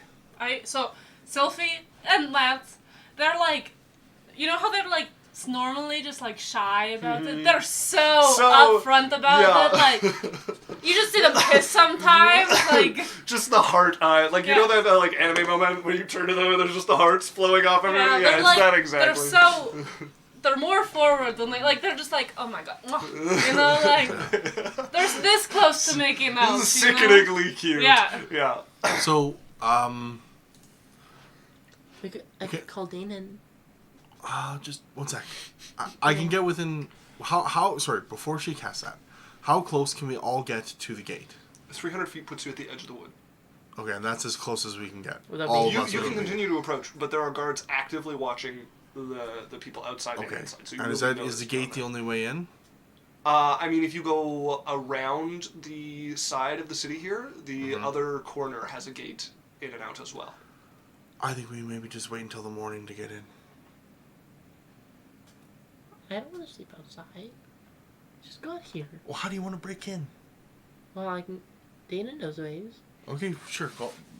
[SPEAKER 1] So Sylphie and Lance, they're like, you know how they're like normally just like shy about it? They're so upfront about it. Like, you just see them kiss sometimes. Like,
[SPEAKER 2] just the heart eye. Like, you
[SPEAKER 1] Yeah.
[SPEAKER 2] know that like anime moment when you turn to them and there's just the hearts flowing off everywhere? Yeah,
[SPEAKER 1] they're
[SPEAKER 2] it's
[SPEAKER 1] like,
[SPEAKER 2] that exactly.
[SPEAKER 1] they're more forward than like they're just like, oh my god, you know, like they're this close to making out.
[SPEAKER 2] This is
[SPEAKER 1] you know?
[SPEAKER 2] sickeningly cute.
[SPEAKER 1] Yeah.
[SPEAKER 2] Yeah.
[SPEAKER 4] So,
[SPEAKER 3] I could call Danon.
[SPEAKER 4] just one sec. I can get within. Sorry, before she casts that, how close can we all get to the gate?
[SPEAKER 2] 300 feet puts you at the edge of the wood.
[SPEAKER 4] Okay, and that's as close as we can get.
[SPEAKER 3] Would that be-
[SPEAKER 4] All of
[SPEAKER 2] You
[SPEAKER 4] us
[SPEAKER 2] can
[SPEAKER 4] would be.
[SPEAKER 2] continue to approach, but there are guards actively watching the people outside and
[SPEAKER 4] Okay.
[SPEAKER 2] inside. So you
[SPEAKER 4] And is
[SPEAKER 2] will
[SPEAKER 4] that
[SPEAKER 2] be
[SPEAKER 4] is the
[SPEAKER 2] noticed
[SPEAKER 4] gate
[SPEAKER 2] on
[SPEAKER 4] the only way in?
[SPEAKER 2] I mean, if you go around the side of the city here, the
[SPEAKER 4] Mm-hmm.
[SPEAKER 2] other corner has a gate in and out as well.
[SPEAKER 4] I think we maybe just wait until the morning to get in.
[SPEAKER 3] I don't want to sleep outside. Just got here.
[SPEAKER 4] Well, how do you want to break in?
[SPEAKER 3] Well, I can. Danon knows ways.
[SPEAKER 4] Okay, sure.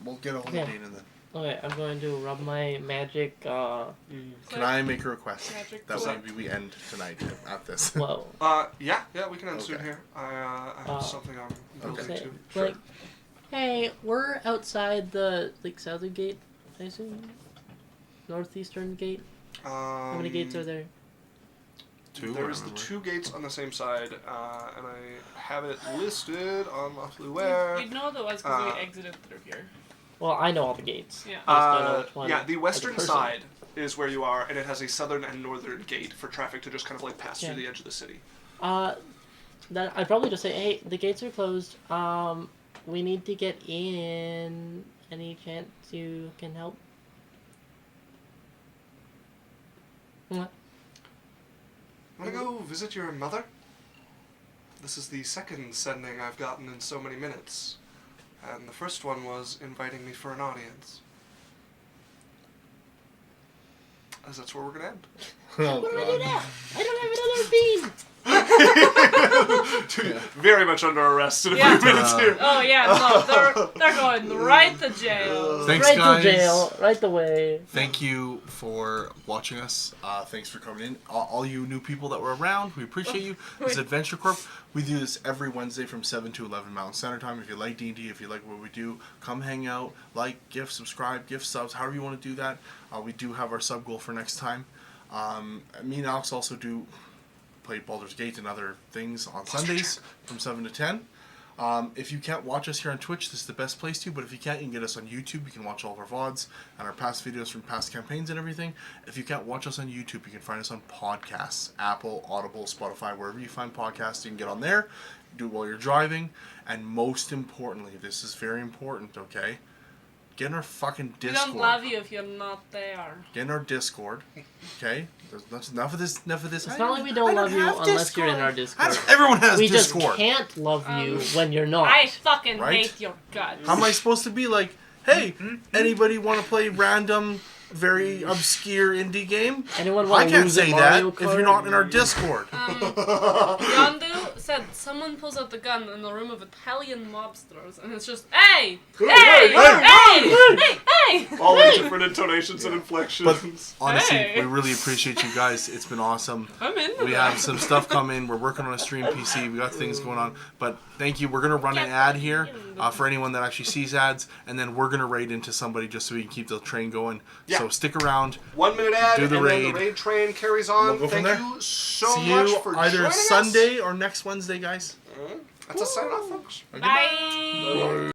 [SPEAKER 4] We'll get a hold
[SPEAKER 3] Okay.
[SPEAKER 4] of Dana then.
[SPEAKER 3] Okay, I'm going to rub my magic.
[SPEAKER 4] Can I make a request
[SPEAKER 1] Magic
[SPEAKER 4] that
[SPEAKER 1] clip.
[SPEAKER 4] maybe we end tonight at this?
[SPEAKER 3] Whoa.
[SPEAKER 2] Yeah, we can end soon
[SPEAKER 4] Okay.
[SPEAKER 2] here. I have something I'm building
[SPEAKER 3] Okay.
[SPEAKER 2] to.
[SPEAKER 3] Like, hey, we're outside the southern gate, I assume. Northeastern gate. How many gates are there?
[SPEAKER 4] Two.
[SPEAKER 2] There's the
[SPEAKER 4] remember.
[SPEAKER 2] 2 gates on the same side, and I have it listed on Lawfully Where.
[SPEAKER 1] You'd know that was because
[SPEAKER 2] Uh,
[SPEAKER 1] we exited through here.
[SPEAKER 3] Well, I know all the gates.
[SPEAKER 1] Yeah.
[SPEAKER 3] I just don't know which one.
[SPEAKER 2] Yeah, the
[SPEAKER 3] as a
[SPEAKER 2] western
[SPEAKER 3] person.
[SPEAKER 2] side is where you are, and it has a southern and northern gate for traffic to just kind of like pass
[SPEAKER 3] Yeah.
[SPEAKER 2] through the edge of the city.
[SPEAKER 3] That I'd probably just say, hey, the gates are closed. We need to get in. Any chance you can help? What?
[SPEAKER 2] Wanna go visit your mother? This is the second sending I've gotten in so many minutes. And the first one was inviting me for an audience. As that's where we're gonna end.
[SPEAKER 4] Oh,
[SPEAKER 3] What do I do
[SPEAKER 4] God.
[SPEAKER 3] now? I don't have another bean.
[SPEAKER 2] Very much under arrest in a
[SPEAKER 1] Yeah.
[SPEAKER 2] few minutes here.
[SPEAKER 1] Oh yeah, no, they're going right to jail.
[SPEAKER 4] Thanks,
[SPEAKER 3] Right
[SPEAKER 4] guys.
[SPEAKER 3] to jail. Right the way.
[SPEAKER 4] Thank you for watching us. Thanks for coming in. All you new people that were around, we appreciate you. This is Adventure Corp. We do this every Wednesday from 7 to 11 Mountain Standard Time. If you like D&D, if you like what we do, come hang out, like, gift, subscribe, gift subs, however you want to do that. We do have our sub goal for next time. Me and Alex also do play Baldur's Gate and other things on Sundays from 7 to 10. If you can't watch us here on Twitch, this is the best place to. But if you can't, you can get us on YouTube. You can watch all of our VODs and our past videos from past campaigns and everything. If you can't watch us on YouTube, you can find us on podcasts. Apple, Audible, Spotify, wherever you find podcasts, you can get on there. Do it while you're driving. And most importantly, this is very important, okay? Get in our fucking
[SPEAKER 1] We
[SPEAKER 4] Discord.
[SPEAKER 1] don't love you if you're not there.
[SPEAKER 4] Get in our Discord, okay? There's enough of this.
[SPEAKER 3] It's not like we don't love you unless you're in our Discord.
[SPEAKER 4] Everyone has
[SPEAKER 3] We
[SPEAKER 4] Discord.
[SPEAKER 3] just can't love you when you're not.
[SPEAKER 1] I fucking
[SPEAKER 4] Right?
[SPEAKER 1] hate your guts.
[SPEAKER 4] How am I supposed to be like, hey, anybody want to play random, very obscure indie game?
[SPEAKER 3] Anyone
[SPEAKER 4] I
[SPEAKER 3] want to
[SPEAKER 4] can't
[SPEAKER 3] lose
[SPEAKER 4] say
[SPEAKER 3] a
[SPEAKER 4] that
[SPEAKER 3] Mario
[SPEAKER 4] if
[SPEAKER 3] Kart?
[SPEAKER 4] you're not in our Discord.
[SPEAKER 1] Yondu said someone pulls out the gun in the room of Italian mobsters, and it's just, hey!
[SPEAKER 2] Hey,
[SPEAKER 1] Hey!
[SPEAKER 2] hey,
[SPEAKER 1] Hey! Hey!
[SPEAKER 2] All in different intonations and inflections.
[SPEAKER 4] Honestly,
[SPEAKER 1] Hey.
[SPEAKER 4] we really appreciate you guys. It's been awesome.
[SPEAKER 1] I'm into
[SPEAKER 4] We
[SPEAKER 1] that.
[SPEAKER 4] have some stuff coming. We're working on a stream PC. We got things going on. But thank you. We're going to run an ad here for anyone that actually sees ads. And then we're going to raid into somebody just so we can keep the train going.
[SPEAKER 2] Yeah.
[SPEAKER 4] So stick around.
[SPEAKER 2] 1 minute ad,
[SPEAKER 4] Do the
[SPEAKER 2] and then
[SPEAKER 4] raid.
[SPEAKER 2] the raid train carries on.
[SPEAKER 4] We'll go from
[SPEAKER 2] Thank
[SPEAKER 4] there.
[SPEAKER 2] you so
[SPEAKER 4] See
[SPEAKER 2] much
[SPEAKER 4] you
[SPEAKER 2] for
[SPEAKER 4] either
[SPEAKER 2] joining
[SPEAKER 4] Sunday or next Wednesday, guys.
[SPEAKER 2] us. That's a sign off, folks.
[SPEAKER 1] Bye!